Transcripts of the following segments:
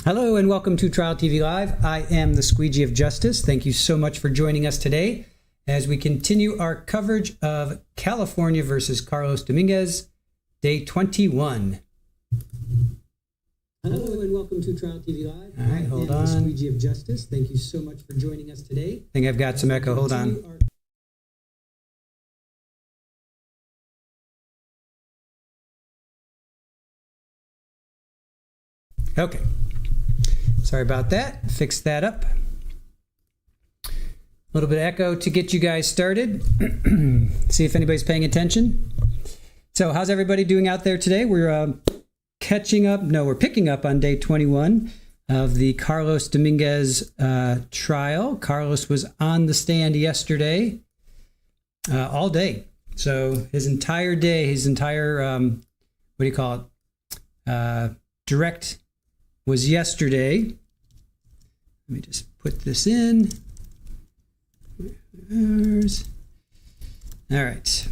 Hello and welcome to Trial TV Live. I am the Squeegee of Justice. Thank you so much for joining us today as we continue our coverage of California versus Carlos Dominguez, day 21. Hello and welcome to Trial TV Live. All right, hold on. I am the Squeegee of Justice. Thank you so much for joining us today. I think I've got some echo. Hold on. Okay. Sorry about that. Fix that up. A little bit of echo to get you guys started. See if anybody's paying attention. So how's everybody doing out there today? We're catching up. No, we're picking up on day 21 of the Carlos Dominguez trial. Carlos was on the stand yesterday all day. So his entire day, his entire, what do you call it? Direct was yesterday. Let me just put this in. All right.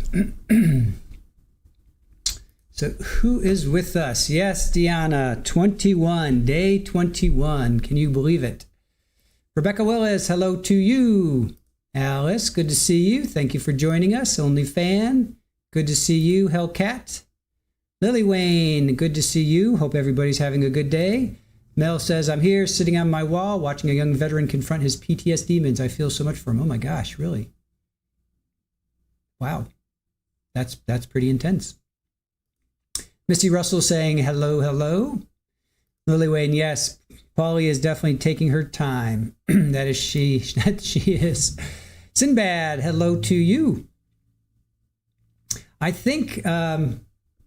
So who is with us? Yes, Deanna, 21, day 21. Can you believe it? Rebecca Willis, hello to you. Alice, good to see you. Thank you for joining us. Only fan, good to see you. Hellcat. Lily Wayne, good to see you. Hope everybody's having a good day. Mel says, I'm here sitting on my wall watching a young veteran confront his PTSD demons. I feel so much for him. Oh my gosh, really? Wow. That's pretty intense. Missy Russell saying, hello, hello. Lily Wayne, yes, Polly is definitely taking her time. That is she. That she is. Sinbad, hello to you. I think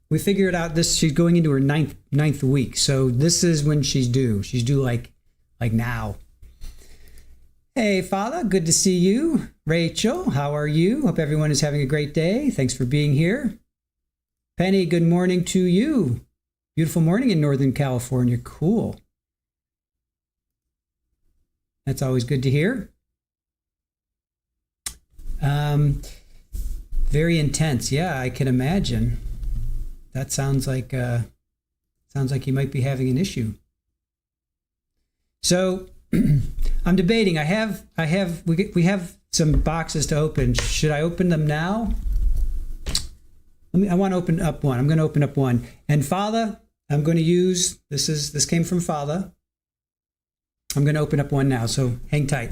we figured out this. She's going into her ninth week. So this is when she's due. She's due like now. Hey, Father, good to see you. Rachel, how are you? Hope everyone is having a great day. Thanks for being here. Penny, good morning to you. Beautiful morning in Northern California. Cool. That's always good to hear. Very intense. Yeah, I can imagine. That sounds like you might be having an issue. So I'm debating. We have some boxes to open. Should I open them now? I want to open up one. I'm going to open up one. And Father, I'm going to use, this came from Father. I'm going to open up one now, so hang tight.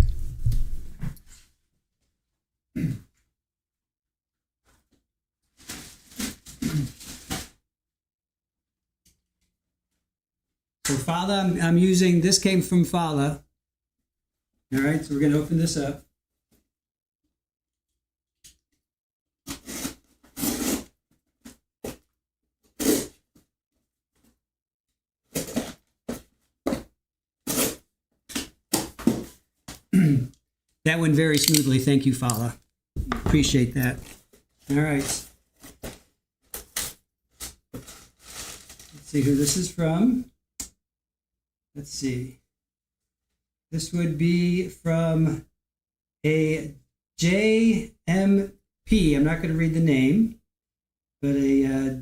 So Father, I'm using, this came from Father. All right, so we're going to open this up. That went very smoothly. Thank you, Fala. Appreciate that. All right. Let's see who this is from. Let's see. This would be from a JMP. I'm not going to read the name, but a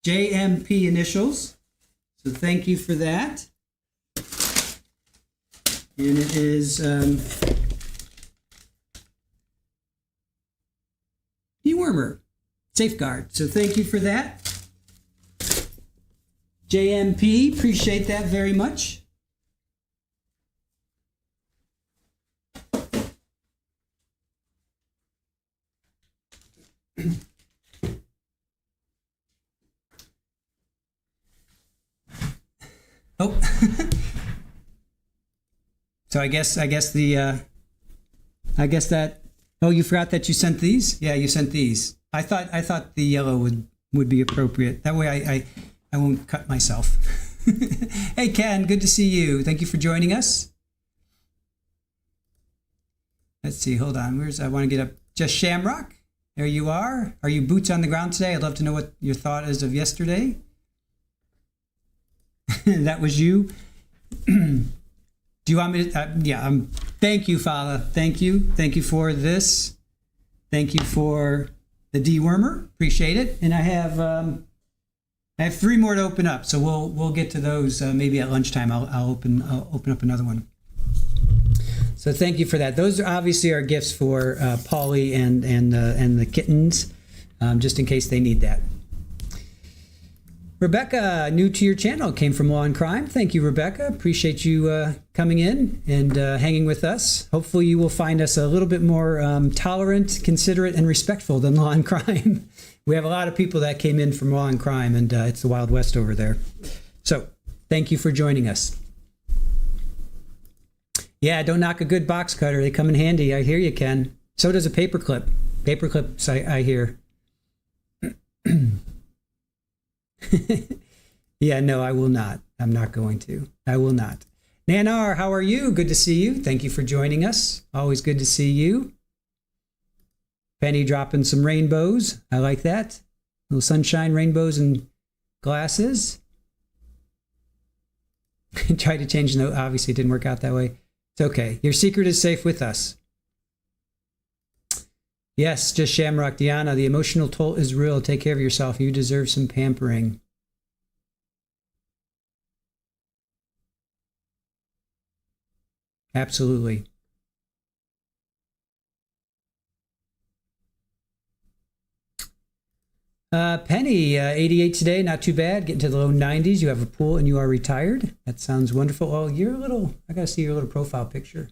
JMP initials. So thank you for that. And it is dewormer, safeguard. So thank you for that. JMP, appreciate that very much. Oh. So I guess that, oh, you forgot that you sent these? Yeah, you sent these. I thought the yellow would be appropriate. That way I won't cut myself. Hey Ken, good to see you. Thank you for joining us. Let's see, hold on. I want to get up. Just Shamrock, there you are. Are you boots on the ground today? I'd love to know what your thought is of yesterday. That was you. Do you want me to? Yeah. Thank you, Father. Thank you. Thank you for this. Thank you for the dewormer. Appreciate it. And I have I have 3 more to open up, so we'll get to those maybe at lunchtime. I'll open up another one. So thank you for that. Those are obviously our gifts for Polly and the kittens, just in case they need that. Rebecca, new to your channel, came from Law and Crime. Thank you, Rebecca. Appreciate you coming in and hanging with us. Hopefully you will find us a little bit more tolerant, considerate, and respectful than Law and Crime. We have a lot of people that came in from Law and Crime, and it's the Wild West over there. So thank you for joining us. Yeah, don't knock a good box cutter. They come in handy. I hear you, Ken. So does a paperclip. Paperclips, I hear. Yeah, no, I will not. I'm not going to. I will not. Nanar, how are you? Good to see you. Thank you for joining us. Always good to see you. Penny dropping some rainbows. I like that. Little sunshine, rainbows, and glasses. Tried to change the note. Obviously, it didn't work out that way. It's okay. Your secret is safe with us. Yes, just Shamrock. Diana, the emotional toll is real. Take care of yourself. You deserve some pampering. Absolutely. Penny, 88 today. Not too bad. Getting to the low 90s. You have a pool and you are retired. That sounds wonderful. Oh, you're a little, I got to see your little profile picture.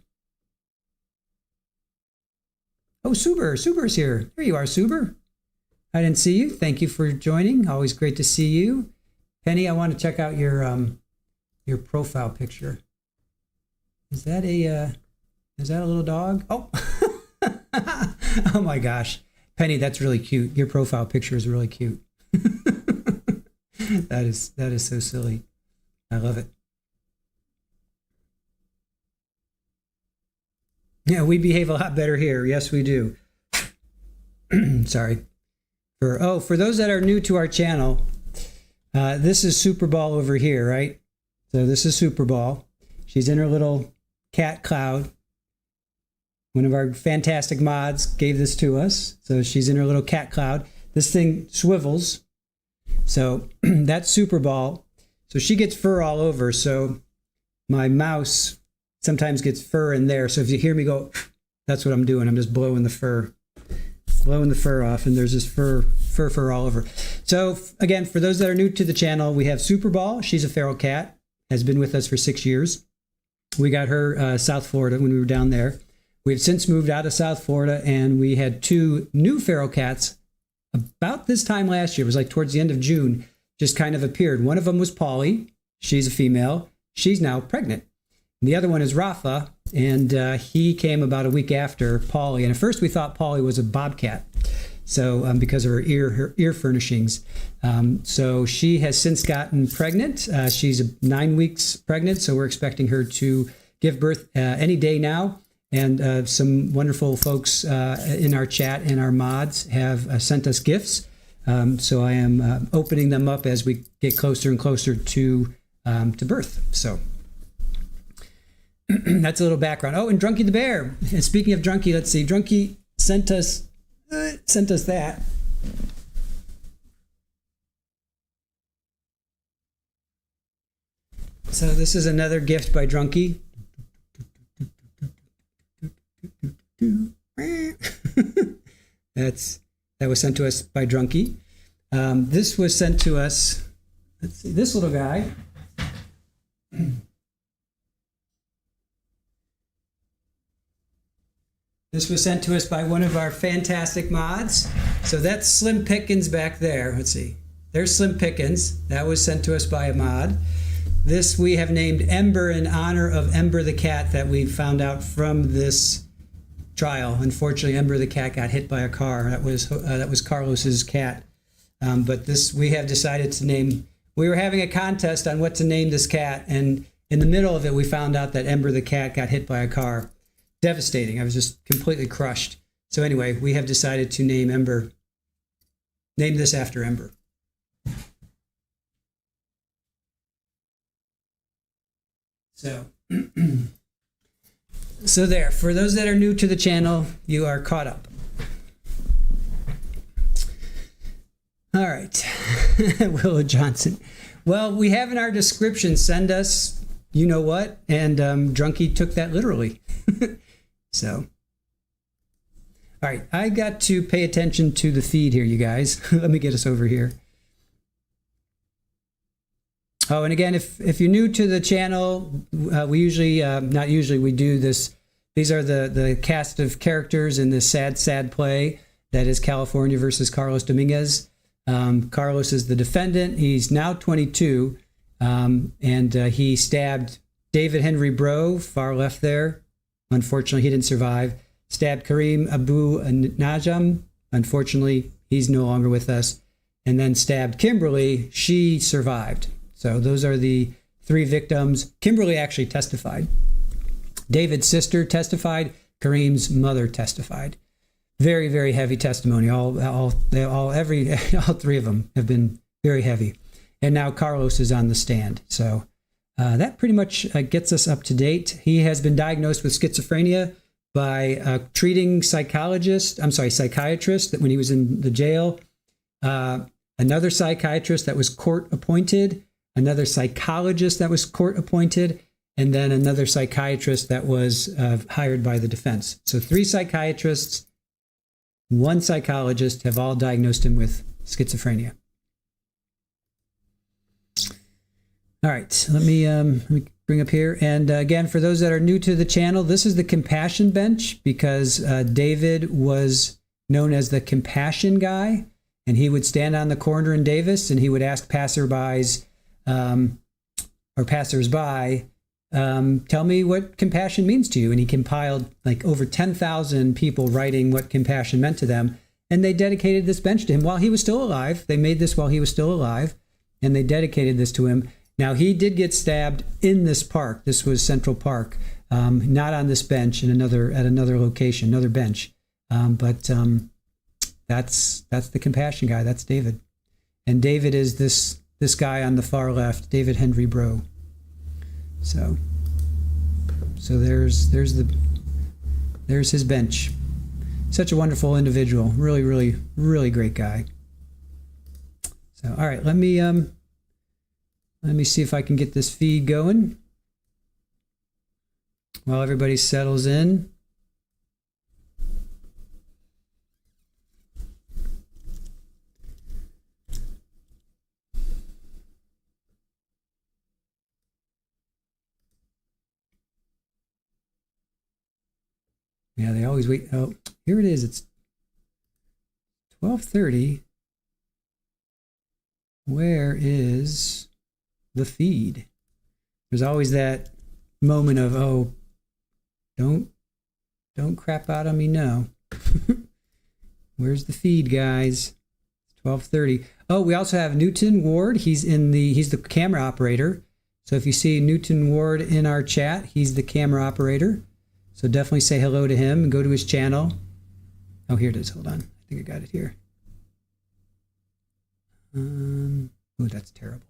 Oh, Suber's here. There you are, Suber. I didn't see you. Thank you for joining. Always great to see you. Penny, I want to check out your profile picture. Is that a little dog? Oh, oh my gosh. Penny, that's really cute. Your profile picture is really cute. That is so silly. I love it. Yeah, we behave a lot better here. Yes, we do. Sorry. For those that are new to our channel, this is Super Ball over here, right? So this is Super Ball. She's in her little cat cloud. One of our fantastic mods gave this to us. So she's in her little cat cloud. This thing swivels. So that's Super Ball. So she gets fur all over. So my mouse sometimes gets fur in there. So if you hear me go, that's what I'm doing. I'm just blowing the fur off, and there's this fur all over. So again, for those that are new to the channel, we have Super Ball. She's a feral cat, has been with us for 6 years. We got her South Florida when we were down there. We've since moved out of South Florida, and we had 2 new feral cats about this time last year. It was like towards the end of June, just kind of appeared. One of them was Polly. She's a female. She's now pregnant. And the other one is Rafa, and he came about a week after Polly. And at first we thought Polly was a bobcat, so because of her ear furnishings. So she has since gotten pregnant. She's 9 weeks pregnant, so we're expecting her to give birth any day now. And some wonderful folks in our chat and our mods have sent us gifts. So I am opening them up as we get closer and closer to birth. So that's a little background. Oh, and Drunky the Bear. And speaking of Drunky, let's see. Drunky sent us that. So this is another gift by Drunky. That was sent to us by Drunky. This was sent to us. Let's see, this little guy. This was sent to us by one of our fantastic mods. So that's Slim Pickens back there. Let's see. There's Slim Pickens. That was sent to us by a mod. This we have named Ember in honor of Ember the cat that we found out from this trial. Unfortunately, Ember the cat got hit by a car. That was Carlos's cat. But this we have decided to name. We were having a contest on what to name this cat, and in the middle of it, we found out that Ember the cat got hit by a car. Devastating. I was just completely crushed. So anyway, we have decided to name this after Ember. So, so there, for those that are new to the channel, you are caught up. All right. Willow Johnson. Well, we have in our description, send us, you know what, and Drunky took that literally. So, all right, I got to pay attention to the feed here, you guys. Let me get us over here. Oh, and again, if you're new to the channel, we usually, not usually, we do this. These are the cast of characters in this sad play that is California versus Carlos Dominguez. Carlos is the defendant. He's now 22, and he stabbed David Henry Breaux, far left there. Unfortunately, he didn't survive. Stabbed Kareem Abu Najm. Unfortunately, he's no longer with us. And then stabbed Kimberlee. She survived. So those are the three victims. Kimberlee actually testified. David's sister testified. Kareem's mother testified. Very, very heavy testimony. All three of them have been very heavy. And now Carlos is on the stand. So that pretty much gets us up to date. He has been diagnosed with schizophrenia by a treating psychiatrist that when he was in the jail, another psychiatrist that was court appointed, another psychologist that was court appointed, and then another psychiatrist that was hired by the defense. So 3 psychiatrists, 1 psychologist have all diagnosed him with schizophrenia. All right, let me bring up here. And again, for those that are new to the channel, this is the compassion bench because David was known as the compassion guy, and he would stand on the corner in Davis and he would ask passerbys or passersby, tell me what compassion means to you. And he compiled like over 10,000 people writing what compassion meant to them. And they dedicated this bench to him while he was still alive. They made this while he was still alive, and they dedicated this to him. Now, he did get stabbed in this park. This was Central Park, not on this bench, at another location, another bench. But that's the compassion guy. That's David. And David is this guy on the far left, David Henry Breaux. So there's his bench. Such a wonderful individual. Really, really, really great guy. So, all right, let me see if I can get this feed going while everybody settles in. Yeah, they always wait. Oh, here it is. It's 12:30. Where is the feed? There's always that moment of, oh, don't crap out on me now. Where's the feed, guys? It's 12:30. Oh, we also have Newton Ward. He's the camera operator. So if you see Newton Ward in our chat, he's the camera operator. So definitely say hello to him and go to his channel. Oh, here it is. Hold on. I think I got it here. Oh, that's terrible.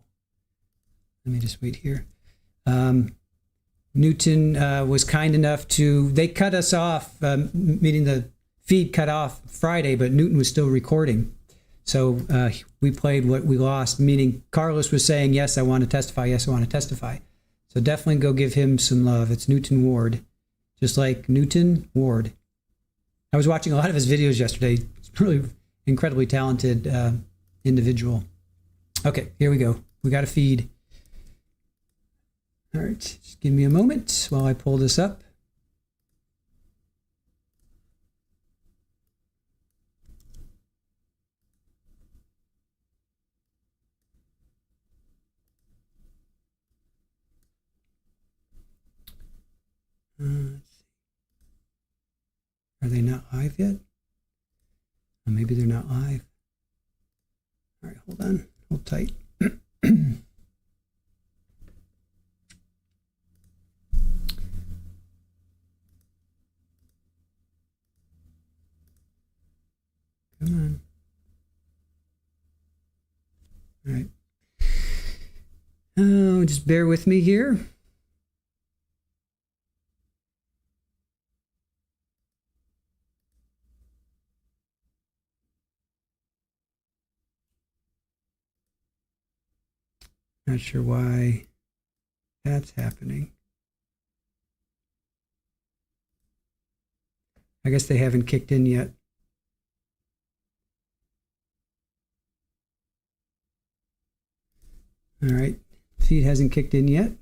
Let me just wait here. Newton was kind enough they cut us off, meaning the feed cut off Friday, but Newton was still recording. So we played what we lost, meaning Carlos was saying, yes, I want to testify. Yes, I want to testify. So definitely go give him some love. It's Newton Ward, just like Newton Ward. I was watching a lot of his videos yesterday. He's really incredibly talented individual. Okay, here we go. We got a feed. All right, just give me a moment while I pull this up. Let's see. Are they not live yet? Or maybe they're not live. All right, hold on. Hold tight. Come on. All right. Oh, just bear with me here. Not sure why that's happening. I guess they haven't kicked in yet. All right, feed hasn't kicked in yet.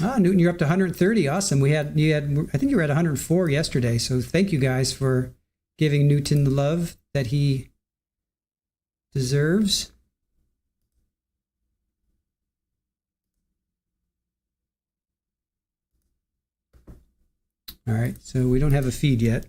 Ah, Newton, you're up to 130. Awesome. I think you were at 104 yesterday. So thank you guys for giving Newton the love that he deserves. All right, so we don't have a feed yet.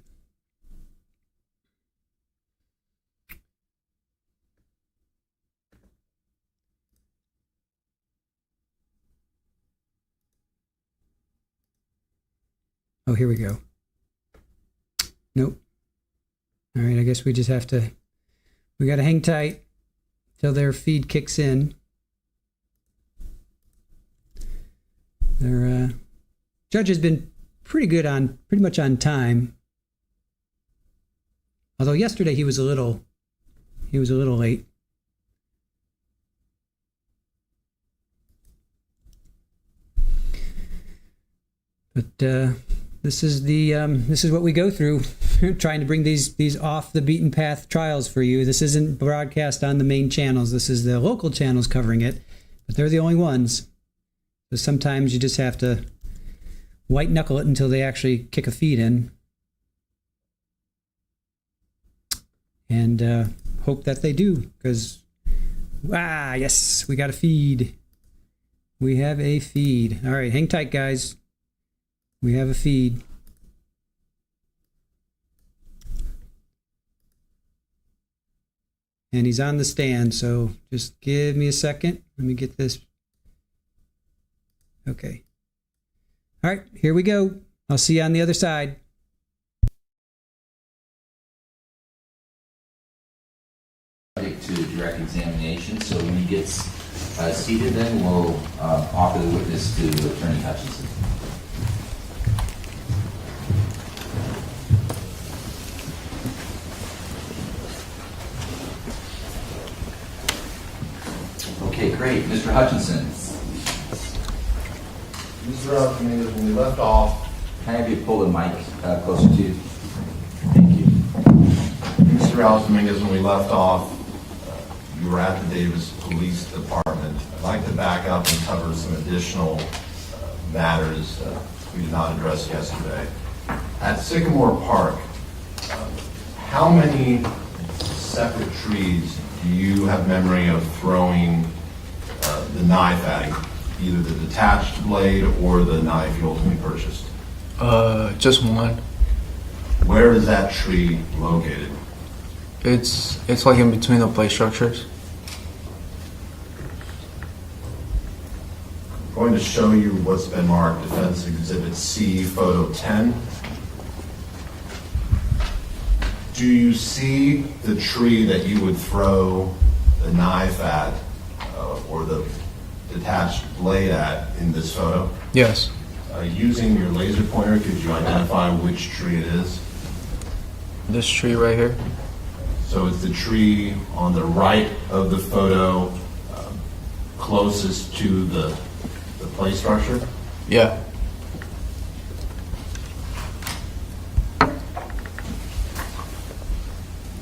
Oh, here we go. Nope. All right, I guess we just have to, we got to hang tight till their feed kicks in. Their judge has been pretty much on time. Although yesterday he was a little late. But this is what we go through, trying to bring these off the beaten path trials for you. This isn't broadcast on the main channels. This is the local channels covering it, but they're the only ones. So sometimes you just have to white knuckle it until they actually kick a feed in, and hope that they do. Because yes, we got a feed. We have a feed. All right, hang tight, guys. We have a feed. And he's on the stand, so just give me a second. Let me get this. Okay. All right, here we go. I'll see you on the other side. Subject to direct examination, so when he gets seated, then we'll offer the witness to Attorney Hutchinson. Okay, great. Mr. Hutchinson. Mr. Dominguez, when we left off, Can I have you pull the mic closer to you? Thank you. Mr. Dominguez, when we left off, you were at the Davis Police Department. I'd like to back up and cover some additional matters we did not address yesterday. At Sycamore Park, how many separate trees do you have memory of throwing the knife at, either the detached blade or the knife you ultimately purchased? Just one. Where is that tree located? It's like in between the play structures. I'm going to show you what's been marked Defense Exhibit C, Photo 10. Do you see the tree that you would throw the knife at or the detached blade at in this photo? Yes. Using your laser pointer, could you identify which tree it is? This tree right here. So it's the tree on the right of the photo, closest to the play structure? Yeah.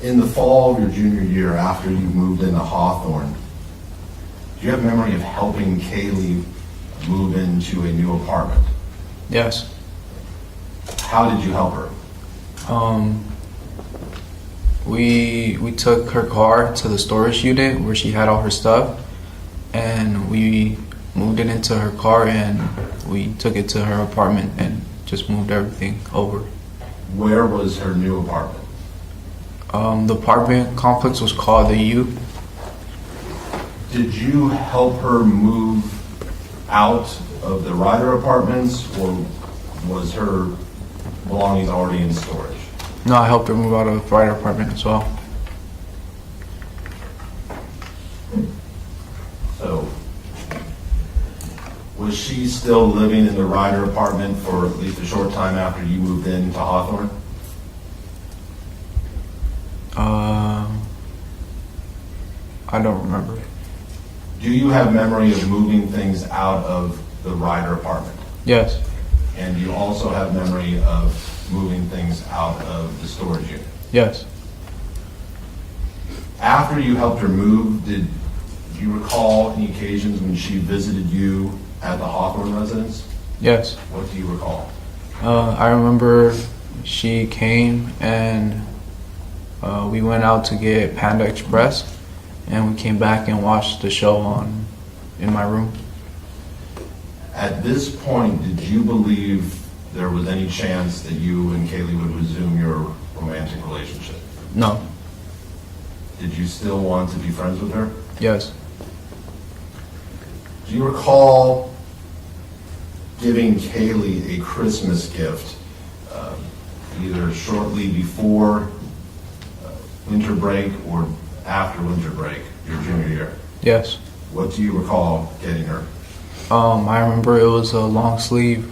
In the fall of your junior year, after you moved into Hawthorne, do you have memory of helping Kaylee move into a new apartment? Yes. How did you help her? We took her car to the storage unit where she had all her stuff, and we moved it into her car, and we took it to her apartment and just moved everything over. Where was her new apartment? The apartment complex was called the U. Did you help her move out of the Ryder apartments, or was her belongings already in storage? No, I helped her move out of the Ryder apartment as well. So, was she still living in the Ryder apartment for at least a short time after you moved into Hawthorne? I don't remember. Do you have memory of moving things out of the Ryder apartment? Yes. And you also have memory of moving things out of the storage unit? Yes. After you helped her move, did you recall any occasions when she visited you at the Hawthorne residence? Yes. What do you recall? I remember she came and we went out to get Panda Express, and we came back and watched the show in my room. At this point, did you believe there was any chance that you and Kaylee would resume your romantic relationship? No. Did you still want to be friends with her? Yes. Do you recall giving Kaylee a Christmas gift, either shortly before winter break or after winter break, your junior year? Yes. What do you recall getting her? I remember it was a long sleeve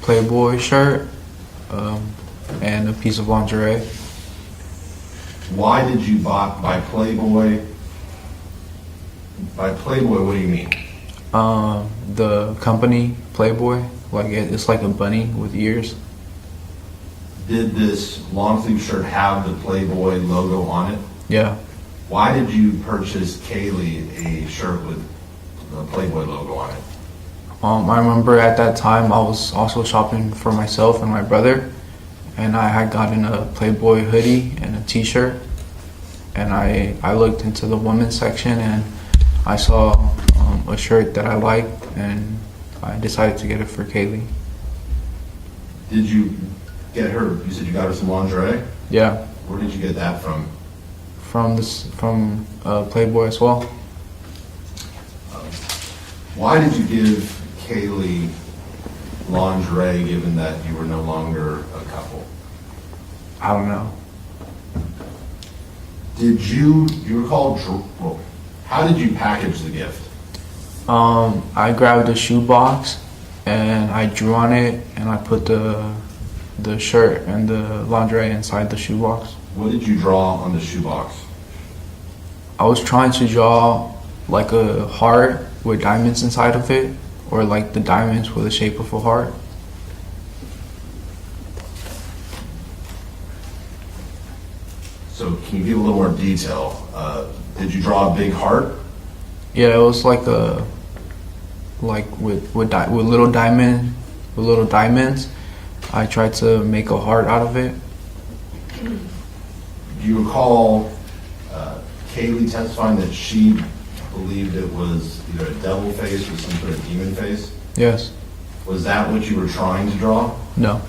Playboy shirt and a piece of lingerie. Why did you buy Playboy? By Playboy, what do you mean? The company Playboy, like it's like a bunny with ears. Did this long sleeve shirt have the Playboy logo on it? Yeah. Why did you purchase Kaylee a shirt with the Playboy logo on it? I remember at that time I was also shopping for myself and my brother, and I had gotten a Playboy hoodie and a t-shirt, and I looked into the women's section and I saw a shirt that I liked, and I decided to get it for Kaylee. Did you get her, you said you got her some lingerie? Yeah. Where did you get that from? From Playboy as well. Why did you give Kaylee lingerie given that you were no longer a couple? I don't know. Do you recall, well, how did you package the gift? I grabbed a shoebox and I drew on it, and I put the shirt and the lingerie inside the shoebox. What did you draw on the shoebox? I was trying to draw like a heart with diamonds inside of it, or like the diamonds with the shape of a heart. So can you give a little more detail? Did you draw a big heart? Yeah, it was like with little diamonds. I tried to make a heart out of it. Do you recall Kaylee testifying that she believed it was either a devil face or some sort of demon face? Yes. Was that what you were trying to draw? No.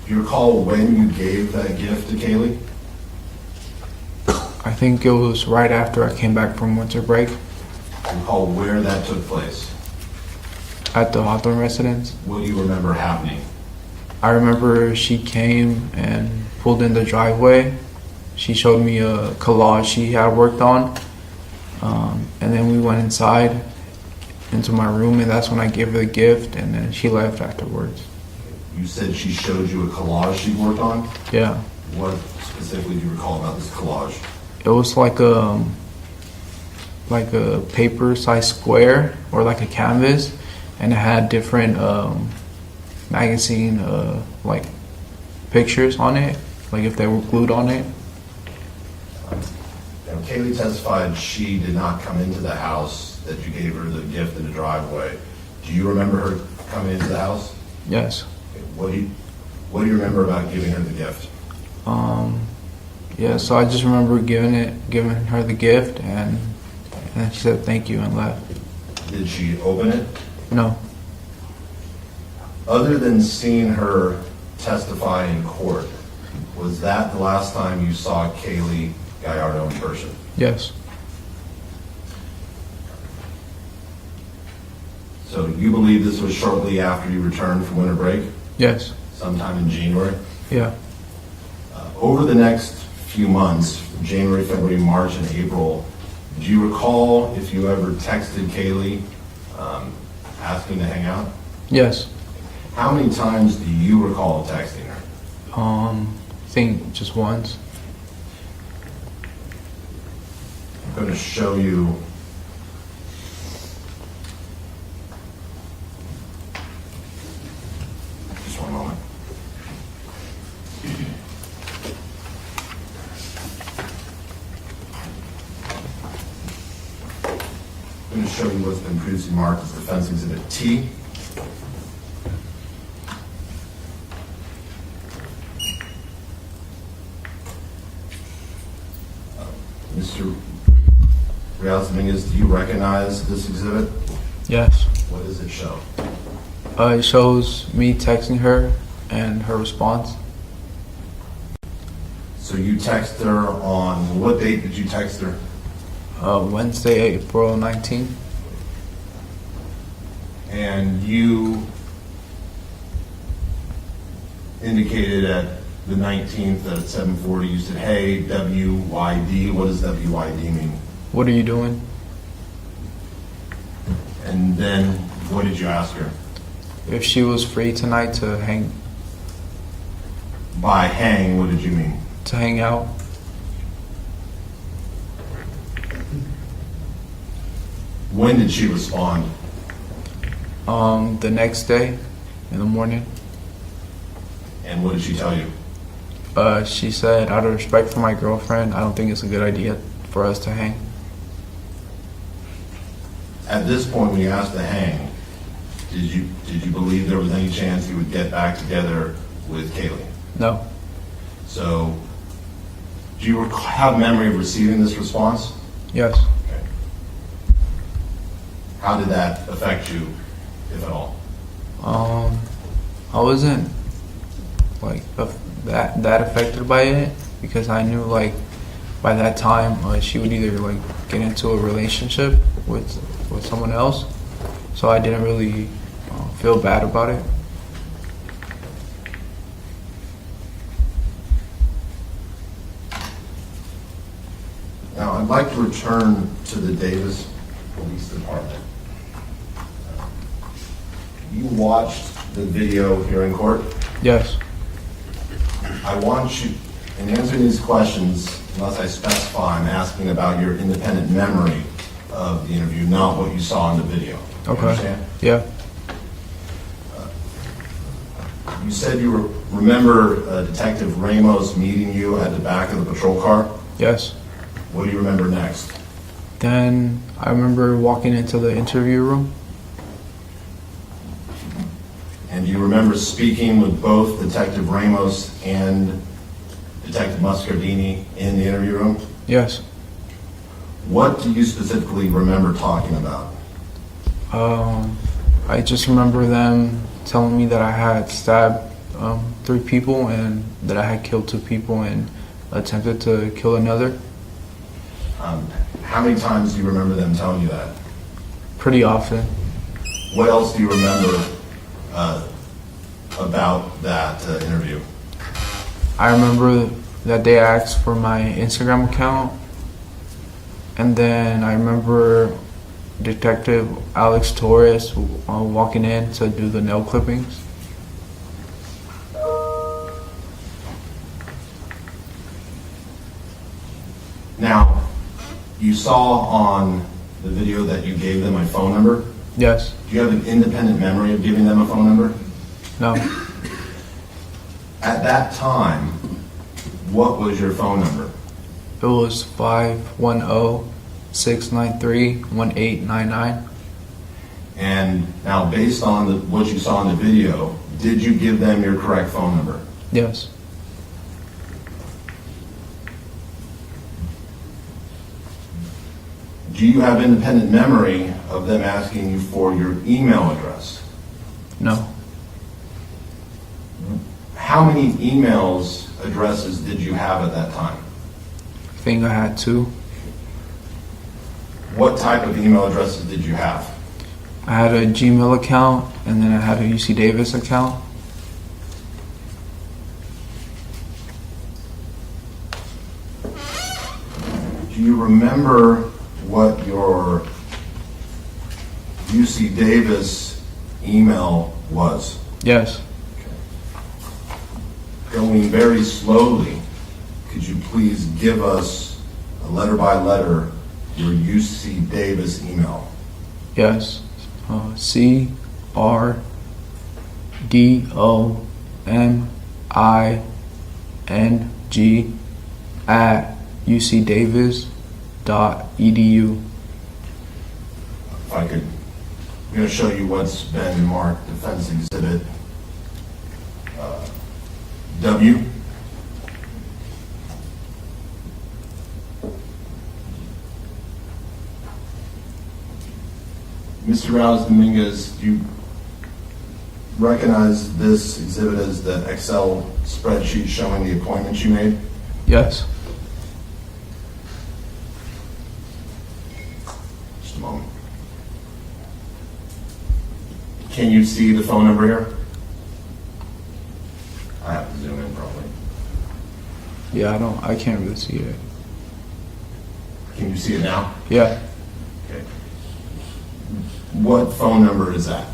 Do you recall when you gave that gift to Kaylee? I think it was right after I came back from winter break Do you recall where that took place? at the Hawthorne residence. What do you remember happening? I remember she came and pulled in the driveway. She showed me a collage she had worked on. And then we went inside into my room, and that's when I gave her the gift, and then she left afterwards. You said she showed you a collage she worked on? Yeah. What specifically do you recall about this collage? It was like a paper-sized square, or like a canvas, and it had different magazine like pictures on it, like if they were glued on it. Now, Kaylee testified she did not come into the house, that you gave her the gift in the driveway. Do you remember her coming into the house? Yes. What do you remember about giving her the gift? Yeah, so I just remember giving her the gift, and then she said thank you and left. Did she open it? No. Other than seeing her testify in court, was that the last time you saw Kaylee Gallardo in person? Yes. So you believe this was shortly after you returned from winter break, Yes. sometime in January? Yeah. Over the next few months, January, February, March, and April, do you recall if you ever texted Kaylee asking to hang out? Yes. How many times do you recall texting her? I think just once. going to show you just one moment. I'm going to show you what's been previously marked as Defense Exhibit T. Mr. Dominguez, do you recognize this exhibit? Yes. What does it show? It shows me texting her and her response. So you text her on, what date did you text her? Wednesday, April 19th. And you indicated at the 19th at 7:40, you said, hey, WYD. What does WYD mean? What are you doing? And then what did you ask her? If she was free tonight to hang By hang, what did you mean? out. When did she respond? The next day in the morning. And what did she tell you? She said, out of respect for my girlfriend, I don't think it's a good idea for us to hang. At this point, when you asked to hang, did you believe there was any chance you would get back together with Kaylee? No. So, do you have memory of receiving this response? Yes. Okay. How did that affect you, if at all? I wasn't like that affected by it because I knew like by that time she would either like get into a relationship with someone else, so I didn't really feel bad about it. Now, I'd like to return to the Davis Police Department. You watched the video here in court. Yes. I want you, in answering these questions, unless I specify, I'm asking about your independent memory of the interview, not what you saw in the video. You Okay. understand? Yeah. You said you remember Detective Ramos meeting you at the back of the patrol car. Yes. What do you remember next? Then I remember walking into the interview room. And do you remember speaking with both Detective Ramos and Detective Muscardini in the interview room? Yes. What do you specifically remember talking about? I just remember them telling me that I had stabbed 3 people and that I had killed 2 people and attempted to kill another. How many times do you remember them telling you that? Pretty often. What else do you remember about that interview? I remember that they asked for my Instagram account, and then I remember Detective Alex Torres walking in to do the nail clippings. Now, you saw on the video that you gave them a phone number. Yes. Do you have an independent memory of giving them a phone number? No. At that time, what was your phone number? It was 510-693-1899. And now, based on what you saw in the video, did you give them your correct phone number? Yes. Do you have independent memory of them asking you for your email address? No. How many emails addresses did you have at that time? I think I had 2. What type of email addresses did you have? I had a Gmail account, and then I had a UC Davis account. Do you remember what your UC Davis email was? Yes. Going very slowly, could you please give us a letter by letter your UC Davis email? Yes. CRDOMING@ucdavis.edu. If I could, I'm going to show you what's been marked Defense Exhibit W. Mr. Rouse Dominguez, do you recognize this exhibit as the Excel spreadsheet showing the appointments you made? Yes. Just a moment. Can you see the phone number here? I have to zoom in probably. Yeah, I can't really see it. Can you see it now? Yeah. Okay. What phone number is that?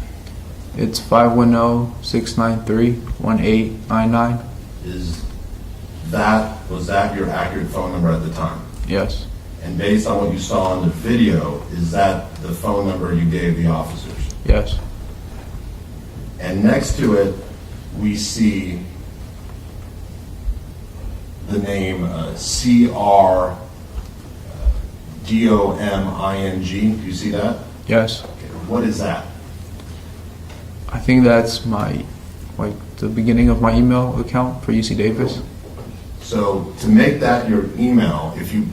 It's 510-693-1899. Was that your accurate phone number at the time? Yes. And based on what you saw on the video, is that the phone number you gave the officers? Yes. And next to it, we see the name CRDOMING. Do you see that? Yes. Okay. What is that? I think that's the beginning of my email account for UC Davis. So to make that your email, if you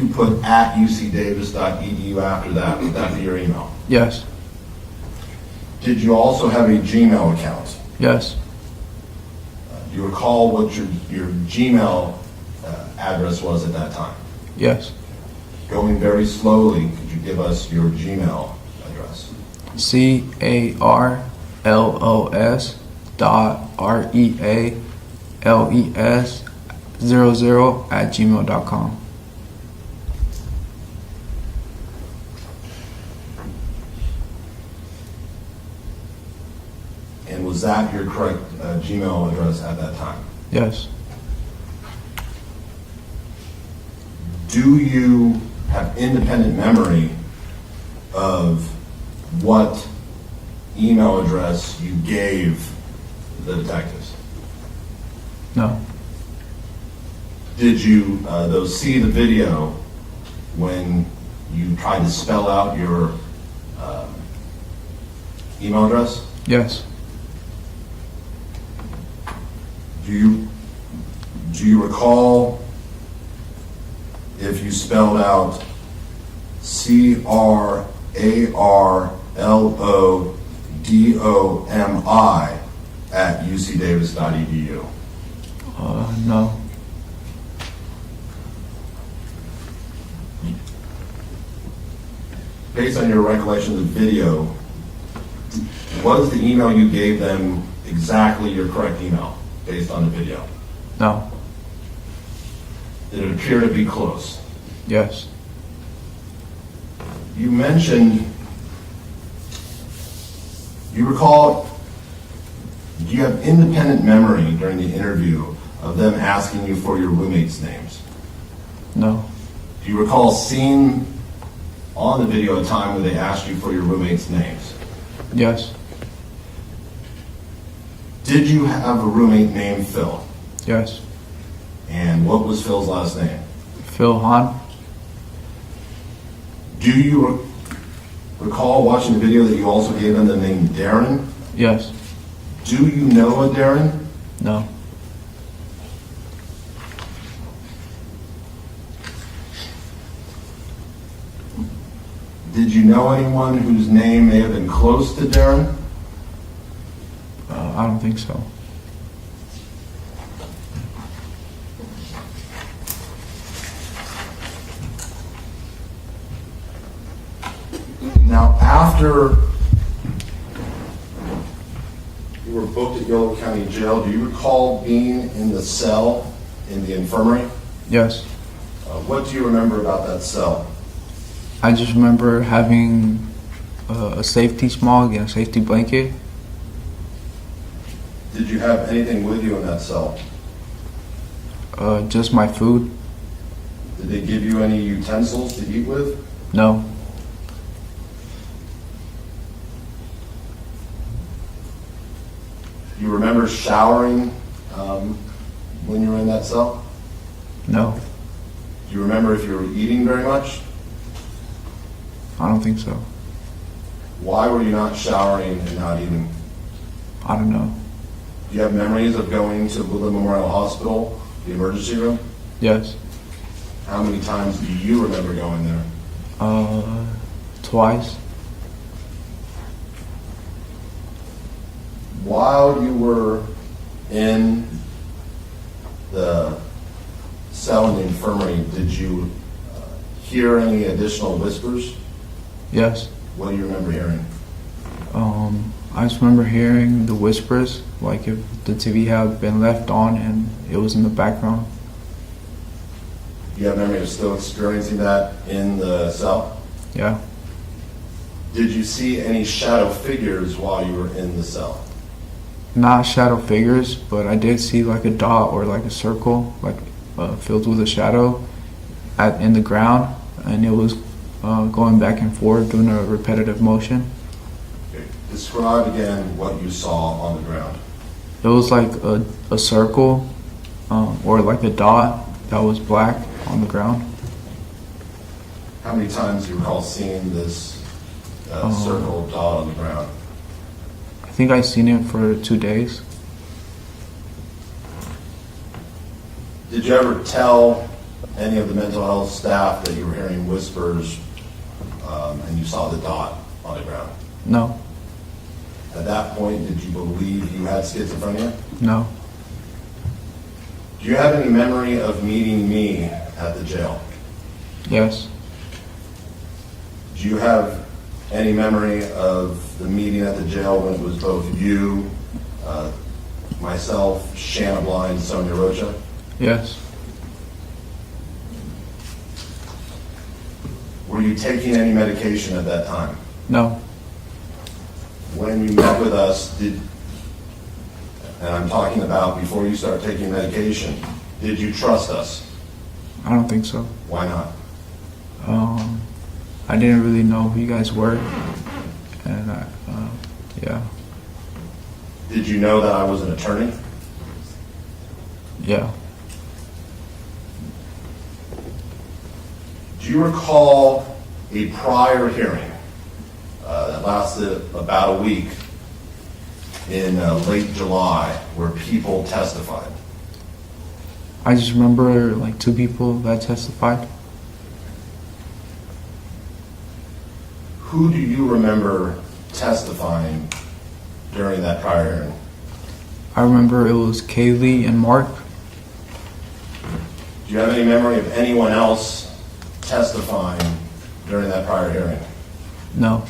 put @ucdavis.edu after that, would that be your email? Yes. Did you also have a Gmail account? Yes. Do you recall what your Gmail address was at that time? Yes. Going very slowly, could you give us your Gmail address? CARLOS.REALES00@gmail.com. And was that your correct Gmail address at that time? Yes. Do you have independent memory of what email address you gave the detectives? No. Did you, though, see the video when you tried to spell out your email address? Yes. Do you recall if you spelled out CRARLODOMI@ucdavis.edu? No. Based on your recollection of the video, was the email you gave them exactly your correct email based on the video? No. Did it appear to be close? Yes. You mentioned, do you have independent memory during the interview of them asking you for your roommates' names? No. Do you recall seeing on the video a time when they asked you for your roommates' names? Yes. Did you have a roommate named Phil? Yes. And what was Phil's last name? Phil Juan? Do you recall watching the video that you also gave them the name Darren? Yes. Do you know a Darren? No. Did you know anyone whose name may have been close to Darren? I don't think so. Now, after you were booked at Yolo County Jail, do you recall being in the cell in the infirmary? Yes. What do you remember about that cell? I just remember having a safety smog and a safety blanket. Did you have anything with you in that cell? Just my food. Did they give you any utensils to eat with? No. Do you remember showering when you were in that cell? No. Do you remember if you were eating very much? I don't think so. Why were you not showering and not eating? I don't know. Do you have memories of going to Woodland Memorial Hospital, the emergency room? Yes. How many times do you remember going there? Twice. While you were in the cell in the infirmary, did you hear any additional whispers? Yes. What do you remember hearing? I just remember hearing the whispers, like if the TV had been left on and it was in the background. Do you have memory of still experiencing that in the cell? Yeah. Did you see any shadow figures while you were in the cell? Not shadow figures, but I did see like a dot or like a circle, like filled with a shadow in the ground, and it was going back and forth doing a repetitive motion. Okay. Describe again what you saw on the ground. It was like a circle or like a dot that was black on the ground. How many times do you recall seeing this circle dot on the ground? I think I seen it for 2 days. Did you ever tell any of the mental health staff that you were hearing whispers and you saw the dot on the ground? No. At that point, did you believe you had schizophrenia? No. Do you have any memory of meeting me at the jail? Yes. Do you have any memory of the meeting at the jail when it was both you, myself, Shanna Blind, Sonia Rocha? Yes. Were you taking any medication at that time? No. When you met with us, and I'm talking about before you start taking medication, did you trust us? I don't think so. Why not? I didn't really know who you guys were, and yeah. Did you know that I was an attorney? Yeah. Do you recall a prior hearing that lasted about a week in late July where people testified? I just remember like 2 people that testified. Who do you remember testifying during that prior hearing? I remember it was Kaylee and Mark. Do you have any memory of anyone else testifying during that prior hearing? No.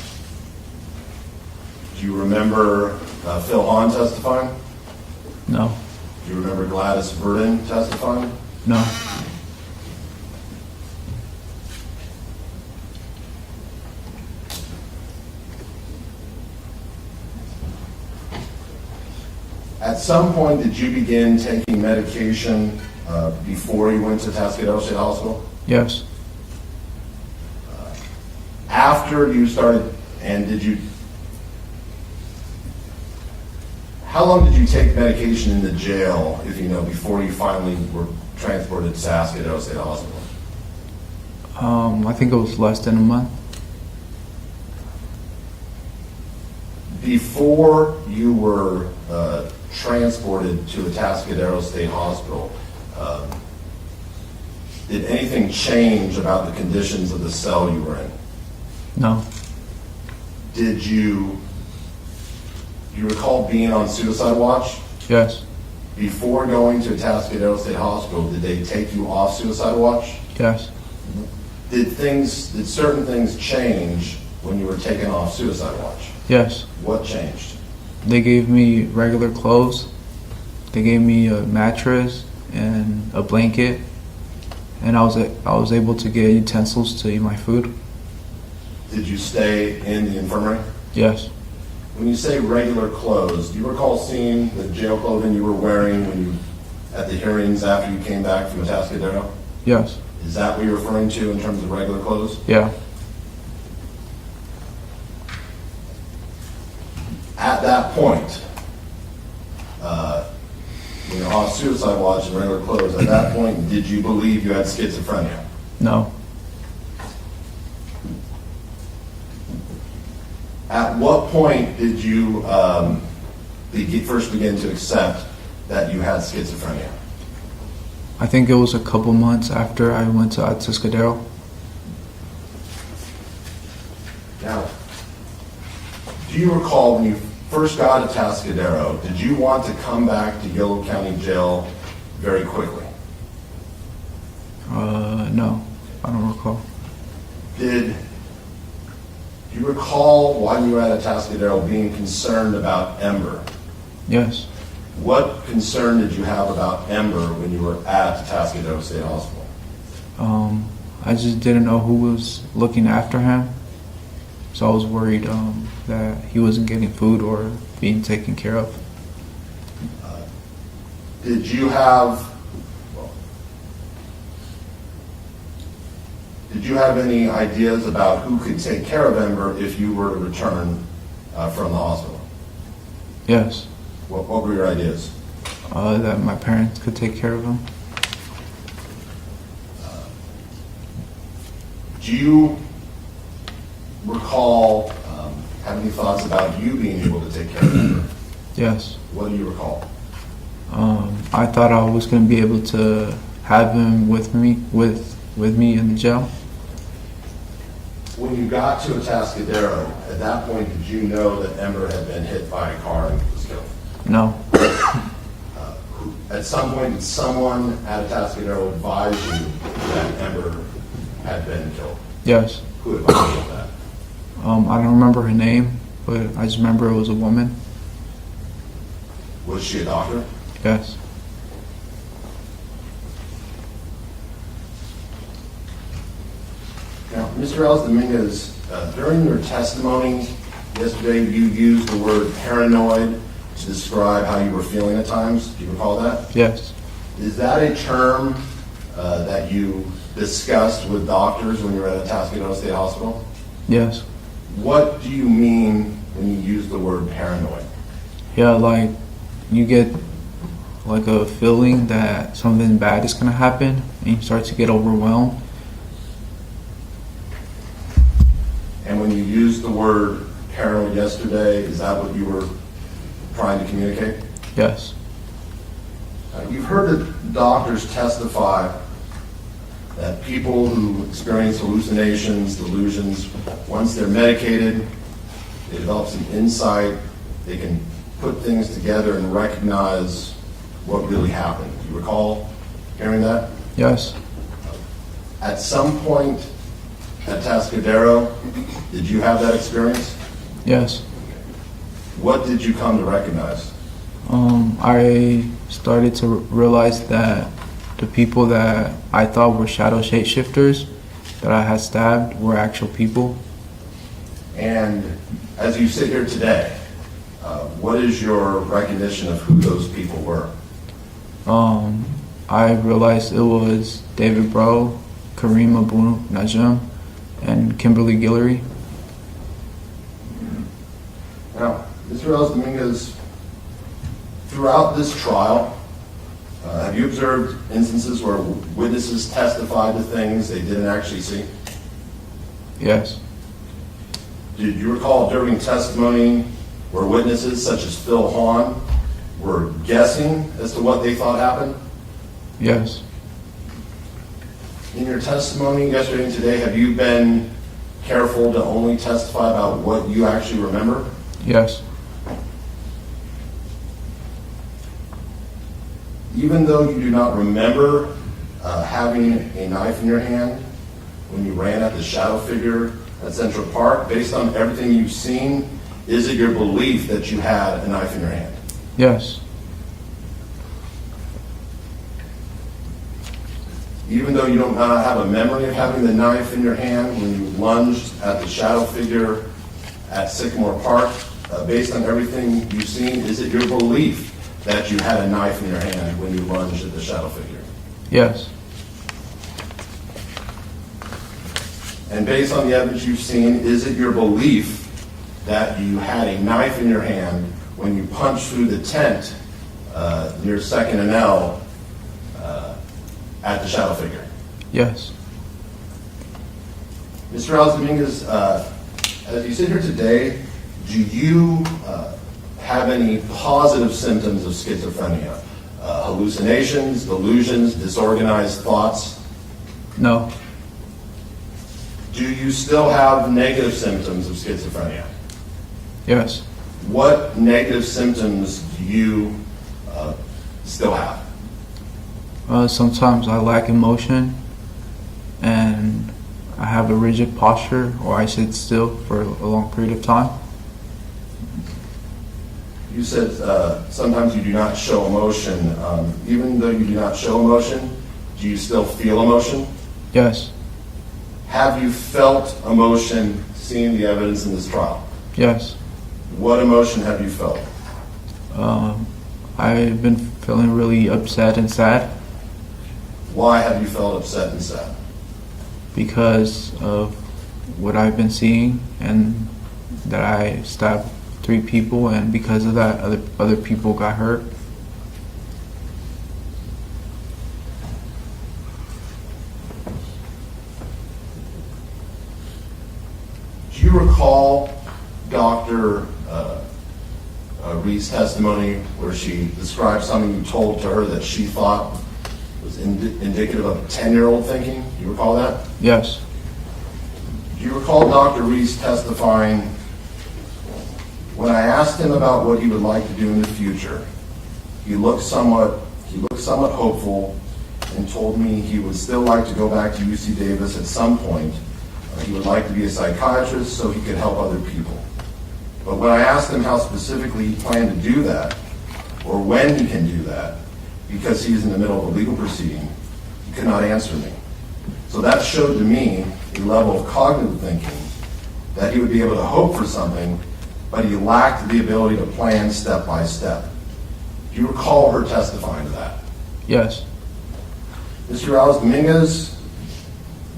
Do you remember Phil Hahn testifying? No. Do you remember Gladys Verdon testifying? No. At some point, did you begin taking medication before you went to Tascadero State Hospital? Yes. After you started, and how long did you take medication in the jail, if you know, before you finally were transported to Tascadero State Hospital? I think it was less than a month. Before you were transported to the Tascadero State Hospital, did anything change about the conditions of the cell you were in? No. Did you recall being on suicide watch? Yes. Before going to Tascadero State Hospital, did they take you off suicide watch? Yes. Did certain things change when you were taken off suicide watch? Yes. What changed? They gave me regular clothes. They gave me a mattress and a blanket, and I was able to get utensils to eat my food. Did you stay in the infirmary? Yes. When you say regular clothes, do you recall seeing the jail clothing you were wearing at the hearings after you came back from the Tascadero? Yes. Is that what you're referring to in terms of regular clothes? Yeah. At that point, when you're off suicide watch and regular clothes, at that point, did you believe you had schizophrenia? No. At what point did you first begin to accept that you had schizophrenia? I think it was a couple months after I went to Atascadero. Now, do you recall when you first got to Atascadero, did you want to come back to Yolo County Jail very quickly? No, I don't recall. Did you recall while you were at Atascadero being concerned about Ember? Yes. What concern did you have about Ember when you were at Atascadero State Hospital? I just didn't know who was looking after him. So I was worried that he wasn't getting food or being taken care of. Did you have any ideas about who could take care of Ember if you were to return from the hospital? Yes. What were your ideas? That my parents could take care of him. Do you recall having any thoughts about you being able to take care of Ember? Yes. What do you recall? I thought I was going to be able to have him with me in the jail. When you got to Atascadero, at that point, did you know that Ember had been hit by a car and was killed? No. At some point, did someone at Atascadero advise you that Ember had been killed? Yes. Who advised you of that? I don't remember her name, but I just remember it was a woman. Was she a doctor? Yes. Now, Mr. Dominguez, during your testimony yesterday, you used the word paranoid to describe how you were feeling at times. Do you recall that? Yes. Is that a term that you discussed with doctors when you were at Atascadero State Hospital? Yes. What do you mean when you use the word paranoid? Yeah, like you get like a feeling that something bad is going to happen and you start to get overwhelmed. And when you used the word paranoid yesterday, is that what you were trying to communicate? Yes. You've heard that doctors testify that people who experience hallucinations, delusions, once they're medicated, they develop some insight, they can put things together and recognize what really happened. Do you recall hearing that? Yes. At some point at Atascadero, did you have that experience? Yes. What did you come to recognize? I started to realize that the people that I thought were shadow shapeshifters that I had stabbed were actual people. And as you sit here today, what is your recognition of who those people were? I realized it was David Breaux, Kareem Abu Najm, and Kimberlee Guillory. Now, Mr. Dominguez, throughout this trial, have you observed instances where witnesses testified to things they didn't actually see? Yes. Did you recall during testimony where witnesses such as Phil Juan were guessing as to what they thought happened? Yes. In your testimony yesterday and today, have you been careful to only testify about what you actually remember? Yes. Even though you do not remember having a knife in your hand when you ran at the shadow figure at Central Park, based on everything you've seen, is it your belief that you had a knife in your hand? Yes. Even though you don't have a memory of having the knife in your hand when you lunged at the shadow figure at Sycamore Park, based on everything you've seen, is it your belief that you had a knife in your hand when you lunged at the shadow figure? Yes. And based on the evidence you've seen, is it your belief that you had a knife in your hand when you punched through the tent near 2nd and L at the shadow figure? Yes. Mr. Dominguez, as you sit here today, do you have any positive symptoms of schizophrenia? Hallucinations, delusions, disorganized thoughts? No. Do you still have negative symptoms of schizophrenia? Yes. What negative symptoms do you still have? Sometimes I lack emotion, and I have a rigid posture, or I sit still for a long period of time. You said sometimes you do not show emotion. Even though you do not show emotion, do you still feel emotion? Yes. Have you felt emotion seeing the evidence in this trial? Yes. What emotion have you felt? I've been feeling really upset and sad Why have you felt upset and sad? because of what I've been seeing, and that I stabbed 3 people, and because of that, other people got hurt. Do you recall Dr. Reed's testimony where she described something you told to her that she thought was indicative of a 10-year-old thinking? Do you recall that? Yes. Do you recall Dr. Reese testifying, when I asked him about what he would like to do in the future, he looked somewhat hopeful and told me he would still like to go back to UC Davis at some point. He would like to be a psychiatrist so he could help other people. But when I asked him how specifically he planned to do that, or when he can do that, because he's in the middle of a legal proceeding, he could not answer me. So that showed to me a level of cognitive thinking that he would be able to hope for something, but he lacked the ability to plan step by step. Do you recall her testifying to that? Yes. Mr. Dominguez,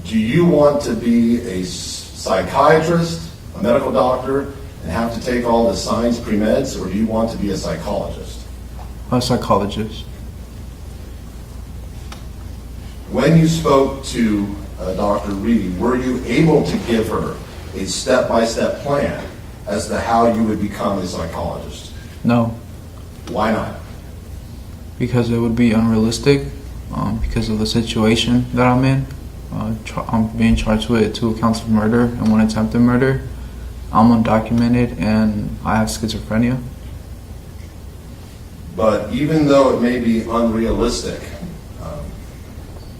do you want to be a psychiatrist, a medical doctor, and have to take all the science pre-meds, or do you want to be a psychologist? A psychologist. When you spoke to Dr. Reed, were you able to give her a step-by-step plan as to how you would become a psychologist? No. Why not? Because it would be unrealistic, because of the situation that I'm in. I'm being charged with 2 counts of murder and 1 attempted murder. I'm undocumented and I have schizophrenia. But even though it may be unrealistic,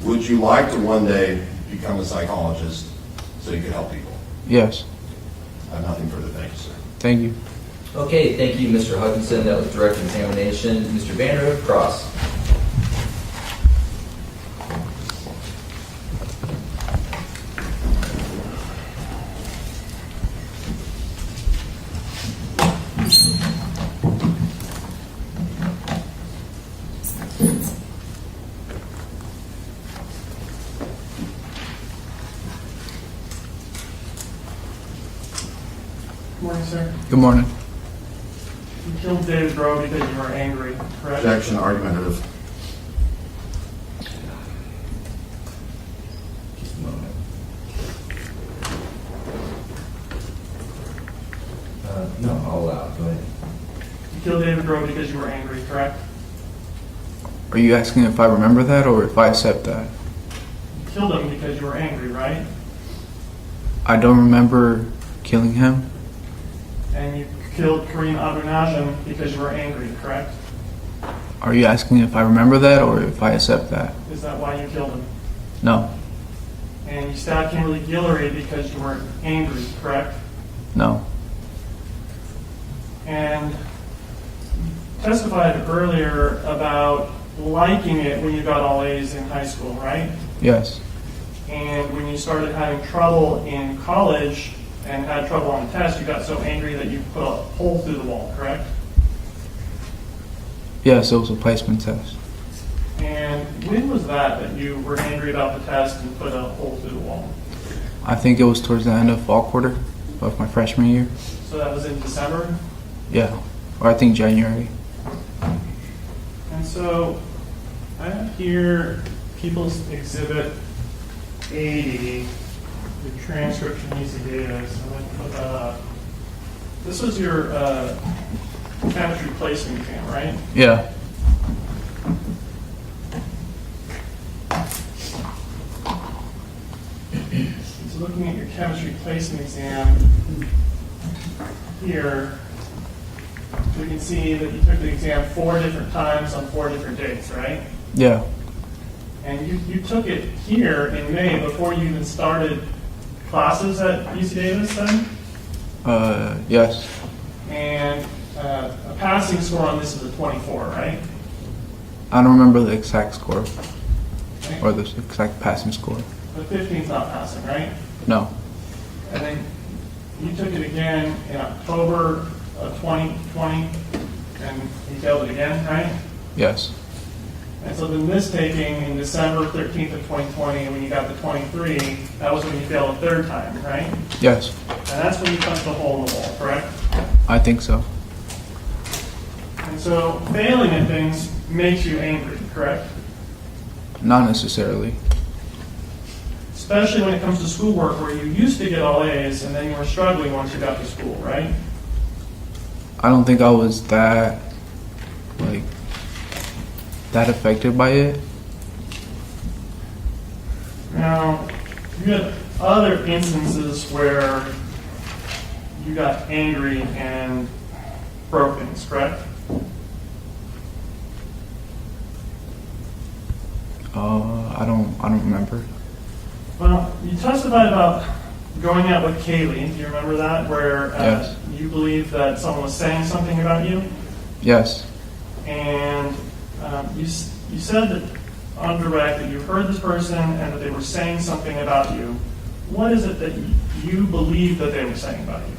would you like to one day become a psychologist so you could help people? Yes. I have nothing further. Thank you, sir. Thank you. Okay, thank you, Mr. Hutchinson. That was direct examination. Mr. Vanderhook, cross. Morning, sir. Good morning. You killed David Breaux because you were angry, correct? Objection, argumentative. Just a moment. No, I'll allow it. Go ahead. You killed David Breaux because you were angry, correct? Are you asking if I remember that or if I accept that? You killed him because you were angry, right? I don't remember killing him. And you killed Kareem Abu Najm because you were angry, correct? Are you asking if I remember that or if I accept that? Is that why you killed him? No. And you stabbed Kimberlee Guillory because you were angry, correct? No. And you testified earlier about liking it when you got all A's in high school, right? Yes. And when you started having trouble in college and had trouble on the test, you got so angry that you put a hole through the wall, correct? Yes, it was a placement test. And when was that you were angry about the test and put a hole through the wall? I think it was towards the end of fall quarter of my freshman year. So that was in December? Yeah, or I think January. And so I have here People's Exhibit 80, the transcript from easy data. So I'm going to put that up. This was your chemistry placement exam, right? Yeah. So looking at your chemistry placement exam here, we can see that you took the exam 4 different times on 4 different dates, right? Yeah. And you took it here in May before you even started classes at UC Davis then? Yes. And a passing score on this is a 24, right? I don't remember the exact score Okay. or the exact passing score. The 15's not passing, right? No. And then you took it again in October of 2020, and you failed it again, right? Yes. And so then this taking in December 13th of 2020, when you got the 23, that was when you failed a 3rd time, right? Yes. And that's when you punched a hole in the wall, correct? I think so. And so failing at things makes you angry, correct? Not necessarily. Especially when it comes to schoolwork where you used to get all A's and then you were struggling once you got to school, right? I don't think I was that affected by it. Now, you had other instances where you got angry and broke things, correct? I don't remember. Well, you testified about going out with Kaylee. Do you remember that? Where Yes. you believed that someone was saying something about you? Yes. And you said that on direct that you heard this person and that they were saying something about you. What is it that you believe that they were saying about you?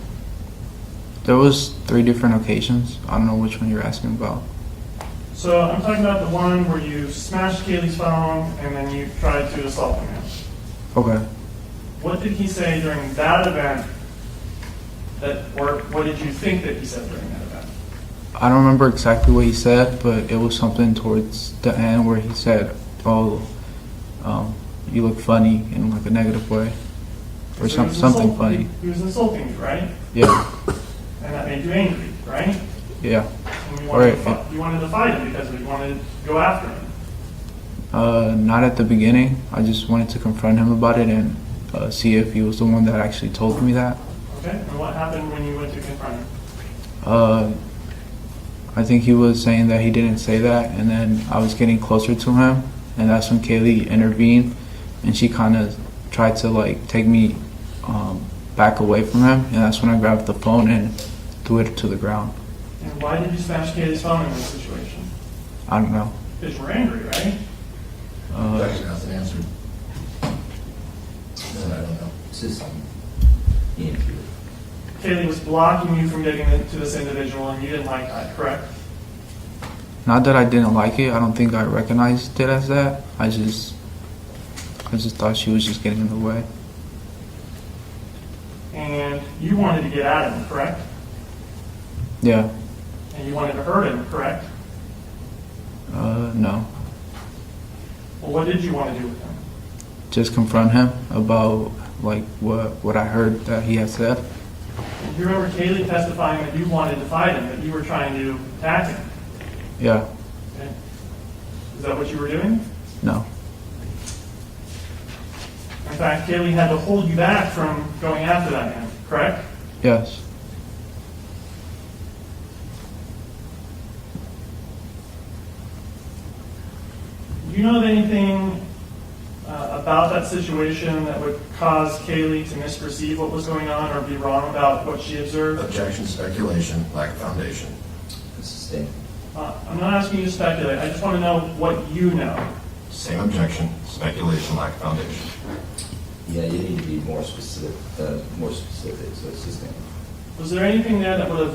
There was 3 different occasions. I don't know which one you're asking about. So I'm talking about the one where you smashed Kaylee's phone and then you tried to assault him. Okay. What did he say during that event or what did you think that he said during that event? I don't remember exactly what he said, but it was something towards the end where he said, "Oh, you look funny," in like a negative way, or So he was something funny. He was insulting you, right? Yeah. And that made you angry, right? Yeah. And you Right. you wanted to fight him because you wanted to go after him. Not at the beginning. I just wanted to confront him about it and see if he was the one that actually told me that. Okay, and what happened when you went to confront him? I think he was saying that he didn't say that, and then I was getting closer to him, and that's when Kaylee intervened, and she kind of tried to take me back away from him, and that's when I grabbed the phone and threw it to the ground. And why did you smash Kaylee's phone in this situation? I don't know. Because you were angry, right? Objection hasn't answered. Then I don't know. System. EMP. Kaylee was blocking you from getting to this individual and you didn't like that, correct? Not that I didn't like it. I don't think I recognized it as that. I just thought she was just getting in the way. And you wanted to get at him, correct? Yeah. And you wanted to hurt him, correct? No. Well, what did you want to do with him? Just confront him about what I heard that he had said. Do you remember Kaylee testifying that you wanted to fight him, that you were trying to attack him? Yeah. Okay. Is that what you were doing? No. In fact, Kaylee had to hold you back from going after that man, correct? Yes. Do you know of anything about that situation that would cause Kaylee to misperceive what was going on or be wrong about what she observed? Objection, speculation, lack of foundation. Sustain. I'm not asking you to speculate. I just want to know what you know. Same objection, speculation, lack of foundation. Yeah, you need to be more specific, so sustain. Was there anything there that would have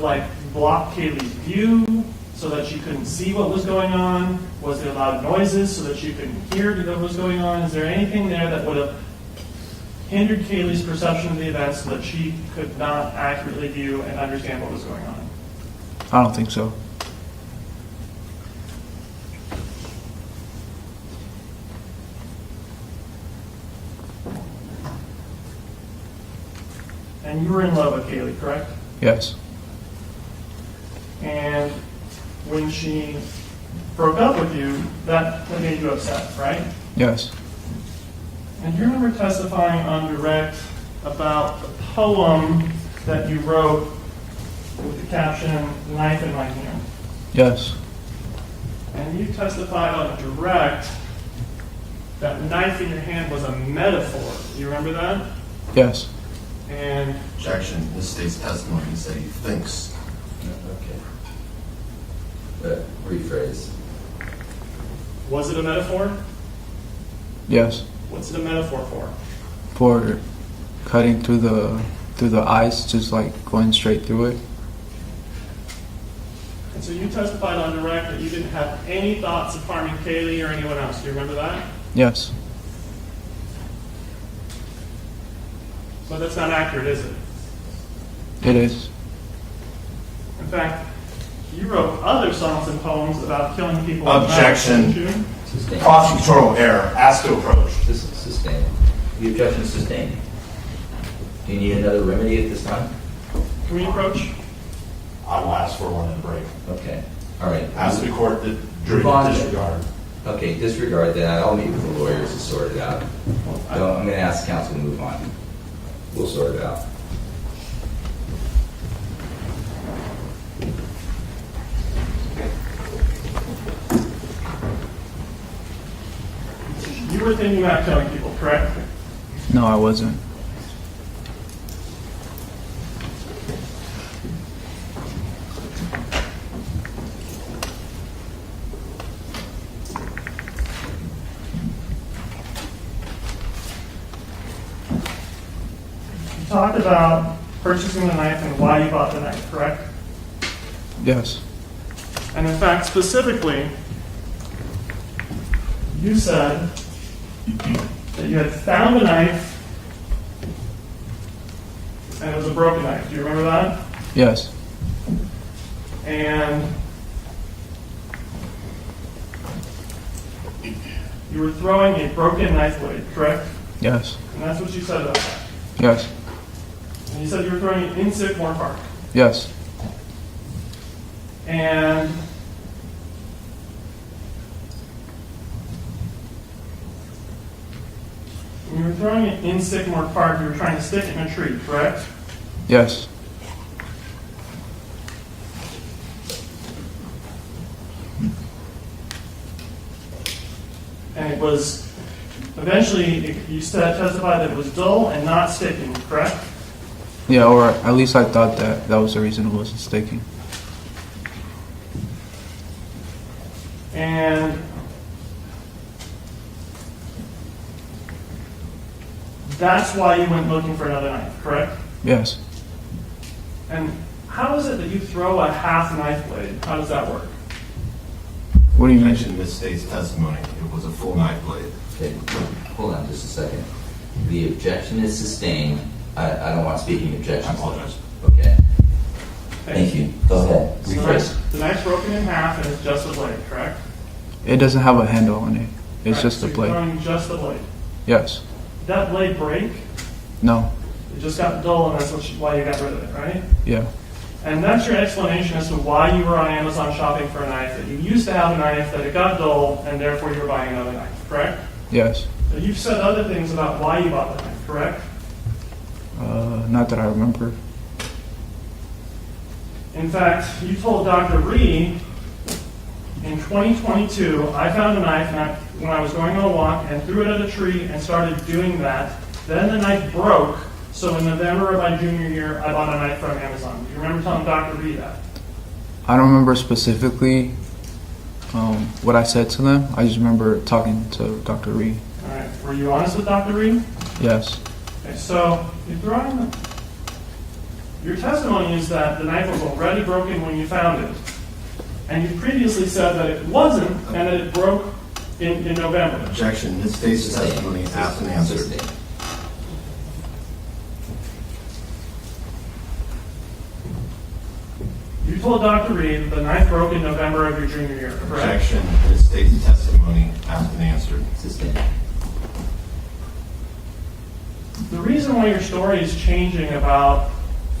blocked Kaylee's view so that she couldn't see what was going on? Was there loud noises so that she couldn't hear what was going on? Is there anything there that would have hindered Kaylee's perception of the events so that she could not accurately view and understand what was going on? I don't think so. And you were in love with Kaylee, correct? Yes. And when she broke up with you, that made you upset, right? Yes. And do you remember testifying on direct about the poem that you wrote with the caption, "Knife in My Hand"? Yes. And you testified on direct that knife in your hand was a metaphor. Do you remember that? Yes. And Objection, this state's testimony said he thinks. Okay. Rephrase. was it a metaphor? Yes. What's it a metaphor for? For cutting through the ice, just like going straight through it. And so you testified on direct that you didn't have any thoughts of harming Kaylee or anyone else. Do you remember that? Yes. But that's not accurate, is it? It is. In fact, you wrote other songs and poems about killing people. Objection. Didn't you? Sustained. Prosecutorial error, ask to approach. Sustained. The objection is sustained. Do you need another remedy at this time? Can we approach? I will ask for one in the break. Okay. All right. Ask the court that jury Bond. disregard. Okay, disregard that. I'll meet with the lawyers to sort it out. So I'm going to ask counsel to move on. We'll sort it out. You were thinking about killing people, correct? No, I wasn't. You talked about purchasing the knife and why you bought the knife, correct? Yes. And in fact, specifically, you said that you had found a knife and it was a broken knife. Do you remember that? Yes. And you were throwing a broken knife blade, correct? Yes. And that's what you said about that. Yes. And you said you were throwing it in Sycamore Park. Yes. And when you were throwing it in Sycamore Park, you were trying to stick it in a tree, correct? Yes. And it was, eventually, you testified that it was dull and not sticking, correct? Yeah, or at least I thought that was the reason it wasn't sticking. And that's why you went looking for another knife, correct? Yes. And how is it that you throw a half knife blade? How does that work? What do you mean? Objection, this state's testimony, it was a full knife blade. Okay, hold on just a second. The objection is sustained. I don't want speaking objections. I apologize. Okay. Thank you. Go ahead. So Rephrase. the knife's broken in half and it's just a blade, correct? It doesn't have a handle on it. It's Right, just so a you're blade. throwing just the blade. Yes. Did that blade break? No. It just got dull, and that's why you got rid of it, right? Yeah. And that's your explanation as to why you were on Amazon shopping for a knife, that you used to have a knife, that it got dull, and therefore you were buying another knife, correct? Yes. So you've said other things about why you bought the knife, correct? Not that I remember. In fact, you told Dr. Ree in 2022, I found a knife when I was going on a walk and threw it at a tree and started doing that. Then the knife broke, so in November of my junior year, I bought a knife from Amazon. Do you remember telling Dr. Ree that? I don't remember specifically what I said to them. I just remember talking to Dr. Ree. All right. Were you honest with Dr. Ree? Yes. Okay, so you're throwing. Your testimony is that the knife was already broken when you found it, and you previously said that it wasn't, and that it broke in November. Objection, this state's testimony asked and answered. Sustained. You told Dr. Reed that the knife broke in November of your junior year, correct? Objection, it states the testimony asked and answered. Sustained. The reason why your story is changing about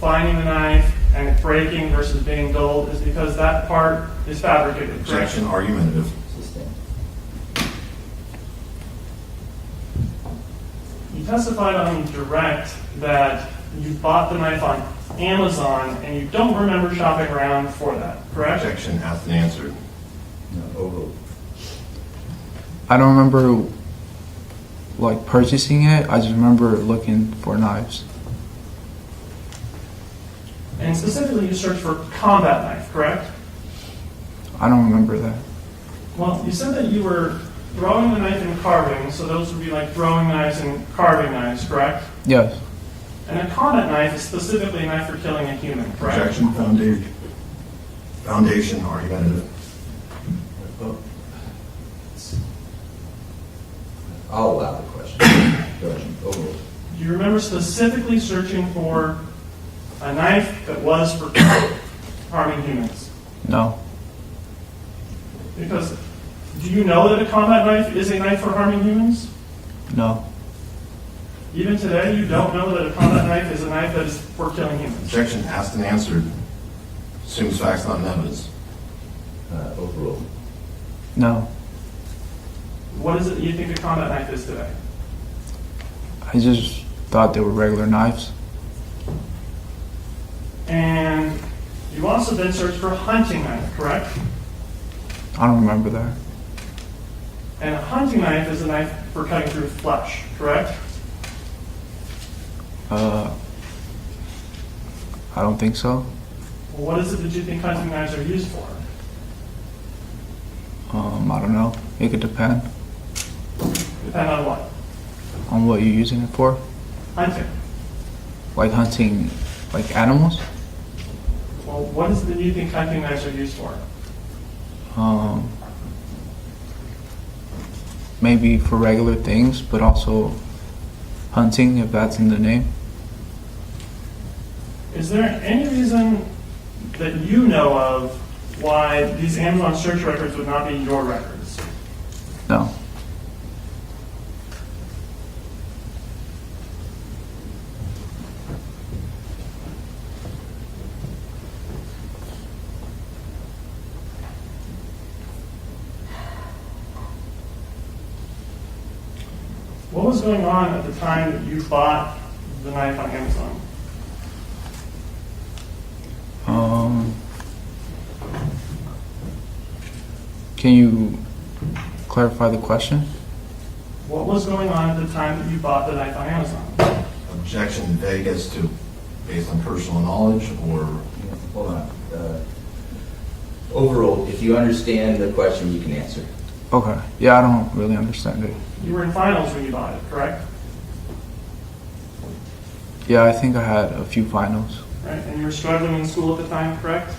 finding the knife and it breaking versus being dulled is because that part is fabricated, correct? Objection, argumentative. Sustained. You testified on direct that you bought the knife on Amazon and you don't remember shopping around for that, correct? Objection, asked and answered. No, overruled. I don't remember like purchasing it. I just remember looking for knives. And specifically, you searched for combat knife, correct? I don't remember that. Well, you said that you were throwing the knife and carving, so those would be like throwing knives and carving knives, correct? Yes. And a combat knife is specifically a knife for killing a human, correct? Objection, foundation, argumentative. I'll allow the question. Objection, overruled. Do you remember specifically searching for a knife that was for harming humans? No. Because do you know that a combat knife is a knife for harming humans? No. Even today, you don't know that a combat knife is a knife that is for killing humans. Objection, asked and answered. Assumes facts, not evidence. Overruled. No. What is it that you think a combat knife is today? I just thought they were regular knives. And you also then searched for a hunting knife, correct? I don't remember that. And a hunting knife is a knife for cutting through flesh, correct? I don't think so. Well, what is it that you think hunting knives are used for? I don't know. It could depend Depend on what? on what you're using it for. Hunting. Like hunting, like animals. Well, what is it that you think hunting knives are used for? Maybe for regular things, but also hunting, if that's in the name. Is there any reason that you know of why these Amazon search records would not be your records? No. What was going on at the time that you bought the knife on Amazon? Can you clarify the question? What was going on at the time that you bought the knife on Amazon? Objection, vague as to based on personal knowledge or Hold on. Overruled. If you understand the question, you can answer. Okay. Yeah, I don't really understand it. You were in finals when you bought it, correct? Yeah, I think I had a few finals. Right? And you were struggling in school at the time, correct?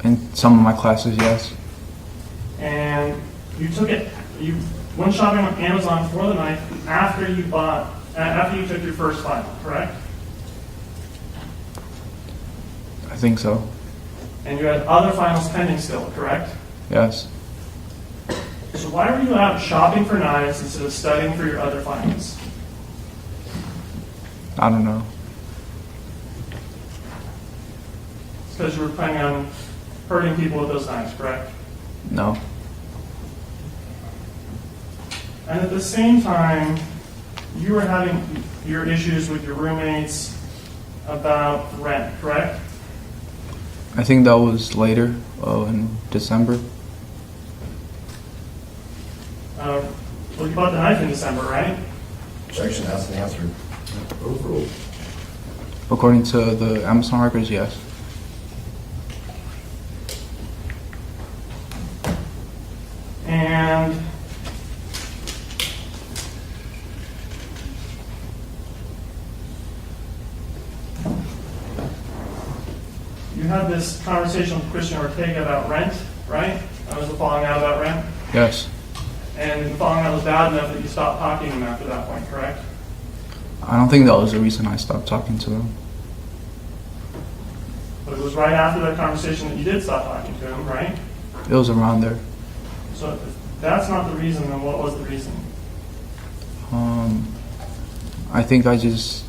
In some of my classes, yes. And you took it, you went shopping on Amazon for the knife after you took your first final, correct? I think so. And you had other finals pending still, correct? Yes. So why were you out shopping for knives instead of studying for your other finals? I don't know. It's because you were planning on hurting people with those knives, correct? No. And at the same time, you were having your issues with your roommates about rent, correct? I think that was later, in December. Well, you bought the knife in December, right? objection, asked and answered. Overruled. According to the Amazon records, yes. And you had this conversation with Christian Ortega about rent, right? That was the falling out about rent. Yes. And the falling out was bad enough that you stopped talking to him after that point, correct? I don't think that was the reason I stopped talking to them. But it was right after that conversation that you did stop talking to him, right? It was around there. So if that's not the reason, then what was the reason? I think I just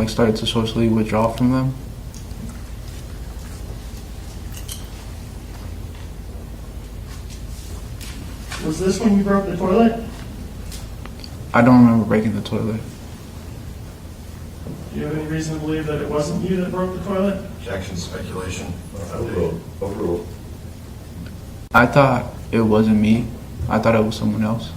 started to socially withdraw from them. Was this when you broke the toilet? I don't remember breaking the toilet. Do you have any reason to believe that it wasn't you that broke the toilet? Objection, speculation. Overruled. I thought it wasn't me. I thought it was someone else.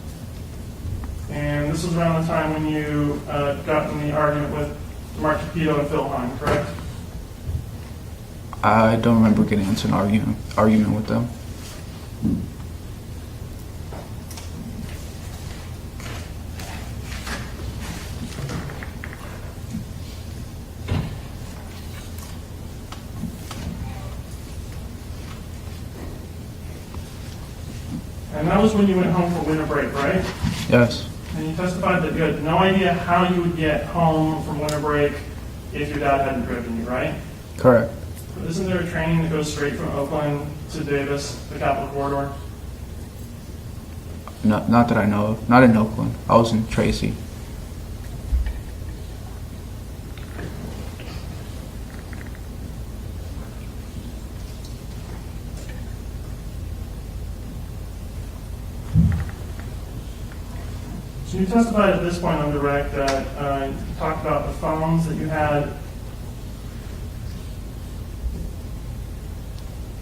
And this was around the time when you got in the argument with Mark Capito and Phil Hahn, correct? I don't remember getting into an argument with them. And that was when you went home for winter break, right? Yes. And you testified that you had no idea how you would get home from winter break if your dad hadn't driven you, right? Correct. But isn't there a train that goes straight from Oakland to Davis, the Capital Corridor? Not that I know of. Not in Oakland. I was in Tracy. So you testified at this point on direct that you talked about the phones that you had.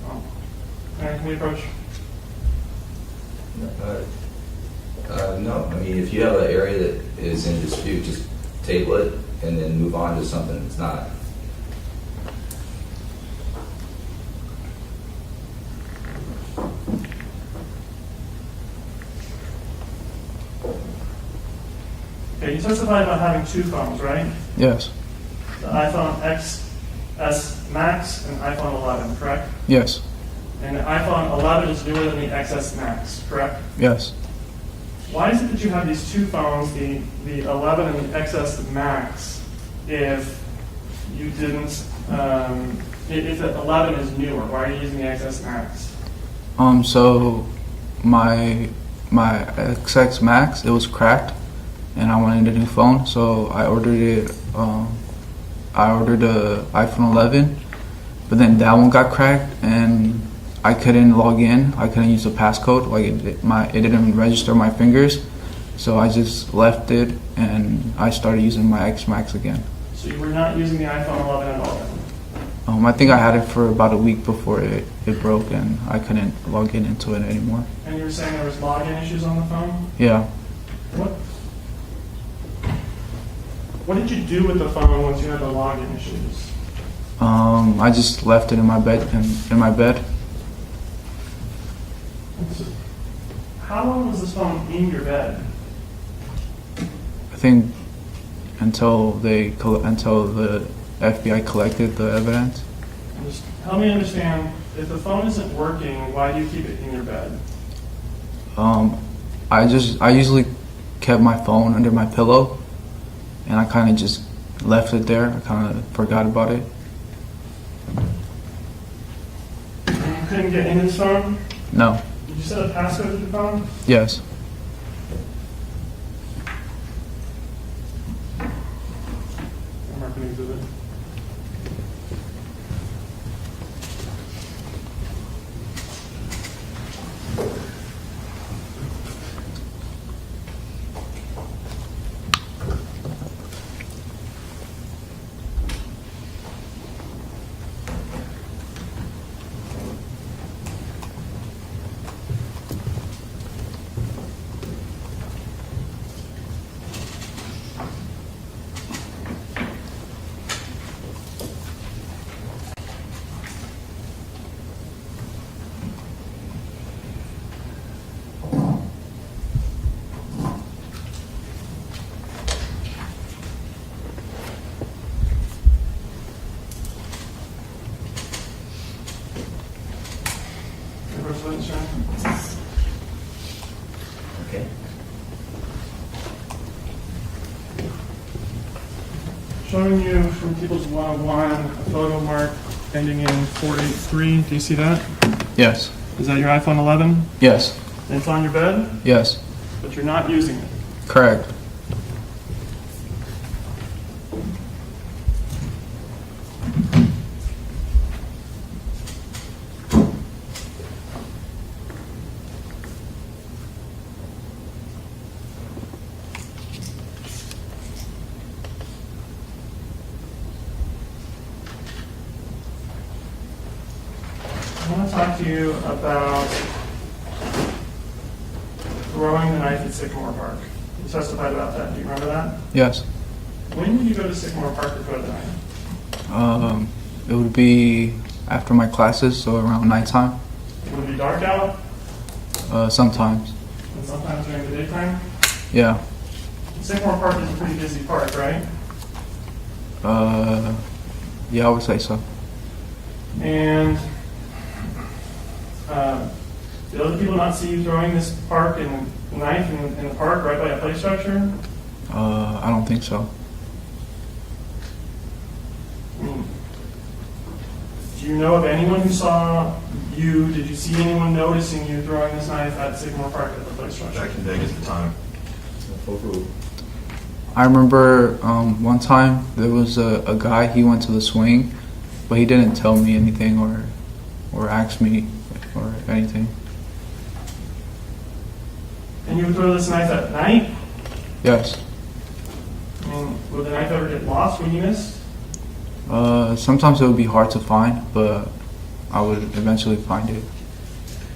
Oh. Can we approach? No, I mean, if you have an area that is in dispute, just table it and then move on to something that's not. Okay, you testified about having two phones, right? Yes. The iPhone XS Max and iPhone 11, correct? Yes. And the iPhone 11 is newer than the XS Max, correct? Yes. Why is it that you have these two phones, the 11 and the XS Max, if you didn't, if the 11 is newer? Why are you using the XS Max? So my XX Max, it was cracked, and I wanted a new phone, so I ordered it. I ordered a iPhone 11, but then that one got cracked, and I couldn't log in. I couldn't use the passcode. Like it didn't register my fingers, so I just left it, and I started using my X Max again. So you were not using the iPhone 11 at all? I think I had it for about a week before it broke, and I couldn't log into it anymore. And you were saying there was login issues on the phone? Yeah. What did you do with the phone once you had the login issues? I just left it in my bed. How long was this phone in your bed? I think until the FBI collected the evidence. Just help me understand, if the phone isn't working, why do you keep it in your bed? I usually kept my phone under my pillow, and I kind of just left it there. I kind of forgot about it. And you couldn't get in his phone? No. Did you set a passcode to the phone? Yes. I'm not going to do it. Show showing you from People's 101 a photo mark ending in 483. Do you see that? Yes. Is that your iPhone 11? Yes. And it's on your bed, Yes. but you're not using it. Correct. I want to talk to you about throwing the knife at Sycamore Park. You testified about that. Do you remember that? Yes. When did you go to Sycamore Park to throw the knife? It would be after my classes, so around nighttime. Would it be dark out? Sometimes. And sometimes during the daytime? Yeah. Sycamore Park is a pretty busy park, right? Yeah, I would say so. And did other people not see you throwing this park and knife in the park right by a play structure? I don't think so. Do you know of anyone who saw you? Did you see anyone noticing you throwing this knife at Sycamore Park at the play structure? Back in Vegas at the time. I remember one time there was a guy, he went to the swing, but he didn't tell me anything or ask me or anything. And you would throw this knife at night? Yes. I mean, would the knife ever get lost when you missed? Sometimes it would be hard to find, but I would eventually find it.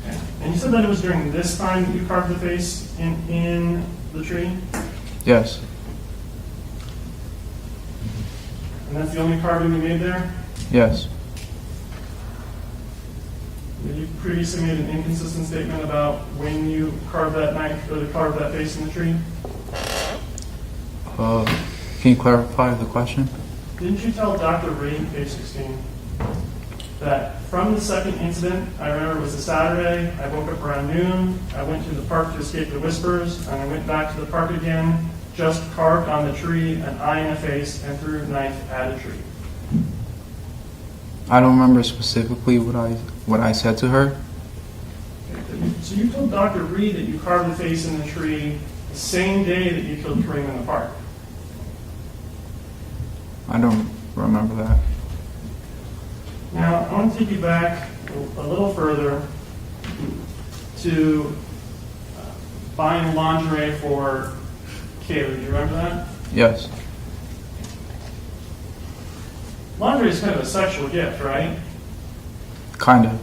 Okay. And you said that it was during this time that you carved the face in the tree? Yes. And that's the only carving you made there? Yes. You previously made an inconsistent statement about when you carved that knife or carved that face in the tree. Can you clarify the question? Didn't you tell Dr. Reed, page 16, that from the second incident, I remember it was a Saturday, I woke up around noon, I went to the park to escape the whispers, and I went back to the park again, just carved on the tree an eye and a face, and threw a knife at a tree. I don't remember specifically what I said to her. So you told Dr. Reed that you carved the face in the tree the same day that you killed Kareem in the park. I don't remember that. Now, I want to take you back a little further to buying lingerie for Kaylee. Do you remember that? Yes. Lingerie is kind of a sexual gift, right? Kind of.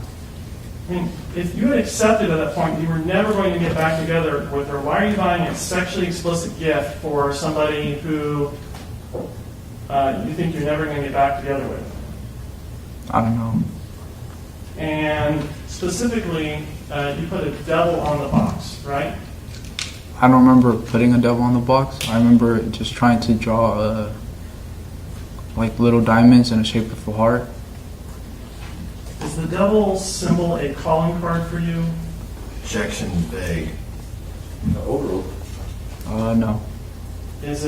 I mean, if you had accepted at that point you were never going to get back together with her, why are you buying a sexually explicit gift for somebody who you think you're never going to get back together with? I don't know. And specifically, you put a devil on the box, right? I don't remember putting a devil on the box. I remember just trying to draw like little diamonds in the shape of a heart. Is the devil symbol a calling card for you? Objection vague. No. Is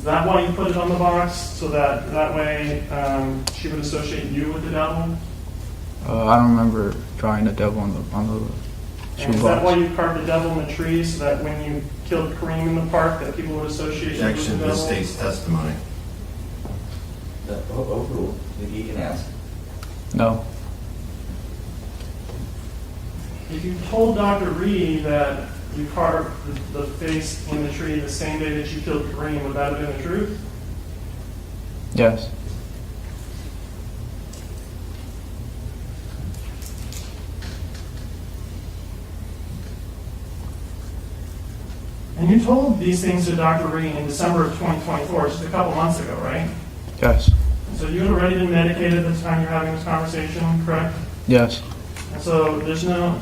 that why you put it on the box, so that way she would associate you with the devil? I don't remember drawing a devil on the And is that why shoebox. you carved the devil in the tree, so that when you killed Kareem in the park, that people would associate you with Objection the to the devil? state's testimony. Overruled. He can ask. No. If you told Dr. Reed that you carved the face in the tree the same day that you killed Kareem, would that have been the truth? Yes. And you told these things to Dr. Reed in December of 2024, just a couple months ago, right? Yes. So you had already been medicated at the time you're having this conversation, correct? Yes. And so there's no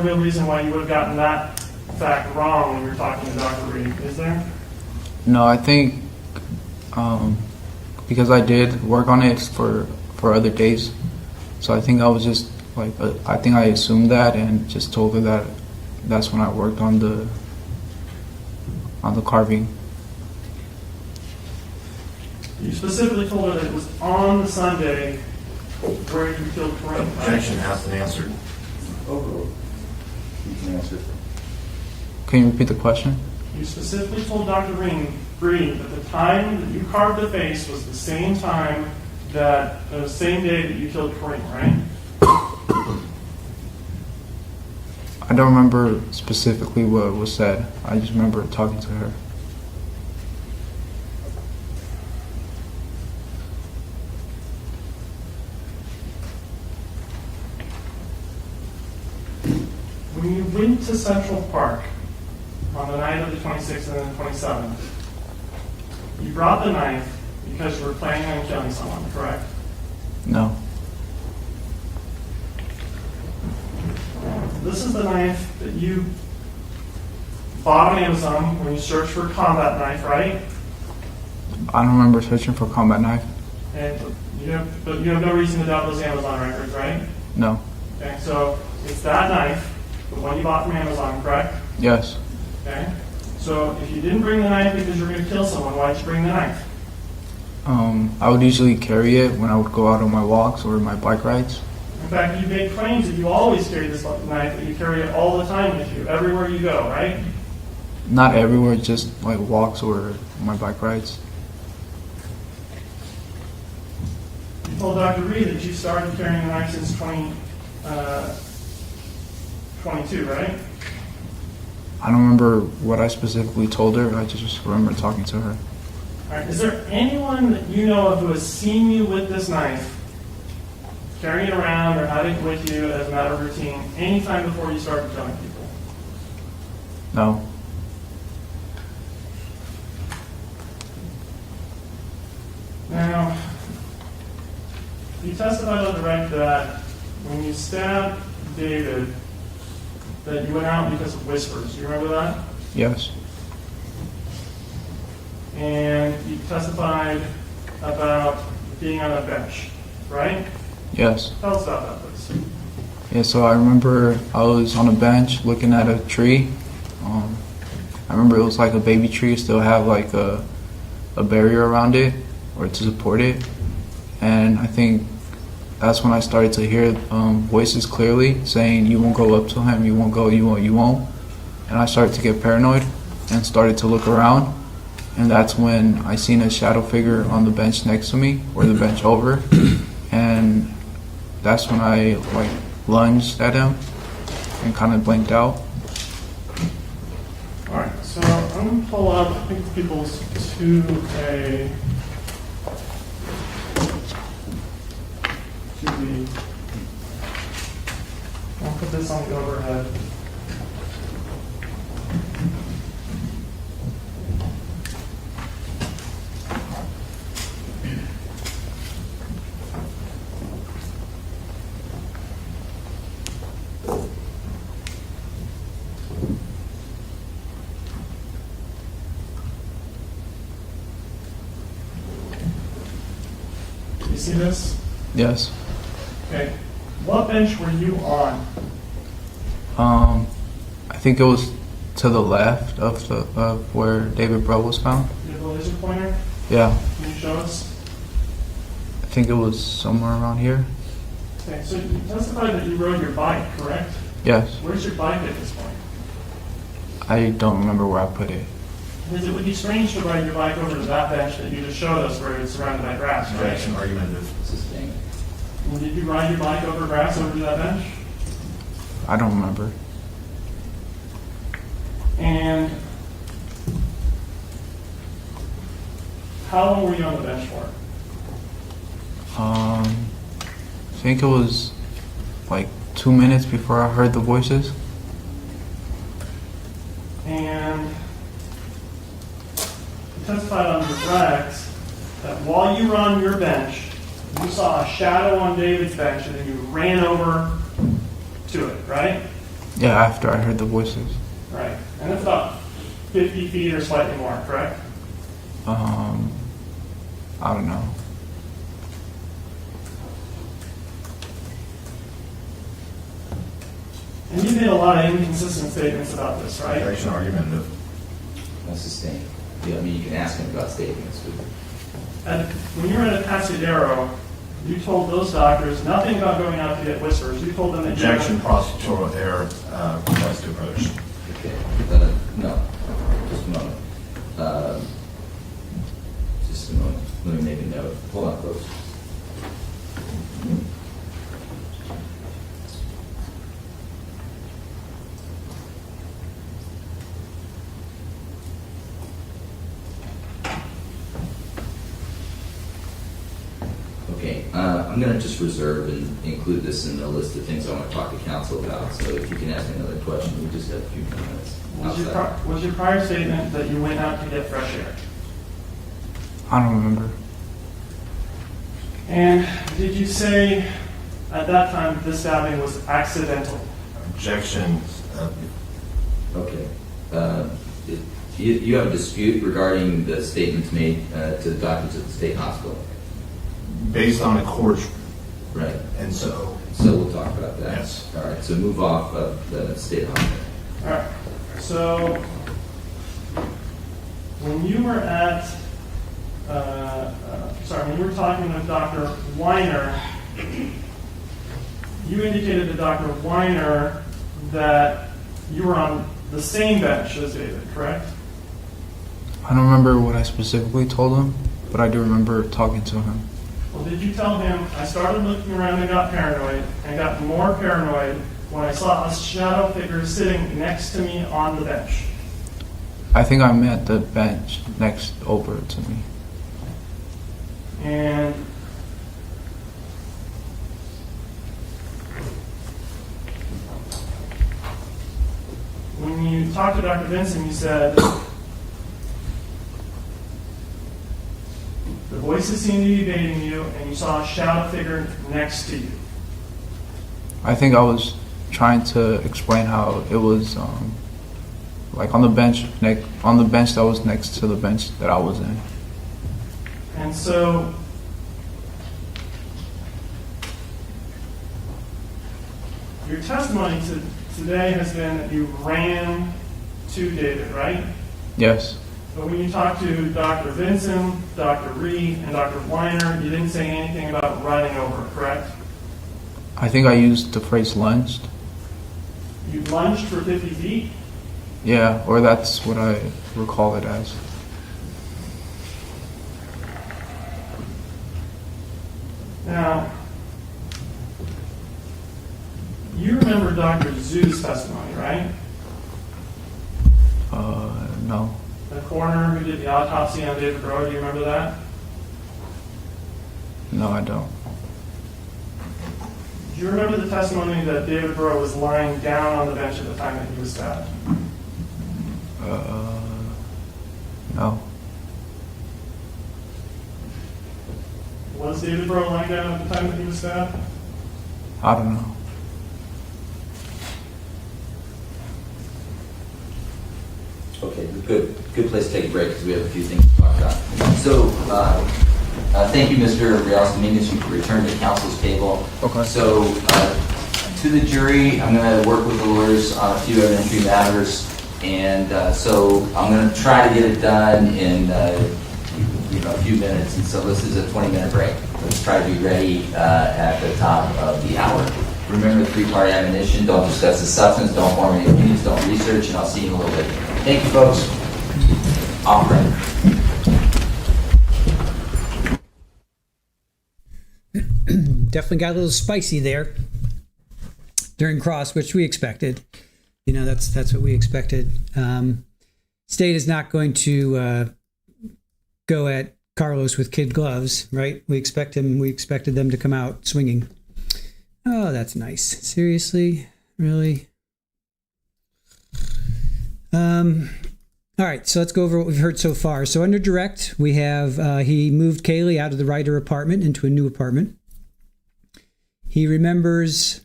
real reason why you would have gotten that fact wrong when you're talking to Dr. Reed, is there? No, I think because I did work on it for other days, so I think I was just like I think I assumed that and just told her that that's when I worked on the carving. You specifically told her that it was on the Sunday where you killed Kareem. Objection has been answered. Overruled. You can answer. Can you repeat the question? You specifically told Dr. Breen that the time that you carved the face was the same time that, the same day that you killed Kareem, right? I don't remember specifically what was said. I just remember talking to her. When you went to Central Park on the night of the 26th and the 27th, you brought the knife because you were planning on killing someone, correct? No. This is the knife that you bought on Amazon when you searched for a combat knife, right? I don't remember searching for a combat knife. And but you have no reason to doubt those Amazon records, right? No. Okay, so it's that knife, the one you bought from Amazon, correct? Yes. Okay. So if you didn't bring the knife because you were going to kill someone, why'd you bring the knife? I would usually carry it when I would go out on my walks or my bike rides. In fact, you made claims that you always carry this knife, that you carry it all the time with you, everywhere you go, right? Not everywhere, just like walks or my bike rides. You told Dr. Reed that you started carrying a knife since 2022, right? I don't remember what I specifically told her. I just remember talking to her. All right. Is there anyone that you know of who has seen you with this knife, carrying it around or having it with you as a matter of routine, any time before you started killing people? No. Now, you testified on direct that when you stabbed David, that you went out because of whispers. You remember that? Yes. And you testified about being on a bench, right? Yes. Tell us about that, please. Yeah, so I remember I was on a bench looking at a tree. I remember it was like a baby tree, still have like a barrier around it or to support it. And I think that's when I started to hear voices clearly saying, you won't go up to him, you won't go, you won't, you won't. And I started to get paranoid and started to look around. And that's when I seen a shadow figure on the bench next to me, or the bench over. And that's when I like lunged at him and kind of blinked out. All right, so I'm going to pull up, I think, people's 2A. 2B. I'll put this on the overhead. You see this? Yes. Okay. What bench were you on? I think it was to the left of where David Breaux was found. You have the laser pointer? Yeah. Can you show us? I think it was somewhere around here. Okay, so you testified that you rode your bike, correct? Yes. Where's your bike at this point? I don't remember where I put it. Because it would be strange to ride your bike over to that bench that you just showed us where it's surrounded by grass, right? Objection, argumentative. Sustained. And did you ride your bike over grass over to that bench? I don't remember. And how long were you on the bench for? I think it was like 2 minutes before I heard the voices. And you testified on the tracks that while you were on your bench, you saw a shadow on David's bench and then you ran over to it, right? Yeah, after I heard the voices. Right. And it's about 50 feet or slightly more, correct? I don't know. And you made a lot of inconsistent statements about this, right? Objection, argumentative. That's sustained. Yeah, I mean, you can ask him about statements. when you were at Pasadero, you told those doctors nothing about going out to get whispers. You told them that Objection, prosecutorial error, request to approach. Okay, no, just a moment. Just a moment, let me make a note. Hold on, folks. Okay, I'm going to just reserve and include this in the list of things I want to talk to counsel about. So if you can ask me another question, we just have a few minutes. Was your prior statement that you went out to get fresh air? I don't remember. And did you say at that time this stabbing was accidental? Objection. Okay. You have a dispute regarding the statements made to the doctors at the state hospital? Based on a court, Right. and so. So we'll talk about that. Yes. All right, so move off of the state hospital. All right. So when you were at, when you were talking with Dr. Weiner, you indicated to Dr. Weiner that you were on the same bench as David, correct? I don't remember what I specifically told him, but I do remember talking to him. Well, did you tell him, I started looking around and got paranoid, and got more paranoid when I saw a shadow figure sitting next to me on the bench? I think I meant the bench next over to me. And when you talked to Dr. Vincent, you said, the voices seemed to be evading you, and you saw a shadow figure next to you. I think I was trying to explain how it was like on the bench that was next to the bench that I was in. And so your testimony today has been that you ran to David, right? Yes. But when you talked to Dr. Vincent, Dr. Reed, and Dr. Weiner, you didn't say anything about running over, correct? I think I used the phrase lunged. You lunged for 50 feet? Yeah, or that's what I recall it as. Now, you remember Dr. Zhu's testimony, right? No. The coroner who did the autopsy on David Breaux, do you remember that? No, I don't. Do you remember the testimony that David Breaux was lying down on the bench at the time that he was stabbed? No. Was David Breaux lying down at the time that he was stabbed? I don't know. Okay, good place to take a break because we have a few things to talk about. So, thank you, Mr. Dominguez. You can return to counsel's table. Okay. So, to the jury, I'm going to work with the lawyers on a few evidentiary matters, and so I'm going to try to get it done in a few minutes. And so this is a 20-minute break. Let's try to be ready at the top of the hour. Remember the three-part admonition: don't discuss the substance, don't form any opinions, don't research, and I'll see you in a little bit. Thank you, folks. Off record. Definitely got a little spicy there during cross, which we expected. You know, that's what we expected. State is not going to go at Carlos with kid gloves, right? We expected them to come out swinging. Oh, that's nice. Seriously, really. All right, so let's go over what we've heard so far. So under direct, we have he moved Kaylee out of the Ryder apartment into a new apartment. He remembers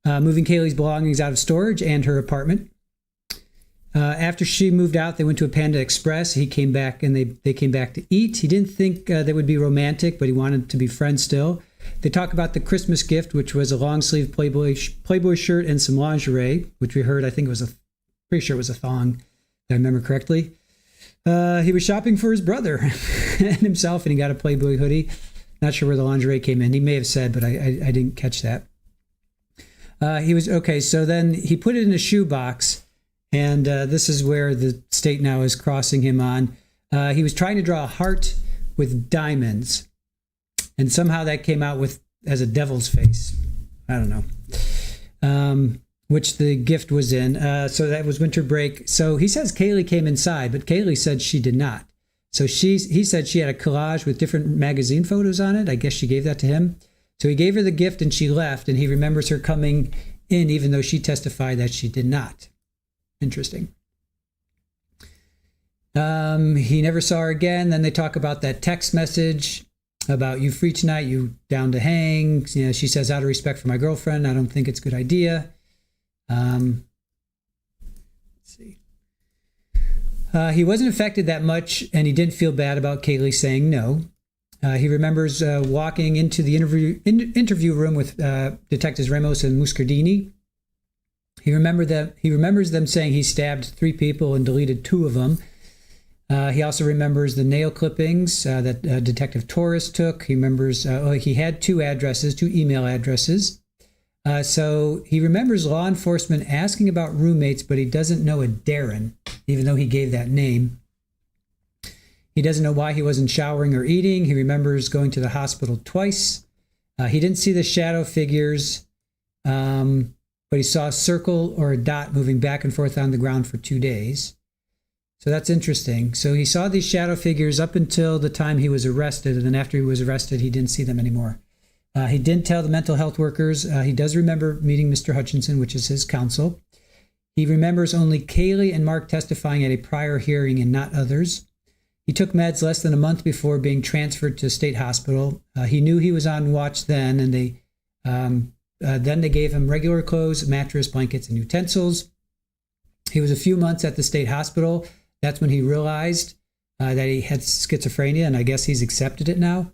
moving Kaylee's belongings out of storage and her apartment. After she moved out, they went to a Panda Express. He came back and they came back to eat. He didn't think they would be romantic, but he wanted to be friends still. They talk about the Christmas gift, which was a long sleeve Playboy shirt and some lingerie, which we heard, I think it was pretty sure it was a thong, if I remember correctly. He was shopping for his brother and himself, and he got a Playboy hoodie. Not sure where the lingerie came in. He may have said, but I didn't catch that. He was okay. So then he put it in a shoebox, and this is where the state now is crossing him on. He was trying to draw a heart with diamonds, and somehow that came out as a devil's face. I don't know. Which the gift was in. So that was winter break. So he says Kaylee came inside, but Kaylee said she did not. So he said she had a collage with different magazine photos on it. I guess she gave that to him. So he gave her the gift and she left, and he remembers her coming in even though she testified that she did not. Interesting. He never saw her again. Then they talk about that text message about you free tonight, you down to hang. You know, she says, out of respect for my girlfriend, I don't think it's a good idea. Let's see. He wasn't affected that much, and he didn't feel bad about Kaylee saying no. He remembers walking into the interview room with Detectives Ramos and Muscardini. He remembers them saying he stabbed 3 people and deleted 2 of them. He also remembers the nail clippings that Detective Torres took. He remembers he had 2 email addresses. So he remembers law enforcement asking about roommates, but he doesn't know a Darren, even though he gave that name. He doesn't know why he wasn't showering or eating. He remembers going to the hospital twice. He didn't see the shadow figures, but he saw a circle or a dot moving back and forth on the ground for 2 days. So that's interesting. So he saw these shadow figures up until the time he was arrested, and then after he was arrested, he didn't see them anymore. He didn't tell the mental health workers. He does remember meeting Mr. Hutchinson, which is his counsel. He remembers only Kaylee and Mark testifying at a prior hearing and not others. He took meds less than a month before being transferred to state hospital. He knew he was on watch then, and then they gave him regular clothes, mattress, blankets, and utensils. He was a few months at the state hospital. That's when he realized that he had schizophrenia, and I guess he's accepted it now.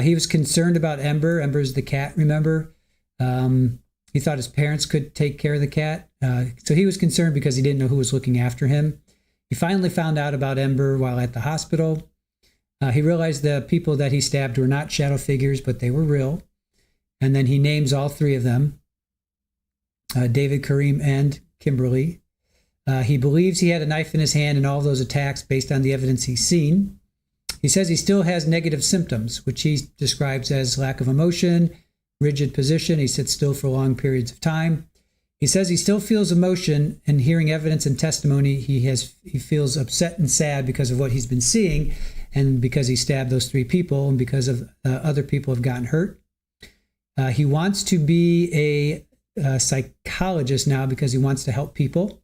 He was concerned about Ember. Ember's the cat, remember? He thought his parents could take care of the cat. So he was concerned because he didn't know who was looking after him. He finally found out about Ember while at the hospital. He realized the people that he stabbed were not shadow figures, but they were real. And then he names all 3 of them, David, Kareem, and Kimberly. He believes he had a knife in his hand in all those attacks based on the evidence he's seen. He says he still has negative symptoms, which he describes as lack of emotion, rigid position. He sits still for long periods of time. He says he still feels emotion, and hearing evidence and testimony, he feels upset and sad because of what he's been seeing, and because he stabbed those 3 people, and because of other people have gotten hurt. He wants to be a psychologist now because he wants to help people.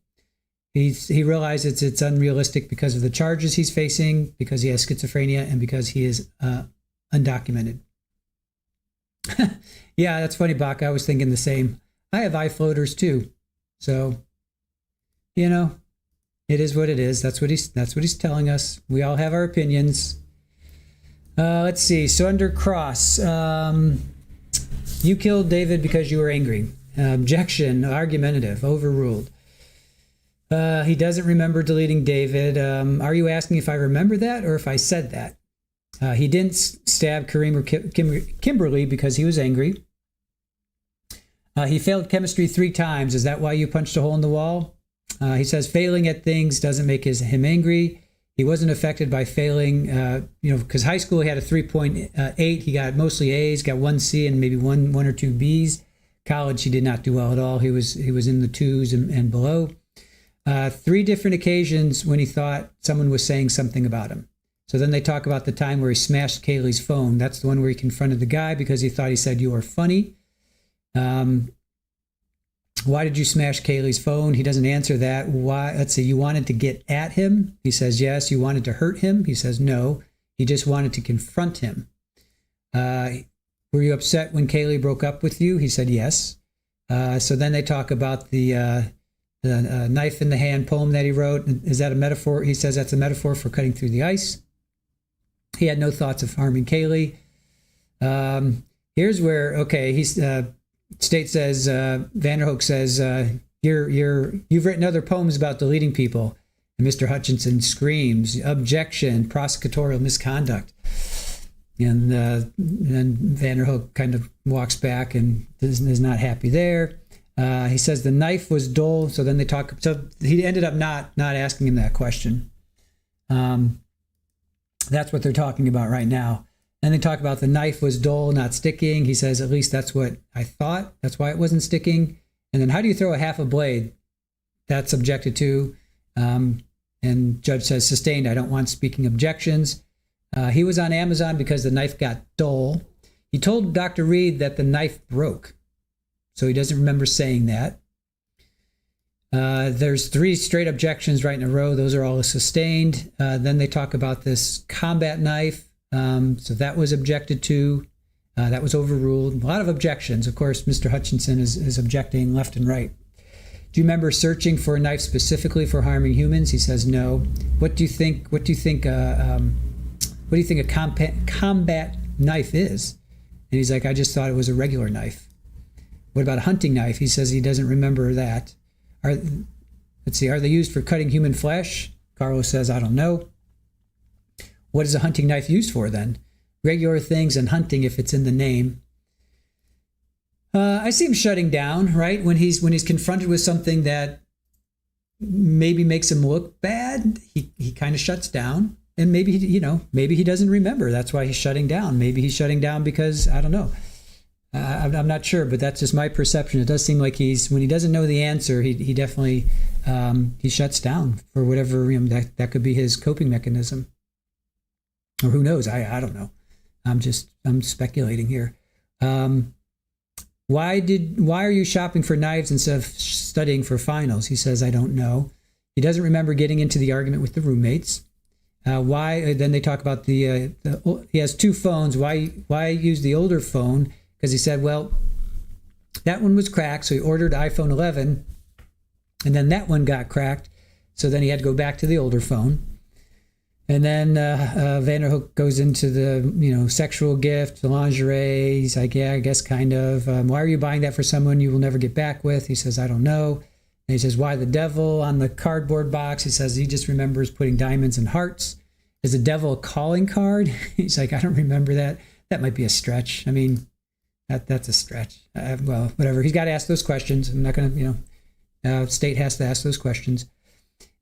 He realizes it's unrealistic because of the charges he's facing, because he has schizophrenia, and because he is undocumented. Yeah, that's funny, Bach. I was thinking the same. I have eye floaters too. So, you know, it is what it is. That's what he's telling us. We all have our opinions. Let's see. So under cross, you killed David because you were angry. Objection, argumentative, overruled. He doesn't remember deleting David. Are you asking if I remember that or if I said that? He didn't stab Kareem or Kimberly because he was angry. He failed chemistry 3 times. Is that why you punched a hole in the wall? He says failing at things doesn't make him angry. He wasn't affected by failing, because high school he had a 3.8. He got mostly A's, got 1 C and maybe one or 2 B's. College, he did not do well at all. He was in the 2s and below. 3 different occasions when he thought someone was saying something about him. So then they talk about the time where he smashed Kaylee's phone. That's the one where he confronted the guy because he thought he said, "You are funny." Why did you smash Kaylee's phone? He doesn't answer that. Why? Let's see. You wanted to get at him? He says, yes. You wanted to hurt him? He says, no. He just wanted to confront him. Were you upset when Kaylee broke up with you? He said, yes. So then they talk about the knife in the hand poem that he wrote. Is that a metaphor? He says that's a metaphor for cutting through the ice. He had no thoughts of harming Kaylee. Here's where, he's State says, Vanderhoek says, you've written other poems about deleting people. And Mr. Hutchinson screams, objection, prosecutorial misconduct. And then Vanderhook kind of walks back and is not happy there. He says the knife was dull. So then they talk. So he ended up not asking him that question. That's what they're talking about right now. And they talk about the knife was dull, not sticking. He says, at least that's what I thought. That's why it wasn't sticking. And then how do you throw a half a blade? That's objected to. And judge says, sustained. I don't want speaking objections. He was on Amazon because the knife got dull. He told Dr. Reed that the knife broke. So he doesn't remember saying that. There's 3 straight objections right in a row. Those are all sustained. Then they talk about this combat knife. So that was objected to. That was overruled. A lot of objections. Of course, Mr. Hutchinson is objecting left and right. Do you remember searching for a knife specifically for harming humans? He says no. What do you think a combat knife is? And he's like, I just thought it was a regular knife. What about a hunting knife? He says he doesn't remember that. Are they used for cutting human flesh? Carlos says, I don't know. What is a hunting knife used for then? Regular things and hunting if it's in the name. I see him shutting down, right? When he's confronted with something that maybe makes him look bad, he kind of shuts down. And maybe he doesn't remember. That's why he's shutting down. Maybe he's shutting down because, I don't know. I'm not sure, but that's just my perception. It does seem like when he doesn't know the answer, he definitely he shuts down for whatever that could be his coping mechanism, or who knows? I don't know. I'm speculating here. Why are you shopping for knives instead of studying for finals? He says, I don't know. He doesn't remember getting into the argument with the roommates. Why? Then they talk about he has 2 phones. Why use the older phone? Because he said, well, that one was cracked, so he ordered iPhone 11, and then that one got cracked, so then he had to go back to the older phone. And then Vanderhook goes into the sexual gift, the lingerie. He's like, yeah, I guess kind of. Why are you buying that for someone you will never get back with? He says, I don't know. And he says, why the devil on the cardboard box? He says he just remembers putting diamonds and hearts. Is the devil a calling card? He's like, I don't remember that. That might be a stretch. I mean, that's a stretch. Well, whatever. He's got to ask those questions. I'm not going to, state has to ask those questions.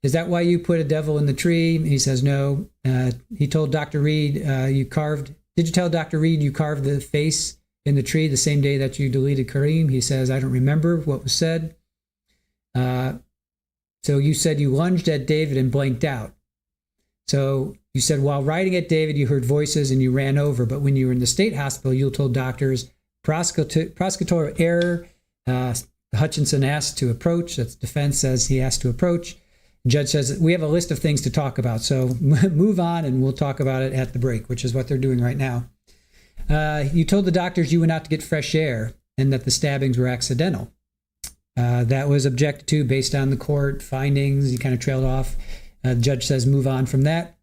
Is that why you put a devil in the tree? He says no. He told Dr. Reed, did you tell Dr. Reed you carved the face in the tree the same day that you deleted Kareem? He says, I don't remember what was said. So you said you lunged at David and blanked out. So you said while riding at David, you heard voices and you ran over. But when you were in the state hospital, you told doctors prosecutorial error. Hutchinson asked to approach. That's defense says he asked to approach. Judge says, we have a list of things to talk about. So move on and we'll talk about it at the break, which is what they're doing right now. You told the doctors you went out to get fresh air and that the stabbings were accidental. That was objected to based on the court findings. He kind of trailed off. The judge says move on from that.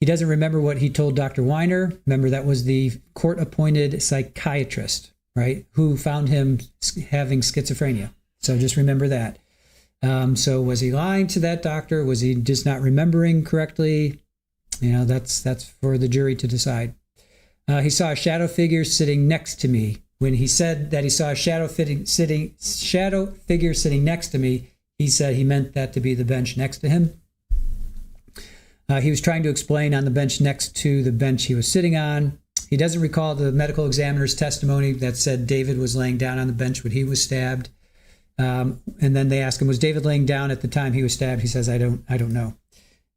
He doesn't remember what he told Dr. Weiner. Remember, that was the court-appointed psychiatrist, right, who found him having schizophrenia. So just remember that. So was he lying to that doctor? Was he just not remembering correctly? That's for the jury to decide. He saw a shadow figure sitting next to me. When he said that he saw a shadow figure sitting next to me, he said he meant that to be the bench next to him. He was trying to explain on the bench next to the bench he was sitting on. He doesn't recall the medical examiner's testimony that said David was laying down on the bench when he was stabbed. And then they ask him, was David laying down at the time he was stabbed? He says, I don't know.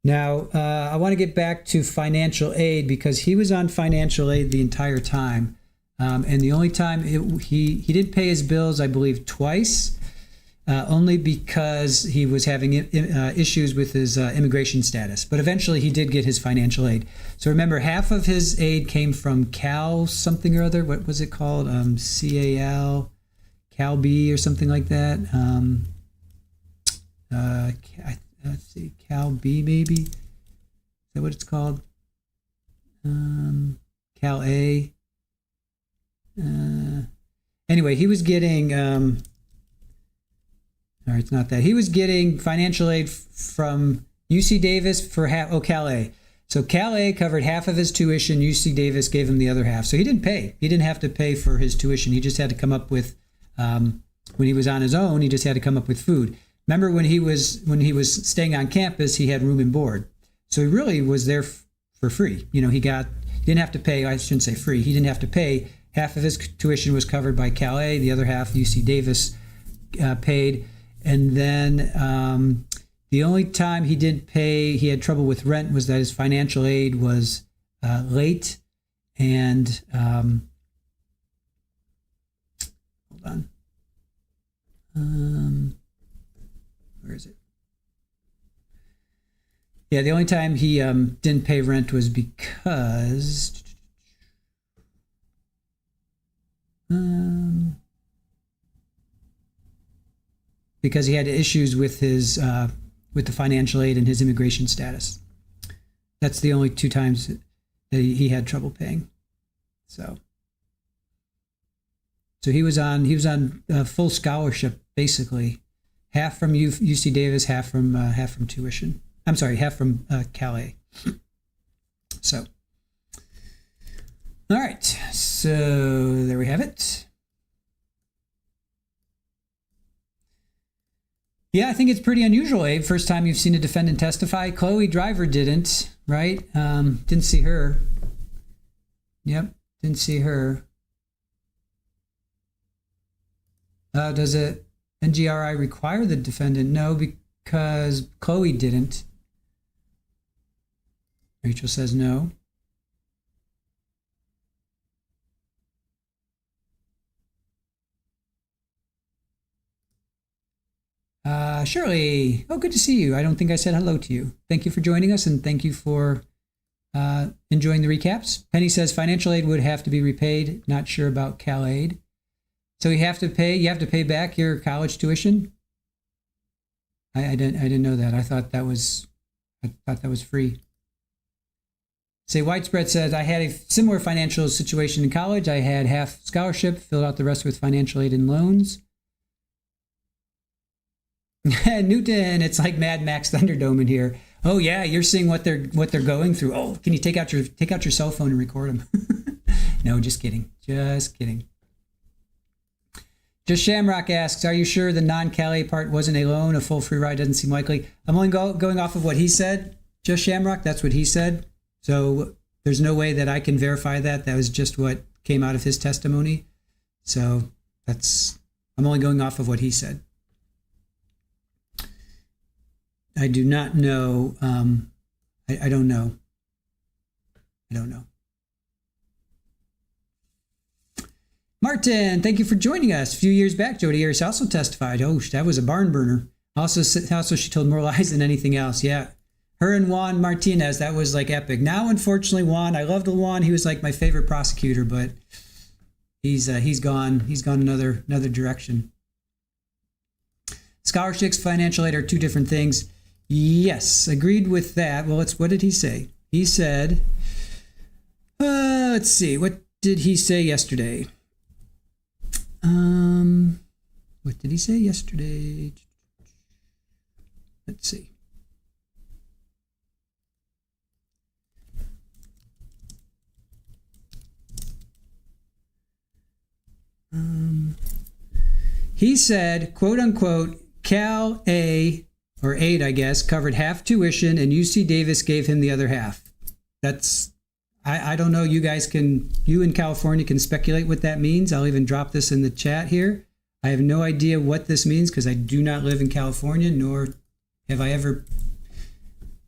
Now, I want to get back to financial aid because he was on financial aid the entire time. And the only time he did pay his bills, I believe, twice, only because he was having issues with his immigration status. But eventually he did get his financial aid. So remember, half of his aid came from Cal something or other. What was it called? CAL, Cal B or something like that. Let's see, Cal B maybe? Is that what it's called? Cal A. Anyway, he was getting, All right, it's not that. He was getting financial aid from UC Davis for Calais. So Calais covered half of his tuition. UC Davis gave him the other half. So he didn't pay. He didn't have to pay for his tuition. He just had to come up with, when he was on his own, he just had to come up with food. Remember when he was staying on campus, he had room and board. So he really was there for free. He didn't have to pay. I shouldn't say free. He didn't have to pay. Half of his tuition was covered by Calais. The other half, UC Davis paid. And then the only time he didn't pay, he had trouble with rent, was that his financial aid was late. And hold on. Where is it? Yeah, the only time he didn't pay rent was because he had issues with his with the financial aid and his immigration status. That's the only two times that he had trouble paying. So he was on full scholarship, basically, half from UC Davis, half from tuition. I'm sorry, half from Calais. So, all right. So there we have it. Yeah, I think it's pretty unusual, Abe. First time you've seen a defendant testify. Chloe Driver didn't, right? Didn't see her. Yep, didn't see her. Does it NGRI require the defendant? No, because Chloe didn't. Rachel says no. Shirley, good to see you. I don't think I said hello to you. Thank you for joining us, and thank you for enjoying the recaps. Penny says financial aid would have to be repaid. Not sure about Cal Aid. So you have to pay back your college tuition? I didn't know that. I thought that was free. Say Widespread says, I had a similar financial situation in college. I had half scholarship, filled out the rest with financial aid and loans. Newton, it's like Mad Max Thunderdome in here. Oh yeah, you're seeing what they're going through. Oh, can you take out your cell phone and record them? No, just kidding. Just Shamrock asks, are you sure the non-Calais part wasn't a loan? A full free ride doesn't seem likely. I'm only going off of what he said. Just Shamrock, that's what he said. So there's no way that I can verify that. That was just what came out of his testimony. So I'm only going off of what he said. I do not know. I don't know. Martin, thank you for joining us. A few years back, Jody Harris also testified. Oh, that was a barn burner. Also, she told more lies than anything else. Yeah. Her and Juan Martinez, that was like epic. Now, unfortunately, Juan, I loved Juan. He was like my favorite prosecutor, but he's gone. He's gone another direction. Scholarships, financial aid are two different things. Yes, agreed with that. Well, what did he say? He said, let's see, what did he say yesterday? What did he say yesterday? Let's see. He said, quote unquote, Cal A, or aid, I guess, covered half tuition and UC Davis gave him the other half. I don't know. You in California can speculate what that means. I'll even drop this in the chat here. I have no idea what this means because I do not live in California, nor have I ever,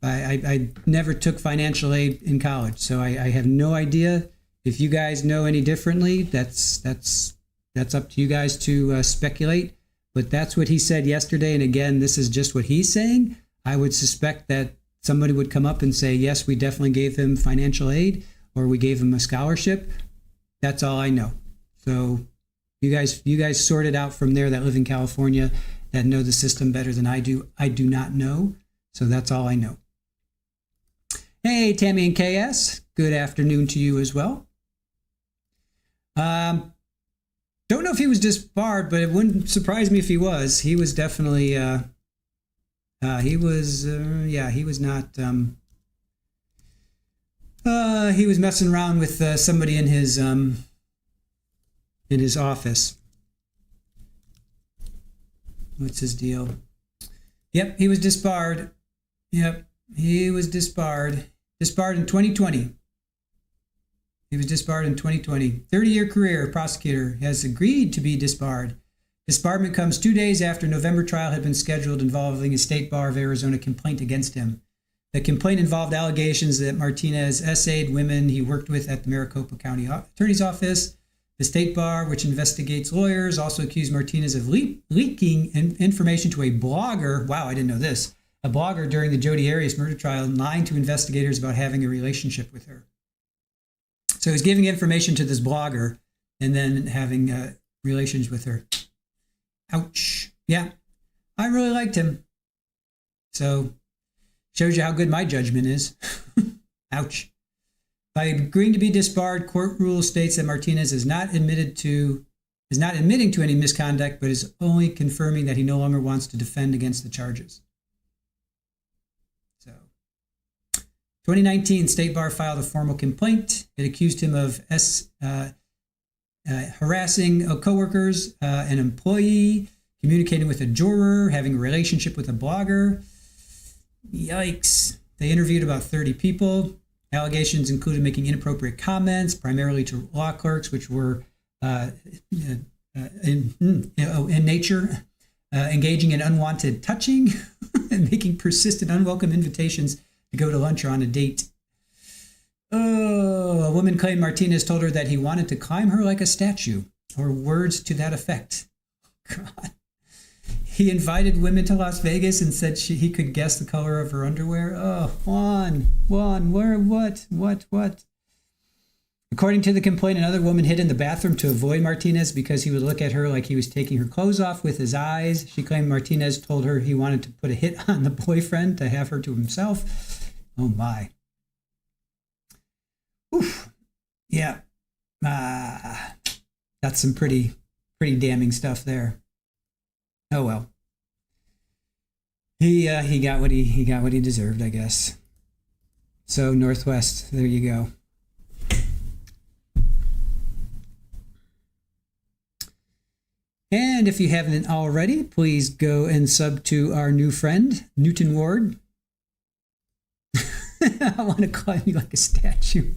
I never took financial aid in college. So I have no idea. If you guys know any differently, that's up to you guys to speculate. But that's what he said yesterday. And again, this is just what he's saying. I would suspect that somebody would come up and say, yes, we definitely gave him financial aid or we gave him a scholarship. That's all I know. So you guys sort it out from there that live in California, that know the system better than I do. I do not know. So that's all I know. Hey, Tammy and KS, good afternoon to you as well. Don't know know if he was disbarred, but it wouldn't surprise me if he was. He was definitely, he was not, he was messing around with somebody in his office. What's his deal? Yep, he was disbarred. Yep, he was disbarred. Disbarred in 2020. He was disbarred in 2020. 30-year career prosecutor has agreed to be disbarred. Disbarment comes 2 days after November trial had been scheduled involving a State Bar of Arizona complaint against him. The complaint involved allegations that Martinez essayed women he worked with at the Maricopa County Attorney's Office. The State Bar, which investigates lawyers, also accused Martinez of leaking information to a blogger. Wow, I didn't know this. A blogger during the Jodi Arias murder trial and lying to investigators about having a relationship with her. So he's giving information to this blogger and then having relations with her. Ouch. Yeah, I really liked him. So shows you how good my judgment is. Ouch. By agreeing to be disbarred, court rule states that Martinez is not admitting to any misconduct, but is only confirming that he no longer wants to defend against the charges. So, 2019, State Bar filed a formal complaint. It accused him of harassing coworkers, an employee, communicating with a juror, having a relationship with a blogger. Yikes. They interviewed about 30 people. Allegations included making inappropriate comments, primarily to law clerks, which were in nature, engaging in unwanted touching, and making persistent, unwelcome invitations to go to lunch or on a date. Oh, a woman claimed Martinez told her that he wanted to climb her like a statue, or words to that effect. God. He invited women to Las Vegas and said he could guess the color of her underwear. Oh, Juan, where, what? According to the complaint, another woman hid in the bathroom to avoid Martinez because he would look at her like he was taking her clothes off with his eyes. She claimed Martinez told her he wanted to put a hit on the boyfriend to have her to himself. Oh, my. Oof. Yeah. That's some pretty damning stuff there. Oh well. He got what he deserved, I guess. So Northwest, there you go. And if you haven't already, please go and sub to our new friend, Newton Ward. I want to climb you like a statue.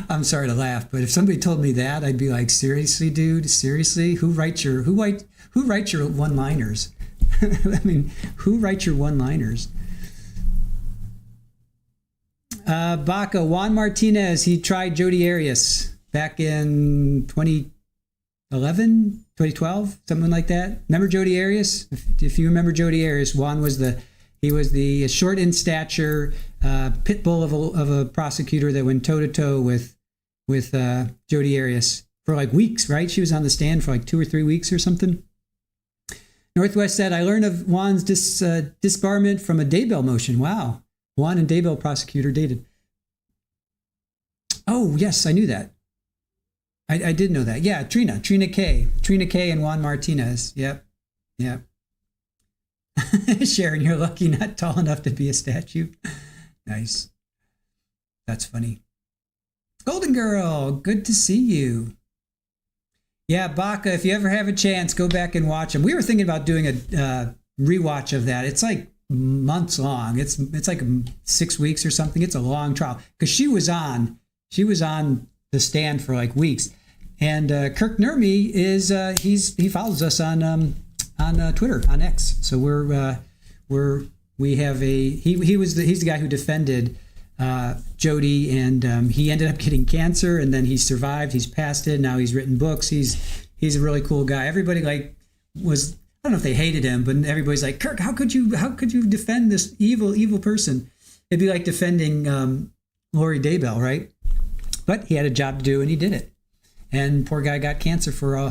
I'm sorry to laugh, but if somebody told me that, I'd be like, seriously, dude? Seriously? Who writes your one-liners? I mean, who writes your one-liners? Baca, Juan Martinez, he tried Jodi Arias back in 2011, 2012, something like that. Remember Jodi Arias? If you remember Jodi Arias, Juan was the short in stature pit bull of a prosecutor that went toe-to-toe with Jodi Arias for like weeks, right? She was on the stand for like 2 or 3 weeks or something. Northwest said, I learned of Juan's disbarment from a Daybell motion. Wow. Juan and Daybell prosecutor dated. Oh, yes, I knew that. I did know that. Yeah, Trina K and Juan Martinez. Yep. Sharon, you're lucky not tall enough to be a statue. Nice. That's funny. Golden Girl, good to see you. Yeah, Baca, if you ever have a chance, go back and watch them. We were thinking about doing a rewatch of that. It's like months long. It's like 6 weeks or something. It's a long trial because she was on the stand for like weeks. And Kirk Nurmi is he follows us on Twitter, on X. So he's the guy who defended Jodi, and he ended up getting cancer, and then he survived. He's passed it. Now he's written books. He's a really cool guy. Everybody I don't know if they hated him, but everybody's like, Kirk, how could you defend this evil person? It'd be like defending Lori Daybell, right? But he had a job to do, and he did it. And poor guy got cancer for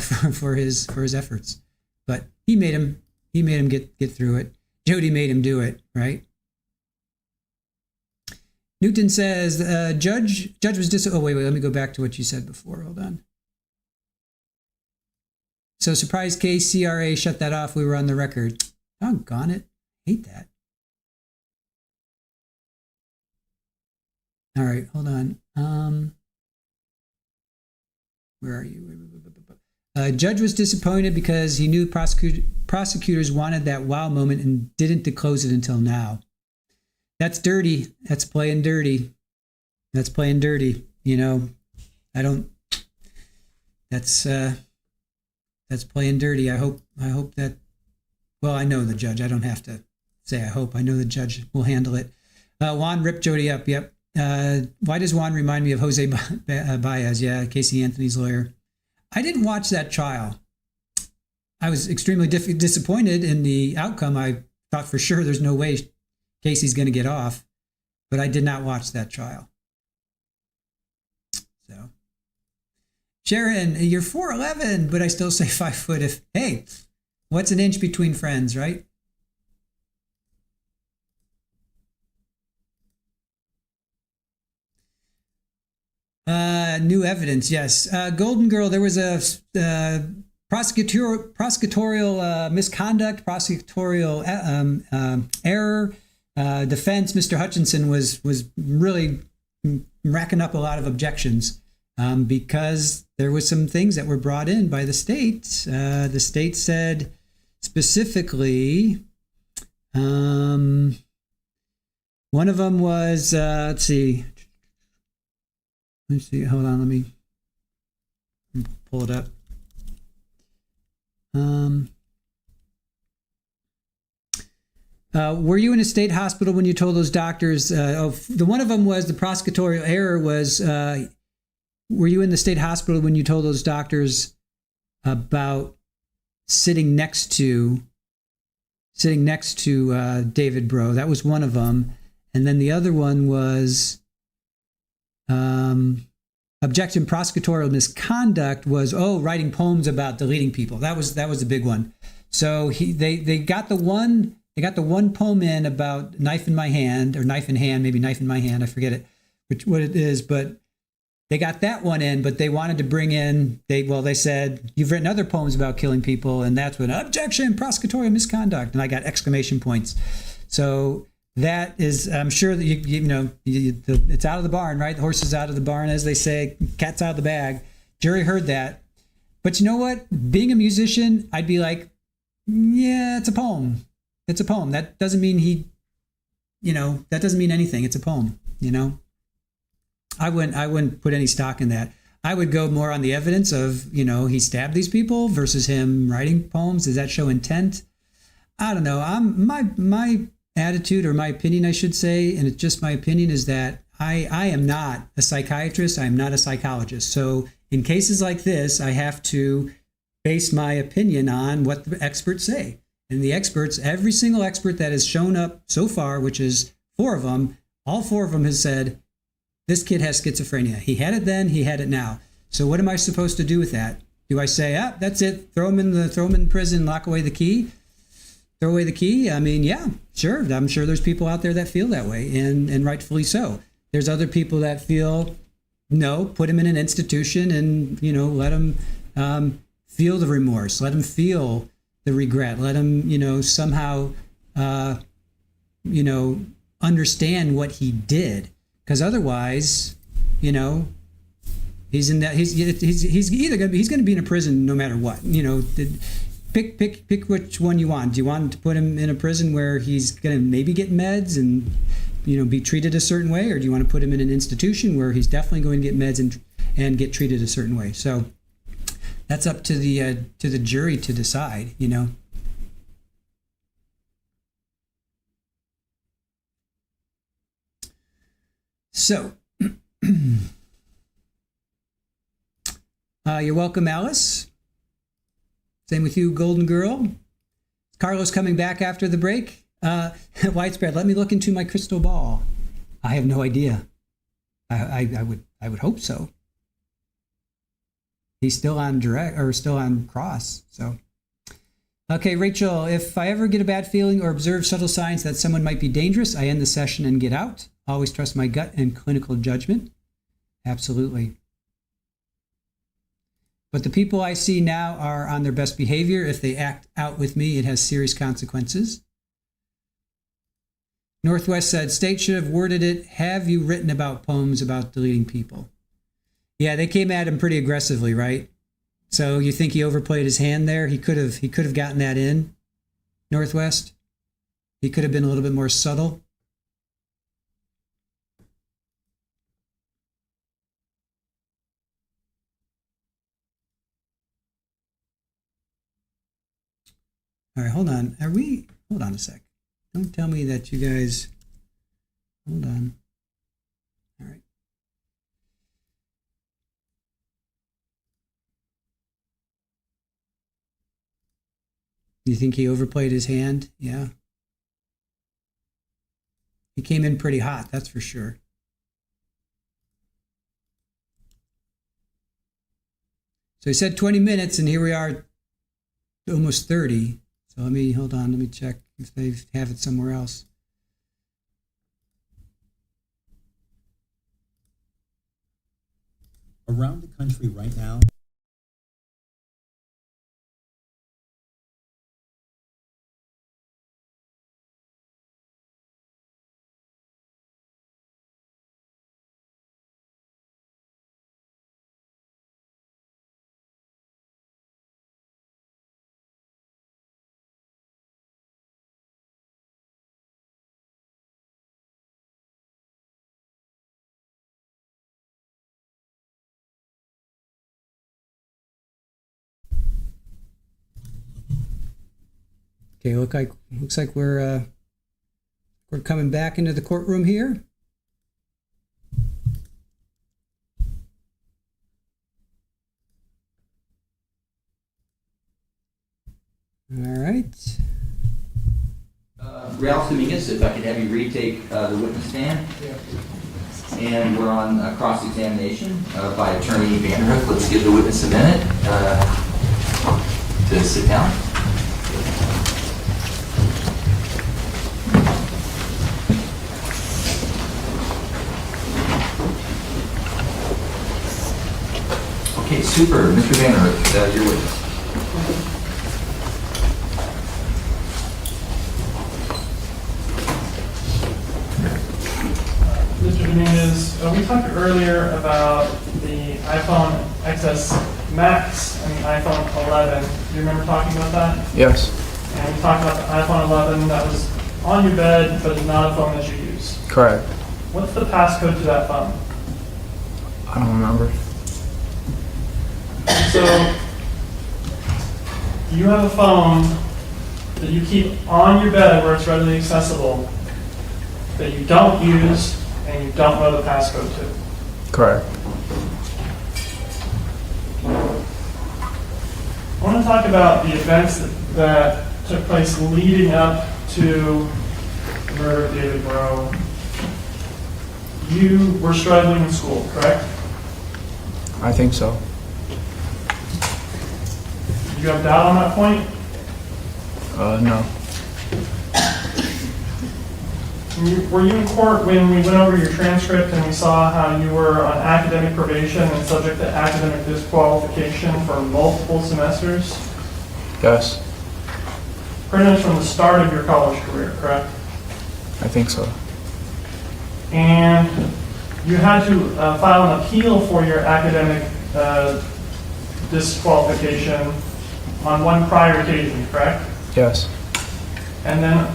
his efforts. But he made him get through it. Jodi made him do it, right? Newton says, judge was oh, wait, let me go back to what you said before. Hold on. So surprise case, CRA shut that off. We were on the record. Doggone it. Hate that. All right, hold on. Where are you? Judge was disappointed because he knew prosecutors wanted that wow moment and didn't disclose it until now. That's dirty. That's playing dirty. That's playing dirty. You know, I don't. That's playing dirty. I hope that. Well, I know the judge. I don't have to say I hope. I know the judge will handle it. Juan ripped Jody up. Yep. Why does Juan remind me of Jose Baez? Yeah, Casey Anthony's lawyer. I didn't watch that trial. I was extremely disappointed in the outcome. I thought for sure there's no way Casey's going to get off, but I did not watch that trial. So, Sharon, you're 4'11", but I still say 5 foot. Hey, what's an inch between friends, right? New evidence, yes. Golden Girl, there was a prosecutorial misconduct, prosecutorial error. Defense, Mr. Hutchinson was really racking up a lot of objections because there was some things that were brought in by the state. The state said specifically, one of them was, let's see, hold on, let me pull it up. Were you in a state hospital when you told those doctors? The one of them was the prosecutorial error was, were you in the state hospital when you told those doctors about sitting next to David Breaux? That was one of them. And then the other one was objection prosecutorial misconduct was, writing poems about deleting people. That was the big one. So they got the one poem in about knife in my hand, or knife in hand, maybe knife in my hand, I forget what it is, but they got that one in, but they wanted to bring in, they said, you've written other poems about killing people, and that's when objection, prosecutorial misconduct, and I got exclamation points. So that is, I'm sure that it's out of the barn, right? The horse is out of the barn, as they say, cat's out of the bag. Jury heard that. But you know what? Being a musician, I'd be like, yeah, it's a poem. It's a poem. That doesn't mean that doesn't mean anything. It's a poem, I wouldn't put any stock in that. I would go more on the evidence of, he stabbed these people versus him writing poems. Does that show intent? I don't know. My attitude, or my opinion, I should say, and it's just my opinion, is that I am not a psychiatrist. I am not a psychologist. So in cases like this, I have to base my opinion on what the experts say. And the experts, every single expert that has shown up so far, which is 4 of them, all 4 of them has said, this kid has schizophrenia. He had it then, he had it now. So what am I supposed to do with that? Do I say, that's it, throw him in prison, lock away the key? Throw away the key? I mean, yeah, sure. I'm sure there's people out there that feel that way, and rightfully so. There's other people that feel, no, put him in an institution and, let him feel the remorse. Let him feel the regret. Let him, somehow, understand what he did. Because otherwise, he's in that. He's going to be in a prison no matter what. Pick which one you want. Do you want to put him in a prison where he's going to maybe get meds and be treated a certain way, or do you want to put him in an institution where he's definitely going to get meds and get treated a certain way? So that's up to the jury to decide. So, you're welcome, Alice. Same with you, Golden Girl. Is Carlos coming back after the break? Widespread, let me look into my crystal ball. I have no idea. I would hope so. He's still on cross. So, okay, Rachel, if I ever get a bad feeling or observe subtle signs that someone might be dangerous, I end the session and get out. Always trust my gut and clinical judgment. Absolutely. But the people I see now are on their best behavior. If they act out with me, it has serious consequences. Northwest said, state should have worded it, have you written about poems about deleting people? Yeah, they came at him pretty aggressively, right? So you think he overplayed his hand there? He could have gotten that in, Northwest. He could have been a little bit more subtle. All right, hold on. Hold on a sec. Don't tell me that you guys, hold on. All right. You think he overplayed his hand? Yeah. He came in pretty hot, that's for sure. So he said 20 minutes, and here we are, almost 30. So hold on, let me check if they have it somewhere else. Around the country right now, Okay, looks like we're coming back into the courtroom here. All right. Ralph Dominguez, if I could have you retake the witness stand. And we're on cross-examination by Attorney Vanderhook. Let's give the witness a minute to sit down. Okay, super. Mr. Vanderhook, your witness. Mr. Dominguez, we talked earlier about the iPhone XS Max and the iPhone 11. Do you remember talking about that? Yes. And we talked about the iPhone 11 that was on your bed, but is not a phone that you use. Correct. What's the passcode to that phone? I don't remember. So, you have a phone that you keep on your bed where it's readily accessible, that you don't use, and you don't know the passcode to. Correct. I want to talk about the events that took place leading up to the murder of David Breaux. You were struggling in school, correct? I think so. Did you have doubt on that point? No. Were you in court when we went over your transcript and we saw how you were on academic probation and subject to academic disqualification for multiple semesters? Yes. Pretty much from the start of your college career, correct? I think so. And you had to file an appeal for your academic disqualification on one prior occasion, correct? Yes. And then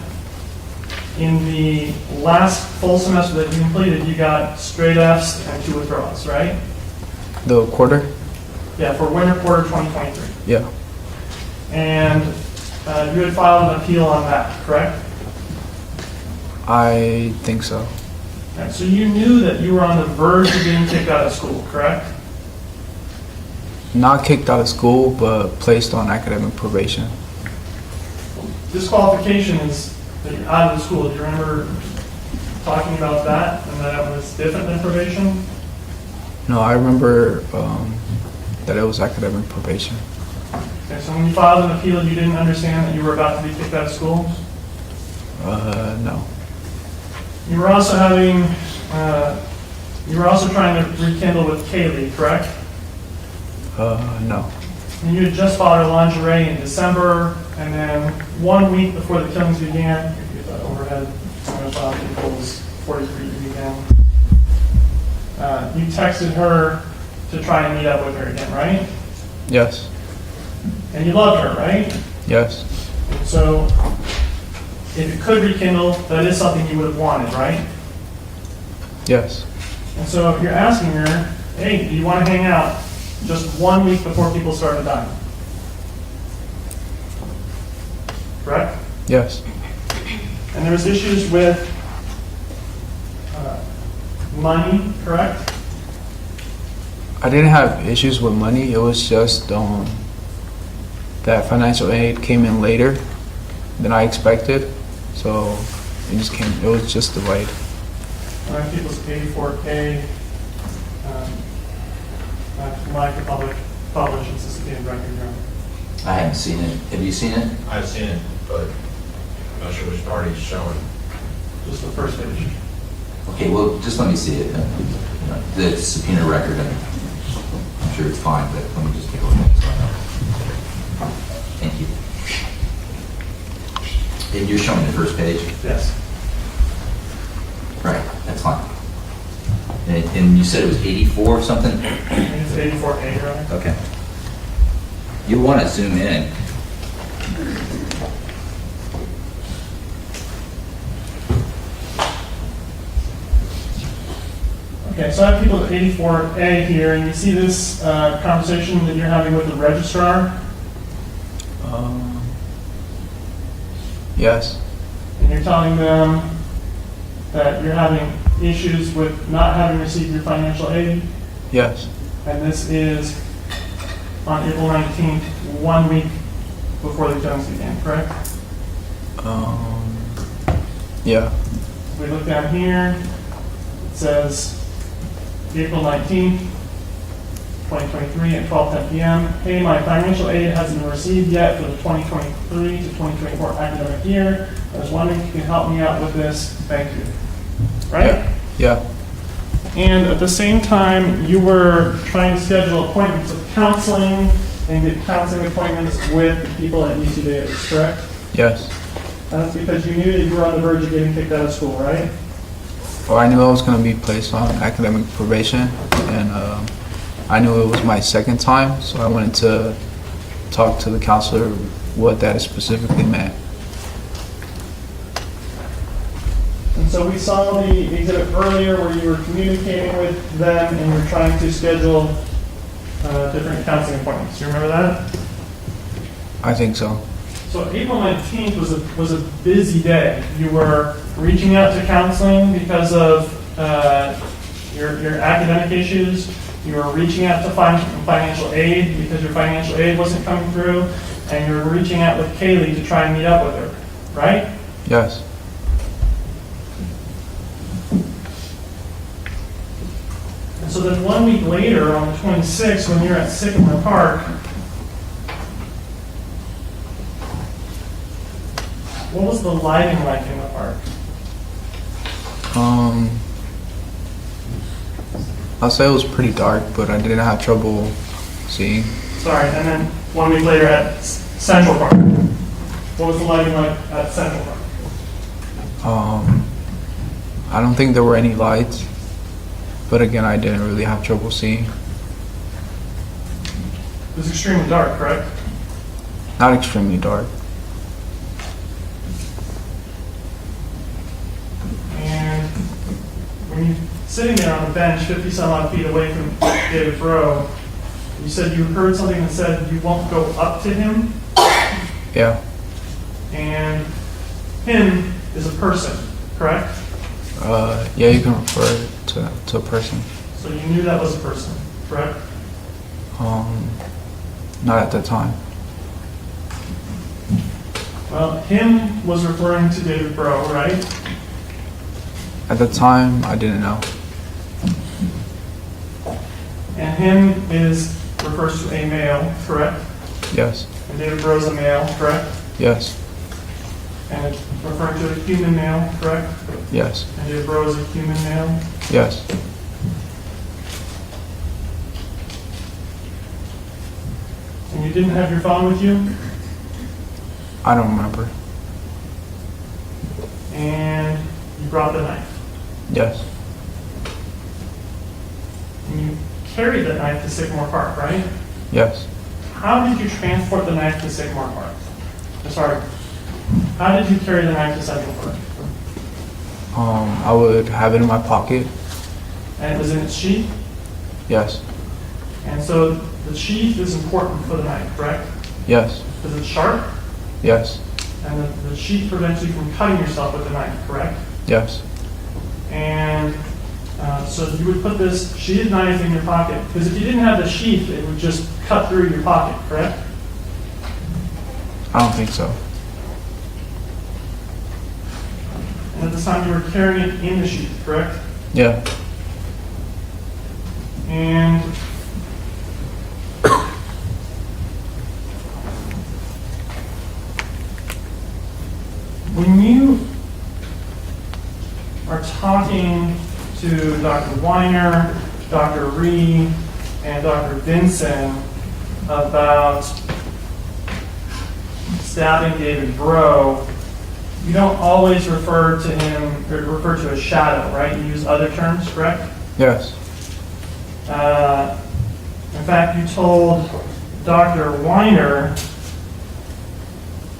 in the last full semester that you completed, you got straight Fs and 2 withdrawals, right? The quarter? Yeah, for winter quarter 2023. Yeah. And you had filed an appeal on that, correct? I think so. Right, so you knew that you were on the verge of being kicked out of school, correct? Not kicked out of school, but placed on academic probation. Disqualification is that you're out of the school. Do you remember talking about that and that it was different than probation? No, I remember that it was academic probation. Okay, so when you filed an appeal, you didn't understand that you were about to be kicked out of school? No. You were also trying to rekindle with Kaylee, correct? No. And you had just bought her lingerie in December, and then 1 week before the killings began, if you get that overhead, I'm going to file equals 43 began. You texted her to try and meet up with her again, right? Yes. And you loved her, right? Yes. And so, if it could rekindle, that is something you would have wanted, right? Yes. And so if you're asking her, hey, do you want to hang out just 1 week before people start to die? Correct? Yes. And there's issues with money, correct? I didn't have issues with money. It was just that financial aid came in later than I expected. So it was just delayed. I think it was 84K. Like the public published and sustained record. I haven't seen it. Have you seen it? I've seen it, but I'm not sure which party is showing. Just the first page. Okay, well, just let me see it. The subpoena record, I'm sure it's fine, but let me just take a look at it. So I know. Thank you. And you're showing the first page? Yes. Right, that's fine. And you said it was 84 or something? I think it's 84A, right? Okay. You want to zoom in. Okay, so I have people at 84A here, and you see this conversation that you're having with the registrar, Yes. and you're telling them that you're having issues with not having received your financial aid, Yes. and this is on April 19th, 1 week before the killings began, correct? Yeah. If we look down here, it says April 19th, 2023 at 12:10 p.m. Hey, my financial aid hasn't been received yet for the 2023 to 2024 academic year. I was wondering if you can help me out with this. Thank you. Right? Yeah. And at the same time, you were trying to schedule appointments of counseling and get counseling appointments with people at UC Davis, correct? Yes. That's because you knew that you were on the verge of getting kicked out of school, right? Well, I knew I was going to be placed on academic probation, and I knew it was my second time, so I wanted to talk to the counselor what that specifically meant. And so we saw the exhibit earlier where you were communicating with them and you were trying to schedule different counseling appointments. Do you remember that? I think so. So April 19th was a busy day. You were reaching out to counseling because of your academic issues. You were reaching out to financial aid because your financial aid wasn't coming through. And you were reaching out with Kaylee to try and meet up with her, right? Yes. And so then 1 week later, on the 26th, when you're at Sycamore Park, what was the lighting like in the park? I'll say it was pretty dark, but I didn't have trouble seeing. Sorry, and then 1 week later at Central Park. What was the lighting like at Central Park? I don't think there were any lights, but again, I didn't really have trouble seeing. It was extremely dark, correct? Not extremely dark. And when you're sitting there on the bench 50 some odd feet away from David Breaux, you said you heard something that said you won't go up to him, Yeah. and him is a person, correct? Yeah, you can refer it to a person. So you knew that was a person, correct? Not at that time. Well, him was referring to David Breaux, right? At the time, I didn't know. And him refers to a male, correct? Yes. And David Breaux is a male, correct? Yes. And it's referring to a human male, correct? Yes. And David Breaux is a human male. Yes. And you didn't have your phone with you? I don't remember. And you brought the knife. Yes. And you carried the knife to Sycamore Park, right? Yes. How did you transport the knife to Sycamore Park? Sorry. How did you carry the knife to Central Park? I would have it in my pocket. And it was in its sheath? Yes. And so the sheath is important for the knife, correct? Yes. Because it's sharp? Yes. And the sheath prevents you from cutting yourself with the knife, correct? Yes. And so you would put this sheathed knife in your pocket, because if you didn't have the sheath, it would just cut through your pocket, correct? I don't think so. And at this time, you were carrying it in the sheath, correct? Yeah. And when you are talking to Dr. Weiner, Dr. Ree, and Dr. Vinson about stabbing David Breaux, you don't always refer to him, or refer to a shadow, right? You use other terms, correct? Yes. In fact, you told Dr. Weiner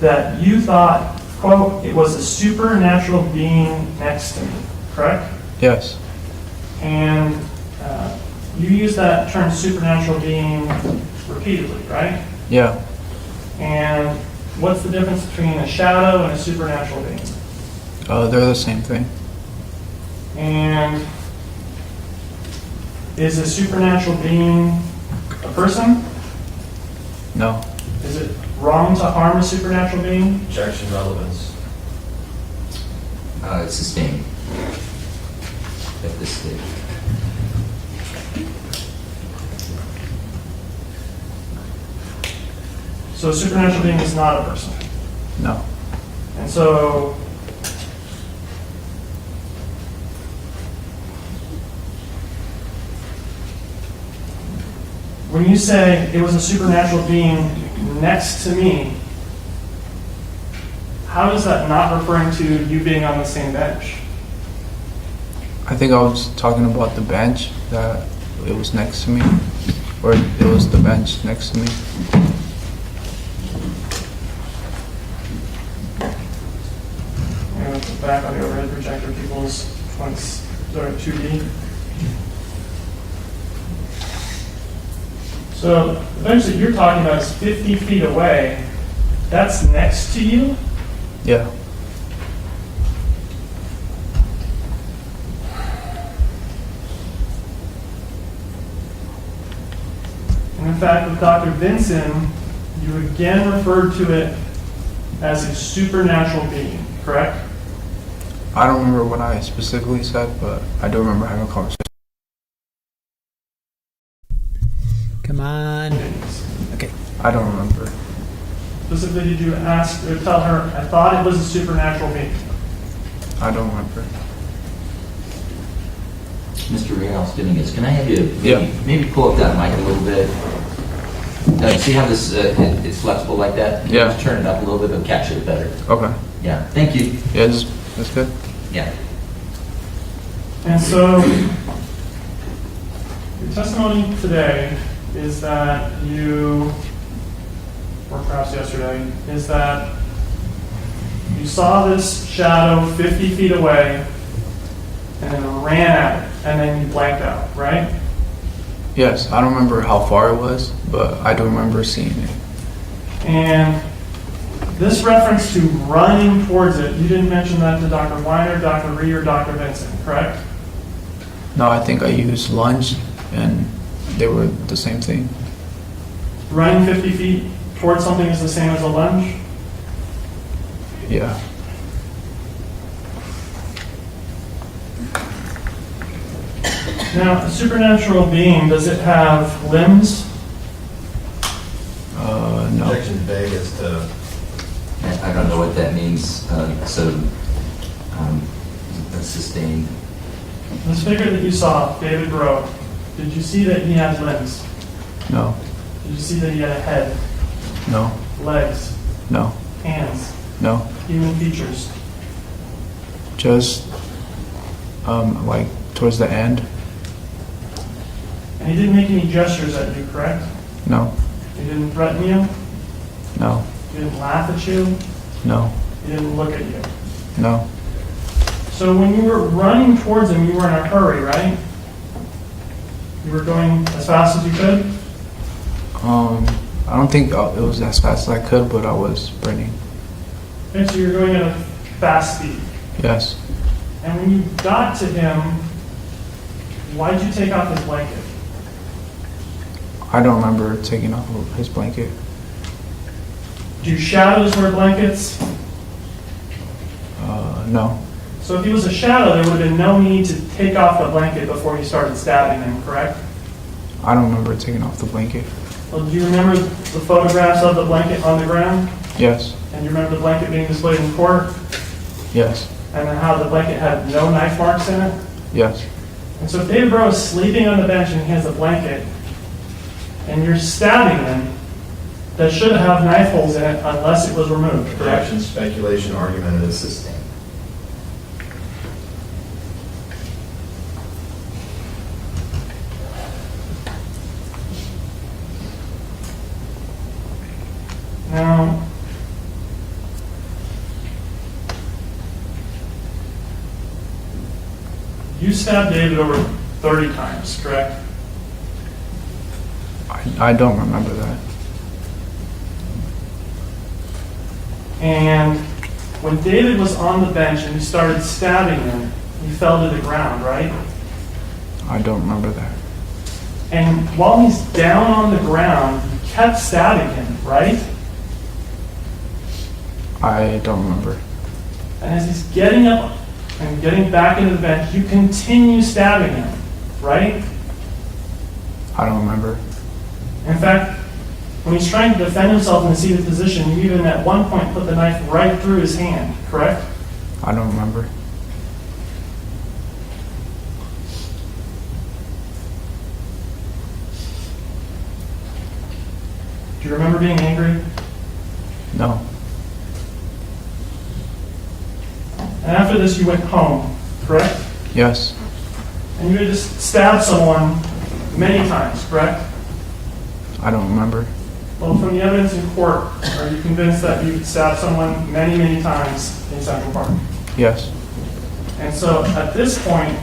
that you thought, quote, it was a supernatural being next to me, correct? Yes. And you use that term supernatural being repeatedly, right? Yeah. And what's the difference between a shadow and a supernatural being? They're the same thing. And is a supernatural being a person? No. Is it wrong to harm a supernatural being? Objection, relevance. It's sustained at this stage. So a supernatural being is not a person. No. And so when you say it was a supernatural being next to me, how is that not referring to you being on the same bench? I think I was talking about the bench, that it was next to me, or it was the bench next to me. I'm going to put back on the overhead projector people's 2D. So the bench that you're talking about is 50 feet away. That's next to you? Yeah. And in fact, with Dr. Vinson, you again referred to it as a supernatural being, correct? I don't remember what I specifically said, but I do remember having a conversation. Come on. Okay. I don't remember. Specifically, did you ask or tell her, I thought it was a supernatural being? I don't remember. Mr. Reyes Dominguez, can I have you Yeah. maybe pull up that mic a little bit? See how this it's flexible like that? Yeah. Just turn it up a little bit, it'll catch it better. Okay. Yeah, thank you. Yeah, that's good. Yeah. And so, your testimony today is that you, or perhaps yesterday, is that you saw this shadow 50 feet away and then ran at it, and then you blanked out, right? Yes, I don't remember how far it was, but I do remember seeing it. And this reference to running towards it, you didn't mention that to Dr. Weiner, Dr. Ree, or Dr. Vincent, correct? No, I think I used lunge, and they were the same thing. Running 50 feet towards something is the same as a lunge? Yeah. Now, a supernatural being, does it have limbs? No. Objection vague as to I don't know what that means, that's sustained. This figure that you saw, David Breaux, did you see that he has limbs? No. Did you see that he had a head, No. legs, No. hands, No. human features? Just like towards the end. And he didn't make any gestures at you, correct? No. He didn't threaten you? No. He didn't laugh at you? No. He didn't look at you? No. So when you were running towards him, you were in a hurry, right? You were going as fast as you could? I don't think it was as fast as I could, but I was sprinting. Okay, so you're going at a fast speed. Yes. And when you got to him, why'd you take off his blanket? I don't remember taking off his blanket. Do shadows wear blankets? No. So if he was a shadow, there would have been no need to take off the blanket before you started stabbing him, correct? I don't remember taking off the blanket. Well, do you remember the photographs of the blanket on the ground? Yes. And you remember the blanket being displayed in court? Yes. And then how the blanket had no knife marks in it? Yes. And so if David Breaux is sleeping on the bench and he has a blanket, and you're stabbing him, that should have knife holes in it unless it was removed, correct? Objection, speculation, argument is sustained. Now, you stabbed David over 30 times, correct? I don't remember that. And when David was on the bench and you started stabbing him, he fell to the ground, right? I don't remember that. And while he's down on the ground, you kept stabbing him, right? I don't remember. And as he's getting up and getting back into the bench, you continue stabbing him, right? I don't remember. In fact, when he's trying to defend himself in the seated position, you even at one point put the knife right through his hand, correct? I don't remember. Do you remember being angry? No. And after this, you went home, correct? Yes. And you had just stabbed someone many times, correct? I don't remember. Well, from the evidence in court, are you convinced that you stabbed someone many, many times in Central Park? Yes. And so at this point,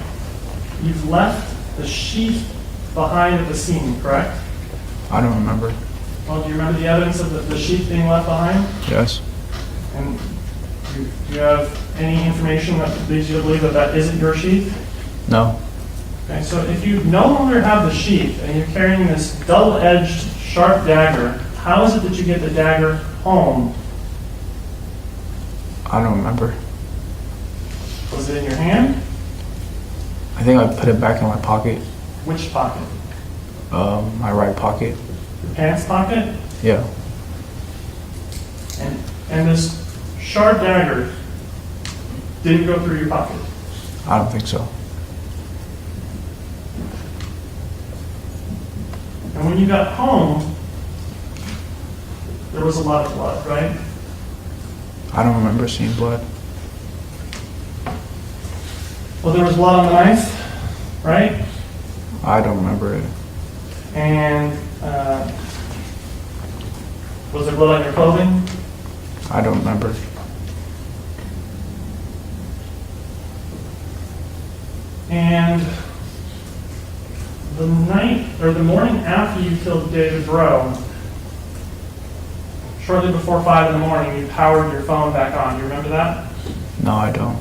you've left the sheath behind at the scene, correct? I don't remember. Well, do you remember the evidence of the sheath being left behind? Yes. And do you have any information that leads you to believe that that isn't your sheath? No. Okay, so if you no longer have the sheath and you're carrying this double-edged sharp dagger, how is it that you get the dagger home? I don't remember. Was it in your hand? I think I put it back in my pocket. Which pocket? My right pocket. Your pants pocket? Yeah. And this sharp dagger didn't go through your pocket? I don't think so. And when you got home, there was a lot of blood, right? I don't remember seeing blood. Well, there was blood on the knife, right? I don't remember it. And was there blood on your clothing? I don't remember. And the night or the morning after you killed David Breaux, shortly before 5 in the morning, you powered your phone back on. Do you remember that? No, I don't.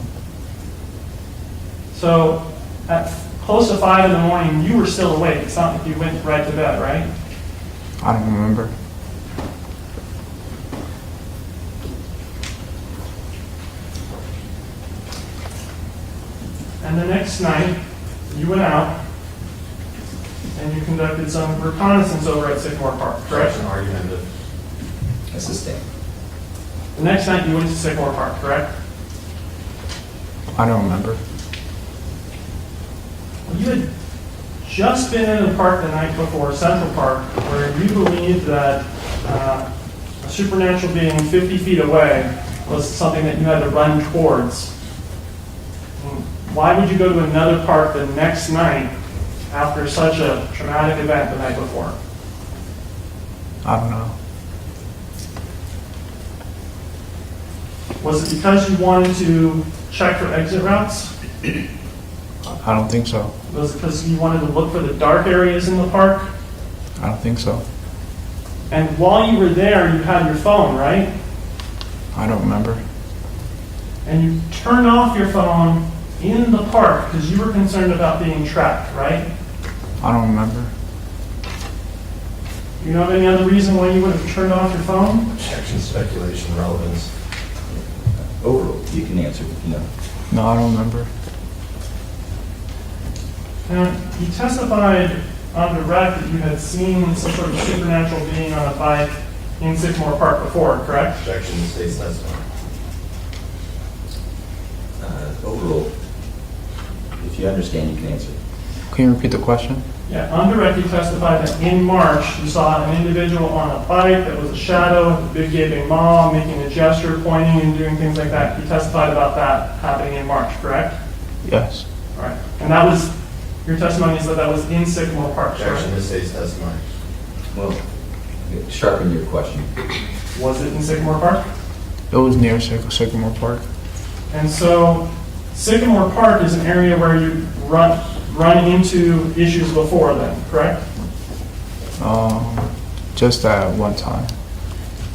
So at close to 5 in the morning, you were still awake. It's not like you went right to bed, right? I don't remember. And the next night, you went out and you conducted some reconnaissance over at Sycamore Park, correct? Objection, argument is sustained. The next night, you went to Sycamore Park, correct? I don't remember. Well, you had just been in the park the night before, Central Park, where you believed that a supernatural being 50 feet away was something that you had to run towards. Why would you go to another park the next night after such a traumatic event the night before? I don't know. Was it because you wanted to check for exit routes? I don't think so. Was it because you wanted to look for the dark areas in the park? I don't think so. And while you were there, you had your phone, right? I don't remember. And you turned off your phone in the park because you were concerned about being tracked, right? I don't remember. You know of any other reason why you would have turned off your phone? Objection, speculation, relevance. Overall, you can answer, no. No, I don't remember. Now, you testified on direct that you had seen some sort of supernatural being on a bike in Sycamore Park before, correct? Objection, state's testimony. Overall, if you understand, you can answer. Can you repeat the question? Yeah, on direct you testified that in March you saw an individual on a bike that was a shadow, with a big gaping maw, making a gesture, pointing and doing things like that. You testified about that happening in March, correct? Yes. All right. And that was, your testimony is that that was in Sycamore Park, correct? Objection, state's testimony. Well, sharpen your question. Was it in Sycamore Park? It was near Sycamore Park. And so Sycamore Park is an area where you run into issues before then, correct? Just at one time.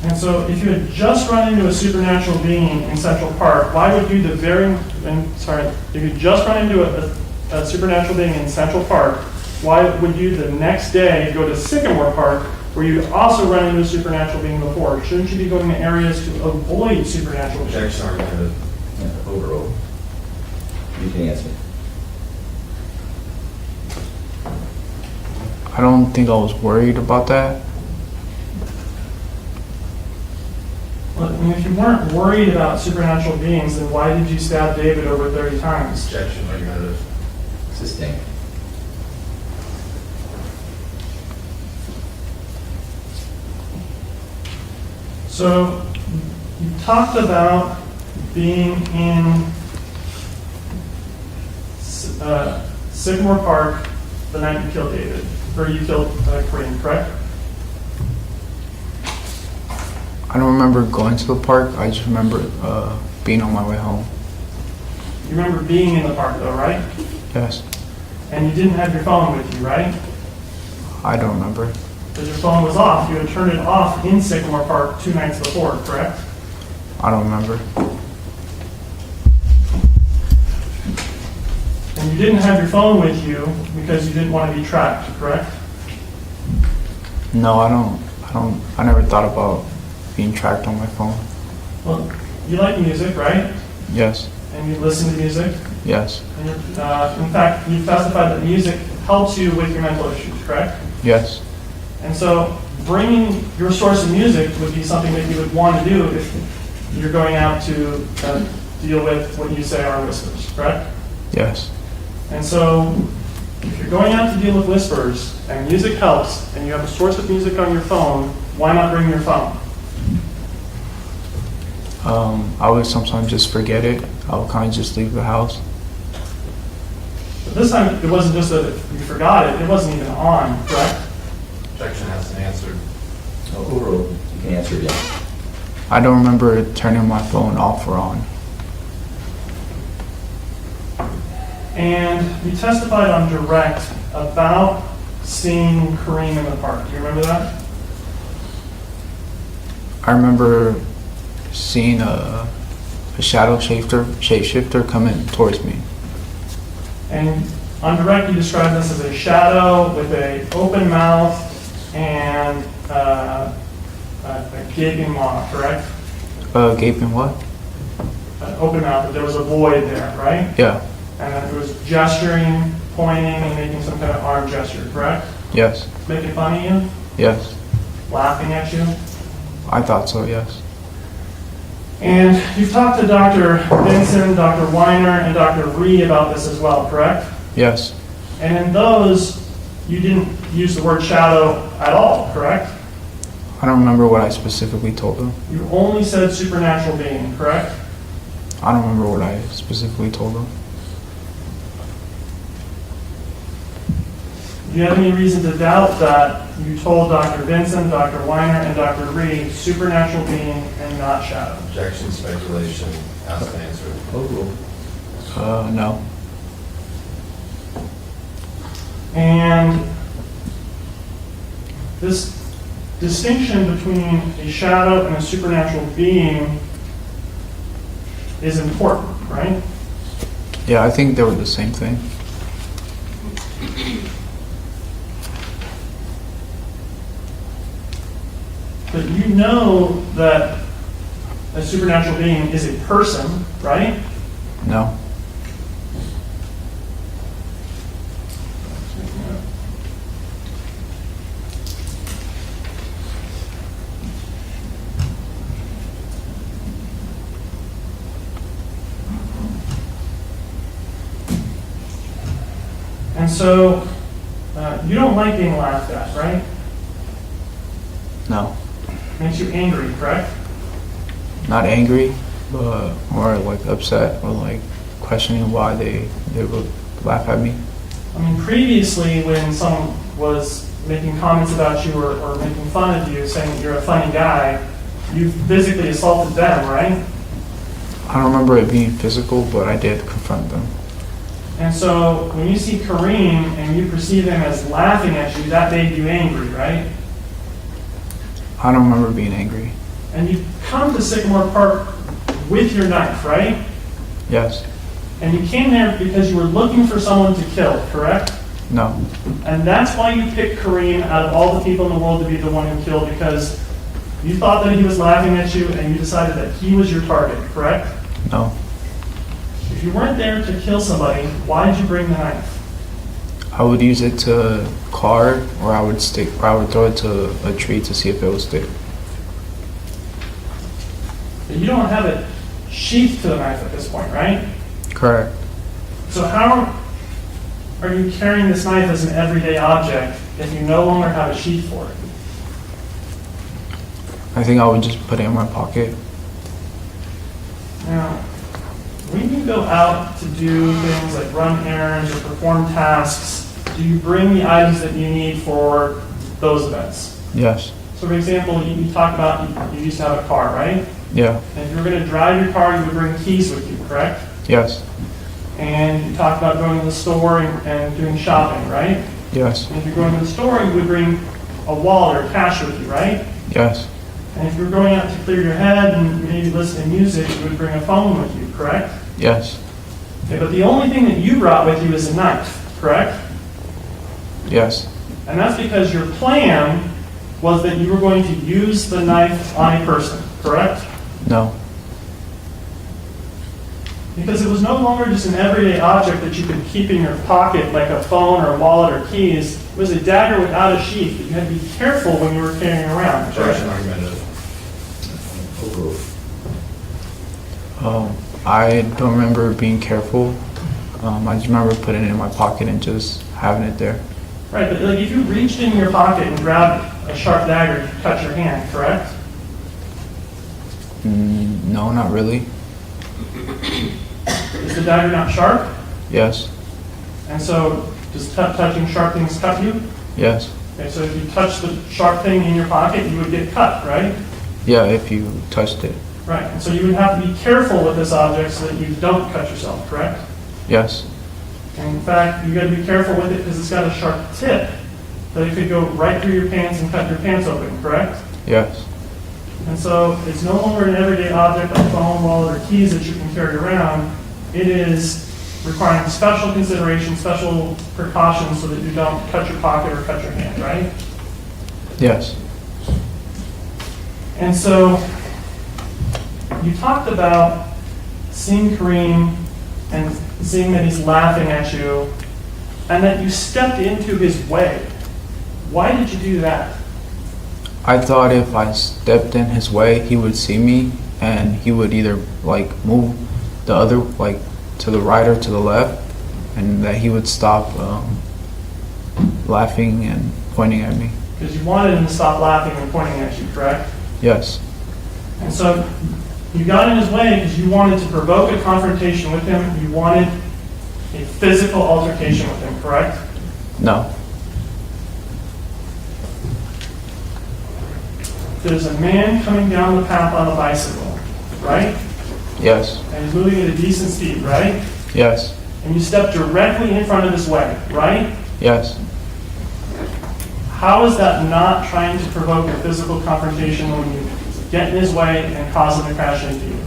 And so if you had just run into a supernatural being in Central Park, why would you if you just run into a supernatural being in Central Park, why would you the next day go to Sycamore Park where you also run into a supernatural being before? Shouldn't you be going to areas to avoid supernatural beings? Objection, argumentative. Overall, you can answer. I don't think I was worried about that. Well, I mean, if you weren't worried about supernatural beings, then why did you stab David over 30 times? Objection, argumentative. Sustained. So you talked about being in Sycamore Park the night you killed David, or you killed Kareem, correct? I don't remember going to the park. I just remember being on my way home. You remember being in the park though, right? Yes. And you didn't have your phone with you, right? I don't remember. Because your phone was off. You had turned it off in Sycamore Park 2 nights before, correct? I don't remember. And you didn't have your phone with you because you didn't want to be tracked, correct? No, I never thought about being tracked on my phone. Well, you like music, right? Yes. And you listen to music. Yes. And in fact, you testified that music helps you with your mental issues, correct? Yes. And so bringing your source of music would be something that you would want to do if you're going out to deal with what you say are whispers, correct? Yes. And so if you're going out to deal with whispers and music helps and you have a source of music on your phone, why not bring your phone? I would sometimes just forget it. I would kind of just leave the house. But this time it wasn't just that you forgot it, it wasn't even on, correct? Objection has been answered. Overall, you can answer again. I don't remember turning my phone off or on. And you testified on direct about seeing Kareem in the park. Do you remember that? I remember seeing a shadow shapeshifter coming towards me. And on direct, you described this as a shadow with an open mouth and a gaping maw, correct? Gaping what? An open mouth, but there was a void there, right? Yeah. And then it was gesturing, pointing, and making some kind of arm gesture, correct? Yes. Making fun of you? Yes. Laughing at you? I thought so, yes. And you've talked to Dr. Benson, Dr. Weiner, and Dr. Ree about this as well, correct? Yes. And in those, you didn't use the word shadow at all, correct? I don't remember what I specifically told him. You only said supernatural being, correct? I don't remember what I specifically told him. Do you have any reason to doubt that you told Dr. Vincent, Dr. Weiner, and Dr. Reed supernatural being and not shadow? Objection, speculation, asked and answered. No. And this distinction between a shadow and a supernatural being is important, right? Yeah, I think they were the same thing. But you know that a supernatural being is a person, right? No. And so you don't like being laughed at, right? No. Makes you angry, correct? Not angry, but more like upset or like questioning why they would laugh at me. I mean, previously when someone was making comments about you or making fun of you, saying that you're a funny guy, you physically assaulted them, right? I don't remember it being physical, but I did confront them. And so when you see Kareem and you perceive him as laughing at you, that made you angry, right? I don't remember being angry. And you come to Sycamore Park with your knife, right? Yes. And you came there because you were looking for someone to kill, correct? No. And that's why you picked Kareem out of all the people in the world to be the one who killed, because you thought that he was laughing at you and you decided that he was your target, correct? No. If you weren't there to kill somebody, why did you bring the knife? I would use it to carve, or I would throw it to a tree to see if it would stick. You don't have it sheathed to the knife at this point, right? Correct. So how are you carrying this knife as an everyday object if you no longer have a sheath for it? I think I would just put it in my pocket. Now, when you go out to do things like run errands or perform tasks, do you bring the items that you need for those events? Yes. So for example, you talk about you used to have a car, right? Yeah. And if you were going to drive your car, you would bring keys with you, correct? Yes. And you talked about going to the store and doing shopping, right? Yes. And if you're going to the store, you would bring a wallet or cash with you, right? Yes. And if you're going out to clear your head and maybe listen to music, you would bring a phone with you, correct? Yes. Okay, but the only thing that you brought with you is a knife, correct? Yes. And that's because your plan was that you were going to use the knife on a person, correct? No. Because it was no longer just an everyday object that you could keep in your pocket like a phone or a wallet or keys. It was a dagger without a sheath that you had to be careful when you were carrying around. Objection, argumentative. I don't remember being careful. I just remember putting it in my pocket and just having it there. Right, but like if you reached in your pocket and grabbed a sharp dagger, you cut your hand, correct? No, not really. Is the dagger not sharp? Yes. And so does touching sharp things cut you? Yes. Okay, so if you touch the sharp thing in your pocket, you would get cut, right? Yeah, if you touched it. Right, and so you would have to be careful with this object so that you don't cut yourself, correct? Yes. And in fact, you got to be careful with it because it's got a sharp tip that it could go right through your pants and cut your pants open, correct? Yes. And so it's no longer an everyday object like phone, wallet, or keys that you can carry around. It is requiring special consideration, special precautions so that you don't cut your pocket or cut your hand, right? Yes. And so you talked about seeing Kareem and seeing that he's laughing at you and that you stepped into his way. Why did you do that? I thought if I stepped in his way, he would see me and he would either like move the other, like to the right or to the left, and that he would stop laughing and pointing at me. Because you wanted him to stop laughing and pointing at you, correct? Yes. And so you got in his way because you wanted to provoke a confrontation with him. You wanted a physical altercation with him, correct? No. There's a man coming down the path on a bicycle, right? Yes. And he's moving at a decent speed, right? Yes. And you step directly in front of his way, right? Yes. How is that not trying to provoke a physical confrontation when you get in his way and cause him to crash into you?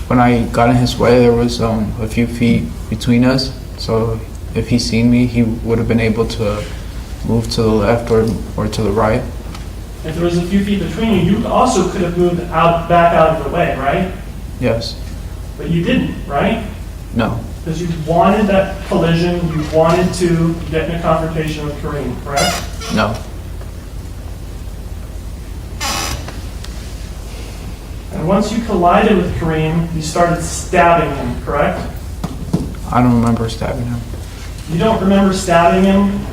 When I got in his way, there was a few feet between us. So if he seen me, he would have been able to move to the left or to the right. If there was a few feet between you, you also could have moved back out of the way, right? Yes. But you didn't, right? No. Because you wanted that collision, you wanted to get in a confrontation with Kareem, correct? No. And once you collided with Kareem, you started stabbing him, correct? I don't remember stabbing him. You don't remember stabbing him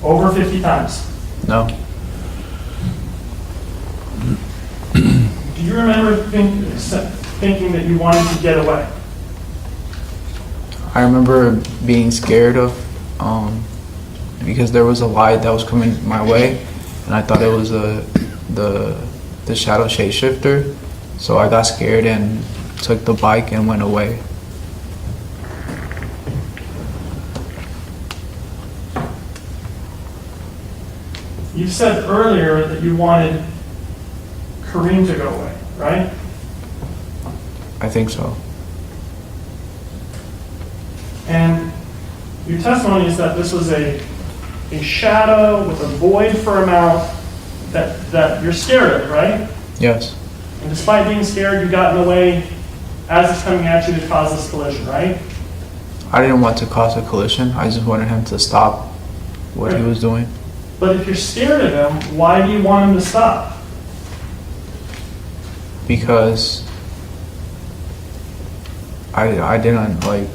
over 50 times? No. Do you remember thinking that you wanted to get away? I remember being scared of, because there was a light that was coming my way, and I thought it was the shadow shapeshifter. So I got scared and took the bike and went away. You said earlier that you wanted Kareem to go away, right? I think so. And your testimony is that this was a shadow with a void for a mouth that you're scared of, right? Yes. And despite being scared, you got in the way as it's coming at you to cause this collision, right? I didn't want to cause a collision. I just wanted him to stop what he was doing. But if you're scared of him, why do you want him to stop? Because I didn't like,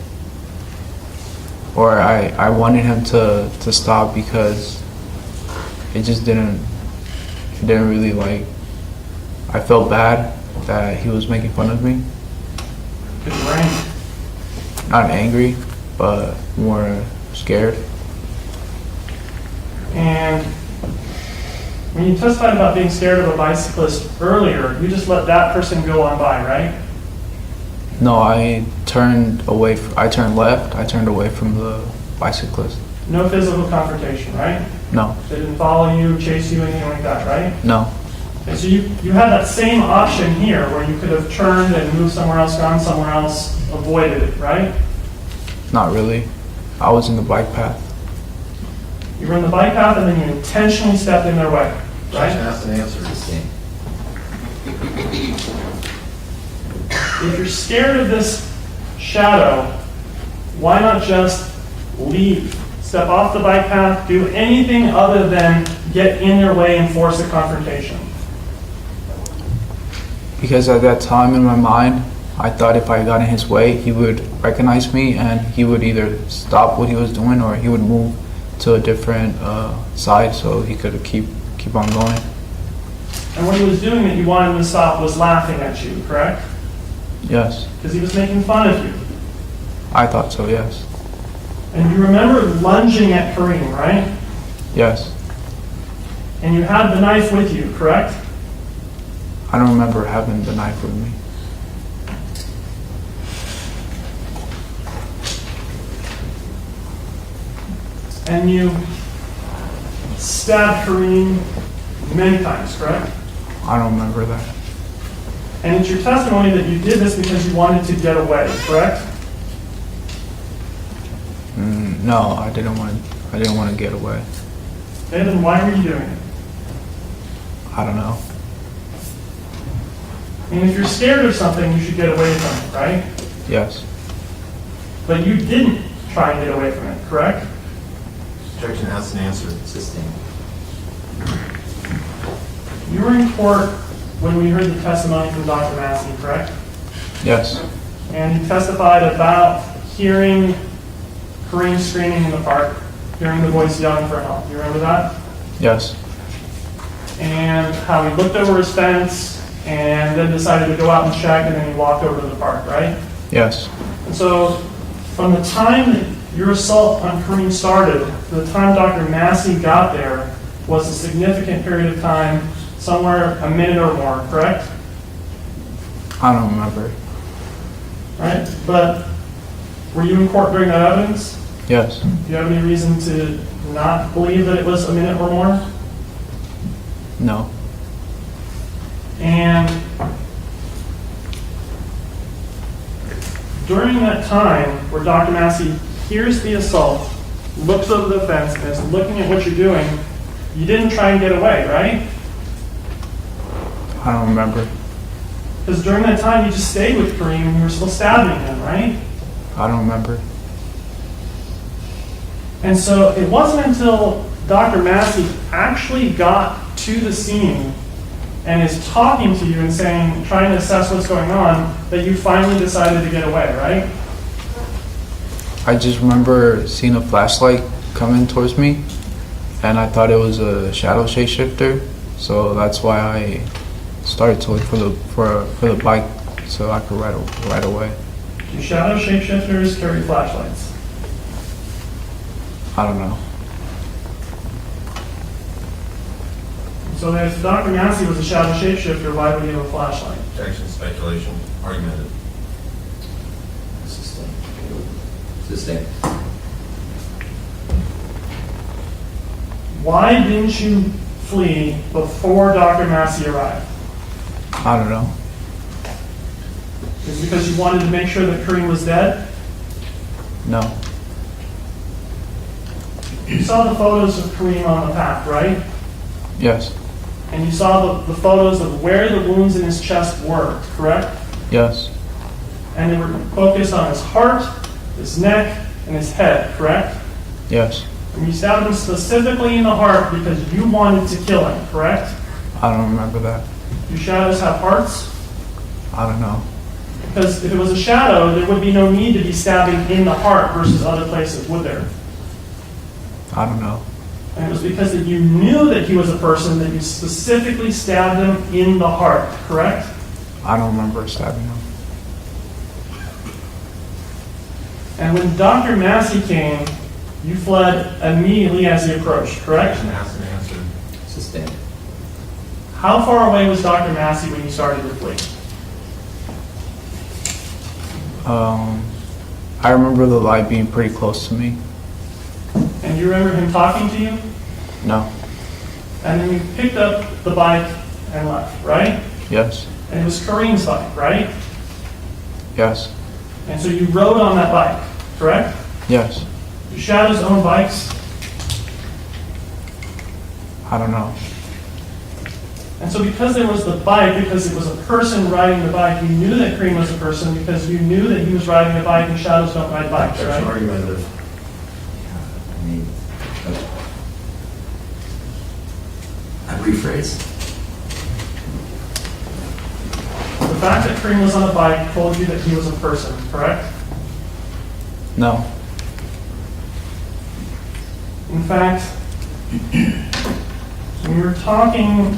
or I wanted him to stop because it just didn't really like, I felt bad that he was making fun of me. Because you're angry. Not angry, but more scared. And when you testified about being scared of a bicyclist earlier, you just let that person go on by, right? No, I turned away. I turned left. I turned away from the bicyclist. No physical confrontation, right? No, They didn't follow you, chase you, anything like that, right? no, And so you had that same option here where you could have turned and moved somewhere else, gone somewhere else, avoided it, right? not really. I was in the bike path. You were in the bike path and then you intentionally stepped in their way, right? Ask and answer. If you're scared of this shadow, why not just leave? Step off the bike path, do anything other than get in their way and force a confrontation. Because at that time in my mind, I thought if I got in his way, he would recognize me and he would either stop what he was doing or he would move to a different side so he could keep on going. And when he was doing it, you wanted him to stop was laughing at you, correct? Yes, Because he was making fun of you. I thought so, yes. And you remember lunging at Kareem, right? Yes. And you had the knife with you, correct? I don't remember having the knife with me. And you stabbed Kareem many times, correct? I don't remember that. And it's your testimony that you did this because you wanted to get away, correct? No, I didn't want to get away. Okay, then why were you doing it? I don't know. I mean, if you're scared of something, you should get away from it, right? Yes. But you didn't try and get away from it, correct? Objection, ask and answer. Sustained. You were in court when we heard the testimony from Dr. Massey, correct? Yes. And he testified about hearing Kareem screaming in the park, hearing the voice yelling for help. You remember that? Yes. And how he looked over his fence and then decided to go out and check, and then he walked over to the park, right? Yes. And so from the time that your assault on Kareem started to the time Dr. Massey got there was a significant period of time, somewhere a minute or more, correct? I don't remember. Right? But were you in court during that evidence? Yes. Do you have any reason to not believe that it was a minute or more? No. And during that time where Dr. Massey hears the assault, looks over the fence, and is looking at what you're doing, you didn't try and get away, right? I don't remember. Because during that time you just stayed with Kareem and you were still stabbing him, right? I don't remember. And so it wasn't until Dr. Massey actually got to the scene and is talking to you and saying, trying to assess what's going on, that you finally decided to get away, right? I just remember seeing a flashlight coming towards me, and I thought it was a shadow shapeshifter, so that's why I started to look for the bike so I could ride away. Do shadow shapeshifters carry flashlights? I don't know. So if Dr. Massey was a shadow shapeshifter, why would he have a flashlight? Objection, speculation, argumented. Sustained. Why didn't you flee before Dr. Massey arrived? I don't know. Is it because you wanted to make sure that Kareem was dead? No. You saw the photos of Kareem on the path, right? Yes. And you saw the photos of where the wounds in his chest were, correct? Yes. And they were focused on his heart, his neck, and his head, correct? Yes. And you stabbed him specifically in the heart because you wanted to kill him, correct? I don't remember that. Do shadows have hearts? I don't know. Because if it was a shadow, there would be no need to be stabbing in the heart versus other places, would there? I don't know. And it was because that you knew that he was a person that you specifically stabbed him in the heart, correct? I don't remember stabbing him. And when Dr. Massey came, you fled immediately as he approached, correct? Objection, asked and answered. Sustained. How far away was Dr. Massey when you started to flee? I remember the light being pretty close to me. And you remember him talking to you? No. And then you picked up the bike and left, right? Yes. And it was Kareem's bike, right? Yes. And so you rode on that bike, correct? Yes. Do shadows own bikes? I don't know. And so because there was the bike, because it was a person riding the bike, you knew that Kareem was a person because you knew that he was riding a bike and shadows don't ride bikes, Objection, right? argumentative. I mean, I rephrase. The fact that Kareem was on a bike told you that he was a person, correct? No. In fact, when we were talking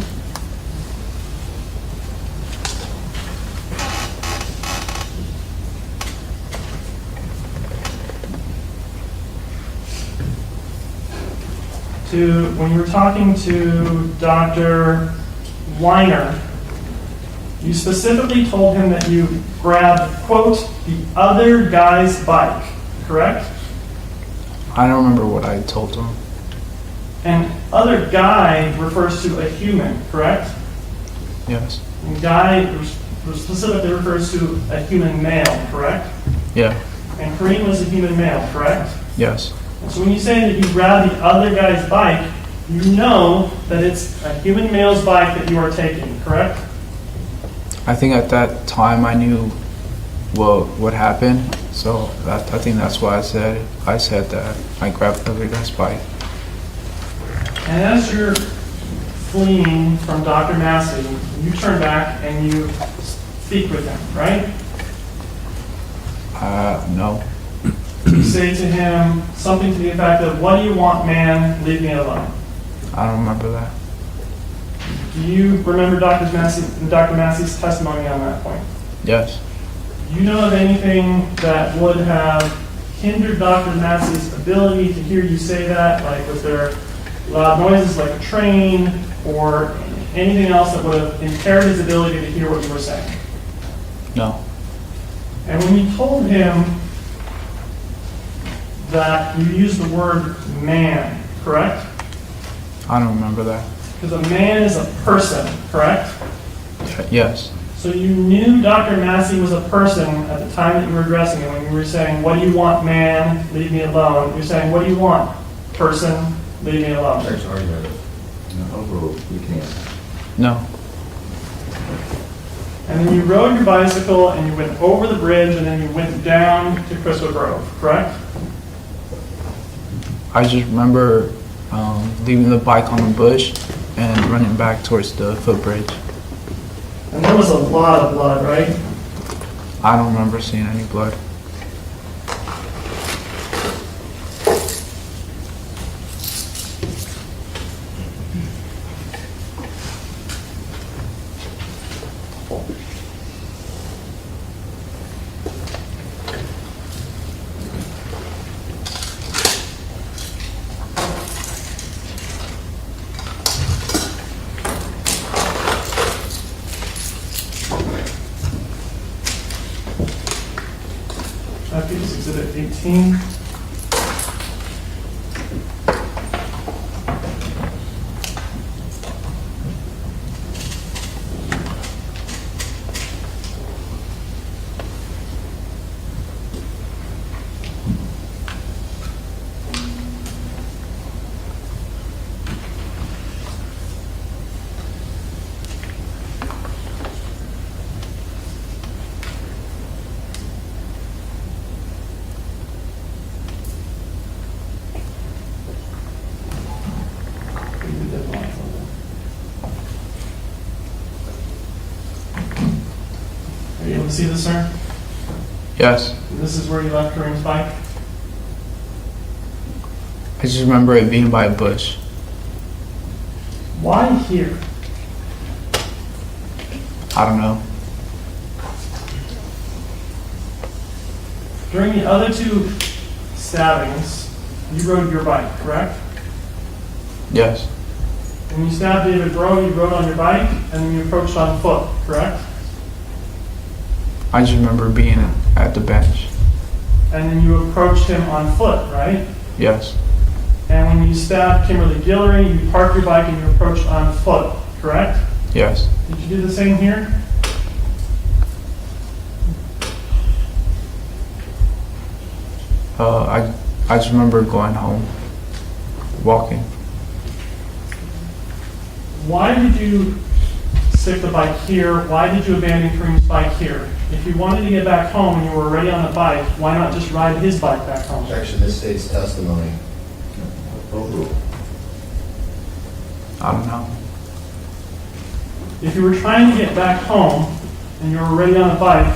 to Dr. Weiner, you specifically told him that you grabbed, quote, the other guy's bike, correct? I don't remember what I told him. And other guy refers to a human, correct? Yes. And guy specifically refers to a human male, correct? Yeah. And Kareem was a human male, correct? Yes. And so when you say that you grabbed the other guy's bike, you know that it's a human male's bike that you are taking, correct? I think at that time I knew what happened, so I think that's why I said that I grabbed the other guy's bike. And as you're fleeing from Dr. Massey, you turn back and you speak with him, right? No. you say to him something to the effect of, "What do you want, man? Leave me alone"? I don't remember that. Do you remember Dr. Massey's testimony on that point? Yes. Do you know of anything that would have hindered Dr. Massey's ability to hear you say that? Like, was there loud noises like a train or anything else that would have impaired his ability to hear what you were saying? No. And when you told him that you used the word man, correct? I don't remember that. Because a man is a person, correct? Yes. So you knew Dr. Massey was a person at the time that you were addressing him when you were saying, "What do you want, man? Leave me alone." You're saying, "What do you want, person? Leave me alone." Objection, argument. Overruled. You can't. No. And then you rode your bicycle and you went over the bridge and then you went down to Crystal Grove, correct? I just remember leaving the bike on the bush and running back towards the footbridge. And there was a lot of blood, right? I don't remember seeing any blood. I think it's Exhibit 18. Are you able to see this, sir? Yes. This is where you left Kareem's bike. I just remember it being by a bush. Why here? I don't know. During the other two stabbings, you rode your bike, correct? Yes. When you stabbed David Breaux, you rode on your bike, and then you approached on foot, correct? I just remember being at the bench. And then you approached him on foot, right? Yes. And when you stabbed Kimberlee Guillory, you parked your bike and you approached on foot, correct? Yes. Did you do the same here? I just remember going home, walking. Why did you stick the bike here? Why did you abandon Kareem's bike here? If you wanted to get back home and you were already on the bike, why not just ride his bike back home? Objection, this state's testimony. Overruled. I don't know. If you were trying to get back home and you were already on a bike,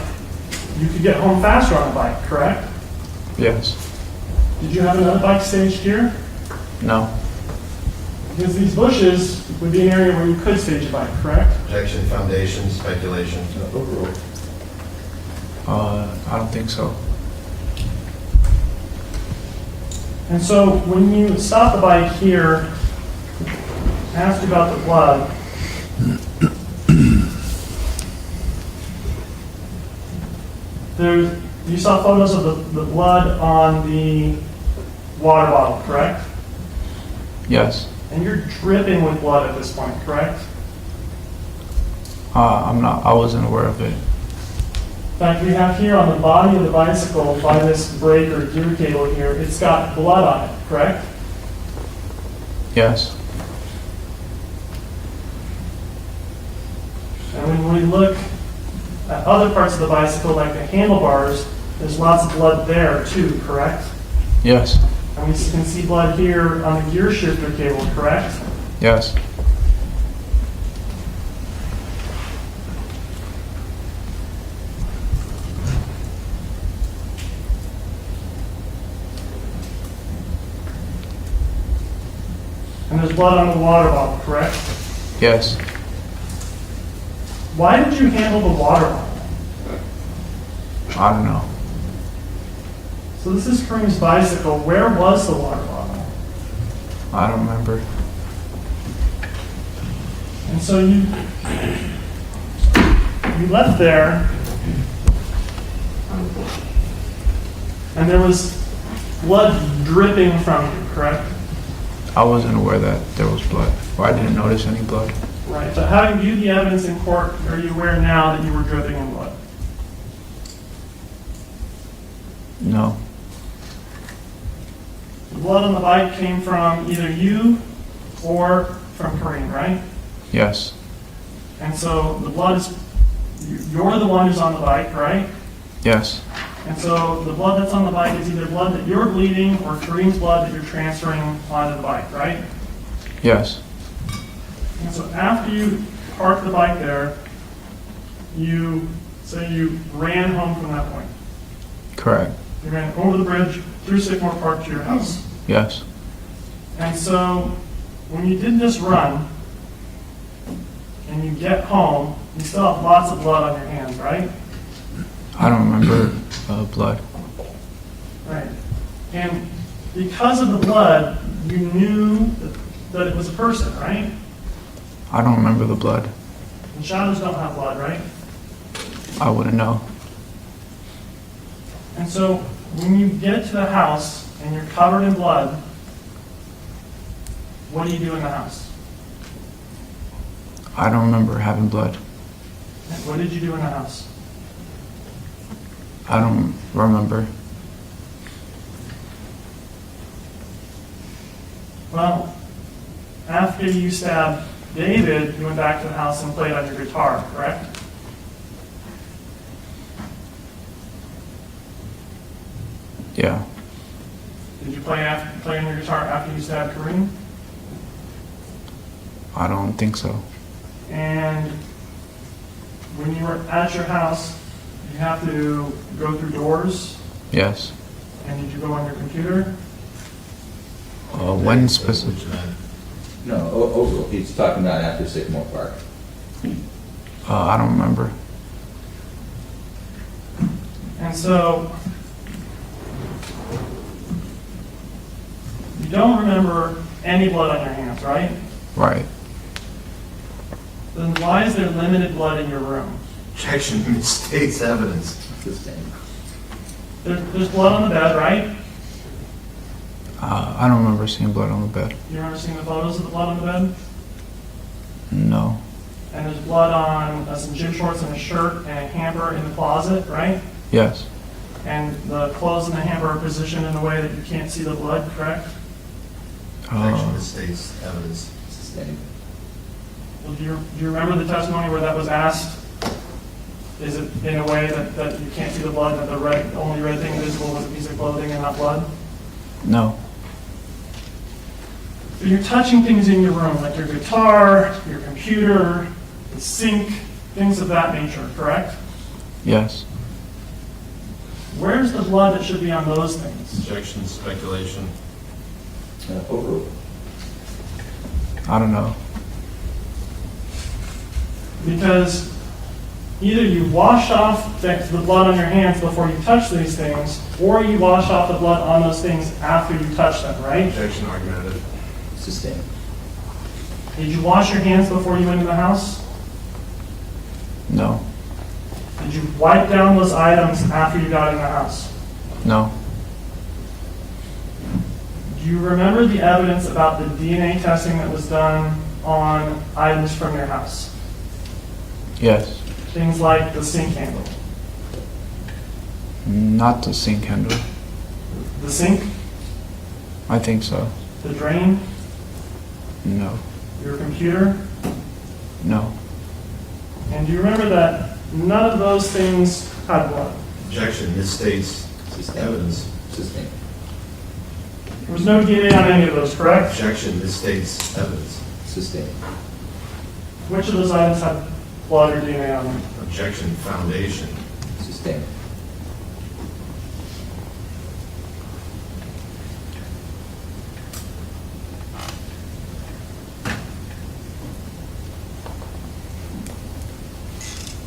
you could get home faster on a bike, correct? Yes. Did you have another bike staged here? No. Because these bushes would be an area where you could stage a bike, correct? Objection, foundation, speculation. Overruled. I don't think so. And so when you stop the bike here, I asked you about the blood. You saw photos of the blood on the water bottle, correct? Yes. And you're dripping with blood at this point, correct? I wasn't aware of it. In fact, we have here on the body of the bicycle, by this brake or gear cable here, it's got blood on it, correct? Yes. And when we look at other parts of the bicycle, like the handlebars, there's lots of blood there too, correct? Yes. And we can see blood here on the gear shifter cable, correct? Yes. blood on the water bottle, correct? Yes. Why did you handle the water bottle? I don't know. So this is Kareem's bicycle. Where was the water bottle? I don't remember. And so you left there, and there was blood dripping from you, correct? I wasn't aware that there was blood, or I didn't notice any blood. Right. But having viewed the evidence in court, are you aware now that you were dripping in blood? No. The blood on the bike came from either you or from Kareem, right? Yes. And so the blood is, you're the one who's on the bike, right? Yes. And so the blood that's on the bike is either blood that you're bleeding or Kareem's blood that you're transferring onto the bike, right? Yes. And so after you parked the bike there, you ran home from that point. Correct. You ran over the bridge through Sycamore Park to your house. Yes. And so when you did this run and you get home, you still have lots of blood on your hands, right? I don't remember blood. Right. And because of the blood, you knew that it was a person, right? I don't remember the blood. And shadows don't have blood, right? I wouldn't know. And so when you get to the house and you're covered in blood, what do you do in the house? I don't remember having blood. What did you do in the house? I don't remember. Well, after you stabbed David, you went back to the house and played on your guitar, correct? Yeah. Did you play on your guitar after you stabbed Kareem? I don't think so. And when you were at your house, you have to go through doors, Yes. and did you go on your computer? When specific? No, overall, he's talking about after Sycamore Park. I don't remember. And so you don't remember any blood on your hands, right? Right. Then why is there limited blood in your room? Objection, misstates evidence. Sustained. There's blood on the bed, right? I don't remember seeing blood on the bed. You remember seeing the photos of the blood on the bed? No. And there's blood on some gym shorts and a shirt and a hamper in the closet, right? Yes. And the clothes in the hamper are positioned in a way that you can't see the blood, correct? Objection, misstates evidence. Sustained. Well, do you remember the testimony where that was asked? Is it in a way that you can't see the blood, that the only red thing visible was a piece of clothing and not blood? No. So you're touching things in your room, like your guitar, your computer, the sink, things of that nature, correct? Yes. Where's the blood that should be on those things? Objection, speculation. Overruled. I don't know. Because either you wash off the blood on your hands before you touch these things, or you wash off the blood on those things after you touch them, right? Objection, argumentative. Sustained. Did you wash your hands before you went into the house? No. Did you wipe down those items after you got in the house? No. Do you remember the evidence about the DNA testing that was done on items from your house? Yes. Things like the sink handle. Not the sink handle. The sink, I think so. the drain, No. your computer. No. And do you remember that none of those things had blood? Objection, misstates evidence. Sustained. There was no DNA on any of those, correct? Objection, misstates evidence. Sustained. Which of those items had blood or DNA on them? Objection, foundation. Sustained.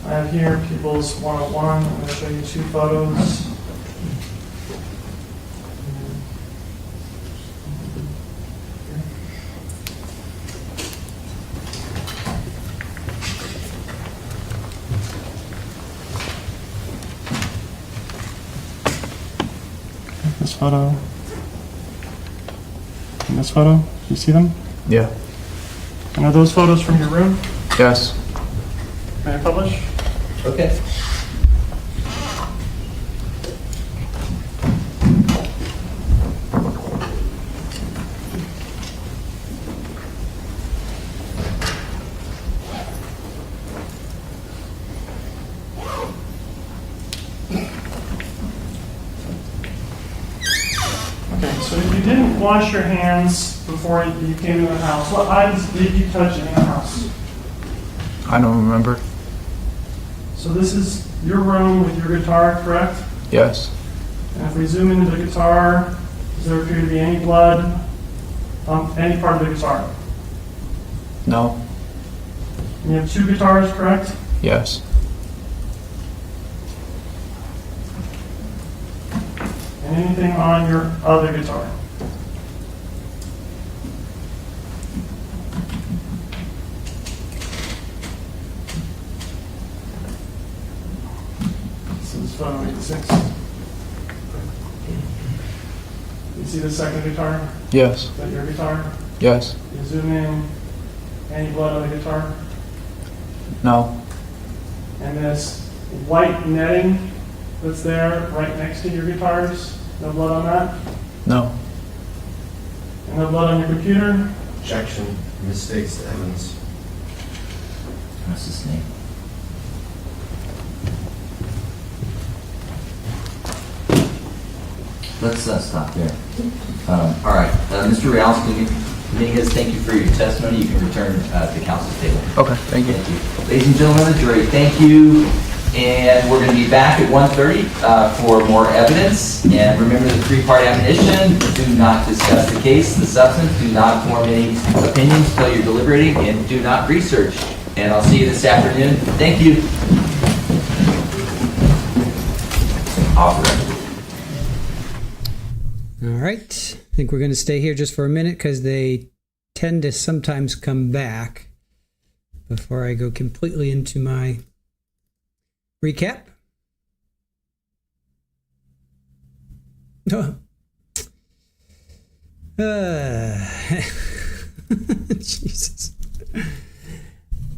I have here People's 101. I'm going to show you 2 photos. This photo and this photo. Do you see them? Yeah. And are those photos from your room? Yes. May I publish? Okay. Okay, so if you didn't wash your hands before you came into the house, what items did you touch in the house? I don't remember. So this is your room with your guitar, correct? Yes. And if we zoom into the guitar, does there appear to be any blood on any part of the guitar? No. And you have 2 guitars, correct? Yes. And anything on your other guitar? This is photo 86. You see the second guitar? Yes. Is that your guitar? Yes. You zoom in, any blood on the guitar? No. And this white netting that's there right next to your guitars, no blood on that? No. And no blood on your computer? Objection, mistakes, evidence. What's his name? Let's stop there. All right, Mr. Reals, Dominguez, thank you for your testimony. You can return to council's table. Okay, thank you. Thank you. Ladies and gentlemen of the jury, thank you. And we're going to be back at 1:30 for more evidence. And remember the 3-part admonition: do not discuss the case, the substance, do not form any opinions until you're deliberating, and do not research. And I'll see you this afternoon. Thank you. Off the record. All right. I think we're going to stay here just for a minute because they tend to sometimes come back before I go completely into my recap. Jesus.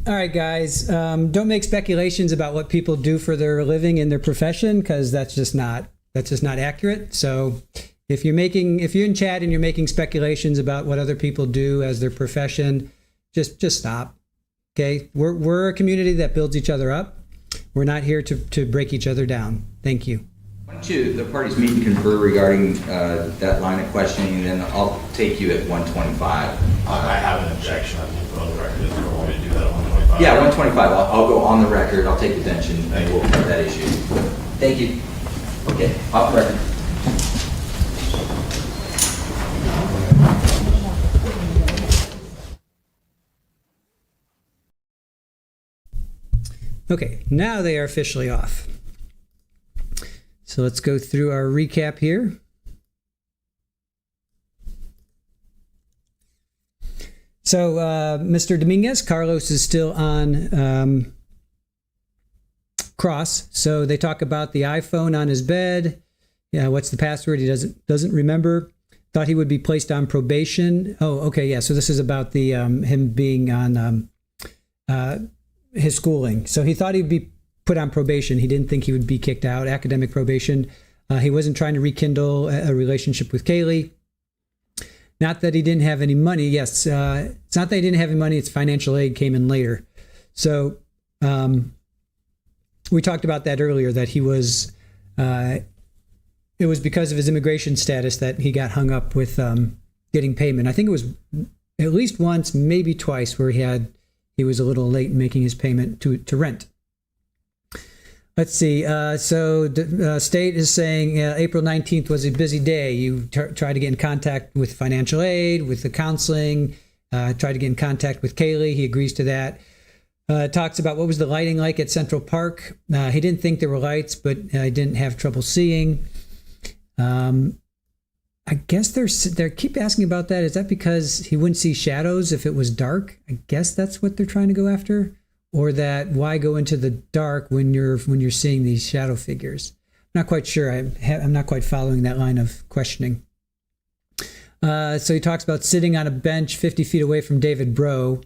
All right, guys. Don't make speculations about what people do for their living in their profession because that's just not accurate. So if you're in chat and you're making speculations about what other people do as their profession, just stop. Okay, we're a community that builds each other up. We're not here to break each other down. Thank you. Why don't you, the parties meet and confer regarding that line of questioning, and then I'll take you at 125. I have an objection. I think on the record, if you want me to do that at 125. Yeah, 125. I'll go on the record. I'll take attention, and we'll cover that issue. Thank you. Okay, off the record. Okay, now they are officially off. So let's go through our recap here. So Mr. Dominguez, Carlos is still on cross. So they talk about the iPhone on his bed. Yeah, what's the password? He doesn't remember. Thought he would be placed on probation. Oh, okay, yeah. So this is about the him being on his schooling. So he thought he'd be put on probation. He didn't think he would be kicked out, academic probation. He wasn't trying to rekindle a relationship with Kaylee. Not that he didn't have any money. Yes, it's not that he didn't have any money. It's financial aid came in later. So we talked about that earlier, that he was, it was because of his immigration status that he got hung up with getting payment. I think it was at least once, maybe twice, where he was a little late in making his payment to rent. Let's see. So State is saying April 19th was a busy day. You tried to get in contact with financial aid, with the counseling, tried to get in contact with Kaylee. He agrees to that. Talks about what was the lighting like at Central Park. He didn't think there were lights, but he didn't have trouble seeing. I guess they keep asking about that. Is that because he wouldn't see shadows if it was dark? I guess that's what they're trying to go after, or that why go into the dark when you're seeing these shadow figures? I'm not quite sure. I'm not quite following that line of questioning. So he talks about sitting on a bench 50 feet away from David Breaux.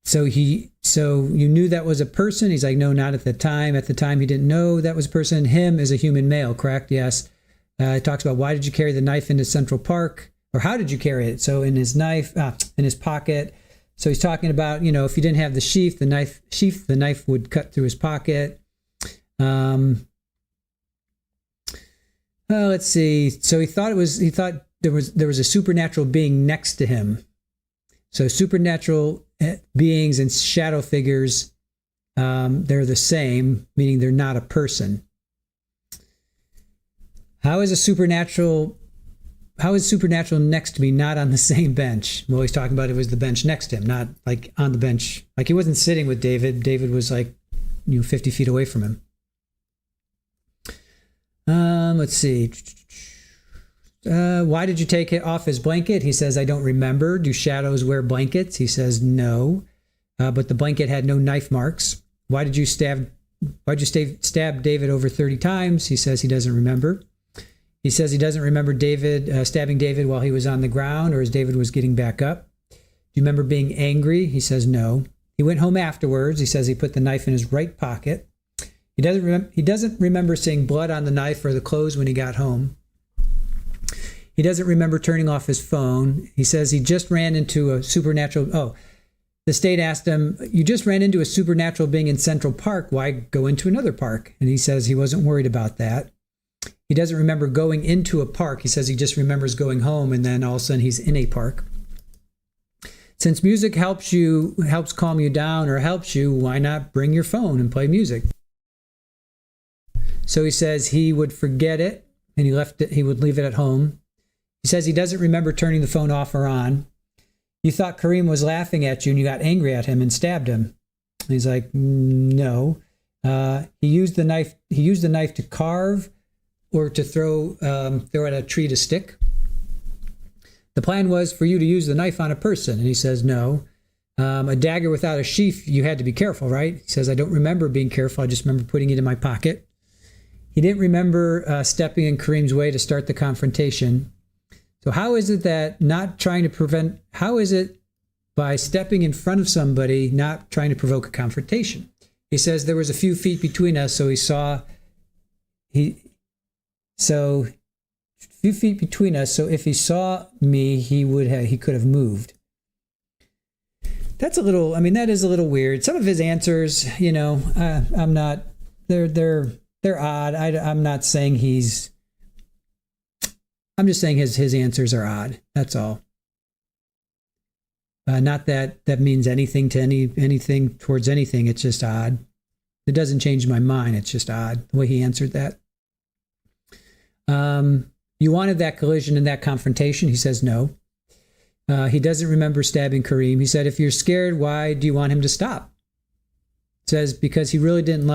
So you knew that was a person? He's like, no, not at the time. At the time, he didn't know that was a person. Him is a human male, correct? Yes. He talks about why did you carry the knife into Central Park, or how did you carry it? So in his pocket. So he's talking about, if you didn't have the sheath, the knife would cut through his pocket. Let's see. So he thought there was a supernatural being next to him. So supernatural beings and shadow figures, they're the same, meaning they're not a person. How is supernatural next to me, not on the same bench? Well, he's talking about it was the bench next to him, not like on the bench. Like he wasn't sitting with David. David was like, 50 feet away from him. Let's see. Why did you take it off his blanket? He says, I don't remember. Do shadows wear blankets? He says, no. But the blanket had no knife marks. Why'd you stab David over 30 times? He says he doesn't remember. He says he doesn't remember stabbing David while he was on the ground or as David was getting back up. Do you remember being angry? He says no. He went home afterwards. He says he put the knife in his right pocket. He doesn't remember seeing blood on the knife or the clothes when he got home. He doesn't remember turning off his phone. He says he just ran into a supernatural. The state asked him, you just ran into a supernatural being in Central Park. Why go into another park? And he says he wasn't worried about that. He doesn't remember going into a park. He says he just remembers going home and then all of a sudden he's in a park. Since music helps calm you down or helps you, why not bring your phone and play music? So he says he would forget it and he would leave it at home. He says he doesn't remember turning the phone off or on. You thought Kareem was laughing at you and you got angry at him and stabbed him. And he's like, no. He used the knife to carve or to throw at a tree to stick. The plan was for you to use the knife on a person. And he says, no. A dagger without a sheath, you had to be careful, right? He says, I don't remember being careful. I just remember putting it in my pocket. He didn't remember stepping in Kareem's way to start the confrontation. So how is it by stepping in front of somebody, not trying to provoke a confrontation? He says there was a few feet between us, so few feet between us, so if he saw me, he could have moved. That is a little weird. Some of his answers, they're odd. I'm just saying his answers are odd. That's all. Not that means anything to anything towards anything. It's just odd. It doesn't change my mind. It's just odd the way he answered that. You wanted that collision and that confrontation? He says no. He doesn't remember stabbing Kareem. He said, if you're scared, why do you want him to stop? Says, because he really didn't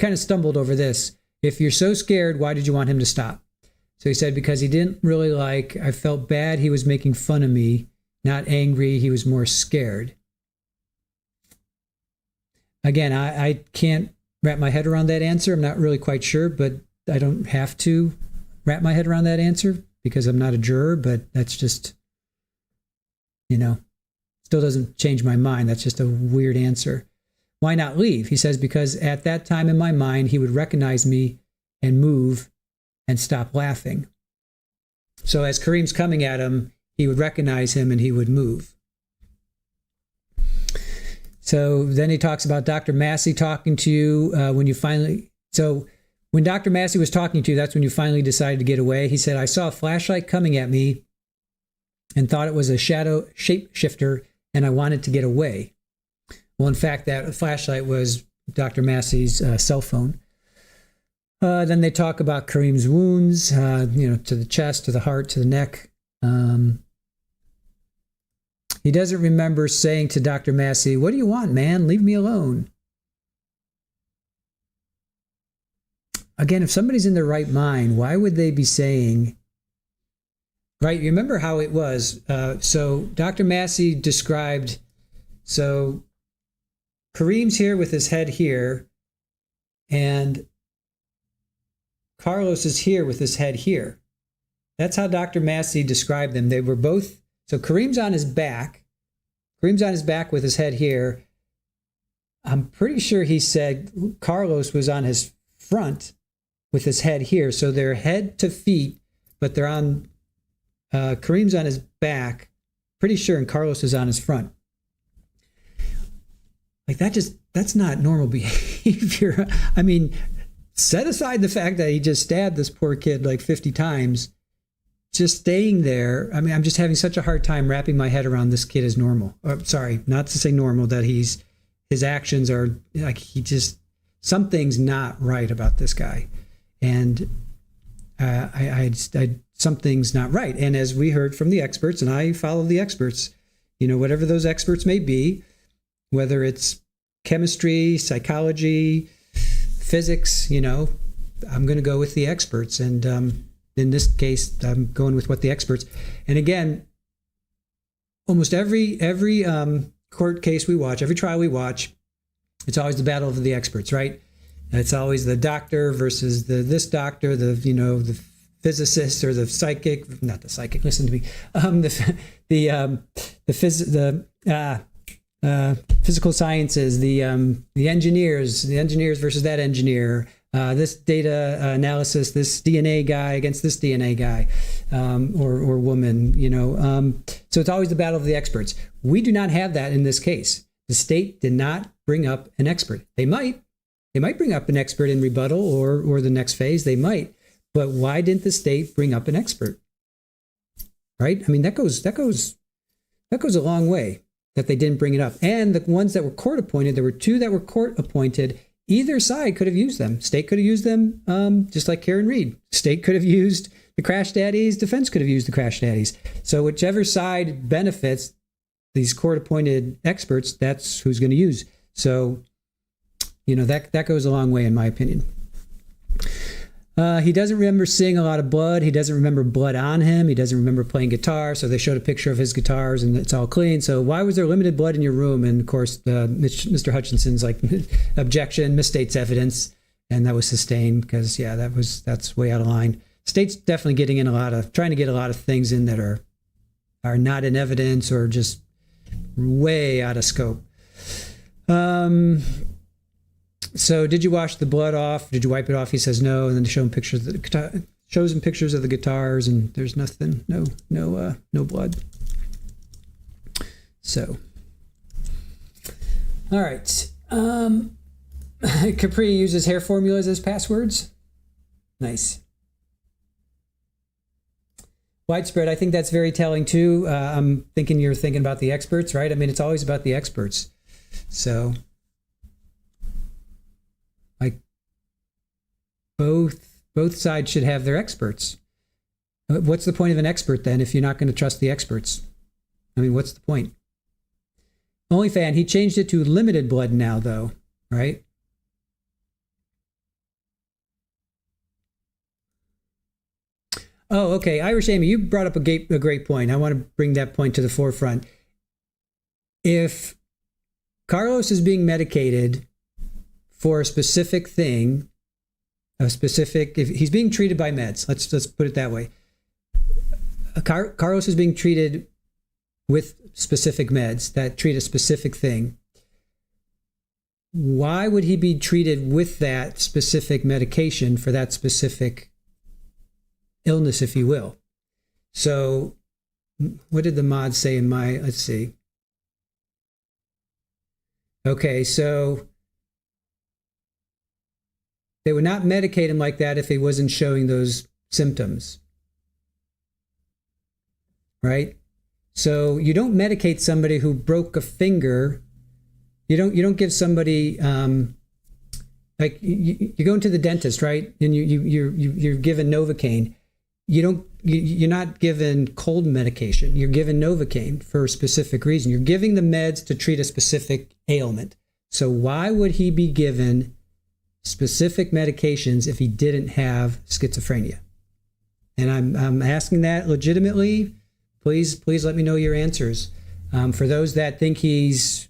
kind of stumbled over this. If you're so scared, why did you want him to stop? So he said, because he didn't really I felt bad he was making fun of me, not angry. He was more scared. Again, I can't wrap my head around that answer. I'm not really quite sure, but I don't have to wrap my head around that answer because I'm not a juror, but that's just, still doesn't change my mind. That's just a weird answer. Why not leave? He says, because at that time in my mind, he would recognize me and move and stop laughing. So as Kareem's coming at him, he would recognize him and he would move. So then he talks about Dr. Massey talking to you when Dr. Massey was talking to you, that's when you finally decided to get away. He said, I saw a flashlight coming at me and thought it was a shadow shapeshifter and I wanted to get away. Well, in fact, that flashlight was Dr. Massey's cell phone. Then they talk about Kareem's wounds, to the chest, to the heart, to the neck. He doesn't remember saying to Dr. Massey, "What do you want, man? Leave me alone." Again, if somebody's in their right mind, why would they be saying, right? You remember how it was. So Dr. Massey described, so Kareem's here with his head here, and Carlos is here with his head here. That's how Dr. Massey described them. They were both, so Kareem's on his back. Kareem's on his back with his head here. I'm pretty sure he said Carlos was on his front with his head here. So they're head to feet, but they're on, Kareem's on his back, pretty sure, and Carlos is on his front. Like that's not normal behavior. I mean, set aside the fact that he just stabbed this poor kid like 50 times, just staying there. I mean, I'm just having such a hard time wrapping my head around this kid is normal. Sorry, not to say normal, that his actions are like, something's not right about this guy. And something's not right. And as we heard from the experts, and I follow the experts, whatever those experts may be, whether it's chemistry, psychology, physics, I'm going to go with the experts. And in this case, I'm going with what the experts. And again, almost every court case we watch, every trial we watch, it's always the battle of the experts, right? It's always the doctor versus this doctor, the physicist or the psychic, not the psychic, listen to me, physical sciences, the engineers versus that engineer, this data analysis, this DNA guy against this DNA guy, or woman, so it's always the battle of the experts. We do not have that in this case. The state did not bring up an expert. They might bring up an expert in rebuttal or the next phase. They might, but why didn't the state bring up an expert? Right? I mean, that goes a long way that they didn't bring it up. And the ones that were court appointed, there were 2 that were court appointed. Either side could have used them. State could have used them, just like Karen Reed. State could have used the crash daddies. Defense could have used the crash daddies. So whichever side benefits these court appointed experts, that's who's going to use. So, that goes a long way in my opinion. He doesn't remember seeing a lot of blood. He doesn't remember blood on him. He doesn't remember playing guitar. So they showed a picture of his guitars and it's all clean. So why was there limited blood in your room? And of course, Mr. Hutchinson's like, objection, misstates evidence. And that was sustained because, that's way out of line. State's definitely trying to get a lot of things in that are not in evidence or just way out of scope. So did you wash the blood off? Did you wipe it off? He says no. And then shows him pictures of the guitars, and there's nothing, no blood. So, all right. Capri uses hair formulas as passwords. Nice. Widespread. I think that's very telling too. I'm thinking you're thinking about the experts, right? I mean, it's always about the experts. So, like, both sides should have their experts. What's the point of an expert then if you're not going to trust the experts? I mean, what's the point? OnlyFan, he changed it to limited blood now, though, right? Oh, okay. Irish Amy, you brought up a great point. I want to bring that point to the forefront. If Carlos is being medicated for a specific thing, if he's being treated by meds, let's put it that way. Carlos is being treated with specific meds that treat a specific thing. Why would he be treated with that specific medication for that specific illness, if you will? So what did the mod say in my, let's see. Okay, so they would not medicate him like that if he wasn't showing those symptoms, right? So you don't medicate somebody who broke a finger. You don't give somebody like you go into the dentist, right? And you're given Novocaine. you're not given cold medication. You're given Novocaine for a specific reason. You're giving the meds to treat a specific ailment. So why would he be given specific medications if he didn't have schizophrenia? And I'm asking that legitimately. Please let me know your answers. For those that think he's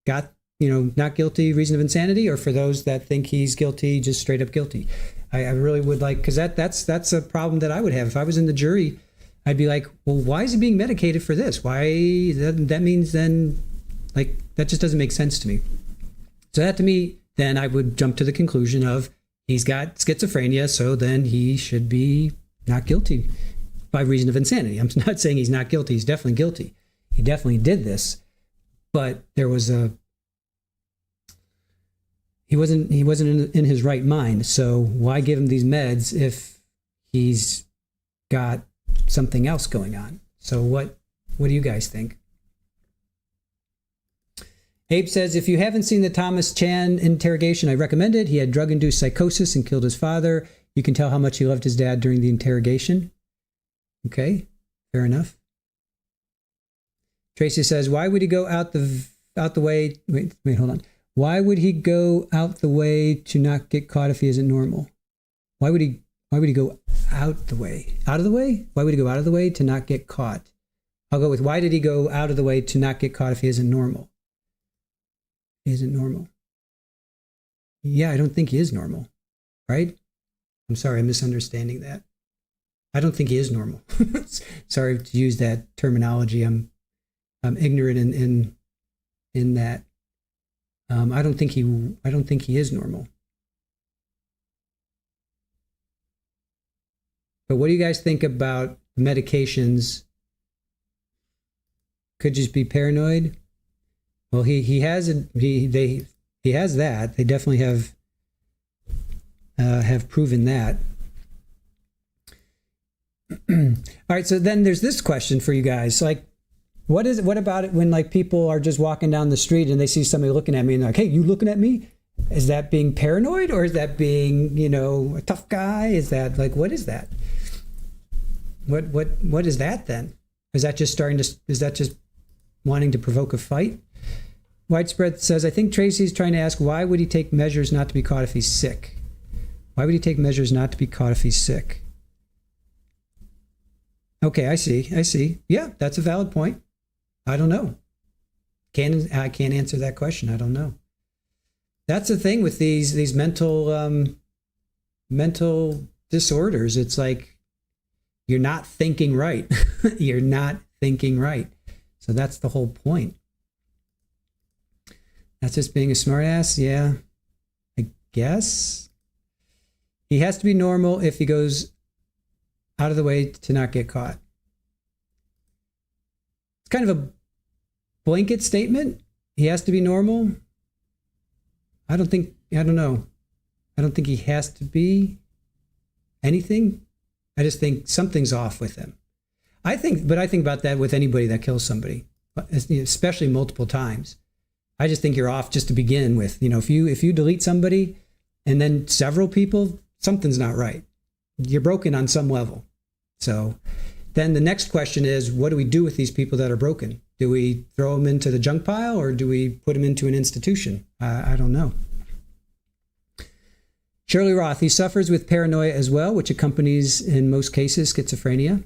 got, not guilty, reason of insanity, or for those that think he's guilty, just straight up guilty. I really would like, because that's a problem that I would have. If I was in the jury, I'd be like, well, why is he being medicated for this? Why? That means then, like, that just doesn't make sense to me. So that to me, then I would jump to the conclusion of he's got schizophrenia, so then he should be not guilty by reason of insanity. I'm not saying he's not guilty. He's definitely guilty. He definitely did this, but there was he wasn't in his right mind. So why give him these meds if he's got something else going on? So what do you guys think? Abe says, if you haven't seen the Thomas Chan interrogation, I recommend it. He had drug-induced psychosis and killed his father. You can tell how much he loved his dad during the interrogation. Okay, fair enough. Tracy says, why would he go out the way? Wait, hold on. Why would he go out the way to not get caught if he isn't normal? Why would he go out the way? Out of the way? Why would he go out of the way to not get caught? I'll go with, why did he go out of the way to not get caught if he isn't normal? He isn't normal. Yeah, I don't think he is normal, right? I'm sorry, I'm misunderstanding that. I don't think he is normal. Sorry to use that terminology. I'm ignorant in that. I don't think he is normal. But what do you guys think about medications? Could just be paranoid. Well, he has that. They definitely have proven that. All right, so then there's this question for you guys. Like, what about it when, like, people are just walking down the street and they see somebody looking at me and they're like, hey, you looking at me? Is that being paranoid, or is that being, a tough guy? Is that, like, what is that? What is that then? Is that just wanting to provoke a fight? Widespread says, I think Tracy's trying to ask, why would he take measures not to be caught if he's sick? Why would he take measures not to be caught if he's sick? Okay, I see. Yeah, that's a valid point. I don't know. I can't answer that question. I don't know. That's the thing with these mental disorders. It's like you're not thinking right. You're not thinking right. So that's the whole point. That's just being a smartass. Yeah, I guess. He has to be normal if he goes out of the way to not get caught. It's kind of a blanket statement. He has to be normal. I don't know. I don't think he has to be anything. I just think something's off with him. I think about that with anybody that kills somebody, especially multiple times. I just think you're off just to begin with. If you delete somebody and then several people, something's not right. You're broken on some level. So then the next question is, what do we do with these people that are broken? Do we throw them into the junk pile, or do we put them into an institution? I don't know. Shirley Roth, he suffers with paranoia as well, which accompanies, in most cases, schizophrenia.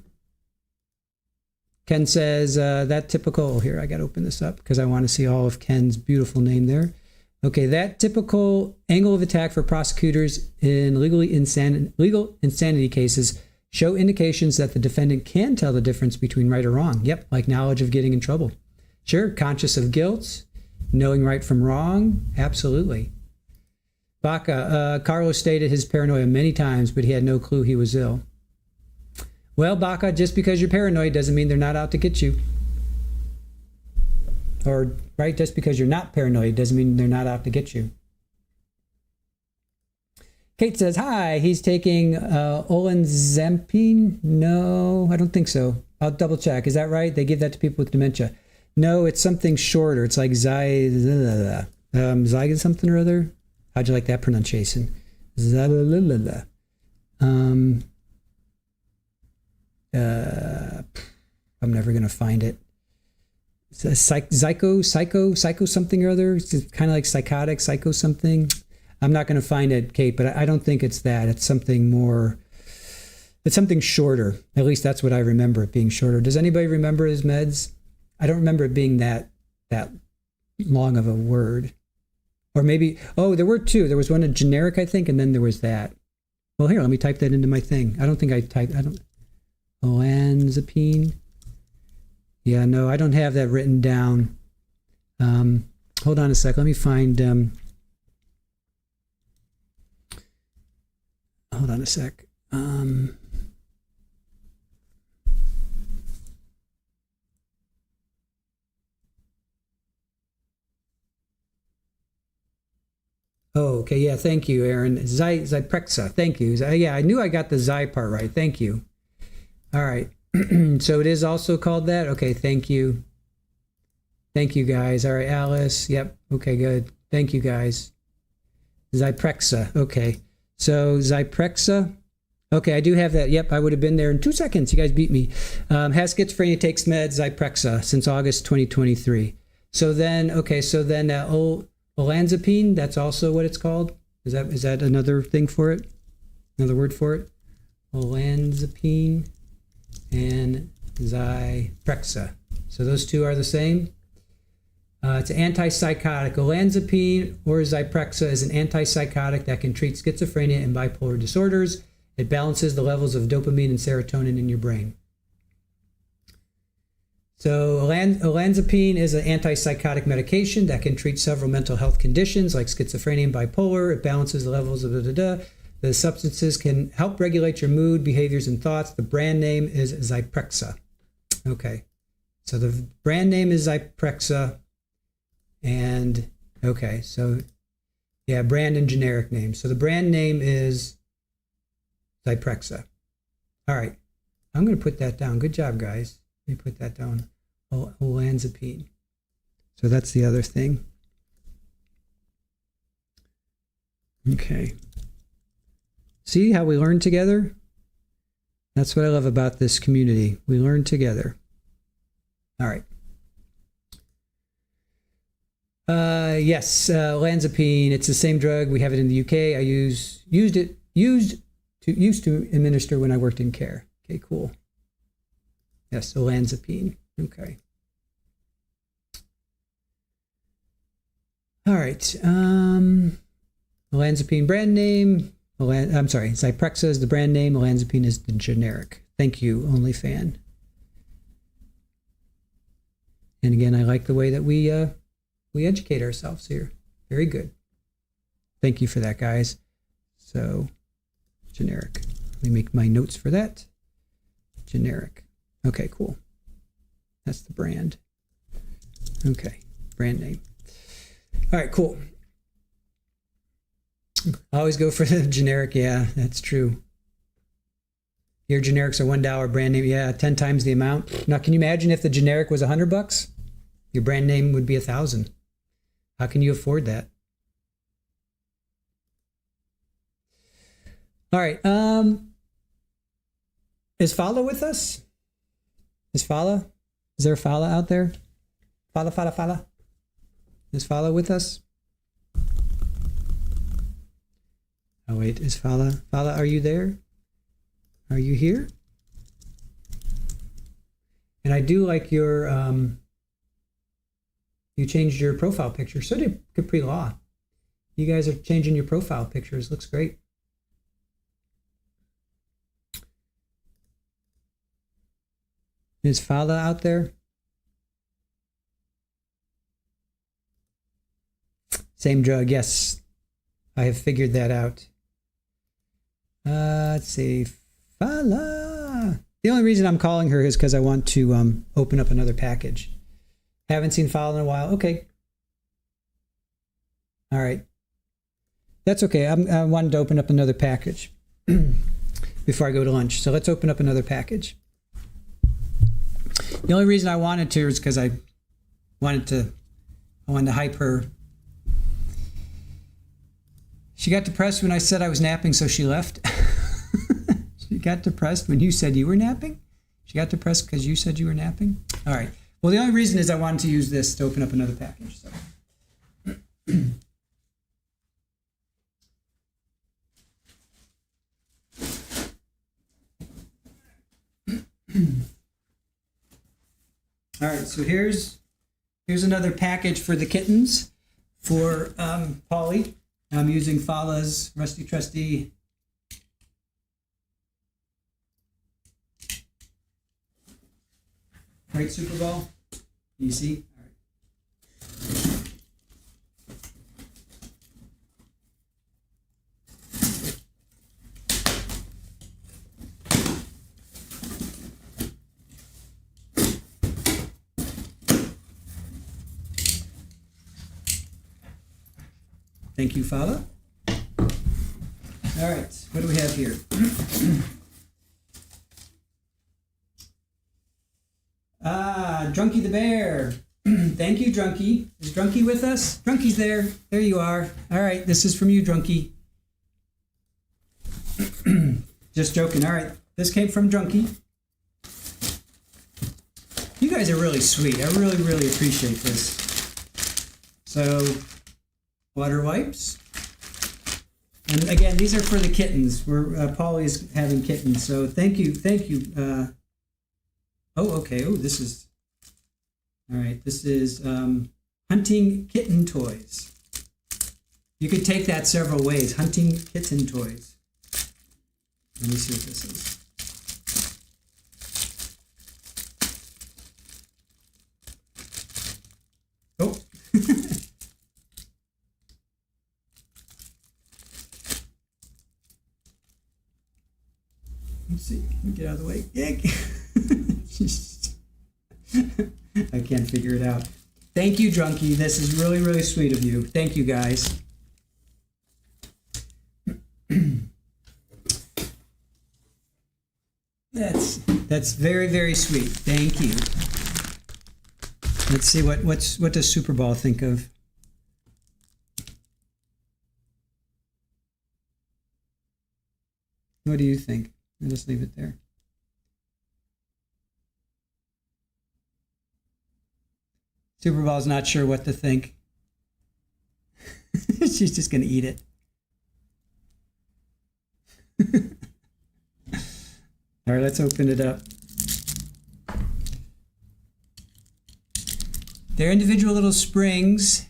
Ken says, that typical, here, I got to open this up because I want to see all of Ken's beautiful name there. Okay, that typical angle of attack for prosecutors in legal insanity cases show indications that the defendant can tell the difference between right or wrong. Yep, like knowledge of getting in trouble. Sure, conscious of guilt, knowing right from wrong, absolutely. Baca, Carlos stated his paranoia many times, but he had no clue he was ill. Well, Baca, just because you're paranoid doesn't mean they're not out to get you. Or, right, just because you're not paranoid doesn't mean they're not out to get you. Kate says, hi, he's taking olanzapine? No, I don't think so. I'll double check. Is that right? They give that to people with dementia. No, it's something shorter. It's like Zyga something or other. How'd you like that pronunciation? I'm never going to find it. It's a psycho something or other. It's kind of like psychotic, psycho something. I'm not going to find it, Kate, but I don't think it's that. It's something more, it's something shorter. At least that's what I remember it being shorter. Does anybody remember his meds? I don't remember it being that long of a word. Or maybe, oh, there were two. There was one, a generic, I think, and then there was that. Well, here, let me type that into my thing. Olanzapine. Yeah, no, I don't have that written down. Hold on a sec. Let me find, hold on a sec. Oh, okay. Yeah, thank you, Aaron. Zyprexa. Thank you. Yeah, I knew I got the Zy part right. Thank you. All right. So it is also called that? Okay, thank you. Thank you, guys. All right, Alice. Yep. Okay, good. Thank you, guys. Zyprexa. Okay. So Zyprexa. Okay, I do have that. Yep, I would have been there in 2 seconds. You guys beat me. Has schizophrenia, takes meds, Zyprexa, since August 2023. So then, olanzapine, that's also what it's called? Is that another thing for it? Another word for it? Olanzapine and Zyprexa. So those two are the same. It's an antipsychotic. Olanzapine or Zyprexa is an antipsychotic that can treat schizophrenia and bipolar disorders. It balances the levels of dopamine and serotonin in your brain. So olanzapine is an antipsychotic medication that can treat several mental health conditions like schizophrenia and bipolar. It balances the levels of The substances can help regulate your mood, behaviors, and thoughts. The brand name is Zyprexa. Okay. So the brand name is Zyprexa. And, okay, so, yeah, brand and generic name. So the brand name is Zyprexa. All right. I'm going to put that down. Good job, guys. Let me put that down. Olanzapine. So that's the other thing. Okay. See how we learn together? That's what I love about this community. We learn together. All right. Yes, olanzapine. It's the same drug. We have it in the UK. I used to administer when I worked in care. Okay, cool. Yes, olanzapine. Okay. All right. Olanzapine brand name. I'm sorry. Zyprexa is the brand name. Olanzapine is the generic. Thank you, OnlyFan. And again, I like the way that we educate ourselves here. Very good. Thank you for that, guys. So, generic. Let me make my notes for that. Generic. Okay, cool. That's the brand. Okay, brand name. All right, cool. I always go for the generic. Yeah, that's true. Your generics are $1, brand name. Yeah, 10 times the amount. Now, can you imagine if the generic was $100? Your brand name would be $1,000. How can you afford that? All right. Is Fala with us? Is Fala? Is there a Fala out there? Fala. Is Fala with us? Oh, wait. Is Fala? Fala, are you there? Are you here? And I do like your, you changed your profile picture. So did Capri Law. You guys are changing your profile pictures. Looks great. Is Fala out there? Same drug, yes. I have figured that out. Let's see. Fala. The only reason I'm calling her is because I want to open up another package. Haven't seen Fala in a while. Okay. All right. That's okay. I wanted to open up another package before I go to lunch. So let's open up another package. The only reason I wanted to is because I wanted to hype her. She got depressed when I said I was napping, so she left. She got depressed when you said you were napping? She got depressed because you said you were napping? All right. Well, the only reason is I wanted to use this to open up another package. So. All right, so here's another package for the kittens for Polly. I'm using Fala's Rusty Trusty Great Super Bowl. Can you see? All right. Thank you, Fala. All right, what do we have here? Drunky the Bear. Thank you, Drunky. Is Drunky with us? Drunky's there. There you are. All right, this is from you, Drunky. Just joking. All right, this came from Drunky. You guys are really sweet. I really, really appreciate this. So, water wipes. And again, these are for the kittens. Polly's having kittens, so thank you. Okay. Oh, this is all right. This is hunting kitten toys. You could take that several ways. Hunting kitten toys. Let me see what this is. Oh. Let's see. Let me get out of the way. I can't figure it out. Thank you, Drunky. This is really, really sweet of you. Thank you, guys. That's very, very sweet. Thank you. Let's see what does Super Ball think of? What do you think? I'll just leave it there. Super Ball's not sure what to think. She's just going to eat it. All right, let's open it up. They're individual little springs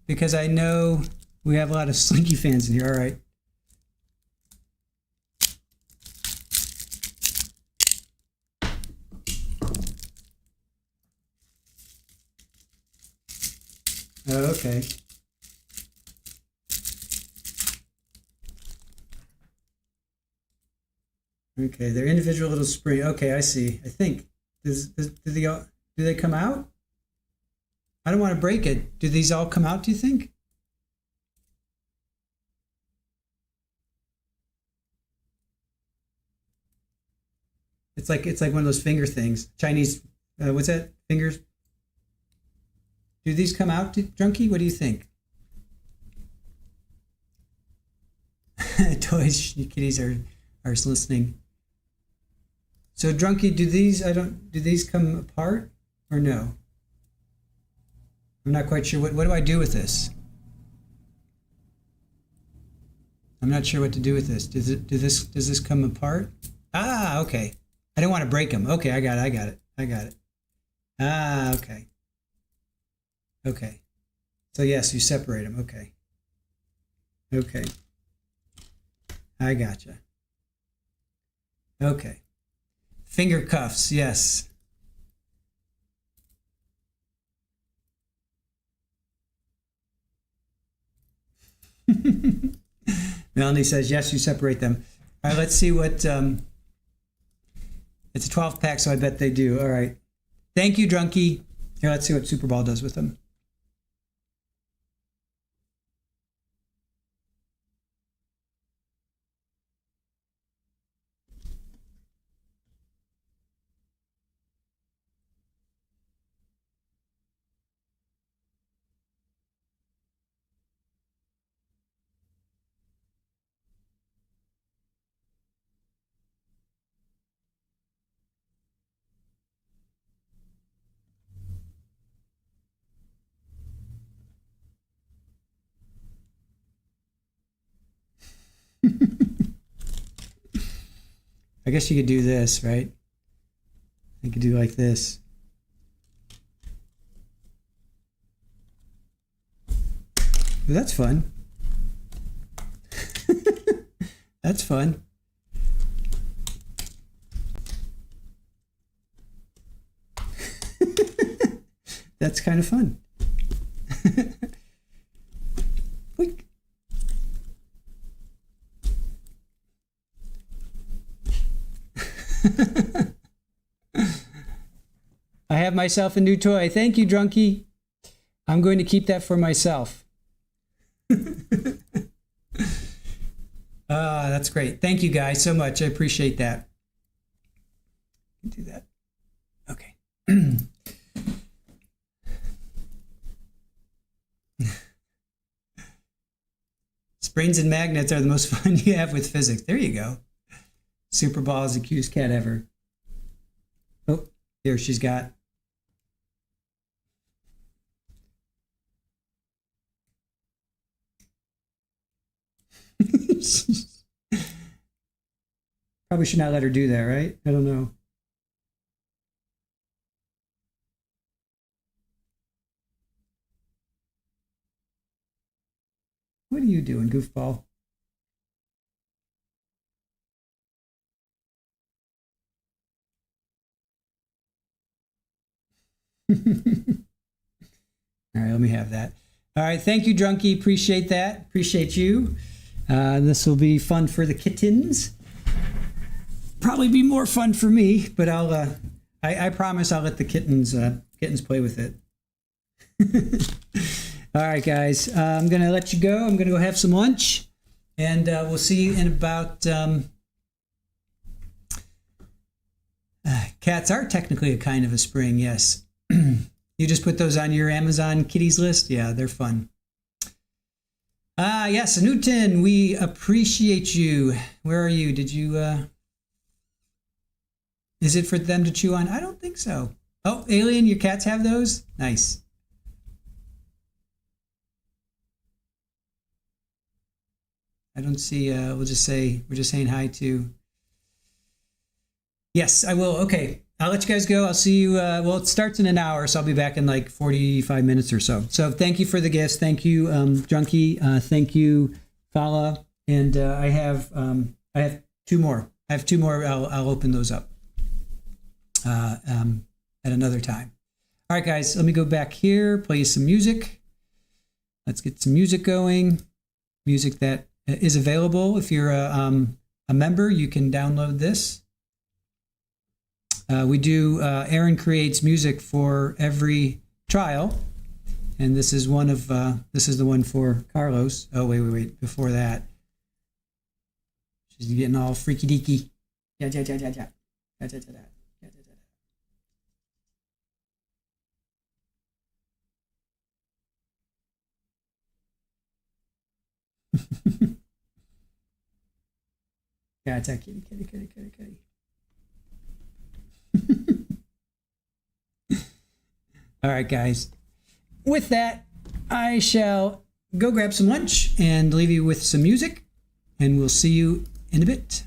because I know we have a lot of Slinky fans in here. All right. Oh, okay. Okay, they're individual little spring. Okay, I see. I think do they come out? I don't want to break it. Do these all come out? Do you think? It's like one of those finger things. Chinese. What's that? Fingers. Do these come out, Drunky? What do you think? Toys, kitties are listening. So, Drunky, do these come apart or no? I'm not quite sure. What do I do with this? I'm not sure what to do with this. Does this come apart? Ah, okay. I don't want to break them. Okay, I got it. Ah, okay. Okay. So yes, you separate them. Okay. Okay. I gotcha. Okay. Finger cuffs, yes. Melanie says, yes, you separate them. All right, let's see what, it's a 12 pack, so I bet they do. All right. Thank you, Drunky. Here, let's see what Super Ball does with them. I guess you could do this, right? You could do like this. That's fun. That's fun. That's kind of fun. Quick. I have myself a new toy. Thank you, Drunky. I'm going to keep that for myself. That's great. Thank you guys so much. I appreciate that. Do that. Okay. Springs and magnets are the most fun you have with physics. There you go. Super Ball is the cutest cat ever. Oh, here she's got. Probably should not let her do that, right? I don't know. What are you doing, goofball? All right, let me have that. All right, thank you, Drunky. Appreciate that. Appreciate you. This will be fun for the kittens. Probably be more fun for me, but I promise I'll let the kittens play with it. All right, guys, I'm gonna let you go. I'm gonna go have some lunch, and we'll see you in about. Cats are technically a kind of a spring, yes. You just put those on your Amazon kitties list. Yeah, they're fun. Yes, Newton, we appreciate you. Where are you? Did you? Is it for them to chew on? I don't think so. Oh, Alien, your cats have those? Nice. I don't see, we'll just say, we're just saying hi to. Yes, I will. Okay, I'll let you guys go. I'll see you, well, it starts in an hour, so I'll be back in like 45 minutes or so. So thank you for the gifts. Thank you, Drunky. Thank you, Fala. And I have two more. I have two more. I'll open those up at another time. All right, guys, let me go back here, play some music. Let's get some music going. Music that is available. If you're a member, you can download this. We do, Aaron creates music for every trial. And this is one of, this is the one for Carlos. Oh, wait. Before that. She's getting all freaky deaky. Yeah. Yeah, it's a kitty. All right, guys. With that, I shall go grab some lunch and leave you with some music, and we'll see you in a bit.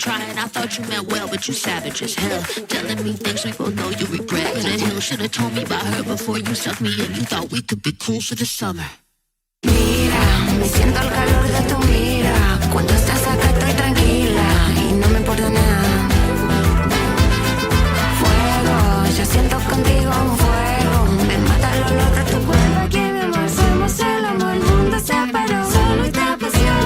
trying. I thought you meant well, but you savage as hell. Telling me things we both know you regret. The hill should have told me about her before you sucked me in. You thought we could be cool for the summer. Mira, me siento el calor de tu mira. Cuando estás acá estoy tranquila y no me importa nada. Fuego, yo siento contigo un fuego. Me mata el olor de tu cuerpo. Aquí mi amor, somos el amor. El mundo se paró, solo esta pasión.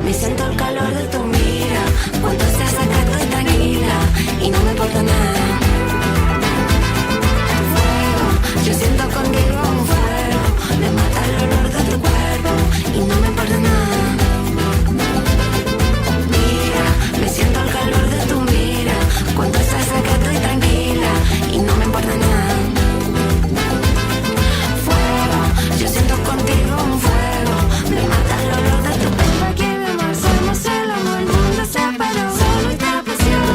Me siento el calor de tu mira. Cuando estás acá estoy tranquila y no me importa nada. Fuego, yo siento contigo un fuego. Me mata el olor de tu cuerpo y no me importa nada. Mira, me siento el calor de tu mira. Cuando estás acá estoy tranquila y no me importa nada. Fuego, yo siento contigo un fuego. Me mata el olor de tu cuerpo. Aquí mi amor, somos el amor. El mundo se paró, solo esta pasión.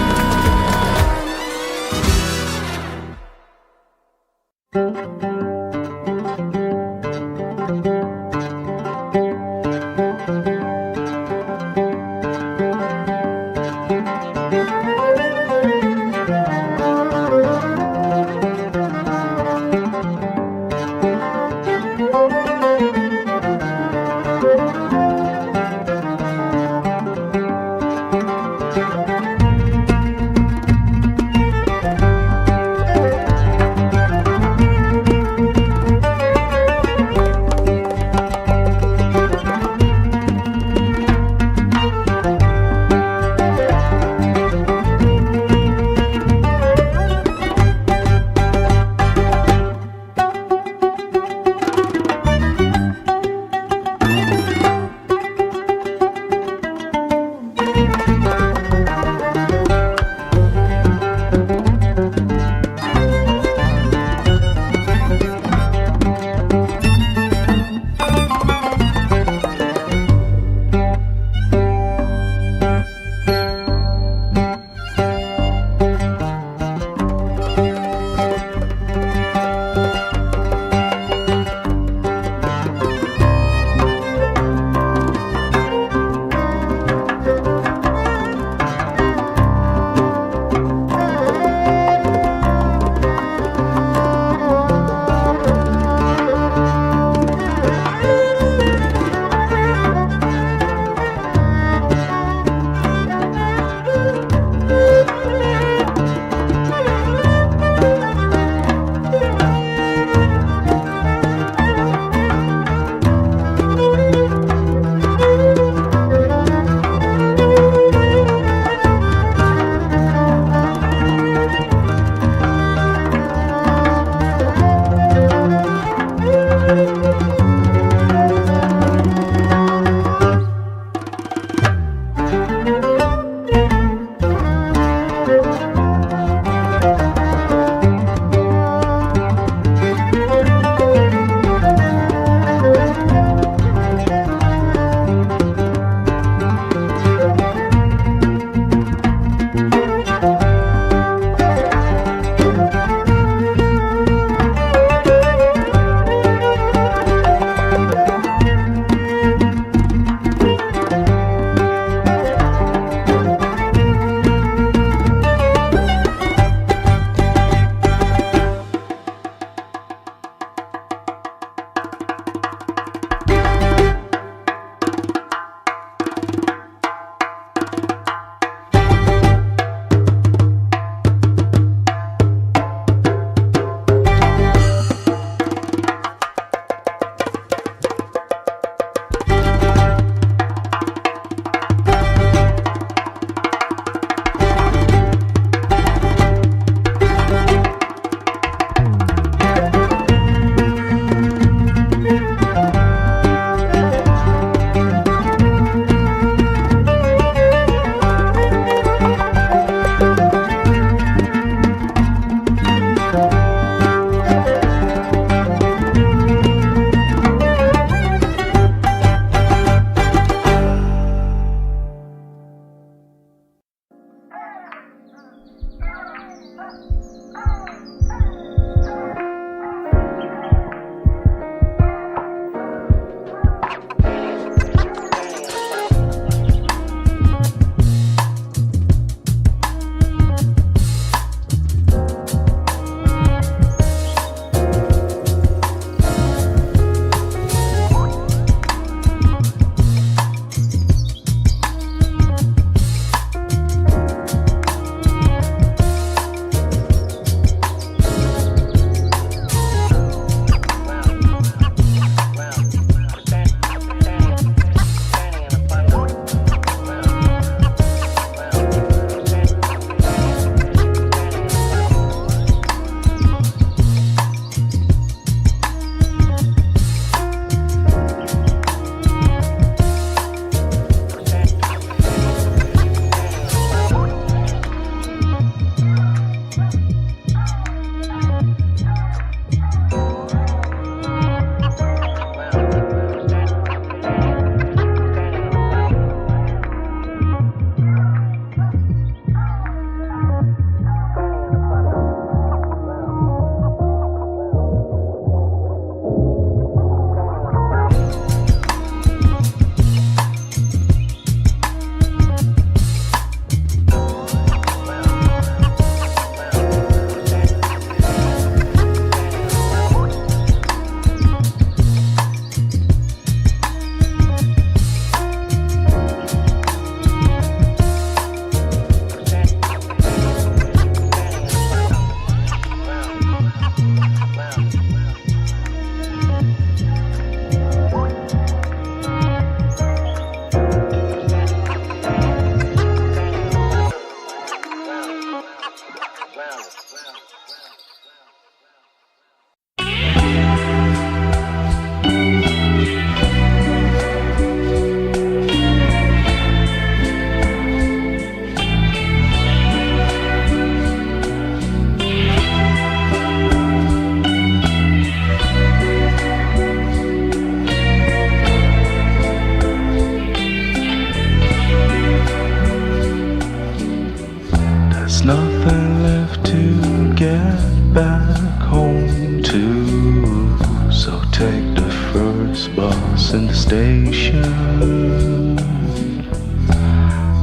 nothing left to get back home to, so take the first bus in the station.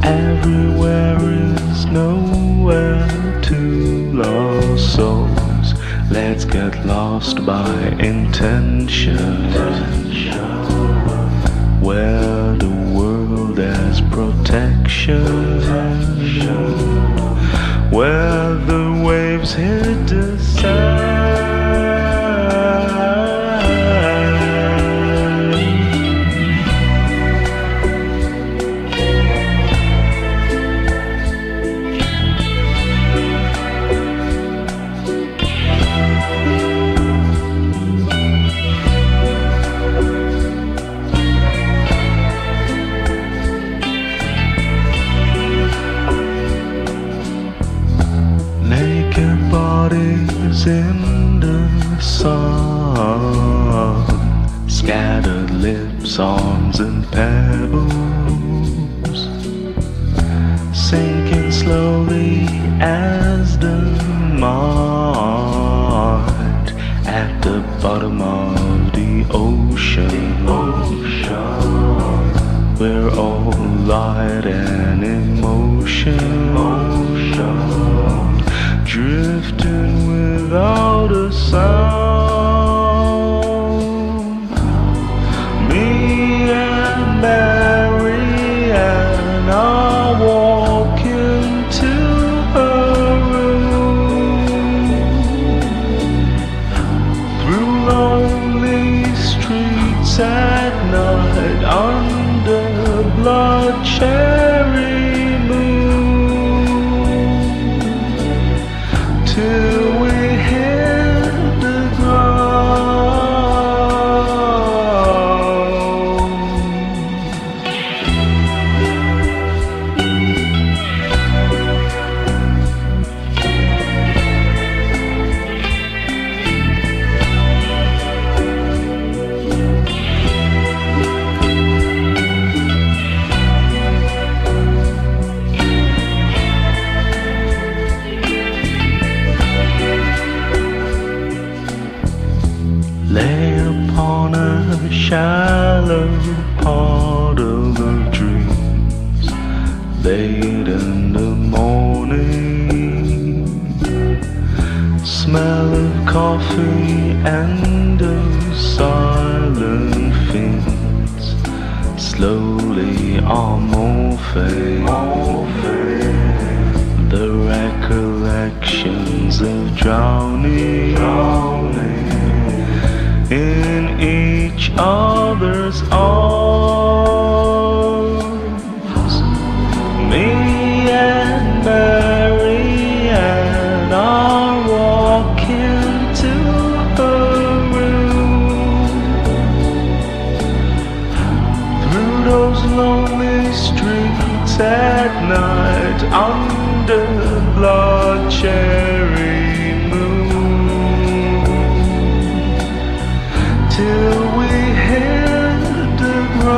Everywhere is nowhere to lost souls. Let's get lost by intention, where the world has protection, where the waves hit the sand. Naked bodies in the sun, scattered lips, arms and pebbles, sinking slowly as the mud at the bottom of the ocean. We're all light and emotion, drifting without a sound. Me and Mary and I walk into her room. coffee and those silent fiends slowly are morphing. The recollections of drowning in each other's arms. Me and Marianne are walking to her room through those lonely streets at night under blood cherry moon, till we hit the ground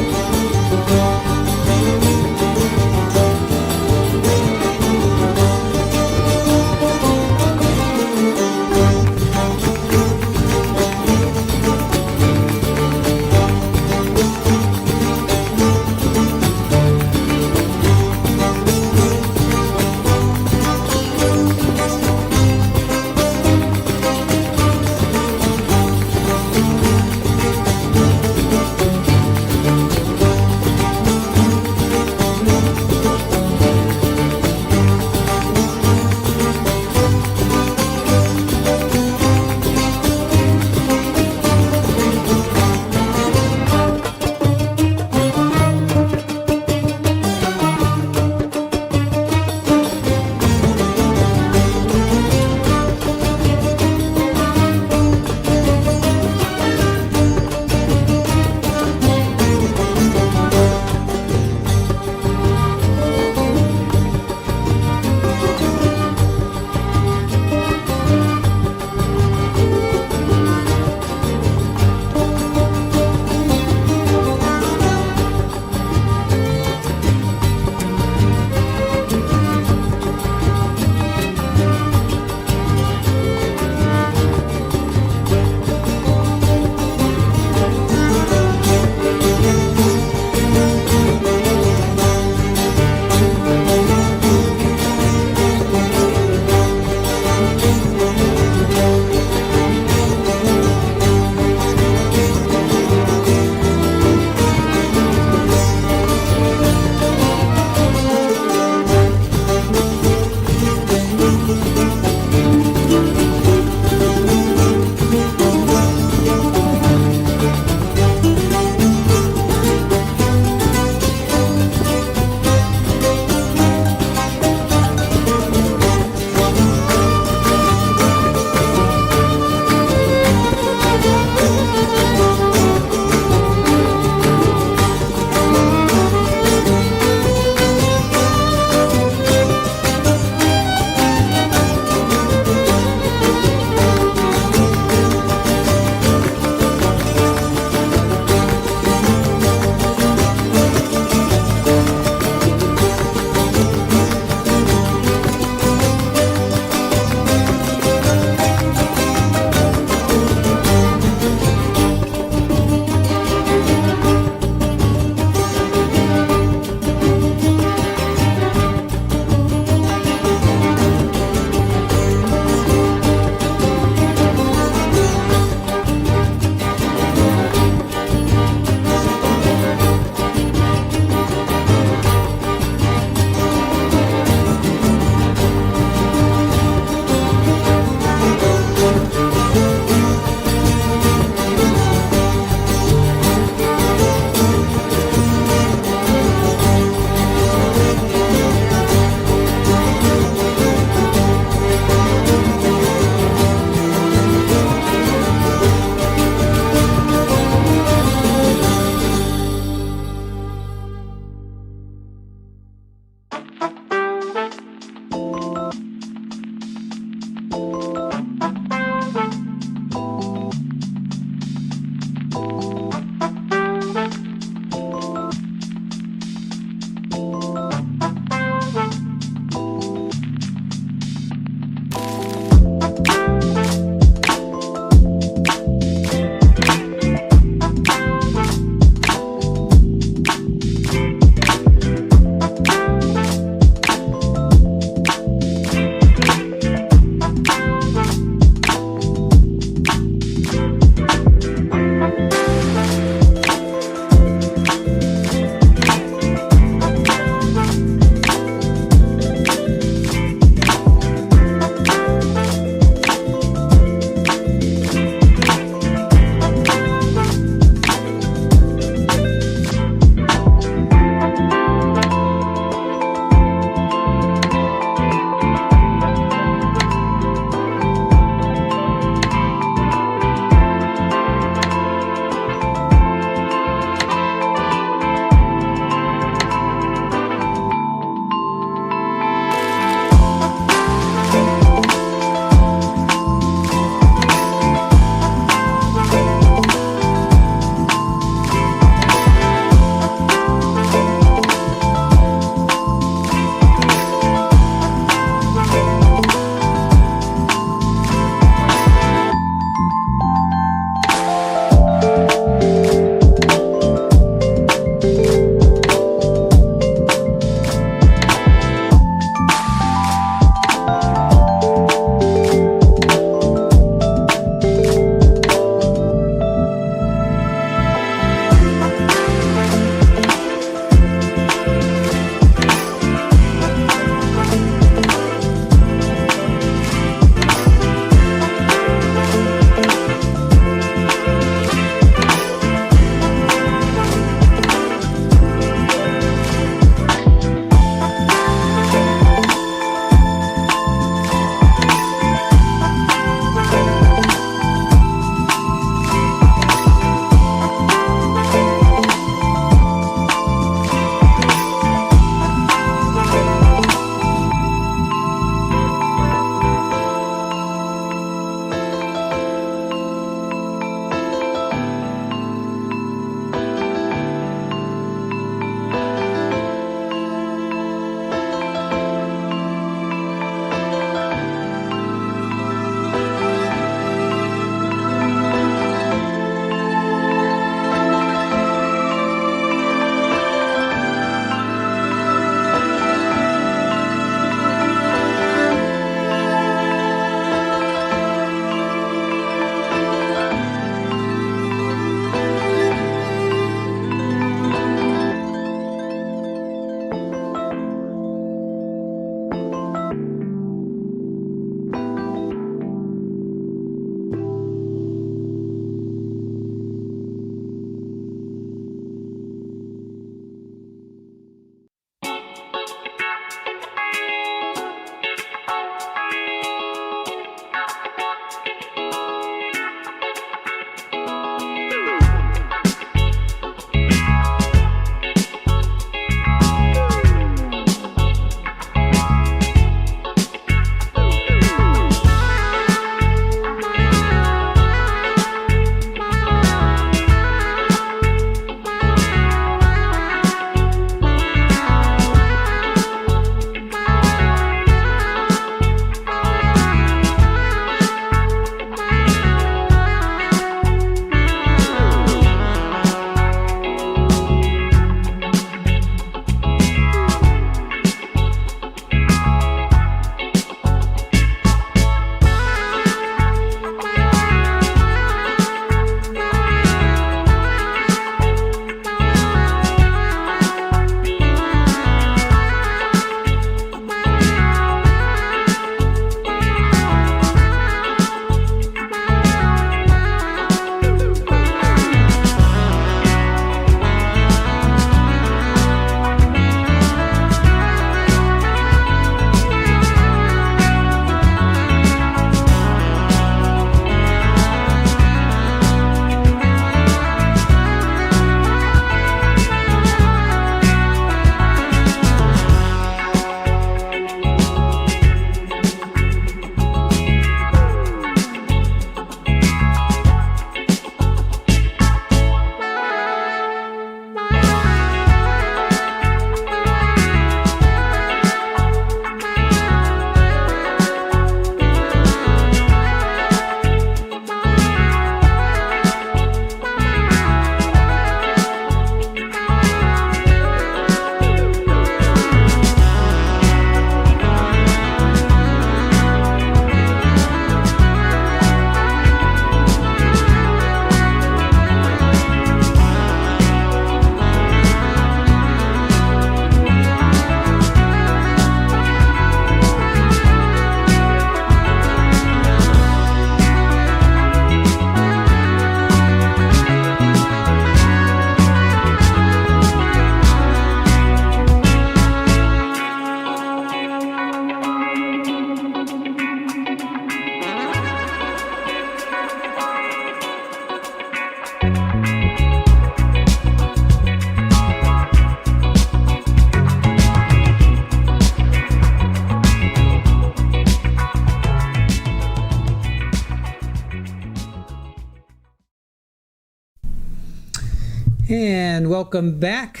And welcome back.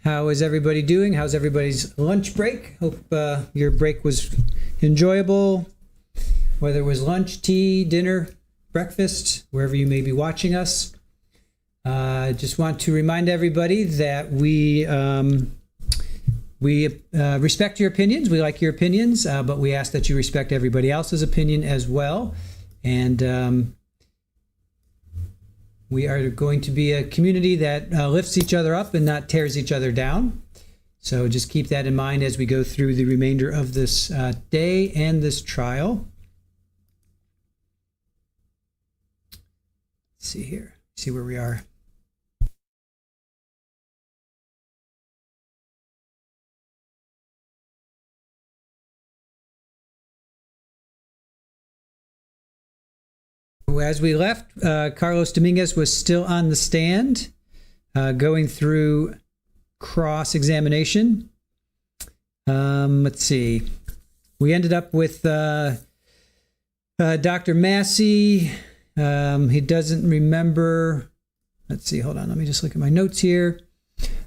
How is everybody doing? How's everybody's lunch break? Hope your break was enjoyable, whether it was lunch, tea, dinner, breakfast, wherever you may be watching us. I just want to remind everybody that we respect your opinions. We like your opinions, but we ask that you respect everybody else's opinion as well. And we are going to be a community that lifts each other up and not tears each other down. So just keep that in mind as we go through the remainder of this day and this trial. Let's see here. See where we are. As we left, Carlos Dominguez was still on the stand, going through cross-examination. Let's see. We ended up with Dr. Massey. He doesn't remember. Let's see. Hold on. Let me just look at my notes here.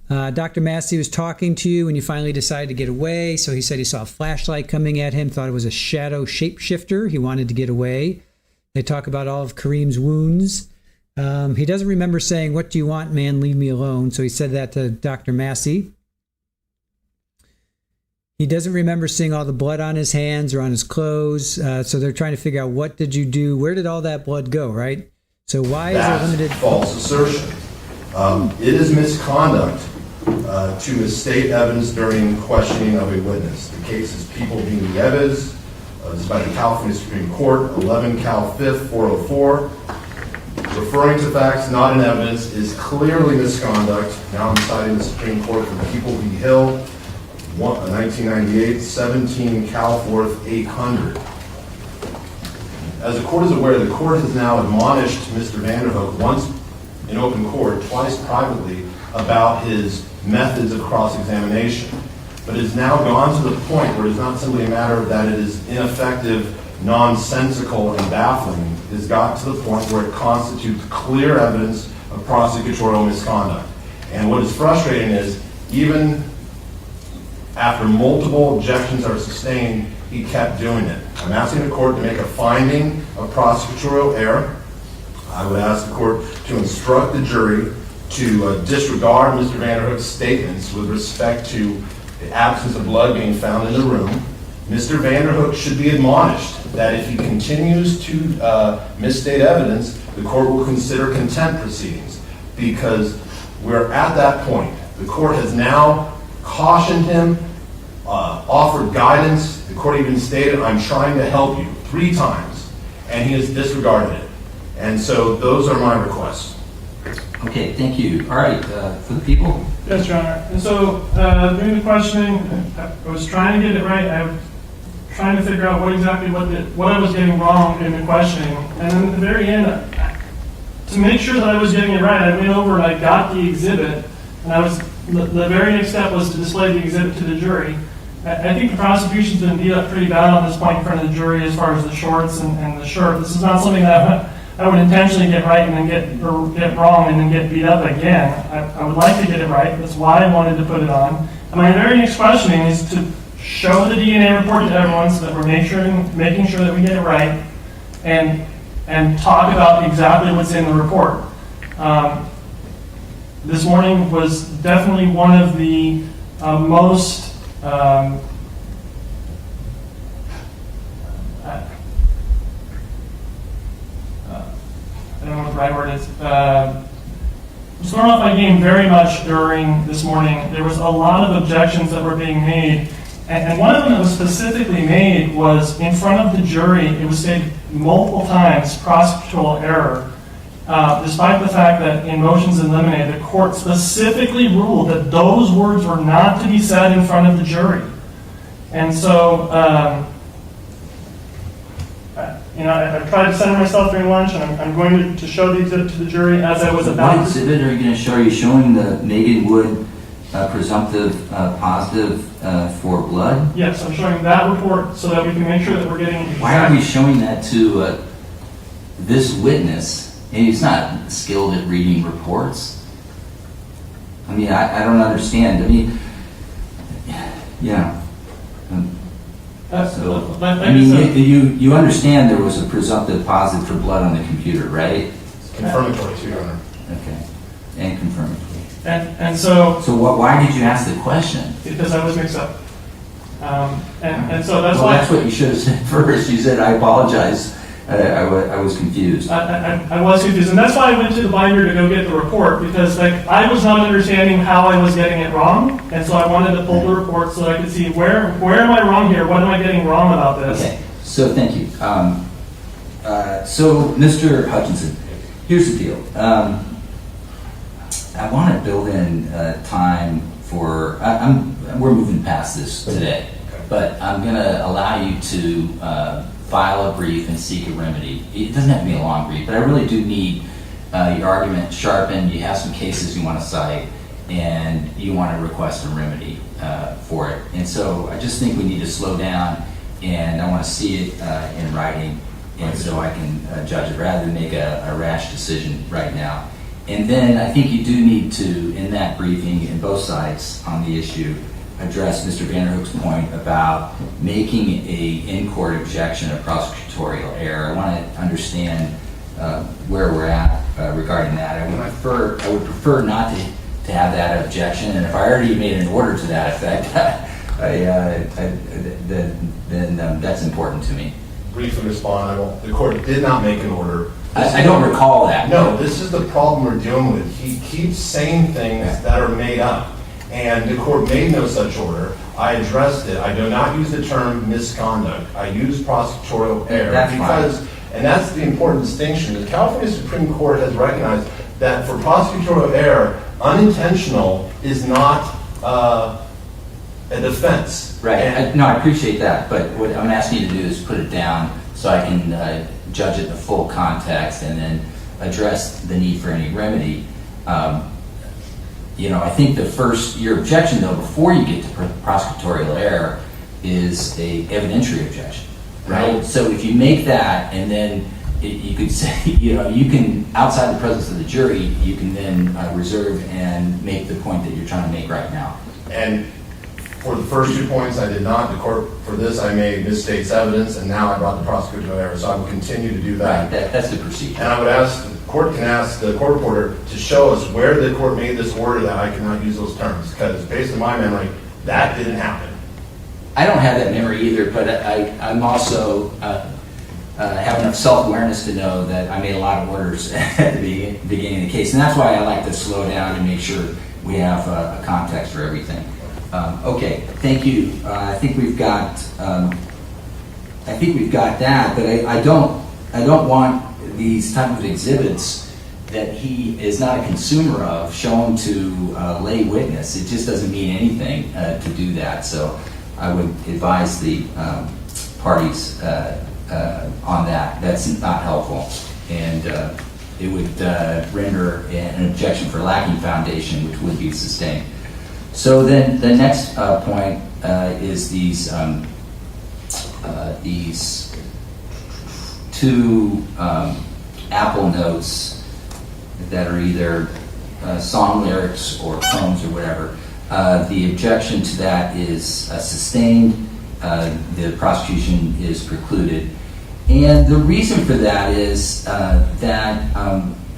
Dr. Massey was talking to you when you finally decided to get away. So he said he saw a flashlight coming at him, thought it was a shadow shapeshifter. He wanted to get away. They talk about all of Kareem's wounds. He doesn't remember saying, "What do you want, man? Leave me alone." So he said that to Dr. Massey. He doesn't remember seeing all the blood on his hands or on his clothes. So they're trying to figure out, what did you do? Where did all that blood go, right? So why is there limited... False assertion. It is misconduct to misstate evidence during questioning of a witness. The case is People v. Nieves. This is by the California Supreme Court, 11 Cal 5th, 404. Referring to facts not in evidence is clearly misconduct. Now I'm citing the Supreme Court from People v. Hill, 1998, 17 Cal 4th, 800. As the court is aware, the court has now admonished Mr. Vanderhook once in open court, twice privately, about his methods of cross-examination. But it has now gone to the point where it's not simply a matter of that it is ineffective, nonsensical, and baffling. It has got to the point where it constitutes clear evidence of prosecutorial misconduct. And what is frustrating is, even after multiple objections are sustained, he kept doing it. I'm asking the court to make a finding of prosecutorial error. I would ask the court to instruct the jury to disregard Mr. Vanderhook's statements with respect to the absence of blood being found in the room. Mr. Vanderhook should be admonished that if he continues to misstate evidence, the court will consider contempt proceedings, because we're at that point. The court has now cautioned him, offered guidance. The court even stated, "I'm trying to help you," 3 times, and he has disregarded it. And so those are my requests. Okay, thank you. All right, for the people. Yes, Your Honor. And so during the questioning, I was trying to get it right. I was trying to figure out what I was getting wrong in the questioning. And then at the very end, to make sure that I was getting it right, I went over and I got the exhibit. And the very next step was to display the exhibit to the jury. I think the prosecution's been beat up pretty bad on this point in front of the jury as far as the shorts and the shirt. This is not something that I would intentionally get right and then get wrong and then get beat up again. I would like to get it right. That's why I wanted to put it on. And my very next questioning is to show the DNA report to everyone so that we're making sure that we get it right, and talk about exactly what's in the report. This morning was definitely one of the most I don't know what the right word is. Was thrown off my game very much during this morning. There was a lot of objections that were being made, and one of them that was specifically made was in front of the jury. It was stated multiple times, prosecutorial error, despite the fact that in motions in limine, the court specifically ruled that those words were not to be said in front of the jury. And so, You know, I've tried to center myself during lunch, and I'm going to show the exhibit to the jury as I was What about to. exhibit are you going to show? Are you showing the Megan Wood presumptive positive for blood? Yes, I'm showing that report so that we can make sure that we're getting. Why are we showing that to this witness? And he's not skilled at reading reports. I mean, I don't understand. I mean, yeah. I mean, you understand there was a presumptive positive for blood on the computer, right? Confirmatory too, Your Honor. Okay, and confirmatory. And so. So why did you ask the question? Because I was mixed up. And so that's Well, why. that's what you should have said first. You said, I apologize. I was confused. I was confused, and that's why I went to the binder to go get the report, because like I was not understanding how I was getting it wrong, and so I wanted to pull the report so that I could see where am I wrong here? What am I getting wrong about this? Okay, so thank you. So Mr. Hutchinson, here's the deal. I want to build in time for. We're moving past this today, but I'm going to allow you to file a brief and seek a remedy. It doesn't have to be a long brief, but I really do need your argument sharpened. You have some cases you want to cite, and you want to request a remedy for it. And so I just think we need to slow down, and I want to see it in writing, and so I can judge it rather than make a rash decision right now. And then I think you do need to, in that briefing, in both sides on the issue, address Mr. Vanderhoek's point about making a in-court objection of prosecutorial error. I want to understand where we're at regarding that. I would prefer not to have that objection, and if I already made an order to that effect, then that's important to me. Briefly respond, the court did not make an order. I don't recall that. No, this is the problem we're dealing with. He keeps saying things that are made up. And the court made no such order. I addressed it. I do not use the term misconduct. I use prosecutorial error. That's because, fine. And that's the important distinction. The California Supreme Court has recognized that for prosecutorial error, unintentional is not a defense. Right. No, I appreciate that. But what I'm asking you to do is put it down so I can judge it in the full context and then address the need for any remedy. You know, I think your objection, though, before you get to prosecutorial error is a evidentiary objection, right? So if you make that, and then you could say, you know, you can, outside the presence of the jury, you can then reserve and make the point that you're trying to make right now. And for the first 2 points, I did not. The court, for this, I made misstates evidence, and now I brought the prosecutorial error. So I will continue to do that. Right, that's the procedure. And I would ask, the court can ask the court reporter to show us where the court made this order that I cannot use those terms, because based on my memory, that didn't happen. I don't have that memory either, but I'm also have enough self-awareness to know that I made a lot of orders at the beginning of the case, and that's why I like to slow down and make sure we have a context for everything. Okay, thank you. I think we've got that, but I don't want these type of exhibits that he is not a consumer of shown to a lay witness. It just doesn't mean anything to do that. So I would advise the parties on that. That's not helpful, and it would render an objection for lacking foundation, which would be sustained. So then the next point is these two Apple notes that are either song lyrics or poems or whatever. The objection to that is sustained. The prosecution is precluded. And the reason for that is that,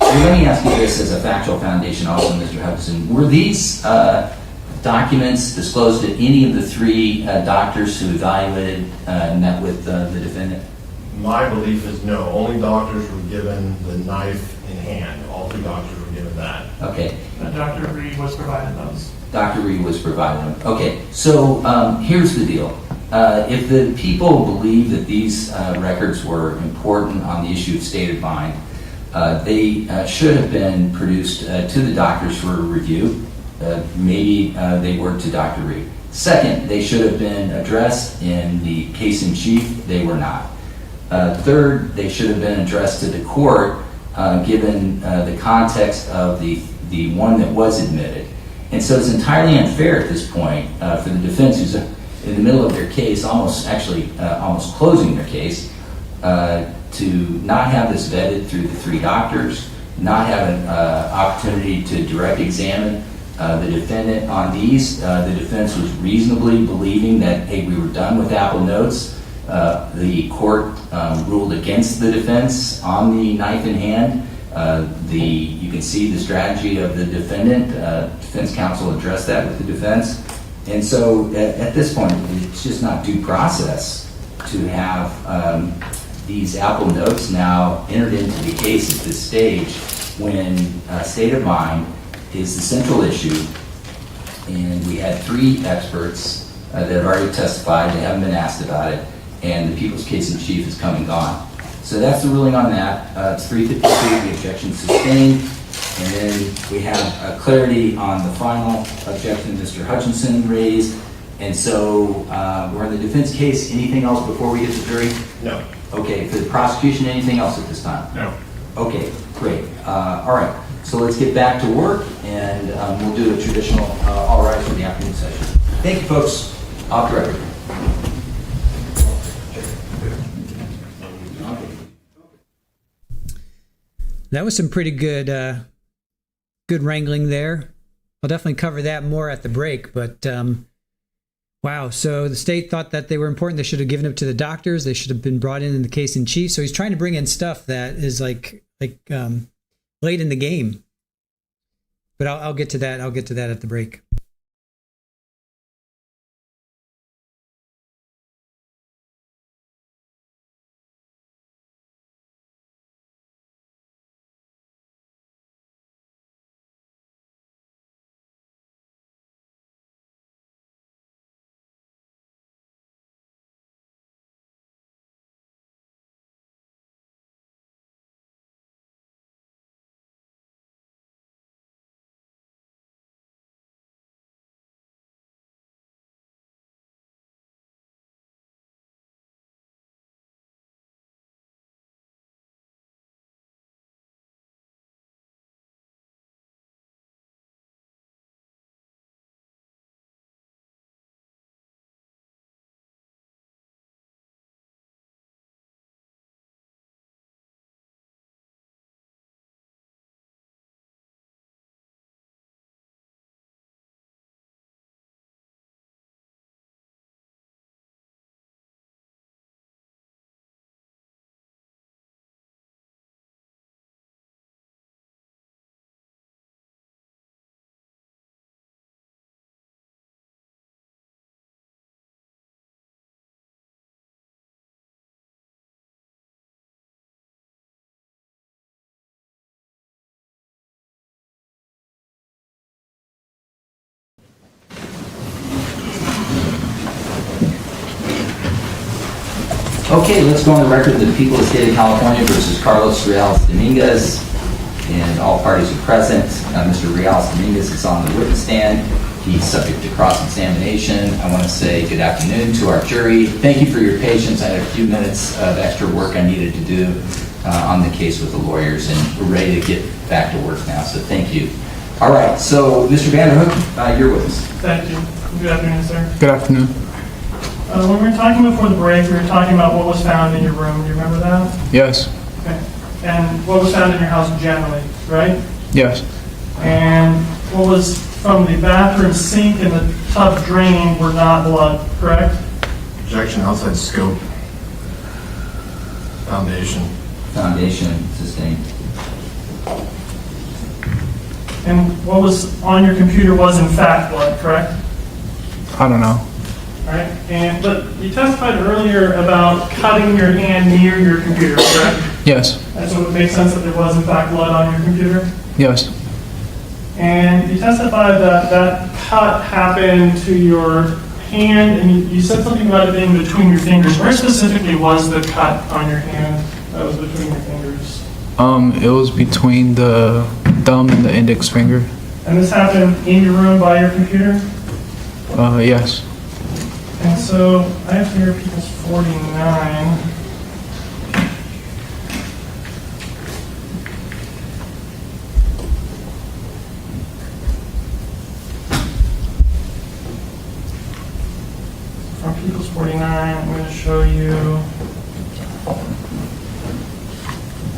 let me ask you this as a factual foundation also, Mr. Hudson. Were these documents disclosed to any of the three doctors who evaluated and met with the defendant? My belief is no. Only doctors were given the knife in hand. All three doctors were given that. Okay. Dr. Reed was provided those. Dr. Reed was provided them. Okay, so here's the deal. If the people believe that these records were important on the issue of state of mind, they should have been produced to the doctors for review. Maybe they were to Dr. Reed. Second, they should have been addressed in the case in chief. They were not. Third, they should have been addressed to the court, given the context of the one that was admitted. And so it's entirely unfair at this point for the defense, who's in the middle of their case, almost closing their case, to not have this vetted through the 3 doctors, not have an opportunity to direct examine the defendant on these. The defense was reasonably believing that, hey, we were done with Apple Notes. The court ruled against the defense on the knife in hand. You can see the strategy of the defendant. Defense counsel addressed that with the defense. And so at this point, it's just not due process to have these Apple Notes now entered into the case at this stage when state of mind is the central issue. And we had 3 experts that have already testified. They haven't been asked about it. And the people's case in chief is come and gone. So that's the ruling on that. It's 353, the objection sustained. And then we have clarity on the final objection Mr. Hutchinson raised. And so we're in the defense case. Anything else before we get to jury? No. Okay, for the prosecution, anything else at this time? No. Okay, great. All right, so let's get back to work, and we'll do a traditional all rise for the afternoon session. Thank you, folks. Off the record. That was some pretty good good wrangling there. I'll definitely cover that more at the break, but wow. So the state thought that they were important. They should have given it to the doctors. They should have been brought in the case in chief. So he's trying to bring in stuff that is like late in the game. But I'll get to that. I'll get to that at the break. Okay, let's go on the record. The people of the state of California versus Carlos Reales Dominguez, and all parties are present. Mr. Reales Dominguez is on the witness stand. He's subject to cross-examination. I want to say good afternoon to our jury. Thank you for your patience. I had a few minutes of extra work I needed to do on the case with the lawyers, and we're ready to get back to work now, so thank you. All right, so Mr. Vanderhook, you're with us. Thank you. Good afternoon, sir. Good afternoon. When we were talking before the break, we were talking about what was found in your room. Do you remember that? Yes. Okay. And what was found in your house generally, right? Yes. And what was from the bathroom sink and the tub draining were not blood, correct? Objection outside scope. Foundation. Foundation sustained. And what was on your computer was in fact blood, correct? I don't know. All right. But you testified earlier about cutting your hand near your computer, correct? Yes. And so it makes sense that there was in fact blood on your computer? Yes. And you testified that that cut happened to your hand, and you said something about it being between your fingers. Where specifically was the cut on your hand that was between your fingers? It was between the thumb and the index finger. And this happened in your room by your computer? Yes. And so I have here people's 49. show you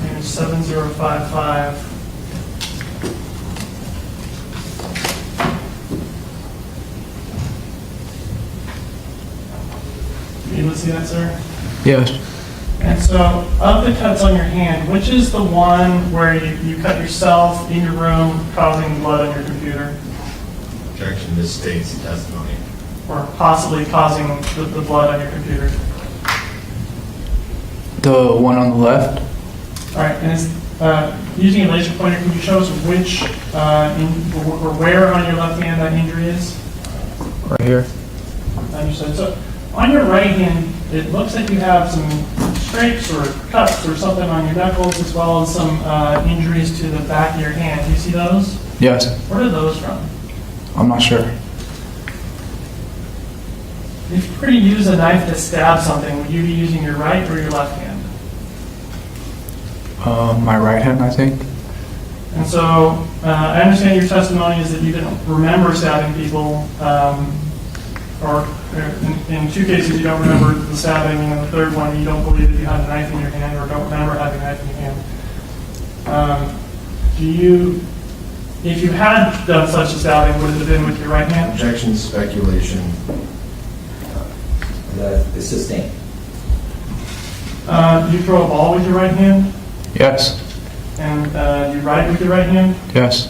page 7055. You able to see that, sir? Yes. And so, of the cuts on your hand, which is the one where you cut yourself in your room, causing blood on your computer? Objection, misstates the testimony. Or possibly causing the blood on your computer? The one on the left? All right, and using a laser pointer, can you show us which, or where on your left hand that injury is? Right here. Understood. So, on your right hand, it looks like you have some scrapes or cuts or something on your knuckles, as well as some injuries to the back of your hand. Do you see those? Yes. Where are those from? I'm not sure. If you were to use a knife to stab something, would you be using your right or your left hand? My right hand, I think. And so, I understand your testimony is that you didn't remember stabbing people, or in 2 cases you don't remember the stabbing, and in the third one you don't believe that you had a knife in your hand or don't remember having a knife in your hand. If you had done such a stabbing, would it have been with your right hand? Objection, speculation. It's sustained. You throw a ball with your right hand, Yes. and you write with your right hand, Yes.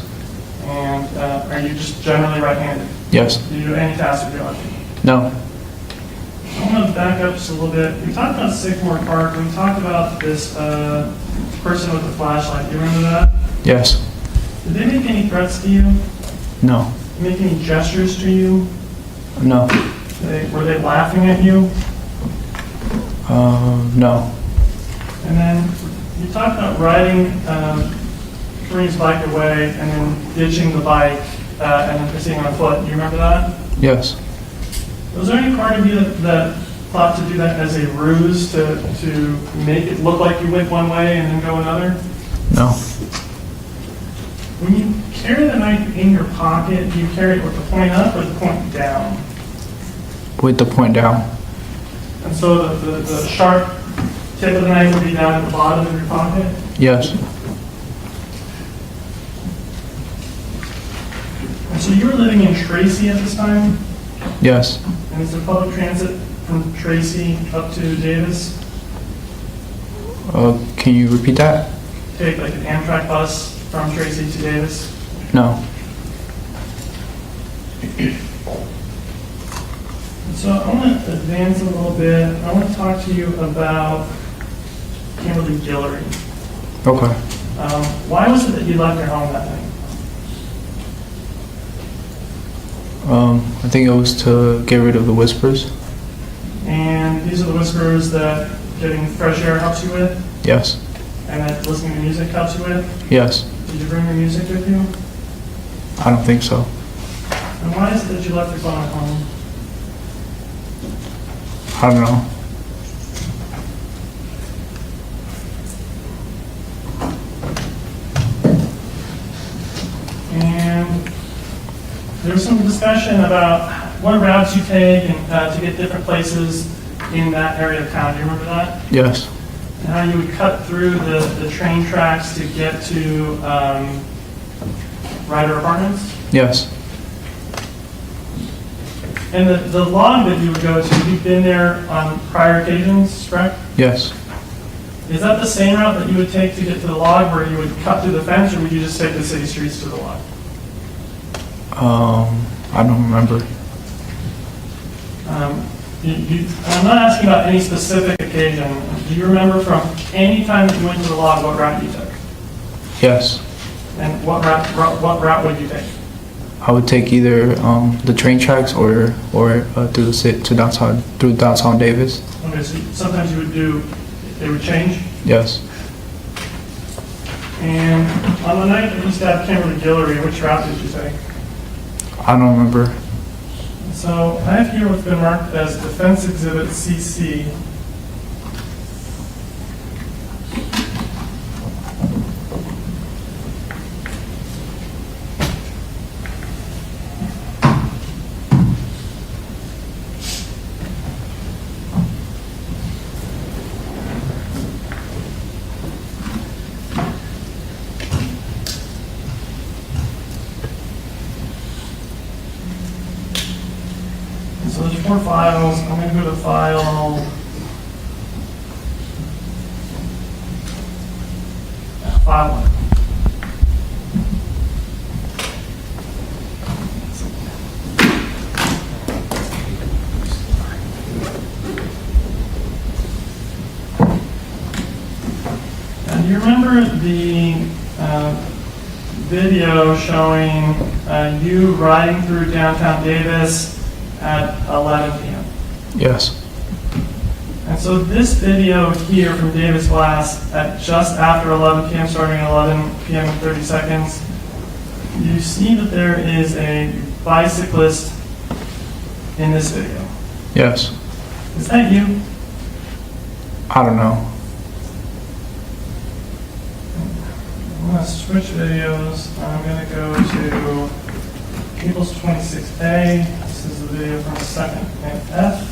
and are you just generally right-handed? Yes. Do you do any tasks with your left hand? No. I want to back up just a little bit. We talked about Sycamore Park. We talked about this person with the flashlight. Do you remember that? Yes. Did they make any threats to you? No. Make any gestures to you? No. Were they laughing at you? No. And then you talked about riding Kareem's bike away and then ditching the bike and then proceeding on foot. Do you remember that? Yes. Was there any part of you that thought to do that as a ruse to make it look like you went one way and then go another? No. When you carry the knife in your pocket, do you carry it with the point up or the point down? With the point down. And so the sharp tip of the knife would be down at the bottom of your pocket? Yes. And so you were living in Tracy at this time? Yes. And is there public transit from Tracy up to Davis? Can you repeat that? Take like an Amtrak bus from Tracy to Davis? No. So I want to advance a little bit. I want to talk to you about Kimberlee Guillory. Okay. Why was it that you left your home that night? I think it was to get rid of the whispers. And these are the whispers that getting fresh air helps you with, Yes. and that listening to music helps you with. Yes. Did you bring your music with you? I don't think so. And why is it that you left your phone at home? I don't know. And there was some discussion about what routes you take and to get different places in that area of town. Do you remember that? Yes. And how you would cut through the train tracks to get to Ryder Apartments? Yes. And the log that you would go to, you've been there on prior occasions, correct? Yes. Is that the same route that you would take to get to the log where you would cut through the fence, or would you just take the city streets to the log? I don't remember. I'm not asking about any specific occasion. Do you remember from any time that you went to the log what route you took? Yes. And what route would you take? I would take either the train tracks or through the city to downtown Davis. Okay, so sometimes you would do, they would change? Yes. And on the night that you stabbed Kimberlee Guillory, which route did you take? I don't remember. So I have here what's been marked as Defense Exhibit CC. So there's 4 files. I'm going to go to file 1. And you remember the video showing you riding through downtown Davis at 11 p.m.? Yes. And so this video here from Davis Glass at just after 11 p.m., starting at 11 p.m. and 30 seconds, you see that there is a bicyclist in this video. Yes. Is that you? I don't know. I'm going to switch videos. I'm going to go to Cables 26A. This is the video from 2nd and F.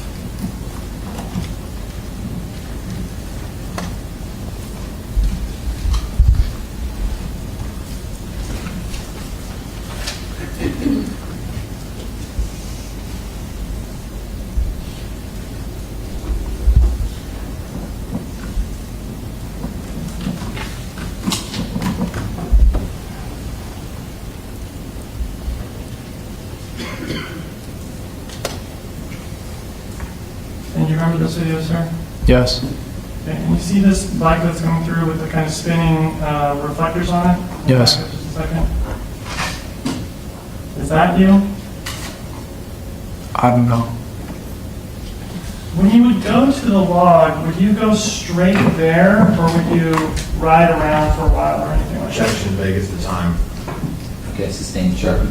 And you remember this video, sir? Yes. Okay, and you see this bike that's coming through with the kind of spinning reflectors on it? Yes. Back up just a second. Is that you? I don't know. When you would go to the log, would you go straight there, or would you ride around for a while or anything like that? Objection, Vegas, the time. Okay, sustained sharp.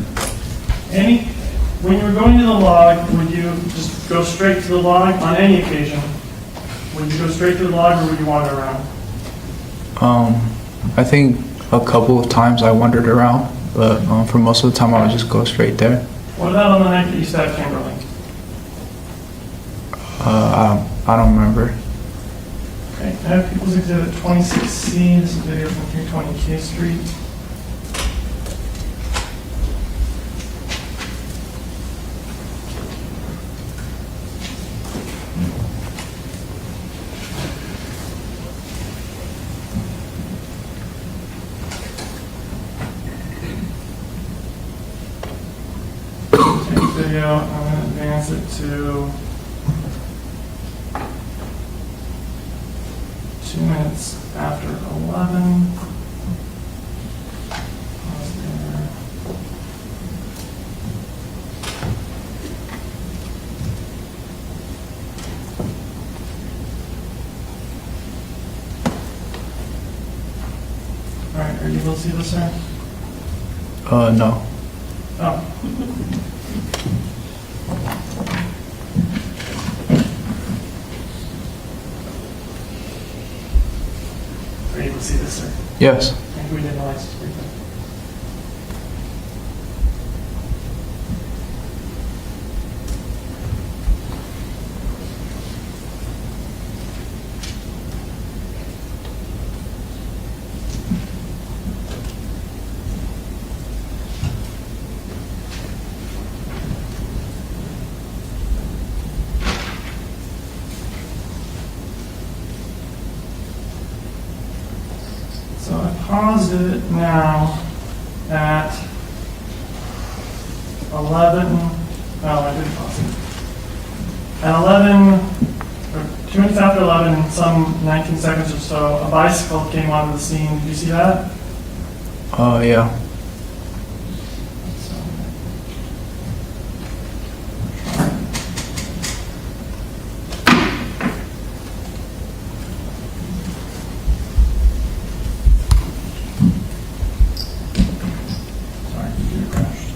When you were going to the log, would you just go straight to the log on any occasion? Would you go straight to the log, or would you wander around? I think a couple of times I wandered around, but for most of the time I would just go straight there. What about on the night that you stabbed Kimberlee? I don't remember. Okay, I have People's Exhibit 26C. This is a video from 320 K Street. Video, I'm going to advance it to 2 minutes after 11. Pause there. All right, are you able to see this, sir? No. Oh. Are you able to see this, sir? Yes. I think we did the license briefing. So I paused it now at 11. No, I didn't pause it. At 11, or 2 minutes after 11, in some 19 seconds or so, a bicycle came onto the scene. Did you see that? Yeah. So, sorry, computer crashed.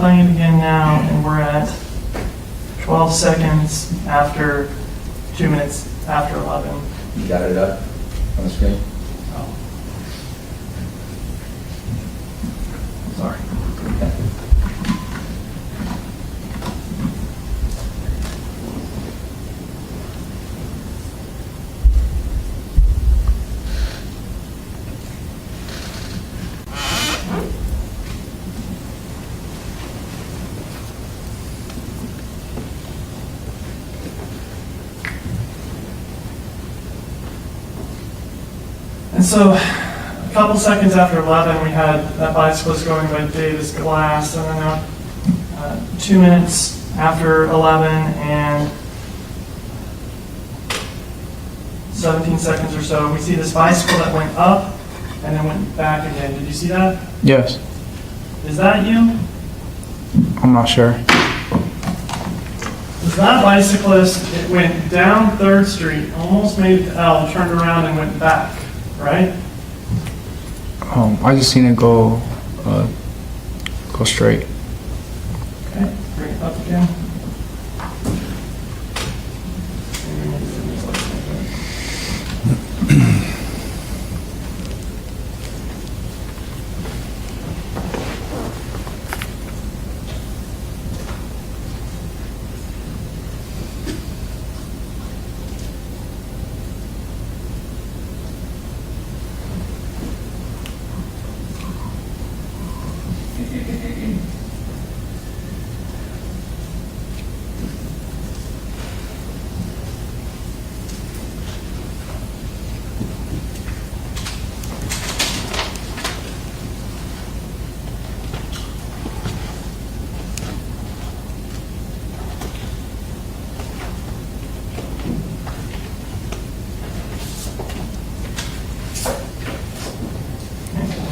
playing it again now, and we're at 12 seconds after 2 minutes after 11. You got it up on the screen? Oh. Sorry. Okay. And so, a couple seconds after 11, we had that bicyclist going by Davis Glass, and then 2 minutes after 11 and 17 seconds or so, we see this bicycle that went up and then went back again. Did you see that? Yes. Is that you? I'm not sure. Was that bicyclist, it went down 3rd Street, almost made it to L, turned around and went back, right? I just seen it go straight. Okay, bring it up again.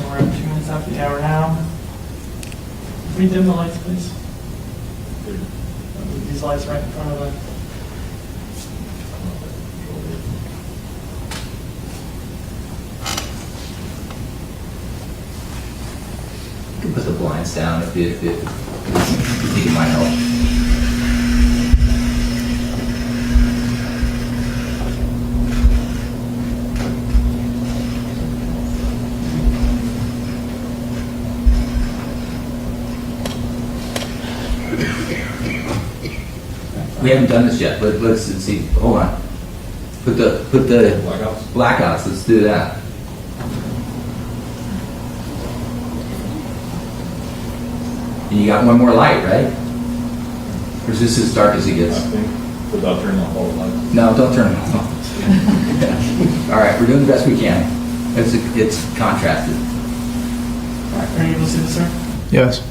We're at 2 minutes after the hour now. Can we dim the lights, please? These lights right in front of the... You can put the blinds down if you think it might help. We haven't done this yet, but let's see. Hold on. Put the blackouts. Let's do that. And you got one more light, right? Or is this as dark as it gets? Without turning the whole light. No, don't turn them off. All right, we're doing the best we can. It's contrasted. All right, are you able to see this, sir? Yes.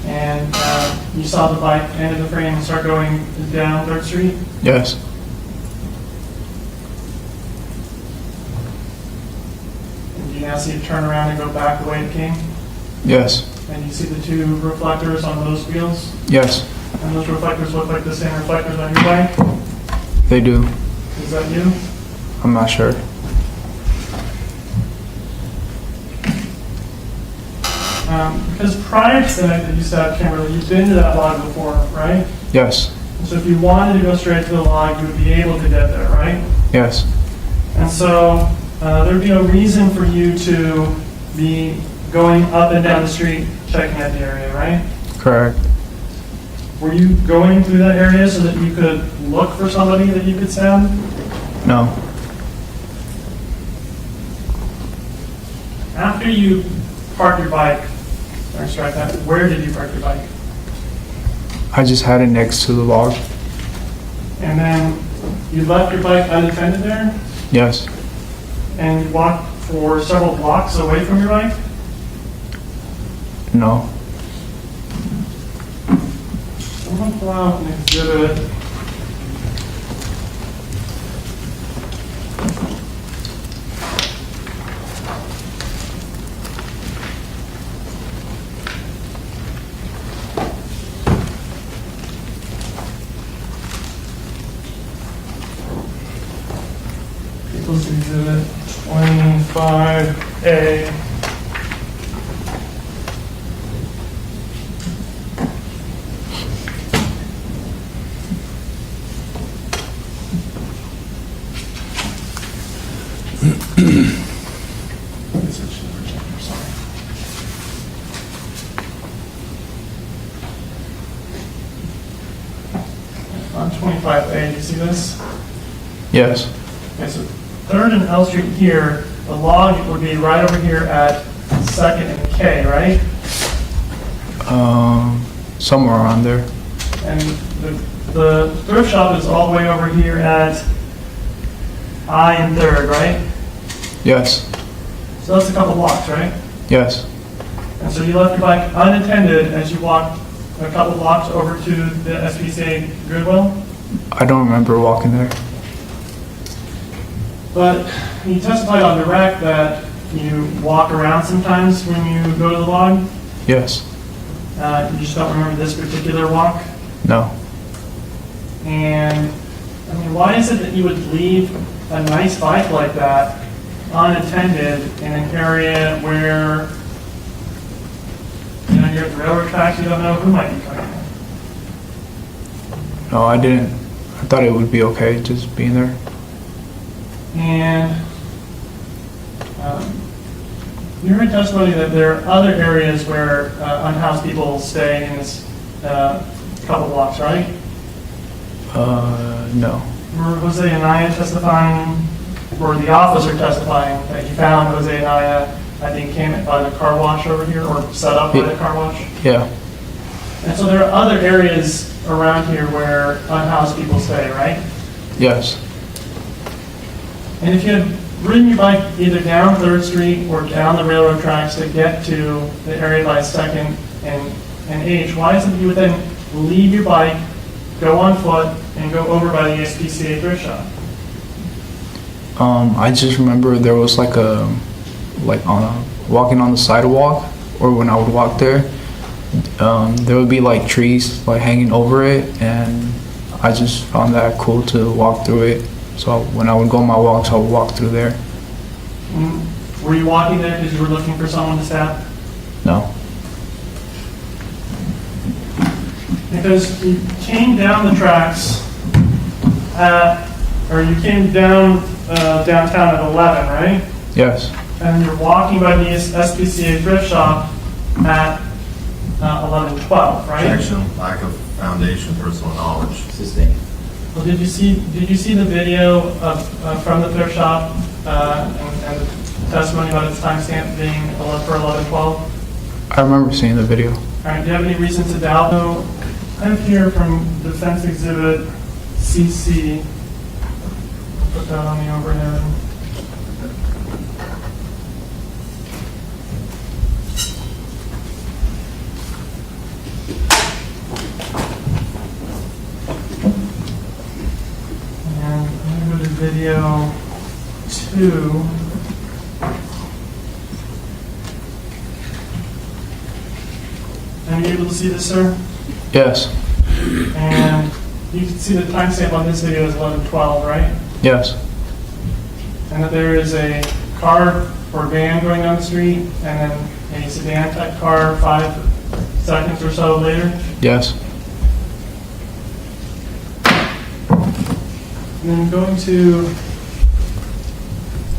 And you saw the bike enter the frame and start going down 3rd Street? Yes. And you now see it turn around and go back the way it came? Yes. And you see the 2 reflectors on those wheels? Yes. And those reflectors look like the same reflectors on your bike? They do. Is that you? I'm not sure. Because prior to the night that you stabbed Kimberly, you've been to that log before, right? Yes. So if you wanted to go straight to the log, you would be able to get there, right? Yes. And so there'd be no reason for you to be going up and down the street checking out the area, right? Correct. Were you going through that area so that you could look for somebody that you could stab? No. After you parked your bike, where did you park your bike? I just had it next to the log. And then you left your bike unattended there? Yes. And you walked for several blocks away from your bike? No. I'm going to pull out an exhibit. People's Exhibit 25A. section of Virginia, sorry. On 25A, you see this? Yes. Okay, so 3rd and L Street here, the log would be right over here at 2nd and K, right? Somewhere around there. And the thrift shop is all the way over here at I and 3rd, right? Yes. So that's a couple blocks, right? Yes. And so you left your bike unattended as you walked a couple blocks over to the SPCA Goodwill? I don't remember walking there. But you testified on direct that you walk around sometimes when you go to the log. Yes. You just don't remember this particular walk. No. And I mean, why is it that you would leave a nice bike like that unattended in an area where, you know, you're at the railroad tracks, you don't know who might be coming in? No, I didn't. I thought it would be okay just being there. And you heard testimony that there are other areas where unhoused people stay in this couple blocks, right? No. Were Jose and Aya testifying, or the officer testifying that he found Jose and Aya, I think, came by the car wash over here, or set up by the car wash? Yeah. And so there are other areas around here where unhoused people stay, right? Yes. And if you had ridden your bike either down 3rd Street or down the railroad tracks to get to the area by 2nd and H, why is it that you would then leave your bike, go on foot, and go over by the SPCA thrift shop? I just remember there was walking on the sidewalk, or when I would walk there, there would be like trees like hanging over it, and I just found that cool to walk through it. So when I would go on my walks, I would walk through there. Were you walking there because you were looking for someone to stab? No. Because you came down the tracks or you came down downtown at 11, right? Yes. And you're walking by the SPCA thrift shop at 11:12, right? Objection, lack of foundation, personal knowledge. Sustained. Well, did you see the video from the thrift shop and the testimony about its timestamp being for 11:12? I remember seeing the video. All right. Do you have any reason to doubt? So I have here from Defense Exhibit CC. Put that on the overhead. And I'm going to go to video 2. Are you able to see this, sir? Yes. And you can see the timestamp on this video is 11:12, right? Yes. And that there is a car or van going down the street, and then a sedan type car 5 seconds or so later. Yes. And then going to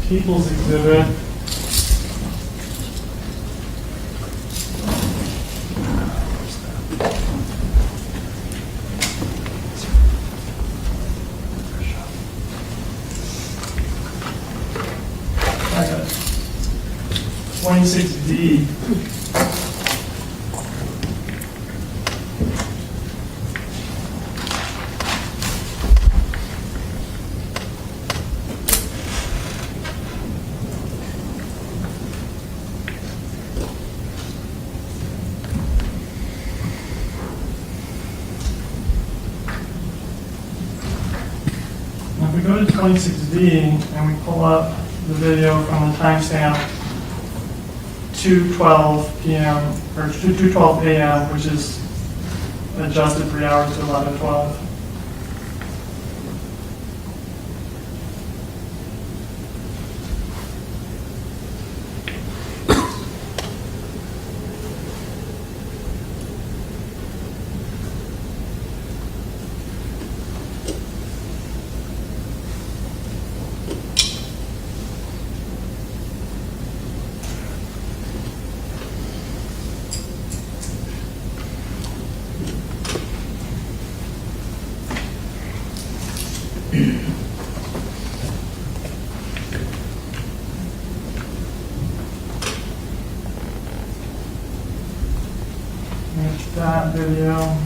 People's Exhibit. I got it. 26D. Now, if we go to 26D and we pull up the video from the timestamp 2:12 p.m. or 2:12 a.m., which is adjusted 3 hours to 11:12. that video.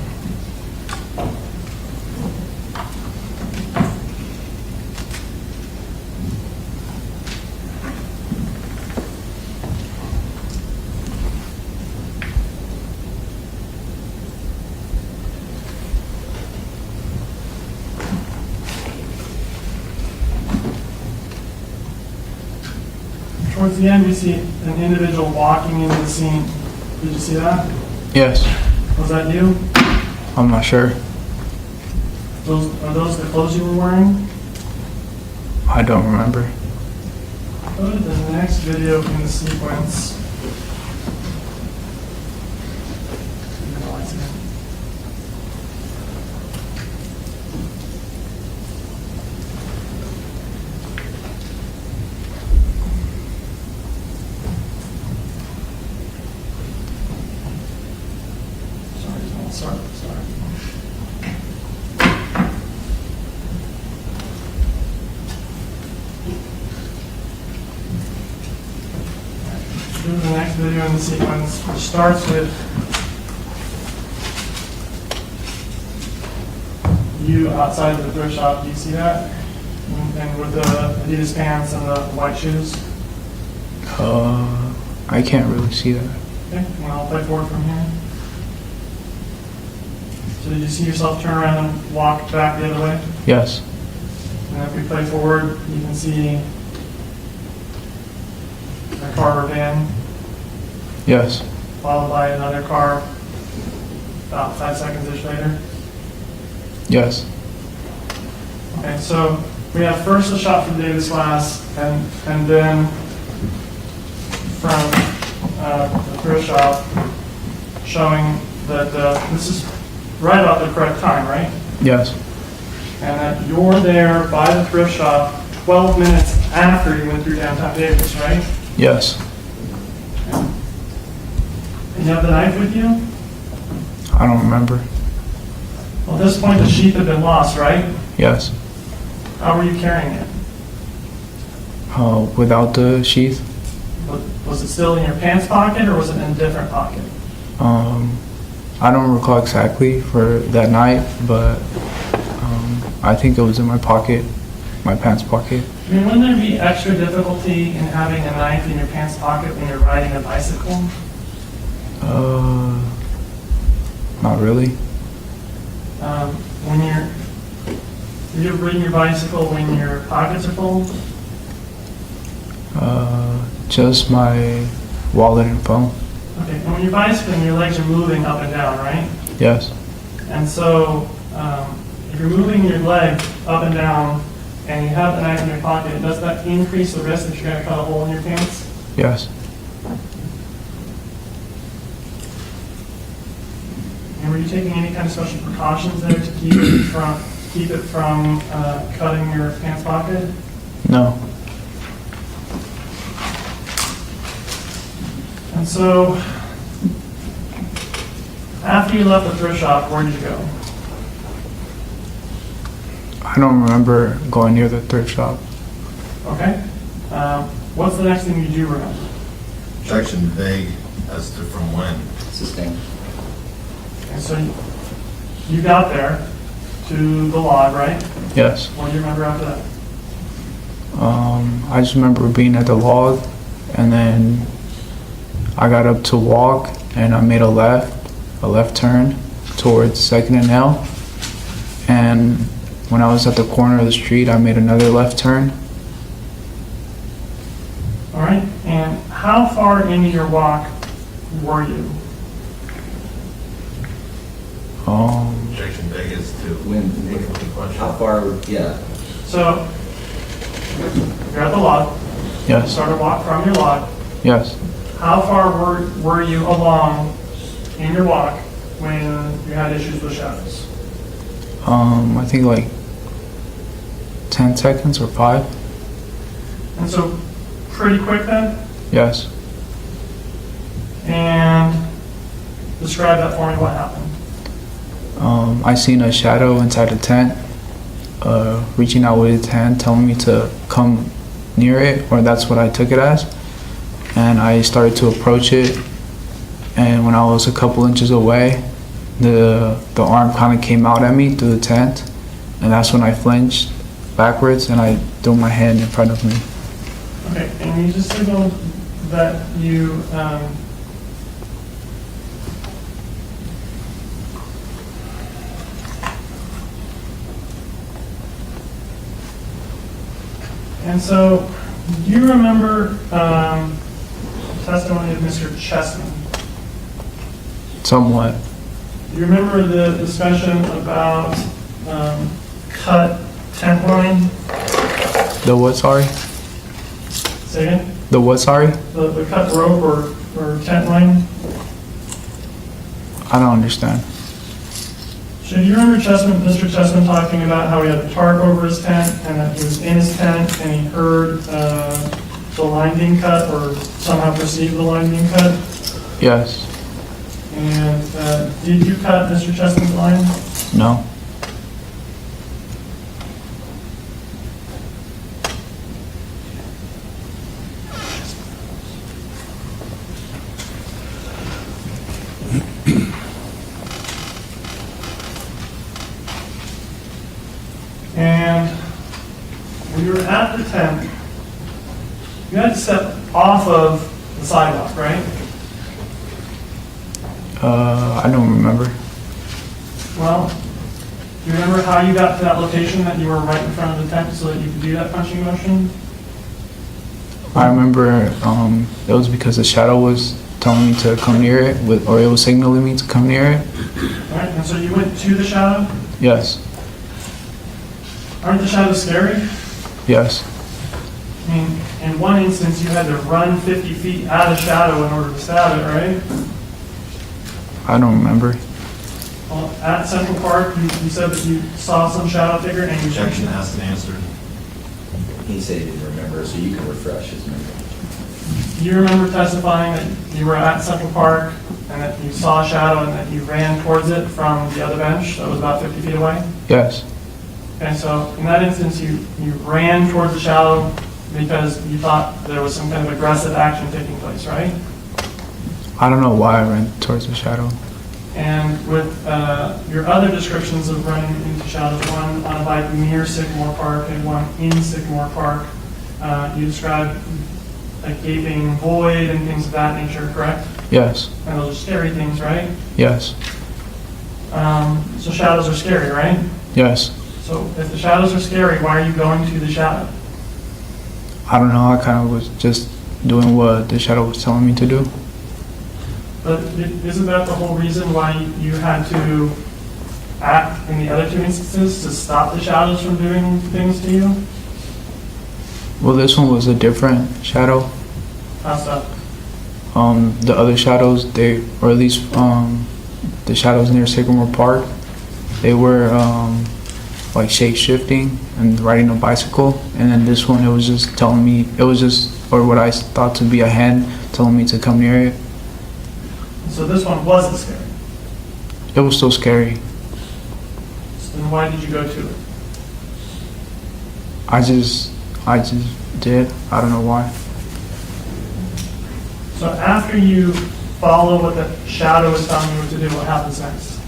Towards the end, we see an individual walking into the scene. Did you see that? Yes. Was that you? I'm not sure. Are those the clothes you were wearing? I don't remember. Go to the next video in the sequence. Sorry. Go to the next video in the sequence, which starts with you outside the thrift shop. Do you see that? And with the Adidas pants and the white shoes. I can't really see that. Okay, and I'll play forward from here. So did you see yourself turn around and walk back the other way? Yes. And if we play forward, you can see a car or van, Yes. followed by another car about 5 seconds-ish later. Yes. Okay, so we have first a shot from David's glass, and then from the thrift shop, showing that this is right about the correct time, right? Yes. And that you're there by the thrift shop 12 minutes after you went through downtown Davis, right? Yes. And you have the knife with you? I don't remember. Well, at this point, the sheath had been lost, right? Yes. How were you carrying it? Without the sheath? Was it still in your pants pocket, or was it in a different pocket? I don't recall exactly for that night, but I think it was in my pocket, my pants pocket. I mean, wouldn't there be extra difficulty in having a knife in your pants pocket when you're riding a bicycle? Not really. When you're riding your bicycle when your pockets are full? Just my wallet and phone. Okay, and when you're bicycling, your legs are moving up and down, right? Yes. And so, if you're moving your leg up and down and you have the knife in your pocket, does that increase the risk that you're going to cut a hole in your pants? Yes. And were you taking any kind of special precautions there to keep it from cutting your pants pocket? No. And so, after you left the thrift shop, where did you go? I don't remember going near the thrift shop. Okay. What's the next thing you do remember? Objection vague as to from when. Sustained. And so you got there to the log, right? Yes. What do you remember after that? I just remember being at the log, and then I got up to walk, and I made a left turn towards 2nd and L. And when I was at the corner of the street, I made another left turn. All right. And how far into your walk were you? Objection vague as to How far, yeah. So you're at the log. Yes. Started walk from your log. Yes. How far were you along in your walk when you had issues with shadows? I think like 10 seconds or 5. And so pretty quick then? Yes. And describe that for me, what happened? I seen a shadow inside a tent, reaching out with his hand, telling me to come near it, or that's what I took it as. And I started to approach it, and when I was a couple inches away, the arm kind of came out at me through the tent, and that's when I flinched backwards and I threw my hand in front of me. Okay, and you just signaled that you, and so, do you remember testimony of Mr. Chessman? Somewhat. Do you remember the discussion about cut tent line? The what, sorry? Say again? The what, sorry? The cut rope or tent line? I don't understand. So do you remember Mr. Chessman talking about how he had a tarp over his tent and that he was in his tent and he heard the line being cut or somehow perceived the line being cut? Yes. And did you cut Mr. Chessman's line? No. And when you were at the tent, you had to step off of the sidewalk, right? I don't remember. Well, do you remember how you got to that location that you were right in front of the tent so that you could do that punching motion? I remember it was because the shadow was telling me to come near it, or it was signaling me to come near it. All right, and so you went to the shadow? Yes. Aren't the shadows scary? Yes. I mean, in one instance, you had to run 50 feet out of shadow in order to stab it, right? I don't remember. Well, at Central Park, you said that you saw some shadow figure and you Objection asked and answered. He said he didn't remember, so you can refresh his memory. Do you remember testifying that you were at Central Park and that you saw a shadow and that you ran towards it from the other bench that was about 50 feet away? Yes. Okay, so in that instance, you ran towards the shadow because you thought there was some kind of aggressive action taking place, right? I don't know why I ran towards the shadow. And with your other descriptions of running into shadows, one on a bike near Sycamore Park and one in Sycamore Park, you described a gaping void and things of that nature, correct? Yes. And those are scary things, right? Yes. So shadows are scary, right? Yes. So if the shadows are scary, why are you going to the shadow? I don't know. I kind of was just doing what the shadow was telling me to do. But isn't that the whole reason why you had to act in the other two instances to stop the shadows from doing things to you? Well, this one was a different shadow. How's that? The other shadows, or at least the shadows near Sycamore Park, they were like shape-shifting and riding a bicycle. And then this one, it was just telling me, or what I thought to be a hand telling me to come near it. So this one wasn't scary. It was still scary. So then why did you go to it? I just did. I don't know why. So after you follow what the shadow is telling you what to do, what happens next?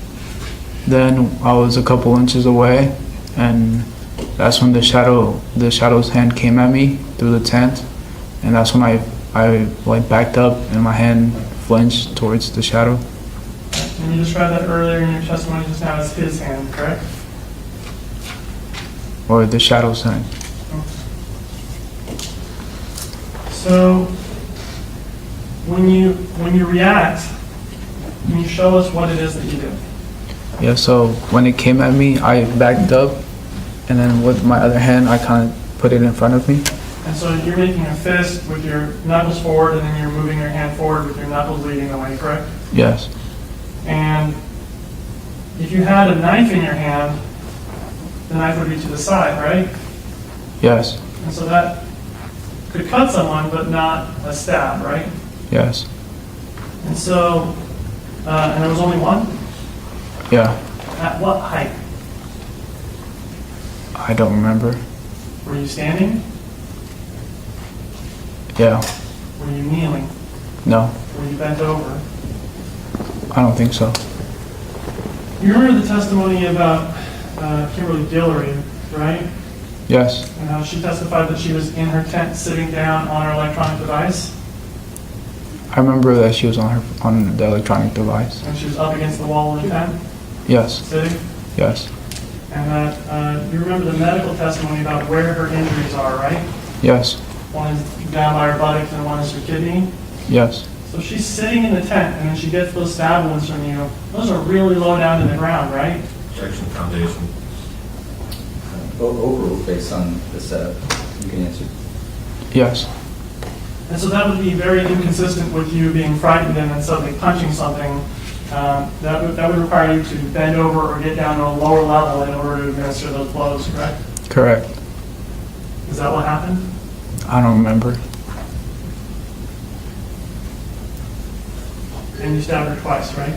Then I was a couple inches away, and that's when the shadow's hand came at me through the tent, and that's when I like backed up and my hand flinched towards the shadow. And you described that earlier in your testimony just now as his hand, correct? Or the shadow's hand. So when you react, can you show us what it is that you do? Yeah, so when it came at me, I backed up, and then with my other hand, I kind of put it in front of me. And so you're making a fist with your knuckles forward, and then you're moving your hand forward with your knuckles leading the way, correct? Yes. And if you had a knife in your hand, the knife would be to the side, right? Yes. And so that could cut someone, but not a stab, right? Yes. And so, and there was only one? Yeah. At what height? I don't remember. Were you standing? Yeah. Were you kneeling? No. Were you bent over? I don't think so. You remember the testimony about Kimberlee Guillory, right? Yes. And how she testified that she was in her tent sitting down on her electronic device, I remember that she was on the electronic device. and she was up against the wall of the tent, Yes. sitting? Yes. And that you remember the medical testimony about where her injuries are, right? Yes. One is down by her buttocks and one is her kidney. Yes. So she's sitting in the tent and then she gets those stab wounds from you. Those are really low down to the ground, right? Section foundation. Overall, based on the setup, you can answer. Yes. And so that would be very inconsistent with you being frightened and then suddenly punching something. That would require you to bend over or get down to a lower level in order to administer those blows, correct? Correct. Is that what happened? I don't remember. And you stabbed her twice, right?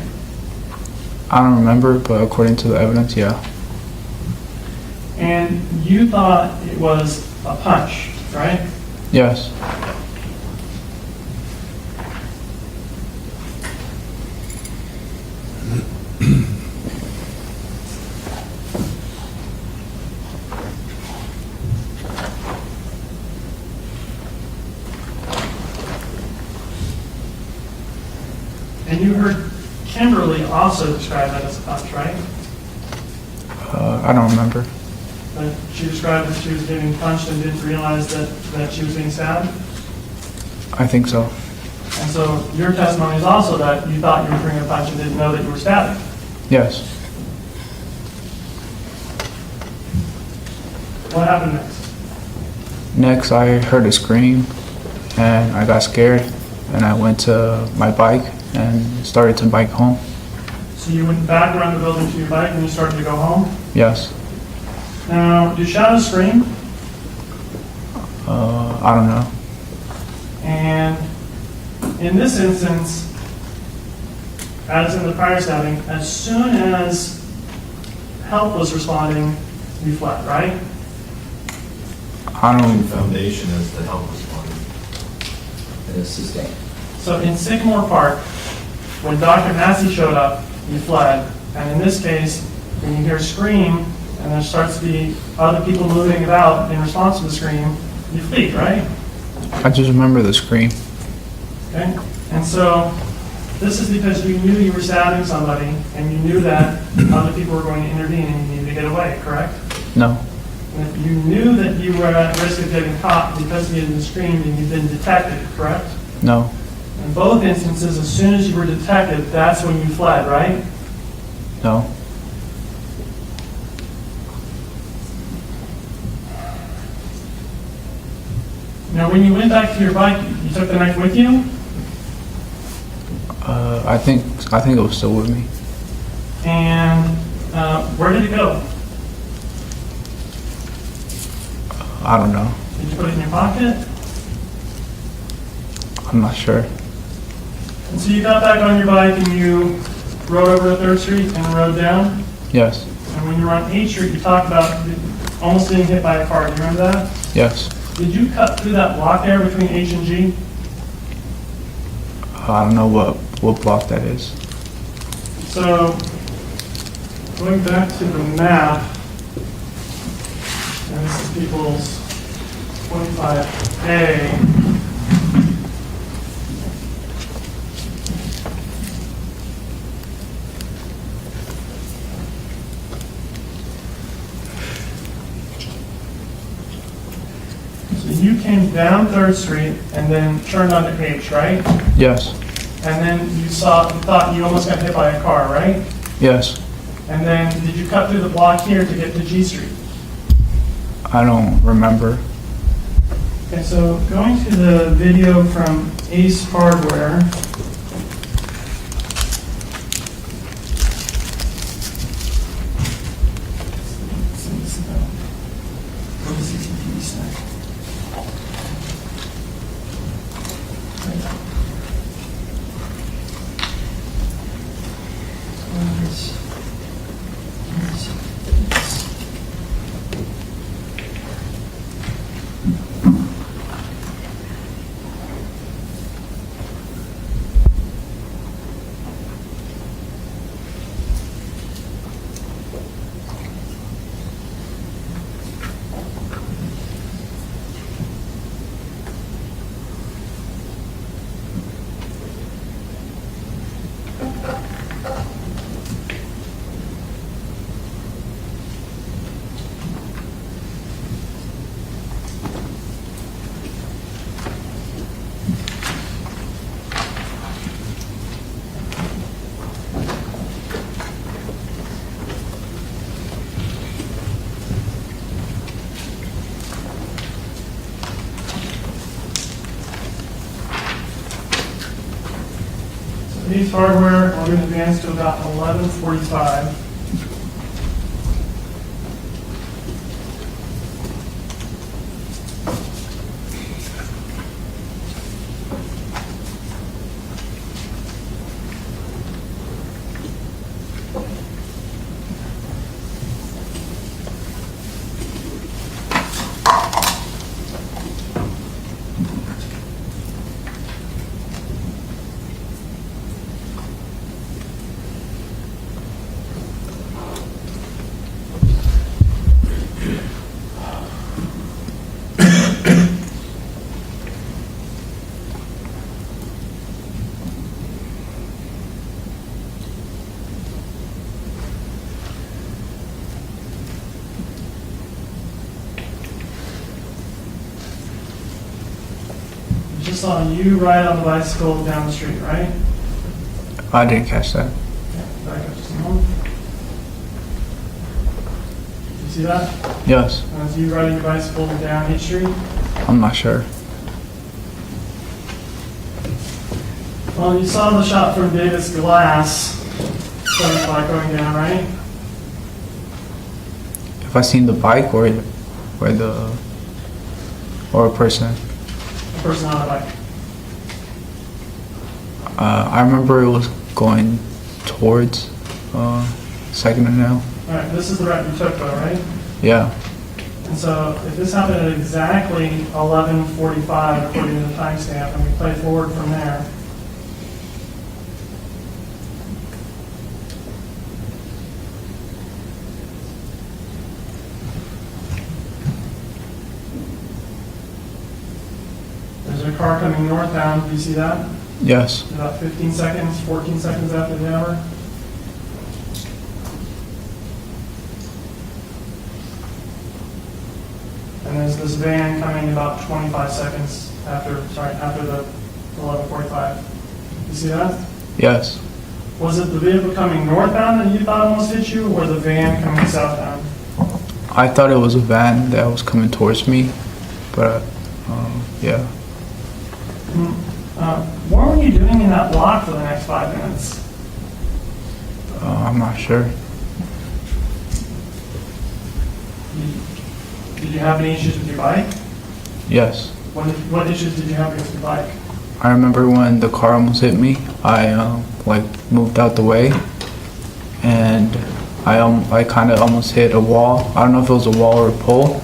I don't remember, but according to the evidence, yeah. And you thought it was a punch, right? Yes. And you heard Kimberly also describe that as a punch, right? I don't remember. That she described that she was getting punched and didn't realize that she was being stabbed? I think so. And so your testimony is also that you thought you were bringing a punch and didn't know that you were stabbing. Yes. What happened next? Next, I heard a scream, and I got scared, and I went to my bike and started to bike home. So you went back around the building to your bike and you started to go home? Yes. Now, do shadows scream? I don't know. And in this instance, as in the prior stabbing, as soon as help was responding, you fled, right? I Section don't. foundation is the help responder. It is sustained. So in Sycamore Park, when Dr. Massey showed up, you fled. And in this case, when you hear a scream and there starts to be other people moving about in response to the scream, you flee, right? I just remember the scream. Okay? And so this is because you knew you were stabbing somebody and you knew that other people were going to intervene and you needed to get away, correct? No. And if you knew that you were at risk of getting caught because you had been screamed and you'd been detected, correct? No. In both instances, as soon as you were detected, that's when you fled, right? No. Now, when you went back to your bike, you took the knife with you? I think it was still with me. And where did it go? I don't know. Did you put it in your pocket? I'm not sure. And so you got back on your bike and you rode over to 3rd Street and rode down? Yes. And when you were on 8th Street, you talked about almost getting hit by a car. Do you remember that? Yes. Did you cut through that block there between H and G? I don't know what block that is. So, going back to the map, and this is people's 25A. So you came down 3rd Street and then turned onto H, right? Yes. And then you thought you almost got hit by a car, right? Yes. And then did you cut through the block here to get to G Street? I don't remember. Okay, so going to the video from Ace Hardware. Ace Hardware, we're going to advance to about 11:45. Just saw you ride on the bicycle down the street, right? I didn't catch that. Yeah, back up just a moment. You see that? Yes. As you riding your bicycle down H Street? I'm not sure. Well, you saw the shot from David's glass, going down, right? If I seen the bike or the or a person. The person on the bike. I remember it was going towards Second and L. All right, this is the route you took, though, right? Yeah. And so if this happened at exactly 11:45, according to the timestamp, and we play forward from there, there's a car coming northbound. Do you see that? Yes. About 15 seconds, 14 seconds after the hour. And there's this van coming about 25 seconds after the 11:45. You see that? Yes. Was it the vehicle coming northbound that you thought almost hit you, or the van coming southbound? I thought it was a van that was coming towards me, but yeah. What were you doing in that block for the next 5 minutes? I'm not sure. Did you have any issues with your bike? Yes. What issues did you have with your bike? I remember when the car almost hit me, I moved out the way, and I kind of almost hit a wall. I don't know if it was a wall or a pole,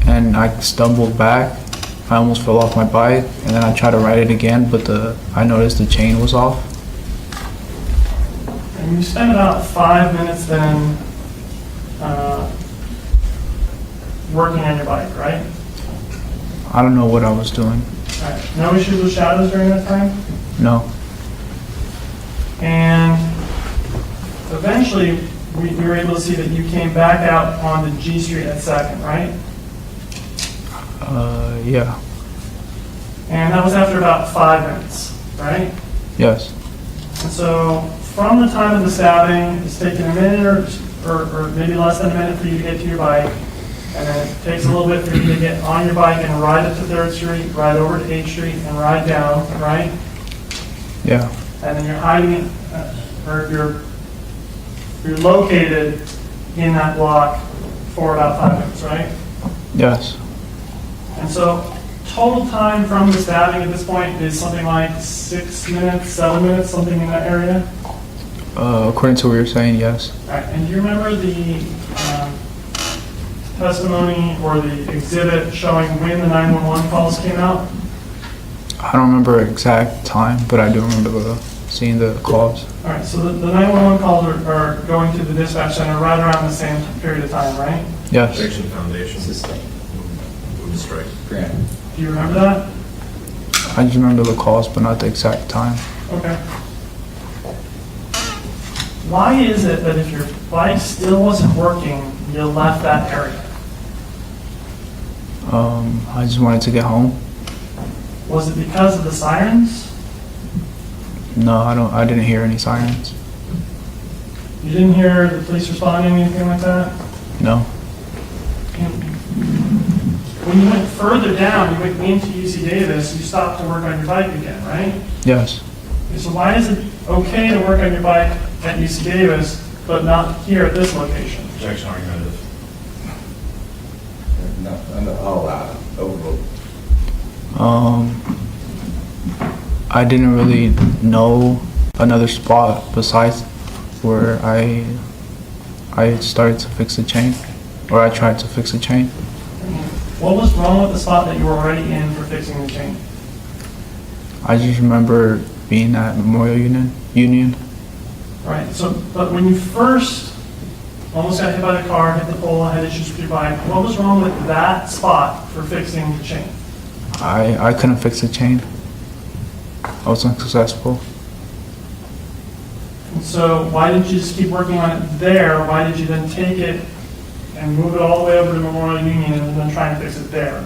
and I stumbled back. I almost fell off my bike, and then I tried to ride it again, but I noticed the chain was off. And you spent about 5 minutes then working on your bike, right? I don't know what I was doing. All right. No issues with shadows during that time? No. And eventually, we were able to see that you came back out on the G Street at 2nd, right? Yeah. And that was after about 5 minutes, right? Yes. And so from the time of the stabbing, it's taken a minute or maybe less than a minute for you to get to your bike. And then it takes a little bit for you to get on your bike and ride up to 3rd Street, ride over to 8th Street, and ride down, right? Yeah. And then you're hiding, or you're located in that block for about 5 minutes, right? Yes. And so total time from the stabbing at this point is something like 6 minutes, 7 minutes, something in that area? According to what you're saying, yes. All right, and do you remember the testimony or the exhibit showing when the 911 calls came out? I don't remember exact time, but I do remember seeing the calls. All right, so the 911 calls are going to the dispatch center right around the same period of time, right? Yes. Protection Foundation. Moving straight. Grant. Do you remember that? I just remember the calls, but not the exact time. Okay. Why is it that if your bike still wasn't working, you left that area? I just wanted to get home. Was it because of the sirens? No, I didn't hear any sirens. You didn't hear the police responding, anything like that? No. When you went further down, you went into UC Davis, you stopped to work on your bike again, right? Yes. So why is it okay to work on your bike at UC Davis, but not here at this location? Objection argumentative. No, I'll allow it. Overruled. I didn't really know another spot besides where I started to fix the chain, or I tried to fix the chain. What was wrong with the spot that you were already in for fixing the chain? I just remember being at Memorial Union. Right, so, but when you first almost got hit by the car, hit the pole, had issues with your bike, what was wrong with that spot for fixing the chain? I couldn't fix the chain. I was unsuccessful. And so why didn't you just keep working on it there? Why did you then take it and move it all the way over to Memorial Union and then try and fix it there?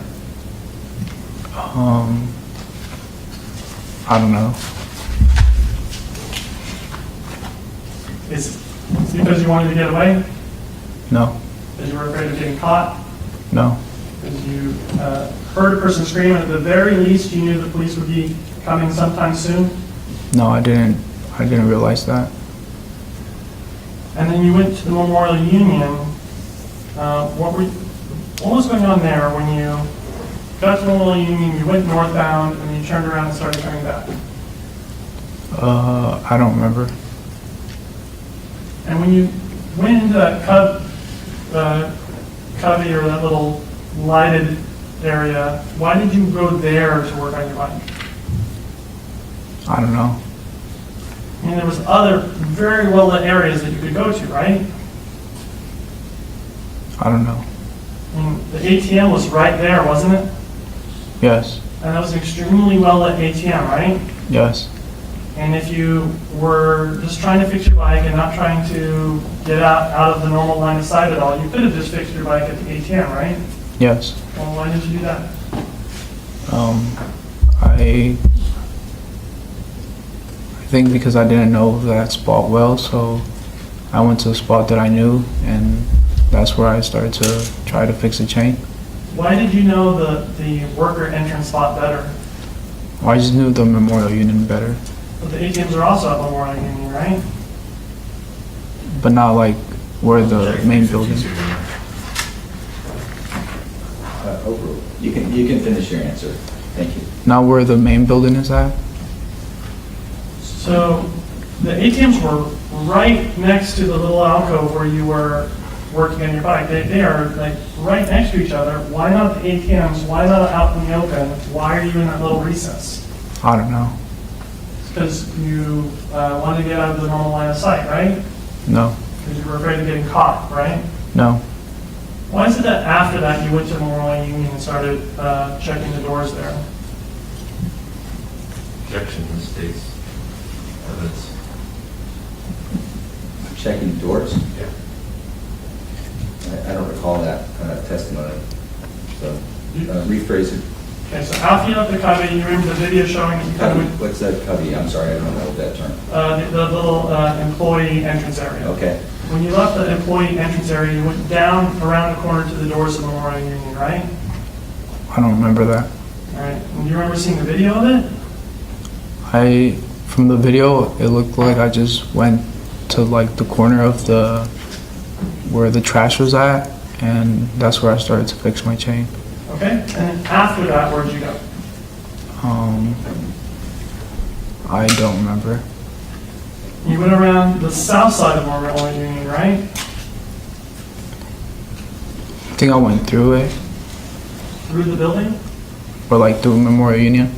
I don't know. Is it because you wanted to get away? No, Because you were afraid of getting caught? no, Because you heard a person scream, and at the very least you knew the police would be coming sometime soon? no. I didn't realize that. And then you went to the Memorial Union. What was going on there when you got to the Memorial Union, you went northbound, and then you turned around and started coming back? I don't remember. And when you went into that cubby or that little lighted area, why did you go there to work on your bike? I don't know. I mean, there was other very well-lit areas that you could go to, right? I don't know. I mean, the ATM was right there, wasn't it? Yes, And that was an extremely well-lit ATM, right? yes, And if you were just trying to fix your bike and not trying to get out of the normal line of sight at all, you could have just fixed your bike at the ATM, right? yes. Well, why did you do that? I think because I didn't know that spot well, so I went to a spot that I knew, and that's where I started to try to fix the chain. Why did you know the worker entrance spot better? Well, I just knew the Memorial Union better, But the ATMs are also at Memorial Union, right? but not like where the main building. Overruled. You can finish your answer. Thank you. Not where the main building is at. So the ATMs were right next to the little alcove where you were working on your bike. They are like right next to each other. Why not the ATMs? Why not out in the open? Why are you in that little recess? I don't know. Because you wanted to get out of the normal line of sight, right? No, Because you were afraid of getting caught, right? no. Why is it that after that you went to Memorial Union and started checking the doors there? Objection, mistakes. Evidence. Checking doors? Yeah. I don't recall that testimony. So rephrase it. Okay, so after you left the cubby, you remember the video showing that you kind Cubby. of What's that cubby? I'm sorry, I don't know that term. the little employee entrance area. Okay. When you left the employee entrance area, you went down around the corner to the doors of Memorial Union, right? I don't remember that. All right. And do you remember seeing the video of it? From the video, it looked like I just went to like the corner of where the trash was at, and that's where I started to fix my chain. Okay. And then after that, where'd you go? I don't remember. You went around the south side of Memorial Union, right? I think I went through it, Through the building? or like through Memorial Union.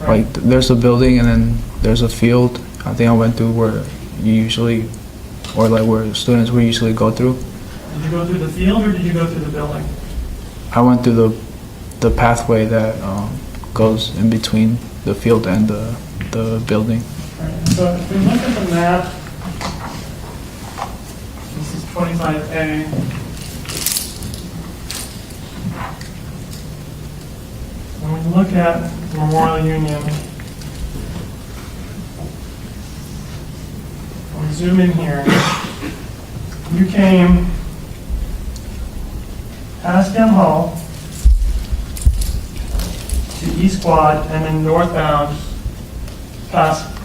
Right. Like there's a building and then there's a field. I think I went through where you usually, or like where students would usually go through. Did you go through the field or did you go through the building? I went through the pathway that goes in between the field and the building. All right. So if we look at the map, this is 25A. When we look at Memorial Union, when we zoom in here, you came past Dem Hall to East Quad and then northbound past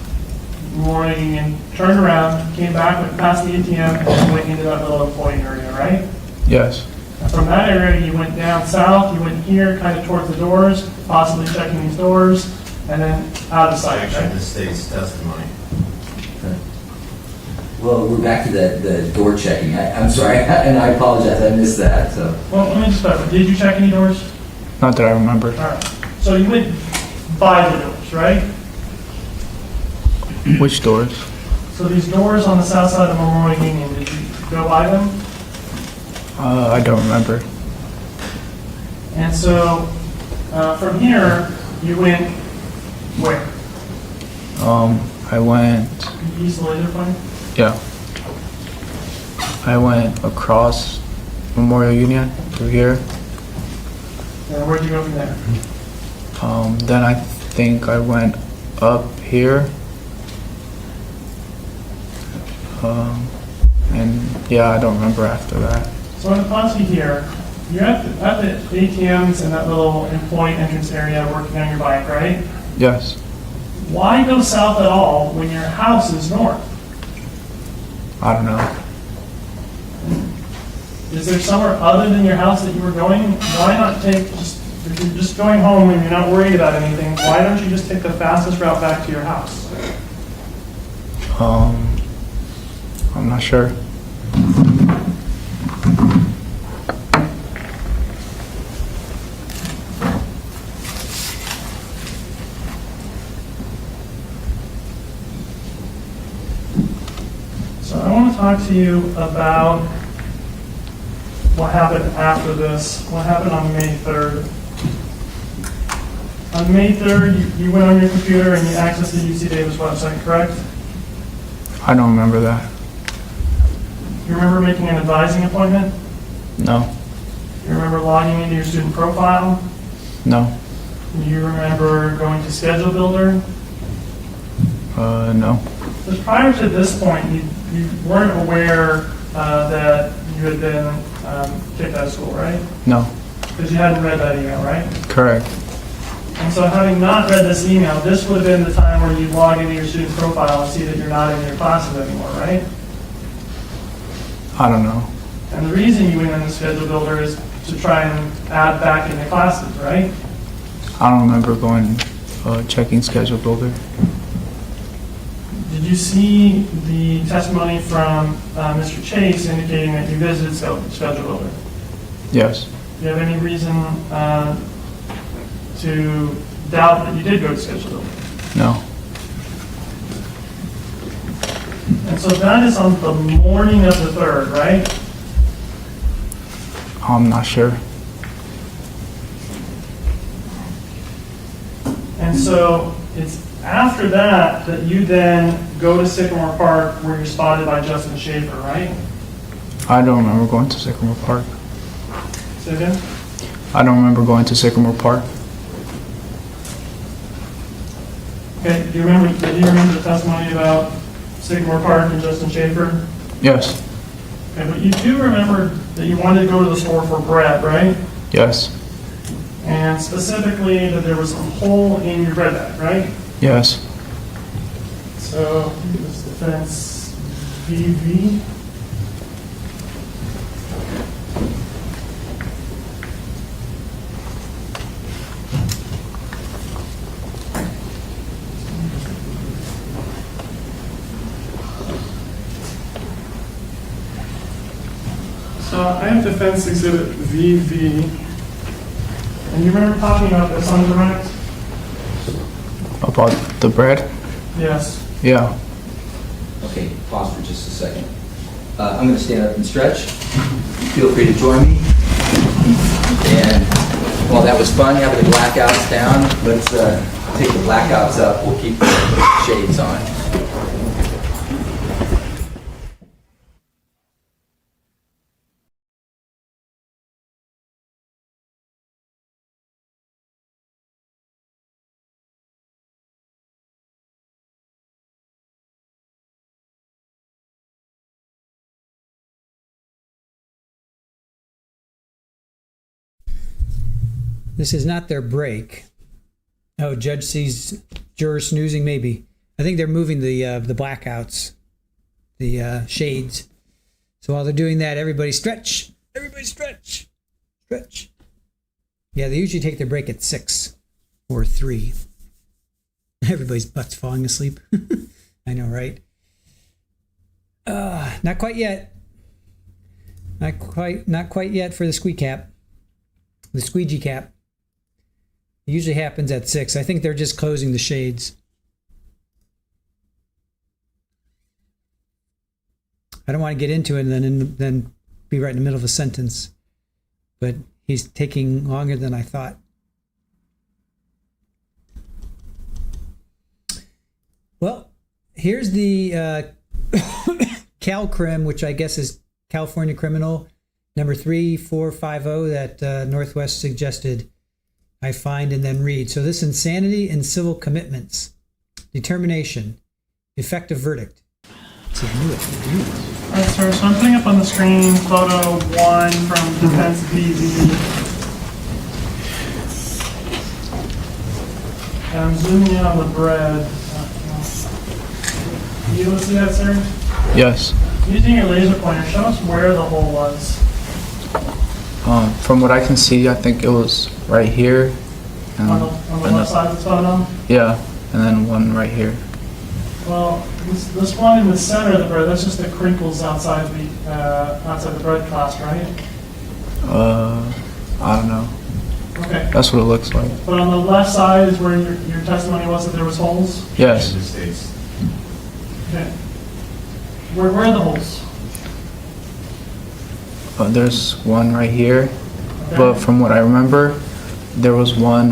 Memorial Union, turned around, came back, went past the ATM, and then went into that little employee area, right? Yes. And from that area, you went down south, you went here, kind of towards the doors, possibly checking these doors, and then out of sight, Actually, right? the state's testimony. Well, we're back to the door checking. I'm sorry, and I apologize, I missed that, so. Well, let me just clarify. Did you check any doors? Not that I remember. All right. So you went by the doors, right? Which doors? So these doors on the south side of Memorial Union, did you go by them? I don't remember. And so from here, you went where? I went, East laser point? yeah. I went across Memorial Union through here. And where'd you go from there? Then I think I went up here. And yeah, I don't remember after that. So I'm going to pause you here. You're at the ATMs in that little employee entrance area working on your bike, right? Yes. Why go south at all when your house is north? I don't know. Is there somewhere other than your house that you were going? Why not take, if you're just going home and you're not worried about anything, why don't you just take the fastest route back to your house? I'm not sure. So I want to talk to you about what happened after this, what happened on May 3rd. On May 3rd, you went on your computer and you accessed the UC Davis website, correct? I don't remember that. You remember making an advising appointment? No. You remember logging into your student profile? No. You remember going to Schedule Builder? No. Because prior to this point, you weren't aware that you had been kicked out of school, right? No. Because you hadn't read that email, right? Correct. And so having not read this email, this would have been the time where you log into your student profile and see that you're not in your classes anymore, right? I don't know. And the reason you went in the Schedule Builder is to try and add back in the classes, right? I don't remember going checking Schedule Builder. Did you see the testimony from Mr. Chase indicating that you visited Schedule Builder? Yes. Do you have any reason to doubt that you did go to Schedule Builder? No. And so that is on the morning of the 3rd, right? I'm not sure. And so it's after that that you then go to Sycamore Park where you're spotted by Justin Schaefer, right? I don't remember going to Sycamore Park. Say again? I don't remember going to Sycamore Park. Okay, do you remember the testimony about Sycamore Park and Justin Schaefer? Yes. Okay, but you do remember that you wanted to go to the store for bread, right? Yes. And specifically that there was a hole in your bread bag, right? Yes. So, this defense VV. So I have defense exhibit VV. And you remember talking about this on direct? About the bread? Yes. Yeah. Okay, pause for just a second. I'm going to stand up and stretch. Feel free to join me. And while that was fun having the blackouts down, let's take the blackouts up. We'll keep the shades on. This is not their break. Oh, judge sees juror snoozing, maybe. I think they're moving the blackouts, the shades. So while they're doing that, everybody stretch. Everybody stretch. Stretch. Yeah, they usually take their break at 6 or 3. Everybody's butt's falling asleep. I know, right? Not quite yet. Not quite yet for the the squeegee cap. It usually happens at 6. I think they're just closing the shades. I don't want to get into it and then be right in the middle of a sentence. But he's taking longer than I thought. Well, here's the CalCrim, which I guess is California Criminal, number 3450 that Northwest suggested I find and then read. So this insanity and civil commitments, determination, effective verdict. See, I knew it. All right, sir, so I'm putting up on the screen photo 1 from Defense BV. And I'm zooming in on the bread. You able to see that, sir? Yes. Using your laser pointer, show us where the hole was. From what I can see, I think it was right here. And On the left side of the photo? Yeah, and then one right here. Well, this one in the center of the bread, that's just the crinkles outside the bread clasp, right? I don't know. Okay. That's what it looks like. But on the left side is where your testimony was that there was holes? Yes. Okay. Where are the holes? There's one right here, Okay. but from what I remember, there was one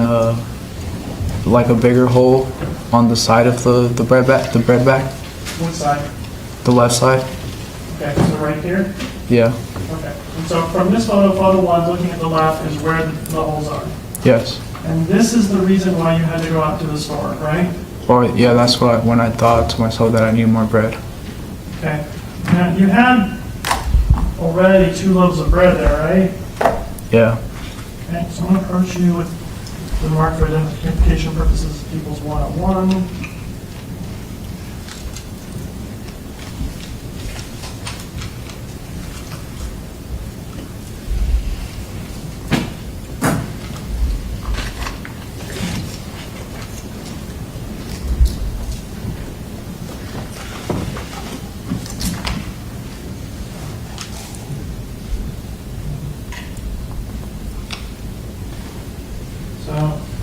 like a bigger hole on the side of the bread back. Which side? The left side. Okay, so right here? Yeah. Okay. And so from this photo 1, looking at the left is where the holes are. Yes. And this is the reason why you had to go out to the store, right? Or yeah, that's when I thought to myself that I need more bread. Okay. Now, you had already 2 loaves of bread there, right? Yeah. Okay, so I'm going to approach you with the mark for identification purposes, People's 101.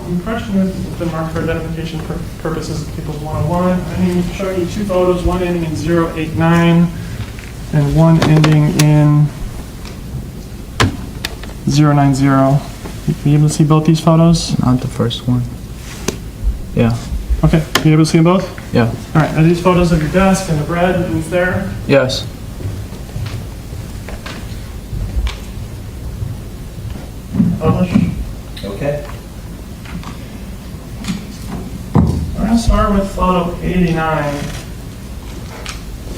I'm approaching with the mark for identification purposes of People's 101. I'm going to show you 2 photos, one ending in 089 and one ending in 090. You able to see both these photos? Not the first one. Yeah. Okay, you able to see them both? Yeah. All right, are these photos of your desk and the bread that was there? Yes. Publish. Okay. We're going to start with photo 89.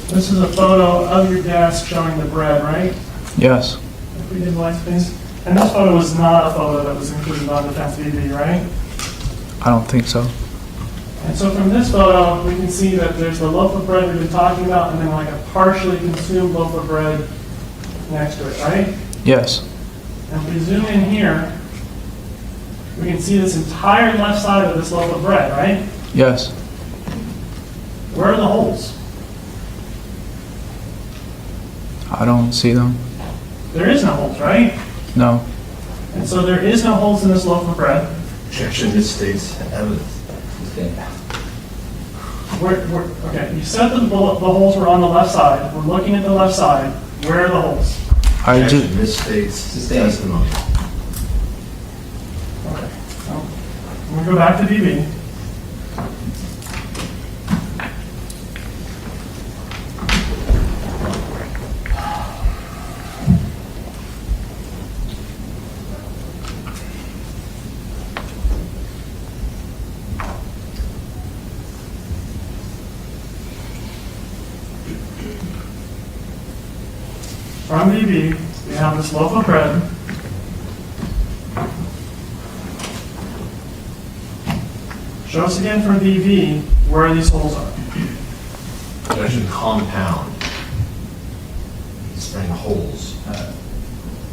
This is a photo of your desk showing the bread, right? Yes. If we did light space. And this photo was not a photo that was included on Defense BV, right? I don't think so. And so from this photo, we can see that there's the loaf of bread we've been talking about and then like a partially consumed loaf of bread next to it, right? Yes. And if we zoom in here, we can see this entire left side of this loaf of bread, right? Yes. Where are the holes? I don't see them. There is no holes, right? No. And so there is no holes in this loaf of bread. Objection misstates evidence. Okay, you said that the holes were on the left side. We're looking at the left side. Where are the holes? I Objection just misstates testimony. Okay. So, I'm going to go back to BB. From BB, we have this loaf of bread. Show us again from BV where these holes are. Objection, compound. He's spraying holes.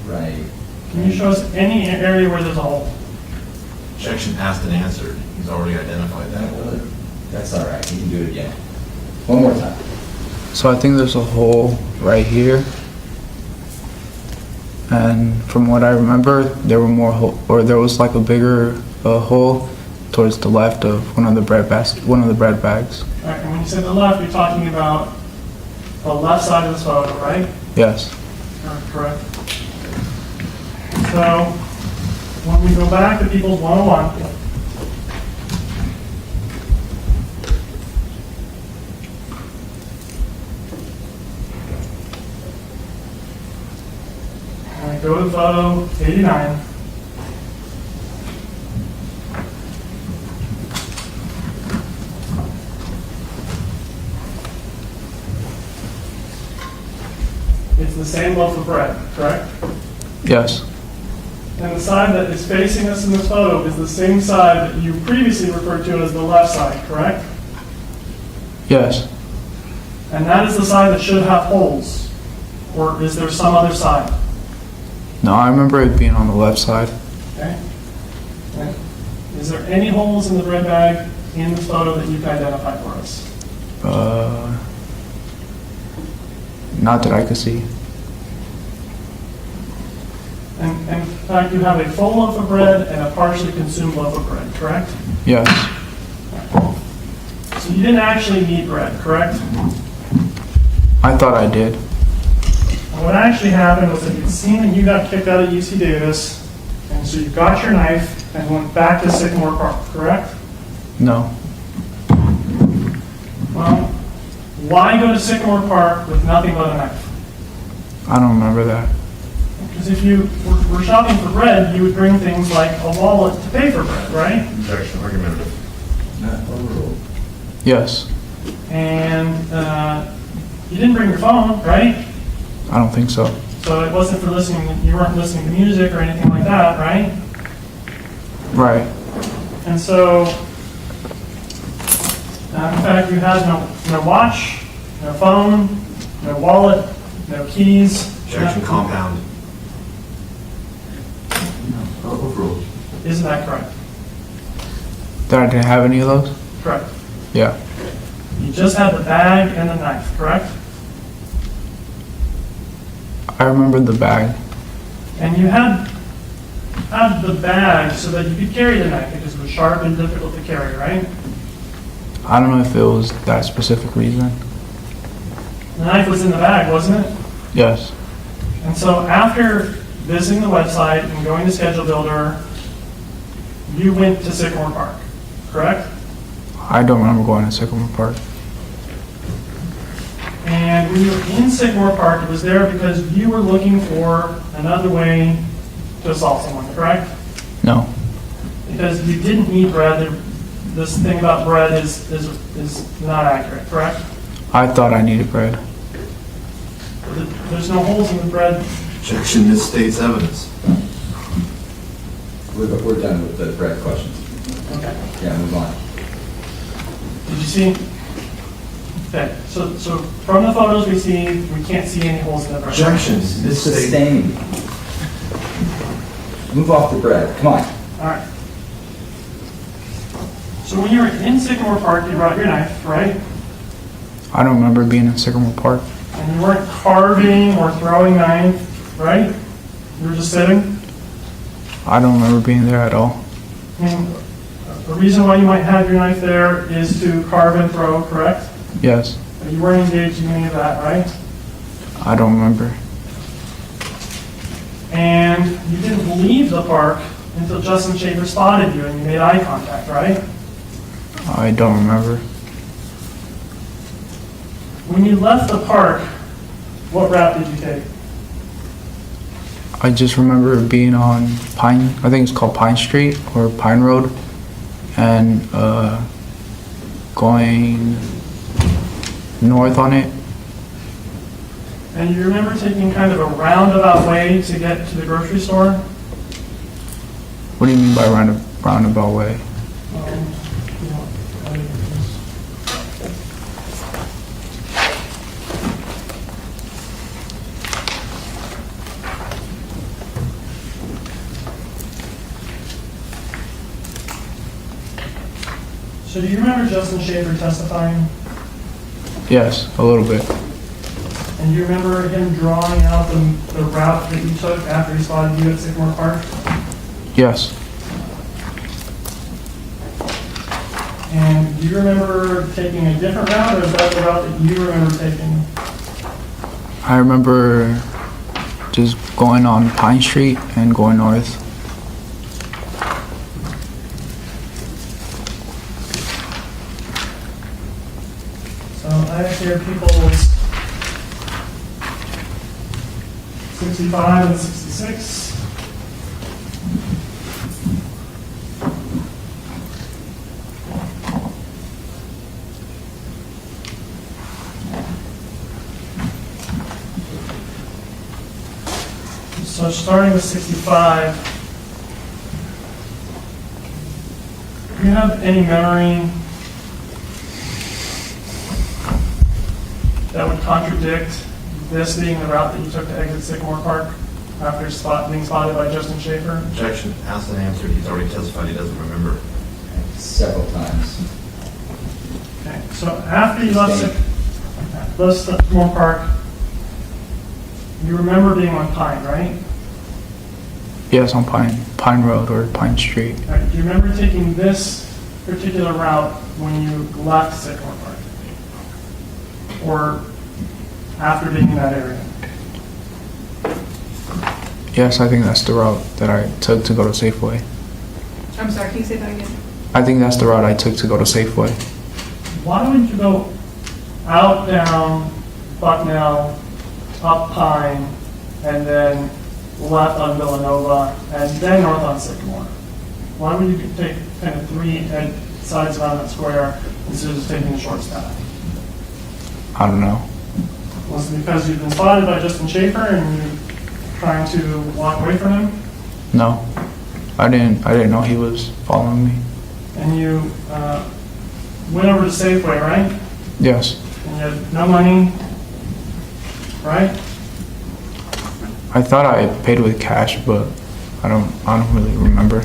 Right. Can you show us any area where there's a hole? Objection asked and answered. He's already identified that. That's all right. You can do it again. One more time. So I think there's a hole right here. And from what I remember, there were more or there was like a bigger hole towards the left of one of the bread bags. All right, and when you say the left, you're talking about the left side of this photo, right? Yes. Correct. So when we go back to People's 101, and go to photo 89. It's the same loaf of bread, correct? Yes. And the side that is facing us in this photo is the same side that you previously referred to as the left side, correct? Yes. And that is the side that should have holes. Or is there some other side? No, I remember it being on the left side. Okay. Okay. Is there any holes in the bread bag in this photo that you can identify for us? Not that I could see. And in fact, you have a full loaf of bread and a partially consumed loaf of bread, correct? Yes. So you didn't actually need bread, correct? I thought I did. And what actually happened was that you'd seen that you got kicked out of UC Davis, and so you got your knife and went back to Sycamore Park, correct? No. Well, why go to Sycamore Park with nothing but a knife? I don't remember that. Because if you were shopping for bread, you would bring things like a wallet to pay for bread, right? Objection, argumentative. Yes. And you didn't bring your phone, right? I don't think so. So it wasn't for listening, you weren't listening to music or anything like that, right? Right. And so, in fact, you had no watch, no phone, no wallet, no keys. Objection, compound. Overruled. Isn't that correct? That I didn't have any of those? Correct. Yeah. You just had the bag and the knife, correct? I remember the bag. And you had the bag so that you could carry the knife because it was sharp and difficult to carry, right? I don't know if it was that specific reason. The knife was in the bag, wasn't it? Yes. And so after visiting the website and going to Schedule Builder, you went to Sycamore Park, correct? I don't remember going to Sycamore Park. And when you were in Sycamore Park, it was there because you were looking for another way to assault someone, correct? No. Because you didn't need bread. This thing about bread is not accurate, correct? I thought I needed bread. There's no holes in the bread. Objection, misstates evidence. We're done with the bread questions. Okay. Yeah, move on. Did you see? Okay, so from the photos we see, we can't see any holes in the bread. Objections, misstates. Sustained. Move off the bread. Come on. All right. So when you were in Sycamore Park, you brought your knife, right? I don't remember being in Sycamore Park. And you weren't carving or throwing knife, right? You were just sitting. I don't remember being there at all. I mean, the reason why you might have your knife there is to carve and throw, correct? Yes. But you weren't engaged in any of that, right? I don't remember. And you didn't leave the park until Justin Schaefer spotted you and you made eye contact, right? I don't remember. When you left the park, what route did you take? I just remember being on Pine, I think it's called Pine Street or Pine Road, and going north on it. And you remember taking kind of a roundabout way to get to the grocery store? What do you mean by roundabout way? You know, So do you remember Justin Schaefer testifying? Yes, a little bit. And you remember him drawing out the route that you took after he spotted you at Sycamore Park? Yes. And do you remember taking a different route, or is that the route that you remember taking? I remember just going on Pine Street and going north. So I have here people's 65 and 66. So starting with 65, do you have any memory that would contradict this being the route that you took to exit Sycamore Park after being spotted by Justin Schaefer? Objection, asked and answered. He's already testified he doesn't remember. Several times. Okay, so after you left Sycamore Park, you remember being on Pine, right? Yes, on Pine Road or Pine Street. All right, do you remember taking this particular route when you left Sycamore Park? Or after being in that area? Yes, I think that's the route that I took to go to Safeway. I'm sorry, can you say that again? I think that's the route I took to go to Safeway. Why wouldn't you go out, down, Bucknell, up Pine, and then left on Villanova, and then north on Sycamore? Why would you take kind of three sides around that square instead of just taking the short path? I don't know. Was it because you've been spotted by Justin Schaefer and you're trying to walk away from him? No, I didn't know he was following me. And you went over to Safeway, right? Yes, And you had no money, right? I thought I paid with cash, but I don't really remember.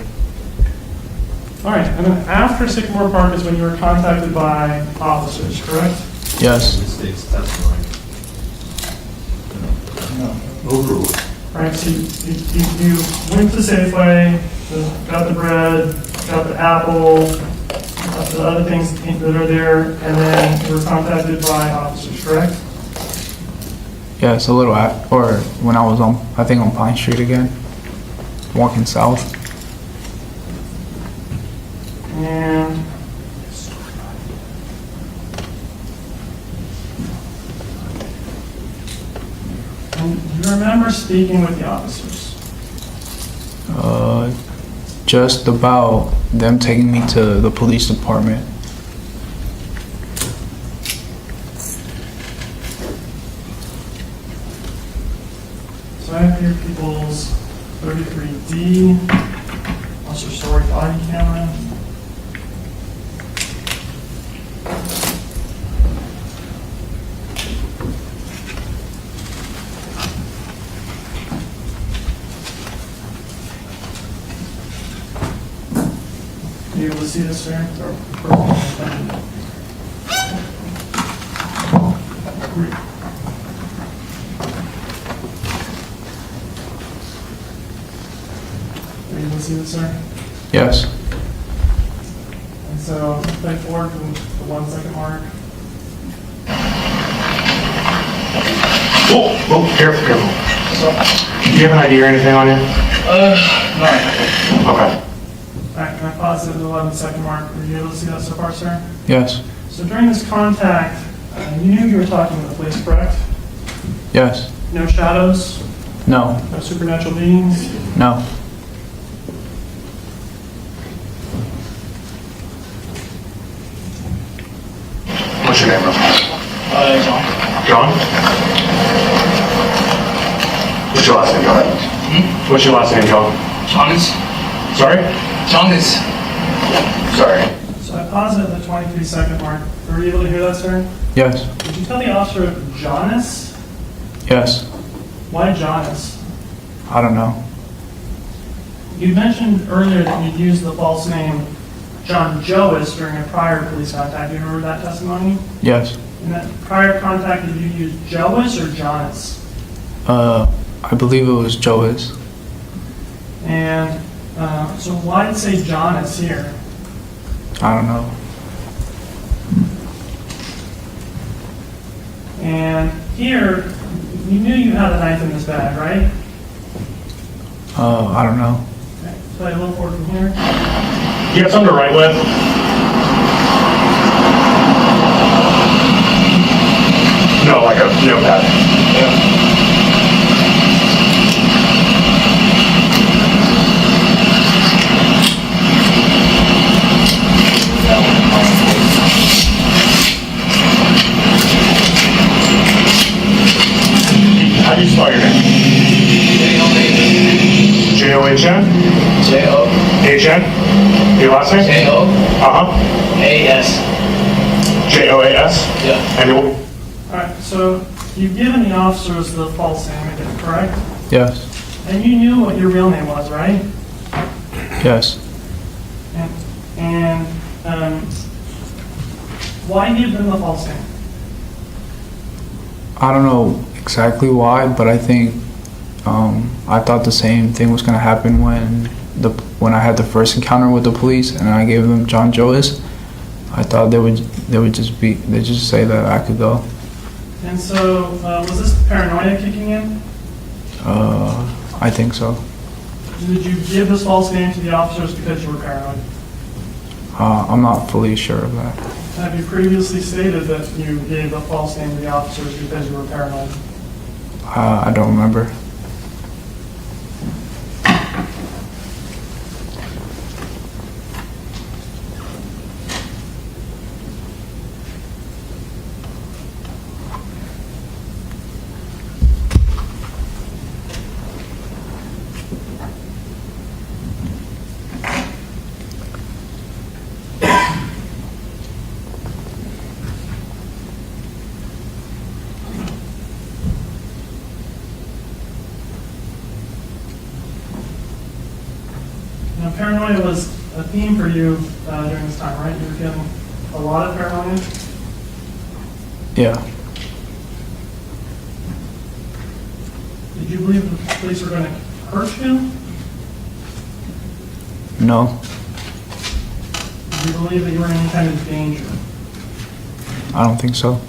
All right, and then after Sycamore Park is when you were contacted by officers, correct? Yes, This state's testimony. Right, so you went to Safeway, got the bread, got the apple, got the other things that are there, and then you were contacted by officers, correct? yes, a little or when I was I think on Pine Street again, walking south. And do you remember speaking with the officers? Just about them taking me to the police department. So I have here people's 33D, Officer Story body camera. Are you able to see this, sir? Are you able to see this, sir? Yes, And so, play forward from the 1 second mark. Oh, careful. Do you have an ID or anything on you? No. Okay. All right, can I pause at the 11 second mark? Were you able to see that so far, sir? yes, So during this contact, you knew you were talking to the police, correct? yes, No shadows, no, no supernatural beings. no, What's your name, bro? John. John? What's your last name, John? What's your last name, John? Jonas. Sorry? Jonas. Sorry. So I paused at the 23 second mark. Were you able to hear that, sir? yes, Did you tell the officer Jonas? yes. Why Jonas? I don't know. You mentioned earlier that you'd used the false name John Joas during a prior police contact. Do you remember that testimony? Yes. In that prior contact, did you use Joas or Jonas? I believe it was Joas. And so why did it say Jonas here? I don't know. And here, you knew you had a knife in this bag, right? I don't know. Okay, play a little forward from here. You got something to write with? No, like a notepad. How do you spell your name? J-O-H-N? H-N? Your last name? Uh-huh. J-O-A-S? Yeah. And your... All right, so you've given the officers the false name, correct? Yes. And you knew what your real name was, right? Yes. And why give them the false name? I don't know exactly why, but I think I thought the same thing was gonna happen when I had the first encounter with the police and I gave them John Joas. I thought they would just say that I could go. And so was this paranoia kicking in? I think so. Did you give this false name to the officers because you were paranoid? I'm not fully sure of that. Have you previously stated that you gave the false name to the officers because you were paranoid? I don't remember. Now, paranoia was a theme for you during this time, right? You were feeling a lot of paranoia? Yeah. Did you believe the police were going to hurt you? No. Did you believe that you were in any kind of danger? I don't think so.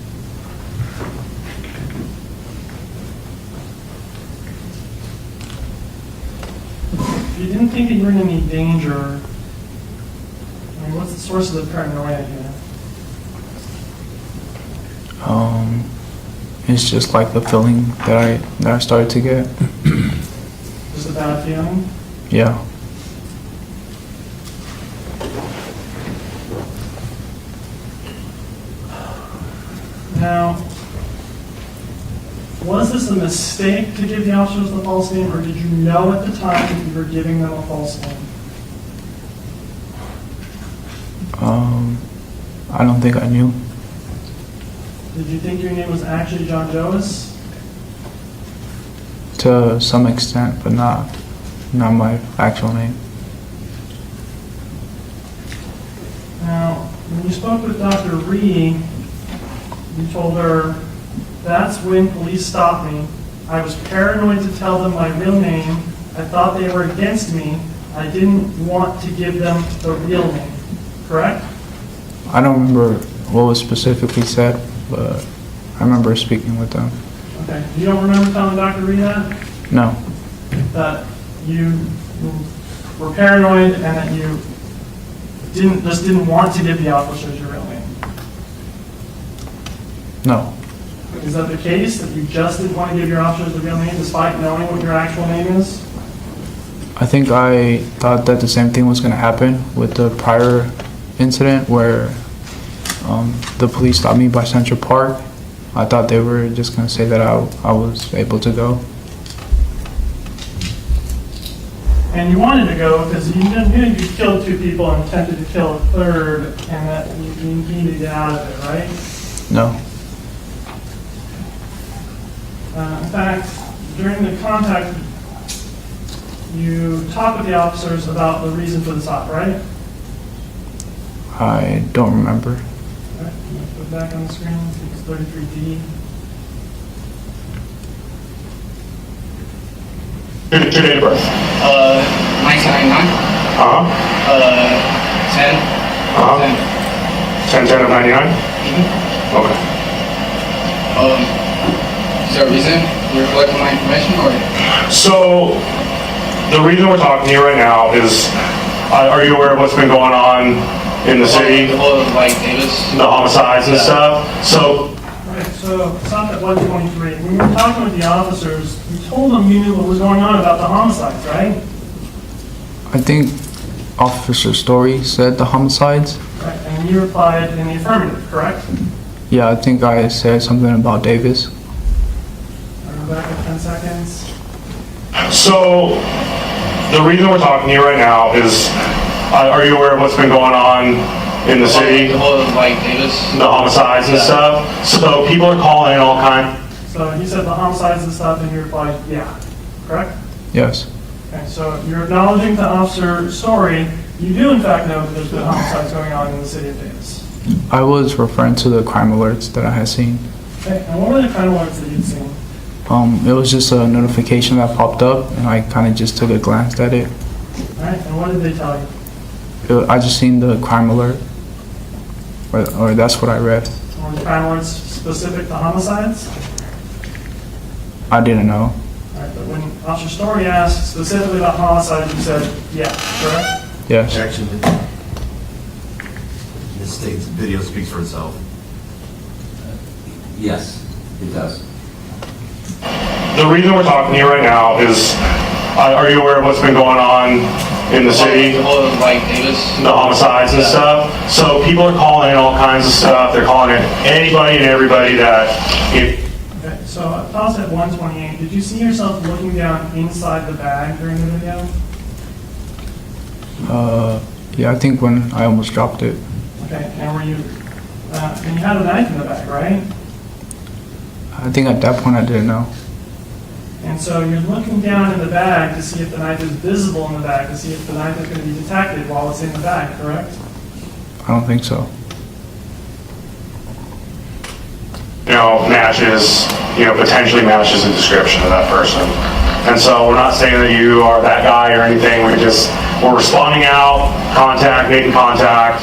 If you didn't think that you were in any danger, I mean, what's the source of the paranoia here? It's just like the feeling that I started to get. Just a bad feeling? Yeah. Now, was this a mistake to give the officers the false name, or did you know at the time that you were giving them a false name? I don't think I knew. Did you think your name was actually John Joas? To some extent, but not my actual name. Now, when you spoke with Dr. Reed, you told her, "That's when police stopped me. I was paranoid to tell them my real name. I thought they were against me. I didn't want to give them the real name." Correct? I don't remember what was specifically said, but I remember speaking with them. Okay. You don't remember telling Dr. Reed that? No. That you were paranoid and that you didn't want to give the officers your real name? No. Is that the case, that you just didn't want to give your officers the real name despite knowing what your actual name is? I think I thought that the same thing was going to happen with the prior incident where the police stopped me by Central Park. I thought they were just going to say that I was able to go. And you wanted to go because you knew you killed 2 people and attempted to kill a 3rd, and that you needed to get out of it, right? No. In fact, during the contact, you talked with the officers about the reason for the stop, right? I don't remember. All right, I'm gonna put it back on the screen. It's 33D. Your date of birth. 1999. Uh-huh. 10. Uh-huh. 10/10 of 99? Okay. Is there a reason you're collecting my information, or? So, the reason we're talking to you right now is, are you aware of what's been going on in the city? The whole, like, Davis? The homicides and stuff? So, Right, so stop at 123. When you were talking with the officers, you told them you knew what was going on about the homicides, right? I think Officer Story said the homicides. Right, and you replied in the affirmative, correct? Yeah, I think I said something about Davis. Go back in 10 seconds. so, the reason we're talking to you right now is, are you aware of what's been going on in the city? The whole, like, Davis? The homicides and stuff? So, people are calling in all kinds. So you said the homicides and stuff, and you replied, yeah, correct? Yes. Okay, so you're acknowledging to Officer Story, you do in fact know that there's been homicides going on in the city of Davis. I was referring to the crime alerts that I had seen. Okay, and what were the crime alerts that you'd seen? It was just a notification that popped up, and I kind of just took a glance at it. All right, and what did they tell you? I just seen the crime alert, or that's what I read. Were the crime alerts specific to homicides? I didn't know. All right, but when Officer Story asked specifically about homicides, you said, yeah, correct? Yes. Objection. This state's video speaks for itself. Yes, it does. The reason we're talking to you right now is, are you aware of what's been going on in the city? The whole, like, Davis? The homicides and stuff? So, people are calling in all kinds of stuff. They're calling in anybody and everybody that... Okay, so pause at 128. Did you see yourself looking down inside the bag during the video? Yeah, I think when I almost dropped it. Okay, and were you, and you had a knife in the bag, right? I think at that point I didn't know. And so you're looking down in the bag to see if the knife is visible in the bag, to see if the knife is going to be detected while it's in the bag, correct? I don't think so. Matches, potentially matches the description of that person. And so, we're not saying that you are that guy or anything. We're responding out, making contact,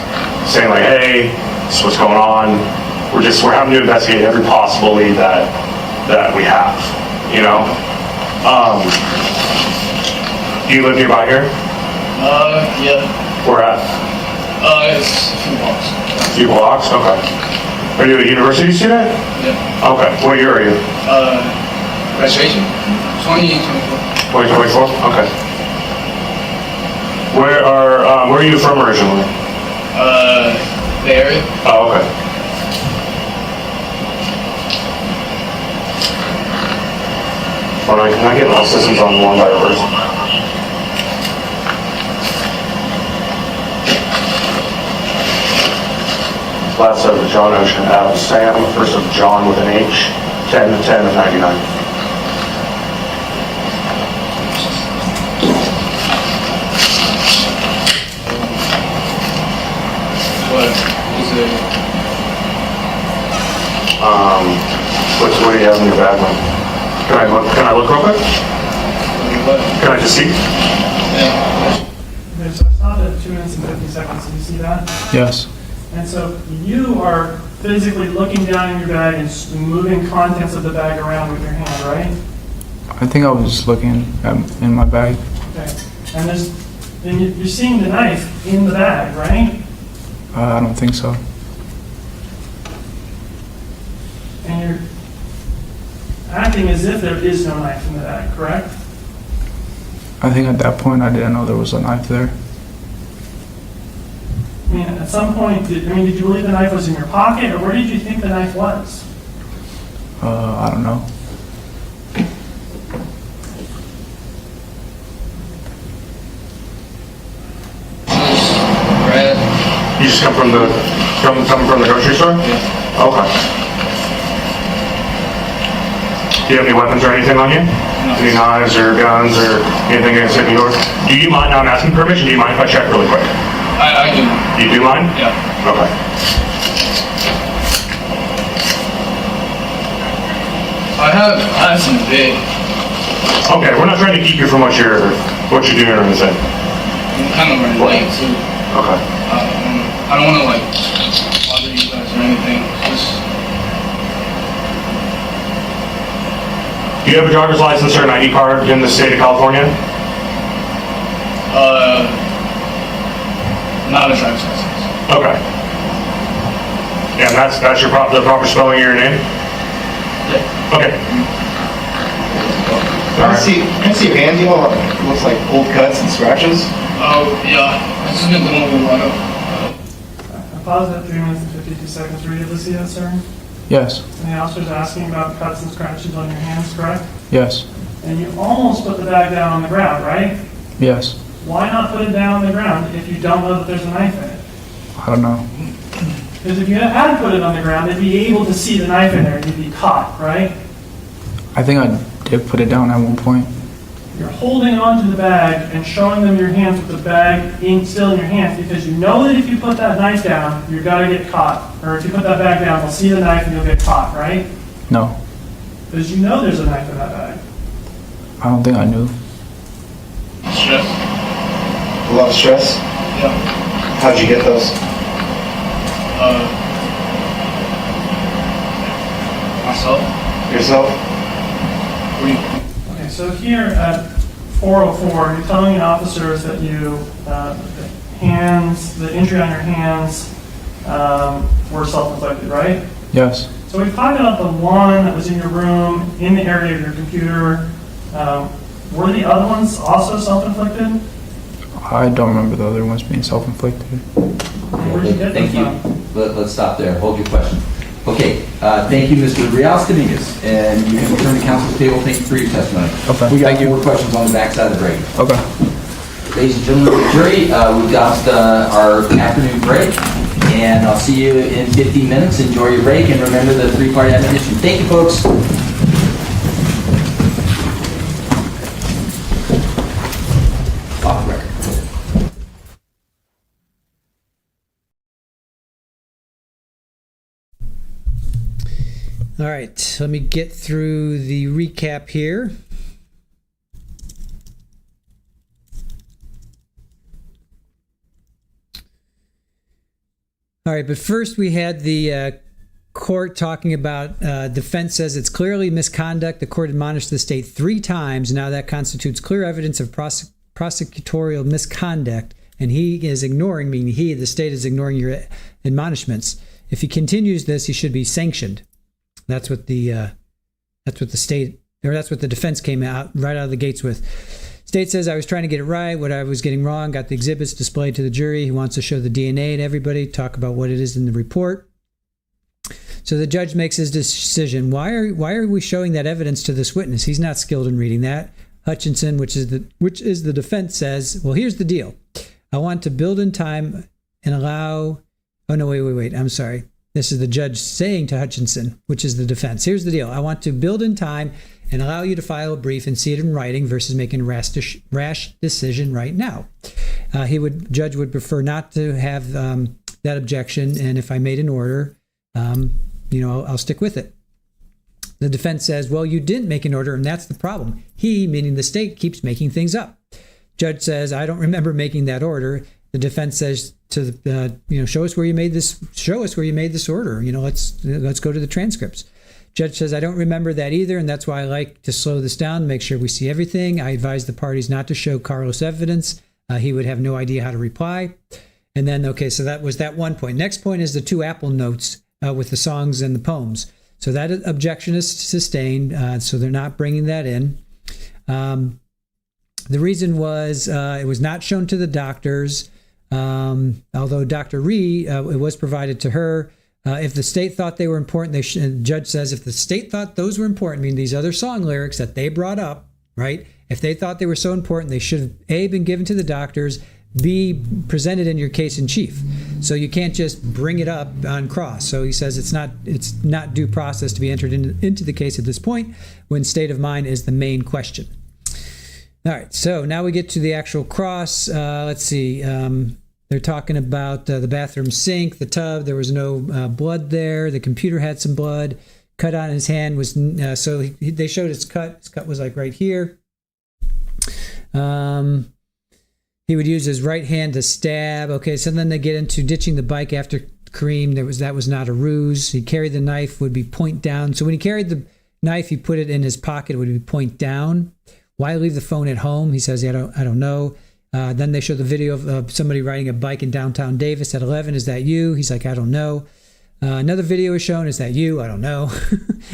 saying like, hey, this is what's going on. We're having to investigate every possible lead that we have, Do you live nearby here? Yeah. Where at? It's a few blocks. A few blocks? Okay. Are you a university student? Yeah. Okay. What year are you? Graduation? 2024. 2024? Okay. Where are you from originally? Bay Area. Oh, okay. Hold on, can I get all systems on one by first? Last of John Ocean, Sam, first of John with an H, 10 of 99. What is it? What do you have in your bag, man? Can I look real quick? What? Can I just see? Yeah. Okay, so it's not at 2 minutes and 50 seconds. Do you see that? Yes. And so you are physically looking down in your bag and moving contents of the bag around with your hand, right? I think I was just looking in my bag. Okay. And you're seeing the knife in the bag, right? I don't think so. And you're acting as if there is no knife in the bag, correct? I think at that point I didn't know there was a knife there. I mean, at some point, did you believe the knife was in your pocket, or where did you think the knife was? I don't know. Red. You just come from the grocery store? Yeah. Okay. Do you have any weapons or anything on you? No. Any knives or guns or anything against your door? Do you mind, now I'm asking permission, do you mind if I check really quick? I do. You do mind? Yeah. Okay. I have some big. Okay, we're not trying to keep you from what you're doing or anything. I'm kind of running late too. Okay. I don't want to like bother you guys or anything. Just Do you have a driver's license or an ID card in the state of California? not a driver's license. Okay. Yeah, and that's the proper spelling of your name? Yeah. Okay. Can I see your hand, it looks like old cuts and scratches. Oh yeah. This has been going over a while. I paused at 3 minutes and 52 seconds. Were you able to see that, sir? Yes. And the officer's asking about cuts and scratches on your hands, correct? Yes. And you almost put the bag down on the ground, right? Yes. Why not put it down on the ground if you don't know that there's a knife in it? I don't know. Because if you hadn't put it on the ground, they'd be able to see the knife in there and you'd be caught, right? I think I did put it down at one point. You're holding onto the bag and showing them your hands with the bag still in your hands because you know that if you put that knife down, you're going to get caught. Or if you put that bag down, they'll see the knife and you'll get caught, right? No. Because you know there's a knife in that bag. I don't think I knew. Stress. A lot of stress. Yeah. How'd you get those? Myself. Yourself? What do you? Okay, so here at 404, you're telling the officers that the injury on your hands were self-inflicted, right? Yes. So we found out the one that was in your room, in the area of your computer. Were the other ones also self-inflicted? I don't remember the other ones being self-inflicted. Where'd you get them Thank you. from? Let's stop there. Hold your question. Okay, thank you, Mr. Dominguez, and you can return to council's table. Thank you for your testimony. Okay, We got thank you. 4 questions on the backside of the break. Okay. Ladies and gentlemen of the jury, we've got our afternoon break, and I'll see you in 15 minutes. Enjoy your break, and remember the 3-part admonition. Thank you, folks. Off the record. All right, let me get through the recap here. All right, but first we had the court talking about defense says it's clearly misconduct. The court admonished the state 3 times. Now that constitutes clear evidence of prosecutorial misconduct, and he is ignoring, meaning the state is ignoring your admonishments. If he continues this, he should be sanctioned. That's what the state, or that's what the defense came out right out of the gates with. State says, I was trying to get it right, what I was getting wrong, got the exhibits displayed to the jury. He wants to show the DNA to everybody, talk about what it is in the report. So the judge makes his decision. Why are we showing that evidence to this witness? He's not skilled in reading that. Hutchinson, which is the defense, says, well, here's the deal. I want to build in time and allow, oh no, wait, I'm sorry. This is the judge saying to Hutchinson, which is the defense. Here's the deal. I want to build in time and allow you to file a brief and see it in writing versus making a rash decision right now. Judge would prefer not to have that objection, and if I made an order, I'll stick with it. The defense says, well, you didn't make an order, and that's the problem. He, meaning the state, keeps making things up. Judge says, I don't remember making that order. The defense says to the, show us where you made this order. Let's go to the transcripts. Judge says, I don't remember that either, and that's why I like to slow this down, make sure we see everything. I advise the parties not to show Carlos evidence. He would have no idea how to reply. And then, okay, so that was that one point. Next point is the 2 Apple notes with the songs and the poems. So that objection is sustained, so they're not bringing that in. The reason was it was not shown to the doctors, although Dr. Ree, it was provided to her. If the state thought they were important, the judge says if the state thought those were important, meaning these other song lyrics that they brought up, right? If they thought they were so important, they should have A, been given to the doctors, B, presented in your case in chief. So you can't just bring it up on cross. So he says it's not due process to be entered into the case at this point when state of mind is the main question. All right, so now we get to the actual cross. Let's see. The They're talking about the bathroom sink, the tub. There was no blood there. The computer had some blood. Cut on his hand was they showed his cut. His cut was like right here. He would use his right hand to stab. Okay, so then they get into ditching the bike after Kareem. That was not a ruse. He carried the knife, would be point down. So when he carried the knife, he put it in his pocket, it would be point down. Why leave the phone at home? He says, I don't know. Then they show the video of somebody riding a bike in downtown Davis at 11. Is that you? He's like, I don't know. Another video is shown. Is that you? I don't know.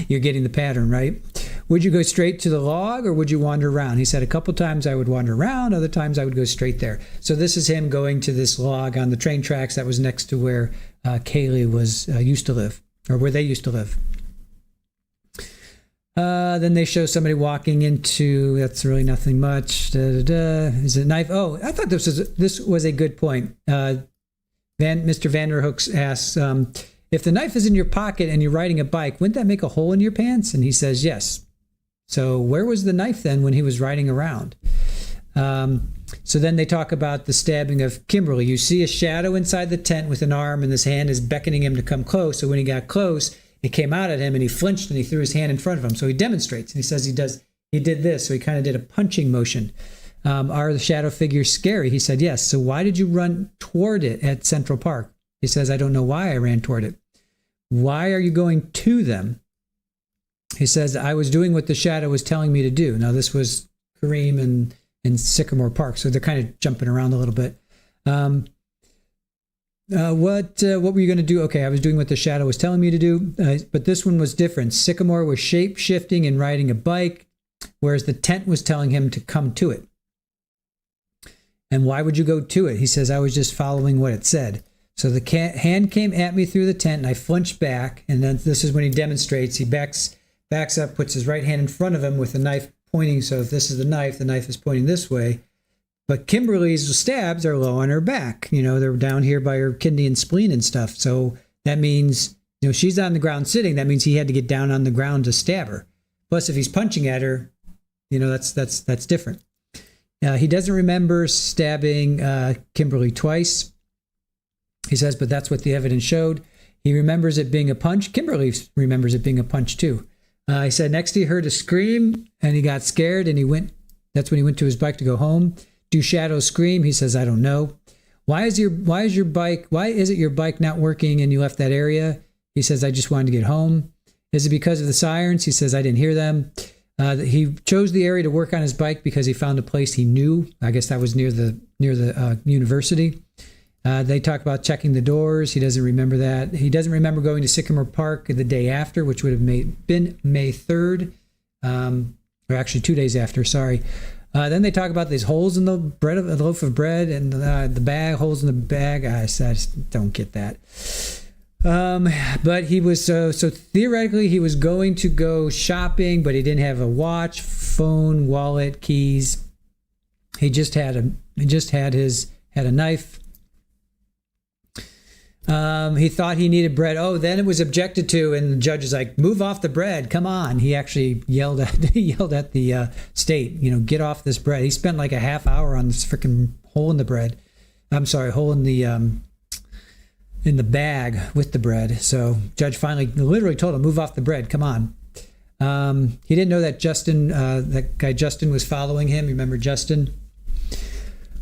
You're getting the pattern, right? Would you go straight to the log or would you wander around? He said a couple times I would wander around. Other times I would go straight there. So this is him going to this log on the train tracks that was next to where Kaylee was used to live, or where they used to live. Then they show somebody walking into, that's really nothing much. Is it a knife? Oh, I thought this was a good point. Mr. Vanderhooks asks, if the knife is in your pocket and you're riding a bike, wouldn't that make a hole in your pants? And he says, yes. So where was the knife then when he was riding around? So then they talk about the stabbing of Kimberlee. You see a shadow inside the tent with an arm, and this hand is beckoning him to come close. So when he got close, it came out at him, and he flinched, and he threw his hand in front of him. So he demonstrates, and he says he did this. So he kind of did a punching motion. Are the shadow figures scary? He said, yes. So why did you run toward it at Central Park? He says, I don't know why I ran toward it. Why are you going to them? He says, I was doing what the shadow was telling me to do. Now, this was Kareem and Sycamore Park, so they're kind of jumping around a little bit. What were you going to do? Okay, I was doing what the shadow was telling me to do, but this one was different. Sycamore was shape-shifting and riding a bike, whereas the tent was telling him to come to it. And why would you go to it? He says, I was just following what it said. So the hand came at me through the tent, and I flinched back. And then this is when he demonstrates. He backs up, puts his right hand in front of him with the knife pointing. So if this is the knife is pointing this way. But Kimberly's stabs are low on her back. They're down here by her kidney and spleen and stuff. So that means, she's on the ground sitting. That means he had to get down on the ground to stab her. Plus, if he's punching at her, that's different. He doesn't remember stabbing Kimberlee twice. He says, but that's what the evidence showed. He remembers it being a punch. Kimberlee remembers it being a punch too. He said next he heard a scream and he got scared and that's when he went to his bike to go home. Do shadows scream? He says, I don't know. Why is it your bike not working and you left that area? He says, I just wanted to get home. Is it because of the sirens? He says, I didn't hear them. He chose the area to work on his bike because he found a place he knew. I guess that was near the university. They talk about checking the doors. He doesn't remember that. He doesn't remember going to Sycamore Park the day after, which would have been May 3rd, or actually 2 days after, sorry. Then they talk about these holes in the loaf of bread and the bag, holes in the bag. I just don't get that. But he was so theoretically he was going to go shopping, but he didn't have a watch, phone, wallet, keys. He just had a knife. He thought he needed bread. Oh, then it was objected to, and the judge is like, "Move off the bread! Come on!" He actually yelled at the state, get off this bread. He spent like a half hour on this freaking hole in the bread. I'm sorry, hole in the bag with the bread. So judge finally literally told him, "Move off the bread! Come on!" He didn't know that that guy Justin was following him. Remember Justin?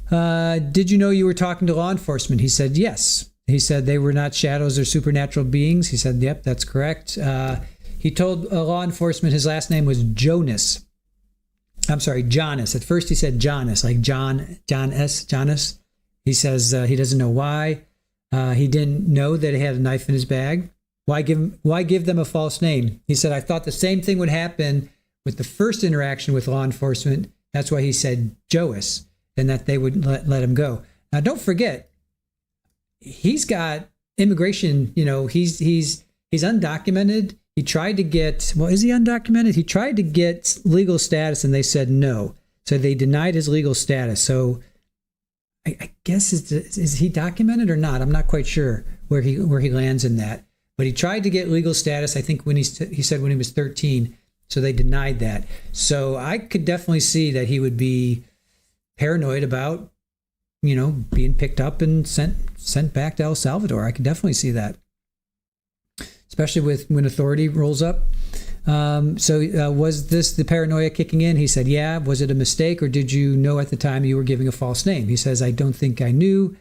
Did you know you were talking to law enforcement? He said yes. He said they were not shadows or supernatural beings. He said, yep, that's correct. He told law enforcement his last name was Jonas. I'm sorry, Jonas. At first he said Jonas, like Jonas. He says he doesn't know why. He didn't know that he had a knife in his bag. Why give them a false name? He said, I thought the same thing would happen with the first interaction with law enforcement. That's why he said Joas, and that they would let him go. Now, don't forget, he's got immigration, he's undocumented. He tried to get, is he undocumented? He tried to get legal status and they said no. So they denied his legal status. So I guess, is he documented or not? I'm not quite sure where he lands in that. But he tried to get legal status, I think he said when he was 13. So they denied that. So I could definitely see that he would be paranoid about being picked up and sent back to El Salvador. I can definitely see that, especially when authority rolls up. Was this the paranoia kicking in? He said, yeah. Was it a mistake, or did you know at the time you were giving a false name? He says, I don't think I knew.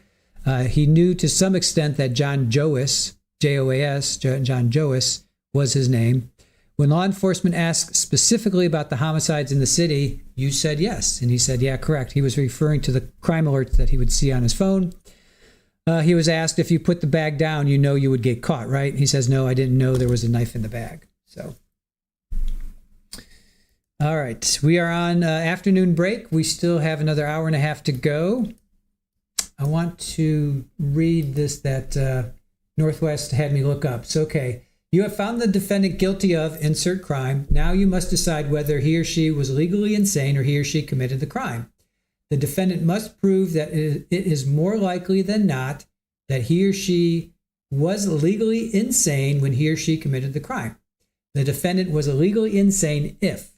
He knew to some extent that John Joas, J-O-A-S, John Joas was his name. When law enforcement asked specifically about the homicides in the city, you said yes. And he said, yeah, correct. He was referring to the crime alerts that he would see on his phone. He was asked, if you put the bag down, you would get caught, right? He says, no, I didn't know there was a knife in the bag. So, all right. We are on afternoon break. We still have another hour and a half to go. I want to read this that Northwest had me look up. So, okay. You have found the defendant guilty of insert crime. Now you must decide whether he or she was legally insane or he or she committed the crime. The defendant must prove that it is more likely than not that he or she was legally insane when he or she committed the crime. The defendant was legally insane if,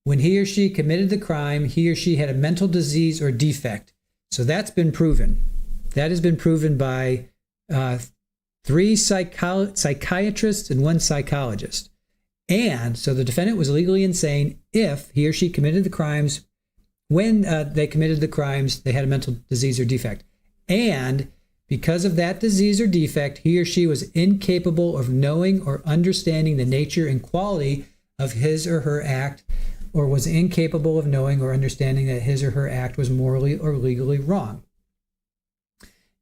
when he or she committed the crime, he or she had a mental disease or defect. So that's been proven. That has been proven by 3 psychiatrists and 1 psychologist. And so the defendant was legally insane if he or she committed the crimes. When they committed the crimes, they had a mental disease or defect. And because of that disease or defect, he or she was incapable of knowing or understanding the nature and quality of his or her act, or was incapable of knowing or understanding that his or her act was morally or legally wrong.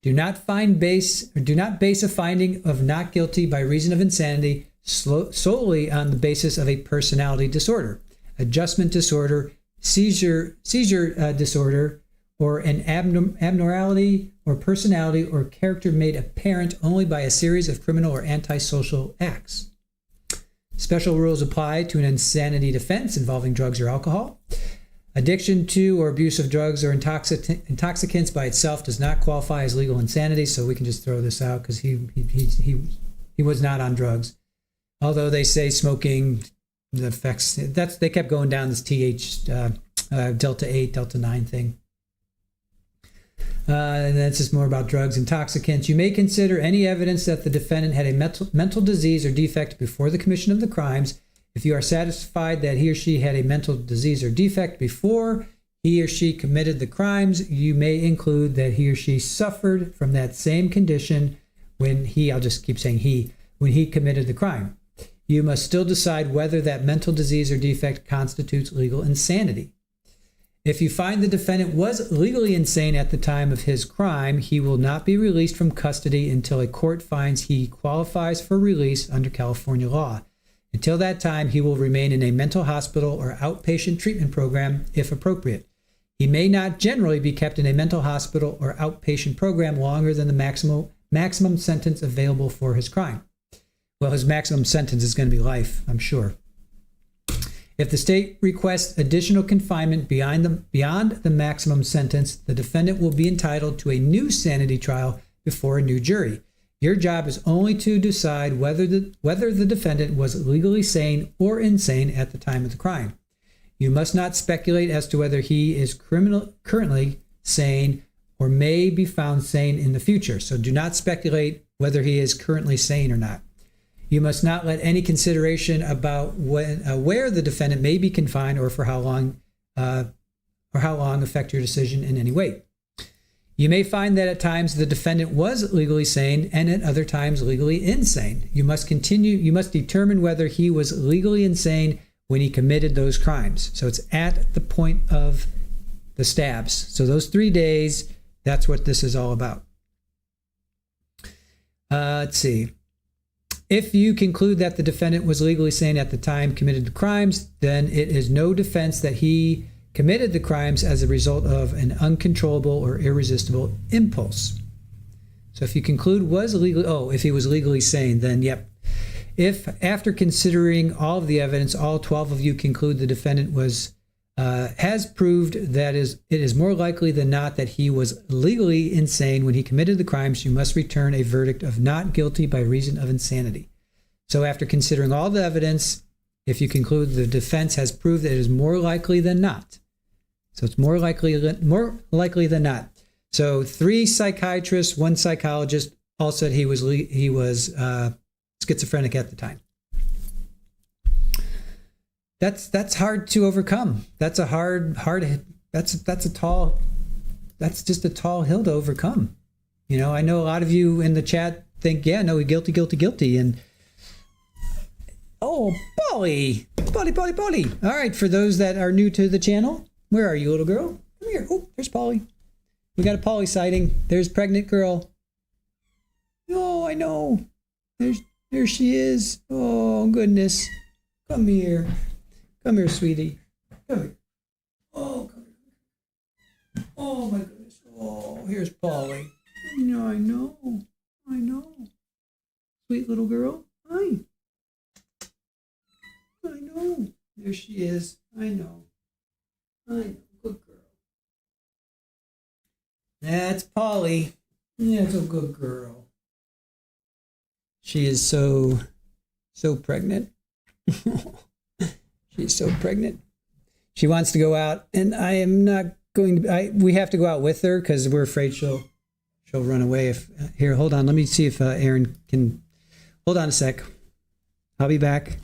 Do not base a finding of not guilty by reason of insanity solely on the basis of a personality disorder, adjustment disorder, seizure disorder, or an abnormality or personality or character made apparent only by a series of criminal or antisocial acts. Special rules apply to an insanity defense involving drugs or alcohol. Addiction to or abuse of drugs or intoxicants by itself does not qualify as legal insanity, so we can just throw this out because he was not on drugs. Although they say smoking, the effects, they kept going down this delta 8, delta 9 thing. And that's just more about drugs, intoxicants. You may consider any evidence that the defendant had a mental disease or defect before the commission of the crimes. If you are satisfied that he or she had a mental disease or defect before he or she committed the crimes, you may include that he or she suffered from that same condition when I'll just keep saying when he committed the crime. You must still decide whether that mental disease or defect constitutes legal insanity. If you find the defendant was legally insane at the time of his crime, he will not be released from custody until a court finds he qualifies for release under California law. Until that time, he will remain in a mental hospital or outpatient treatment program if appropriate. He may not generally be kept in a mental hospital or outpatient program longer than the maximum sentence available for his crime. Well, his maximum sentence is going to be life, I'm sure. If the state requests additional confinement beyond the maximum sentence, the defendant will be entitled to a new sanity trial before a new jury. Your job is only to decide whether the defendant was legally sane or insane at the time of the crime. You must not speculate as to whether he is currently sane or may be found sane in the future. So do not speculate whether he is currently sane or not. You must not let any consideration about where the defendant may be confined or for how long affect your decision in any way. You may find that at times the defendant was legally sane and at other times legally insane. You must determine whether he was legally insane when he committed those crimes. So it's at the point of the stabs. So those 3 days, that's what this is all about. Let's see. If you conclude that the defendant was legally sane at the time committed the crimes, then it is no defense that he committed the crimes as a result of an uncontrollable or irresistible impulse. So if you conclude if he was legally sane, then yep. If after considering all of the evidence, all 12 of you conclude the defendant has proved that it is more likely than not that he was legally insane when he committed the crimes, you must return a verdict of not guilty by reason of insanity. So after considering all the evidence, if you conclude the defense has proved that it is more likely than not. So it's more likely than not. So 3 psychiatrists, 1 psychologist all said he was schizophrenic at the time. That's hard to overcome. That's a that's just a tall hill to overcome. You know, I know a lot of you in the chat think, yeah, no, guilty. And oh, Polly. All right, for those that are new to the channel, where are you, little girl? Come here. Oh, there's Polly. We got a Polly sighting. There's pregnant girl. Oh, I know. There she is. Oh, goodness. Come here. Come here, sweetie. Come here. Oh, come here. Oh, my goodness. Oh, here's Polly. No, I know. Sweet little girl. Hi. I know. There she is. I know. Good girl. That's Polly. That's a good girl. She is so pregnant. She's so pregnant. She wants to go out, and I am not going to. We have to go out with her because we're afraid she'll run away. Here, hold on. Let me see if Aaron can. Hold on a sec. I'll be back.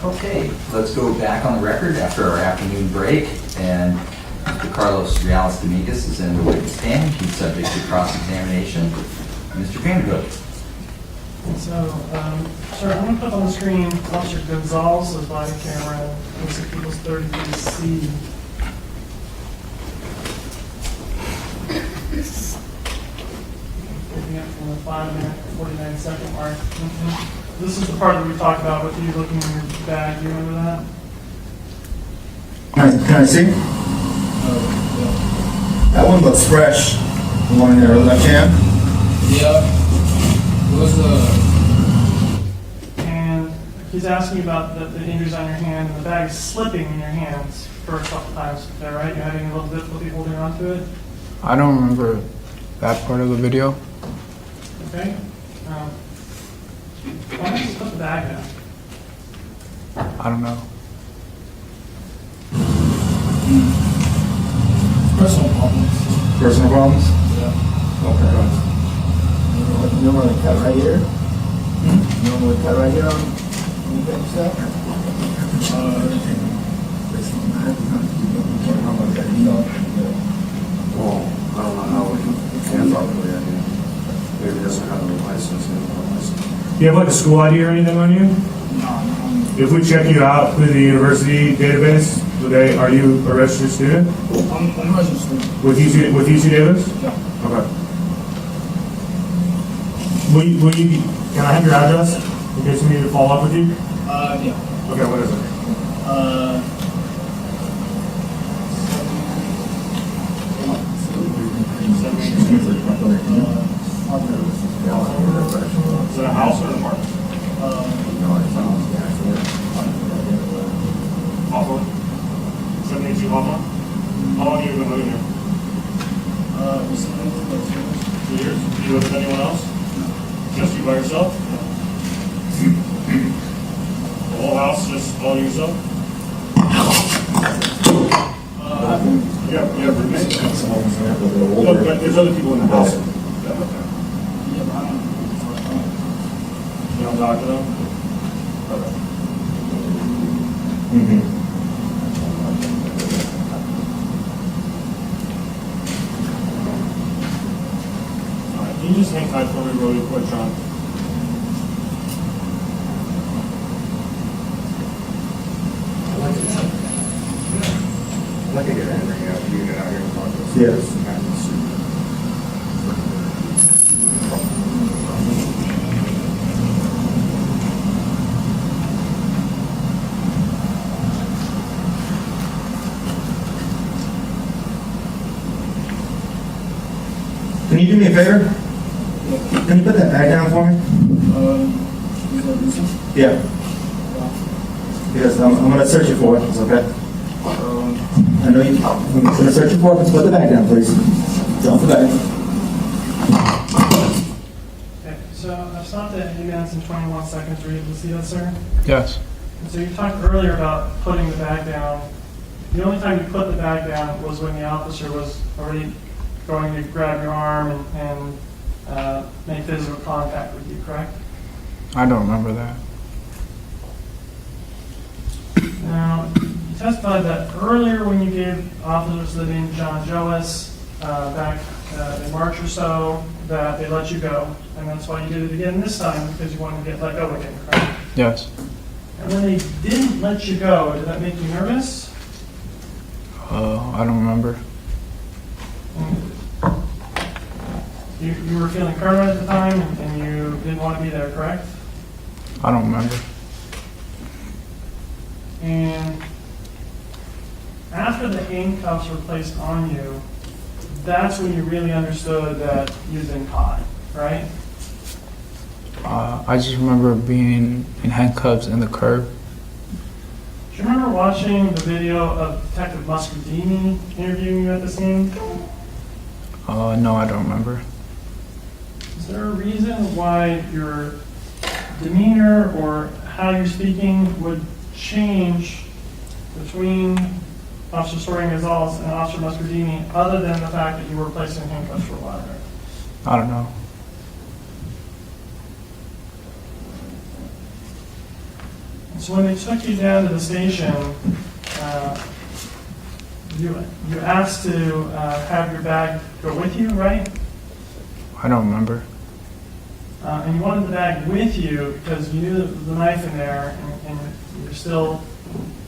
Okay, let's go back on the record after our afternoon break, and Mr. Carlos Dominguez is in the witness stand. He's subject to cross-examination. Mr. Kimberlee. So, sir, I'm going to put on the screen Officer Gonzalez's body camera, looks like people's 33C. Picking up from the 5-minute, 49-second mark. This is the part that we talked about with you looking in your bag. Do you remember that? Can I see? That one looks fresh. The one in your left hand. Yeah. What's And he's asking about the injuries on your hand, and the bag is slipping in your hands for a couple times. Is that right? You're having a little difficulty holding on to it? I don't remember that part of the video. Okay. Why don't you put the bag down? I don't know. personal problems? Personal problems? Yeah. Okay. You don't want to cut right here? You don't want to cut right here on the bench stuff? Well, I don't know how we can properly, I mean, maybe he doesn't have a license, You have like a school ID or anything on you? If we check you out through the university database, are you a registered student? I'm registered. With UC Davis? Yeah. Okay. Will you, can I have your address in case we need to follow up with you? Yeah. Okay, what is it? Is it a house or an apartment? Hawthorne? 72 Hawthorne? How long have you been living here? 2 years. Do you live with anyone else? Just you by yourself? The whole house, just all yourself? Yeah, roommates. No, but there's other people in the house. You don't talk to them? Okay. All right, can you just hang tight for me really quick, John? I'd like to get Henry out, you get out here and talk to us. Yes. Can you do me a favor? Can you put that bag down for me? Yeah. Because I'm going to search you for it. It's okay. I know you. I'm going to search you for it. Put the bag down, please. Drop the bag. Okay, so I've stopped at 8 minutes and 21 seconds. Were you able to see that, sir? Yes. And so you talked earlier about putting the bag down. The only time you put the bag down was when the officer was already going to grab your arm and make physical contact with you, correct? I don't remember that. Now, you testified that earlier when you gave officers the name John Joas back in March or so, that they let you go. And that's why you did it again this time, because you wanted to get let go again, correct? Yes. And when they didn't let you go, did that make you nervous? I don't remember. You were feeling paranoid at the time, and you didn't want to be there, correct? I don't remember. And after the handcuffs were placed on you, that's when you really understood that you'd been caught, right? I just remember being in handcuffs in the curb. Do you remember watching the video of Detective Muscardini interviewing you at the scene? No, I don't remember. Is there a reason why your demeanor or how you're speaking would change between Officer Soria-Gonzalez and Officer Muscardini, other than the fact that you were placed in handcuffs for a while there? I don't know. So when they took you down to the station, you asked to have your bag go with you, right? I don't remember. and you wanted the bag with you because you knew there was a knife in there, and you're still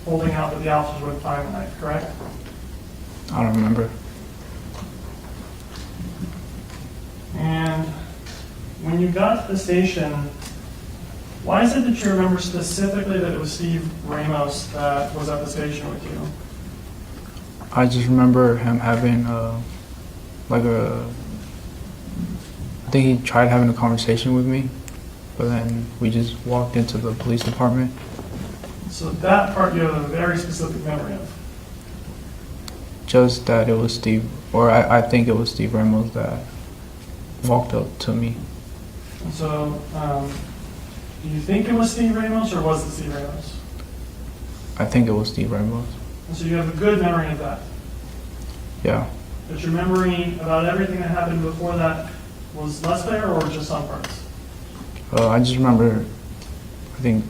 holding out that the officers would find the knife, correct? I don't remember. And when you got to the station, why is it that you remember specifically that it was Steve Ramos that was at the station with you? I just remember him having I think he tried having a conversation with me, but then we just walked into the police department. So that part you have a very specific memory of. Just that it was Steve, or I think it was Steve Ramos that walked up to me. And so, do you think it was Steve Ramos, or was it Steve Ramos? I think it was Steve Ramos. And so you have a good memory of that. Yeah. But your memory about everything that happened before that was less clear, or just some parts? I just remember, I think,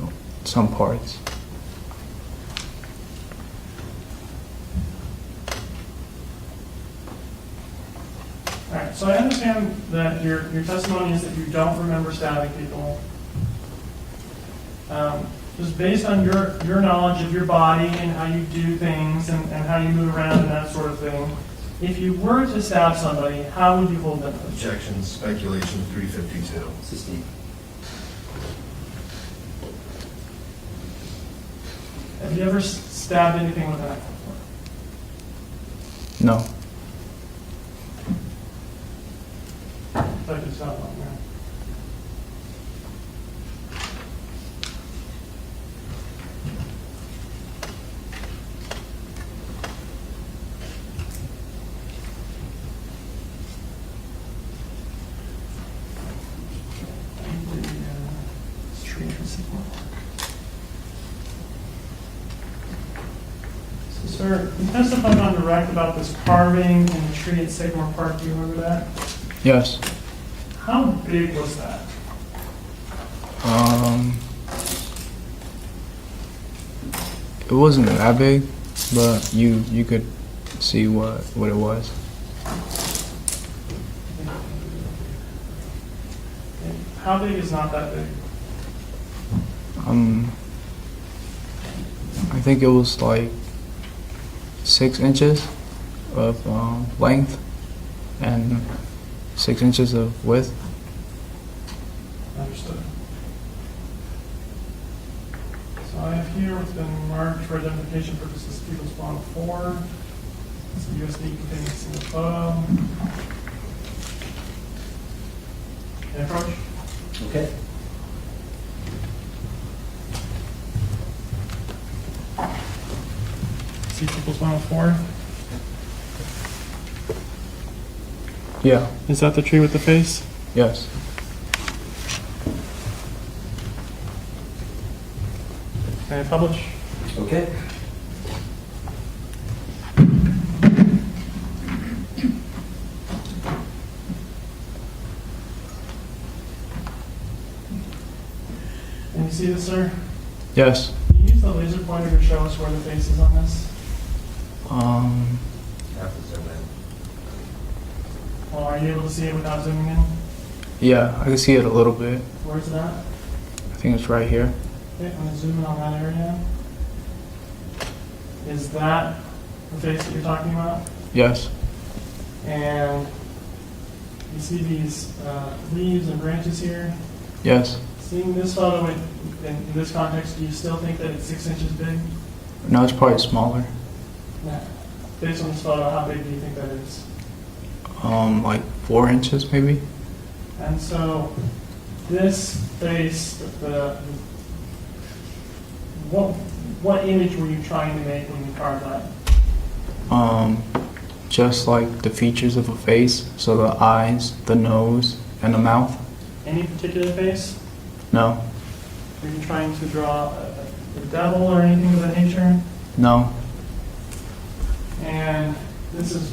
some parts. All right, so I understand that your testimony is that you don't remember stabbing people. Just based on your knowledge of your body and how you do things and how you move around and that sort of thing, if you were to stab somebody, how would you hold them? Objection, speculation 352. Sustained. Have you ever stabbed anything with a knife before? No. Like it's not long, right? So, sir, you testified on direct about this carving in the tree at Sycamore Park. Do you remember that? Yes. How big was that? It wasn't that big, but you could see what it was. How big is not that big? I think it was like 6 inches of length and 6 inches of width. Understood. So I have here what's been marked for identification purposes, People's Bond 4. It's a USB containing a single photo. Can I approach? Okay. See People's Bond 4? Yeah. Is that the tree with the face? Yes. Can I publish? Okay. Can you see this, sir? Yes. Can you use the laser pointer to show us where the face is on this? Have to zoom in. Well, are you able to see it without zooming in? Yeah, I can see it a little bit. Where's it at? I think it's right here. Okay, I'm going to zoom in on that area. Is that the face that you're talking about? Yes. And you see these leaves and branches here? Yes. Seeing this photo in this context, do you still think that it's 6 inches big? No, it's probably smaller. Yeah. Based on this photo, how big do you think that is? Like 4 inches maybe. And so this face, what image were you trying to make when you carved that? Just like the features of a face, so the eyes, the nose, and the mouth. Any particular face? No. Were you trying to draw the devil or anything of that nature? No. And this is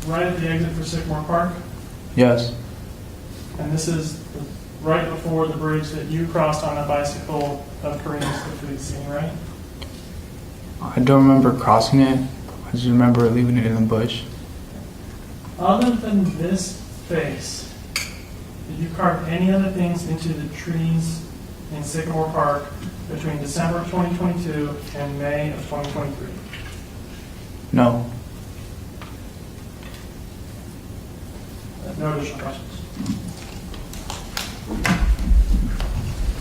right at the exit for Sycamore Park? Yes. And this is right before the bridge that you crossed on a bicycle of Kareem's food scene, right? I don't remember crossing it. I just remember leaving it in the bush. Other than this face, Did you carve any other things into the trees in Sycamore Park between December of 2022 and May of 2023? No. No additional questions.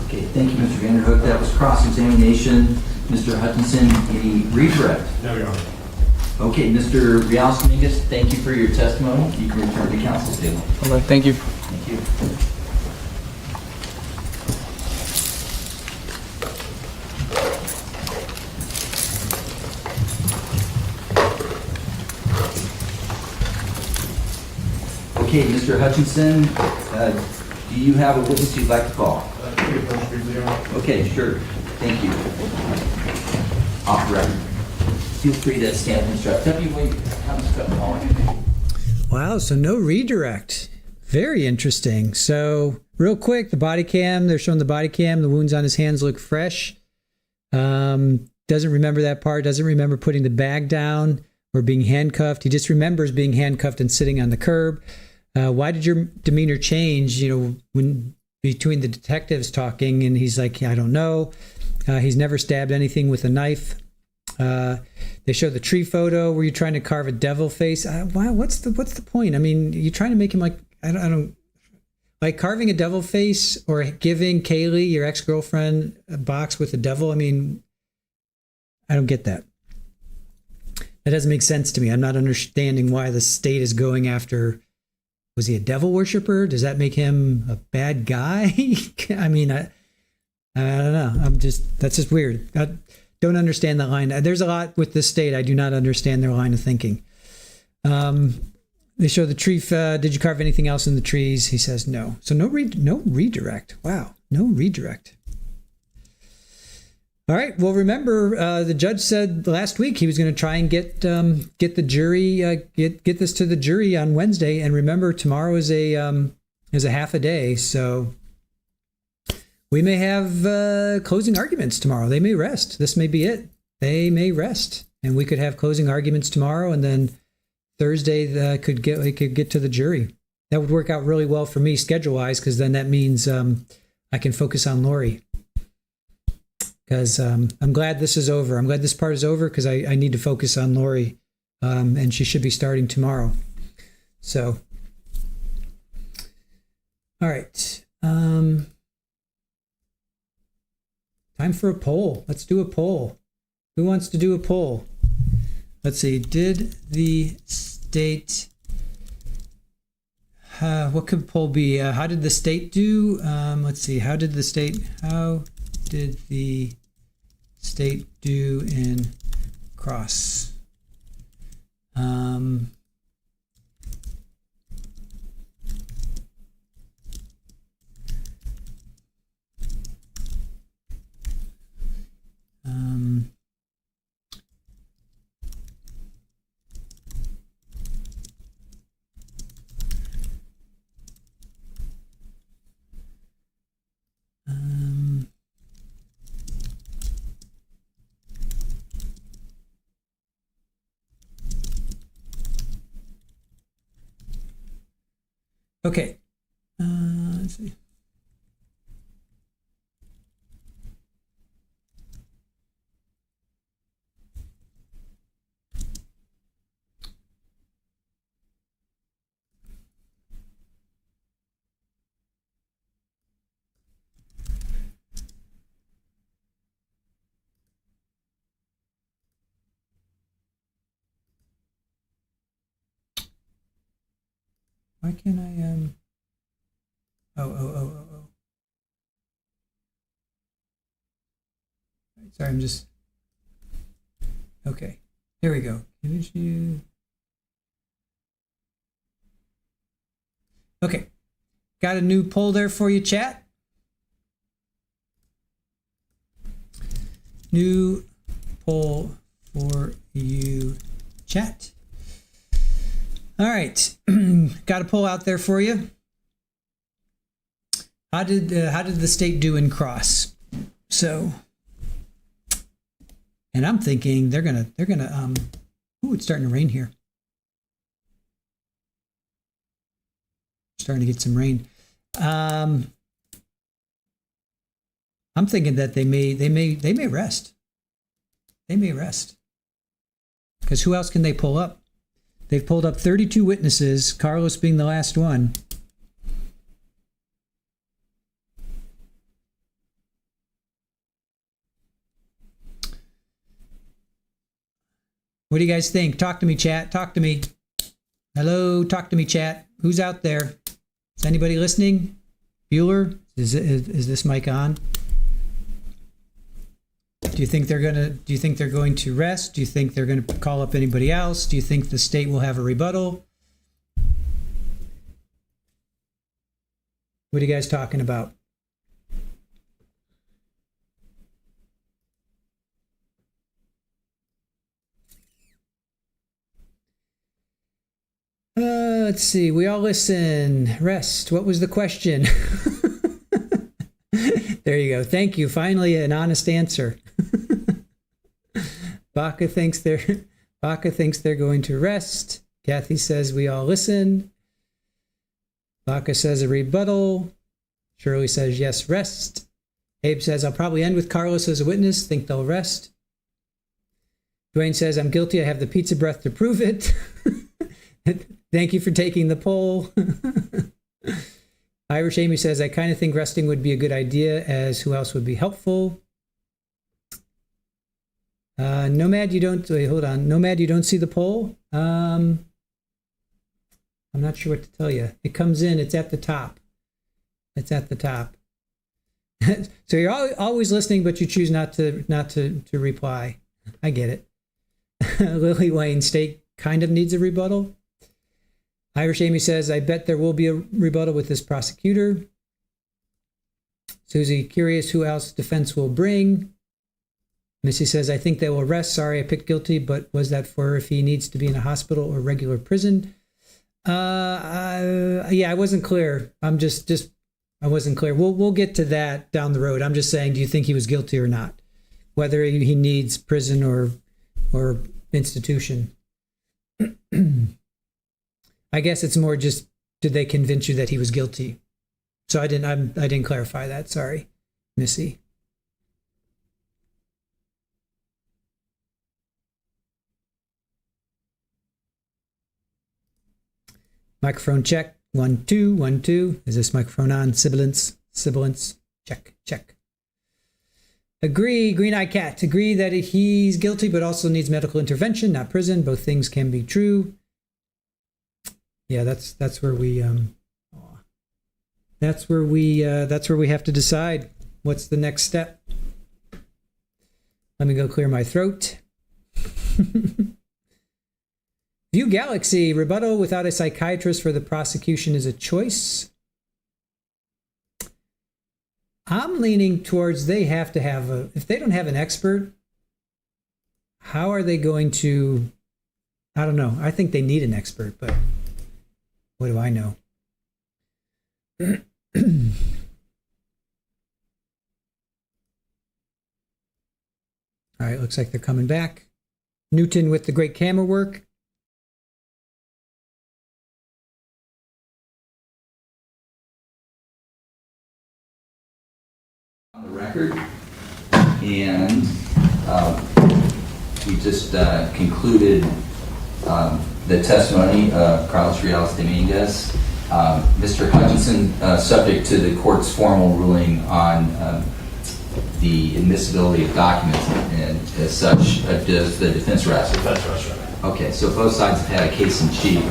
Okay, thank you, Mr. Vanderhook. That was cross-examination. Mr. Hutchinson, any redirect? No, Your Honor. Okay, Mr. Dominguez, thank you for your testimony. You can return to counsel's table. All right, thank you. Thank you. Okay, Mr. Hutchinson, do you have a witness you'd like to call? Okay, sure. Thank you. Off record. Feel free to stand and instruct. Deputy, wait. Have a step calling. Wow, so no redirect. Very interesting. So real quick, the body cam, they're showing the body cam. The wounds on his hands look fresh. Doesn't remember that part. Doesn't remember putting the bag down or being handcuffed. He just remembers being handcuffed and sitting on the curb. Why did your demeanor change, when between the detectives talking? And he's like, I don't know. He's never stabbed anything with a knife. They show the tree photo where you're trying to carve a devil face. Wow, what's the point? I mean, you're trying to make him like, I don't like carving a devil face or giving Kaylee, your ex-girlfriend, a box with a devil. I mean, I don't get that. That doesn't make sense to me. I'm not understanding why the state is going after. Was he a devil worshiper? Does that make him a bad guy? I mean, I don't know. That's just weird. I don't understand that line. There's a lot with this state. I do not understand their line of thinking. They show the tree. Did you carve anything else in the trees? He says no. So no redirect. Wow, no redirect. All right. Well, remember, the judge said last week he was going to try and get the jury, get this to the jury on Wednesday. And remember, tomorrow is a half a day, so we may have closing arguments tomorrow. They may rest. This may be it. They may rest, and we could have closing arguments tomorrow, and then Thursday it could get to the jury. That would work out really well for me schedule-wise, because then that means I can focus on Lori. Because I'm glad this is over. I'm glad this part is over because I need to focus on Lori, and she should be starting tomorrow. So, all right. Time for a poll. Let's do a poll. Who wants to do a poll? Let's see. Did the state... what could poll be? How did the state do? Let's see. How did the state do in cross? Okay. Let's see. Why can't I, oh. Sorry, I'm just, okay. Here we go. Image view. Okay. Got a new poll there for you, chat. New poll for you, chat. All right, got a poll out there for you. How did the state do in cross? So, and I'm thinking they're gonna. Ooh, it's starting to rain here. Starting to get some rain. I'm thinking that they may rest. They may rest. Because who else can they pull up? They've pulled up 32 witnesses, Carlos being the last one. What do you guys think? Talk to me, chat. Talk to me. Hello, talk to me, chat. Who's out there? Is anybody listening? Bueller, is this mic on? Do you think they're going to rest? Do you think they're going to call up anybody else? Do you think the state will have a rebuttal? What are you guys talking about? Let's see. We all listen. Rest. What was the question? There you go. Thank you. Finally, an honest answer. Baca thinks they're going to rest. Kathy says we all listen. Baca says a rebuttal. Shirley says yes, rest. Abe says I'll probably end with Carlos as a witness. Think they'll rest. Dwayne says I'm guilty. I have the pizza breath to prove it. Thank you for taking the poll. Irish Amy says, I kind of think resting would be a good idea, as who else would be helpful? Nomad, you don't, wait, hold on. Nomad, you don't see the poll? I'm not sure what to tell you. It comes in, it's at the top. It's at the top. So you're always listening, but you choose not to reply. I get it. Lily Wayne, state kind of needs a rebuttal. Irish Amy says, I bet there will be a rebuttal with this prosecutor. Susie, curious who else defense will bring. Missy says, I think they will rest. Sorry, I picked guilty, but was that for if he needs to be in a hospital or regular prison? Yeah, I wasn't clear. I wasn't clear. We'll get to that down the road. I'm just saying, do you think he was guilty or not? Whether he needs prison or institution. I guess it's more just, did they convince you that he was guilty? So I didn't clarify that. Sorry, Missy. Microphone check. 1 2 1 2. Is this microphone on? Sibilance. Check. Agree. Green Eye Cat. Agree that he's guilty, but also needs medical intervention, not prison. Both things can be true. Yeah, that's where we that's where we have to decide what's the next step. Let me go clear my throat. View Galaxy, rebuttal without a psychiatrist for the prosecution is a choice. I'm leaning towards they have to have if they don't have an expert, how are they going to, I don't know. I think they need an expert, but what do I know? All right, looks like they're coming back. Newton with the great camera work. On the record, and we just concluded the testimony of Carlos Dominguez. Mr. Hutchinson, subject to the court's formal ruling on the admissibility of documents, and as such, does the defense rest? Defense rest, right. Okay, so both sides have had a case in chief.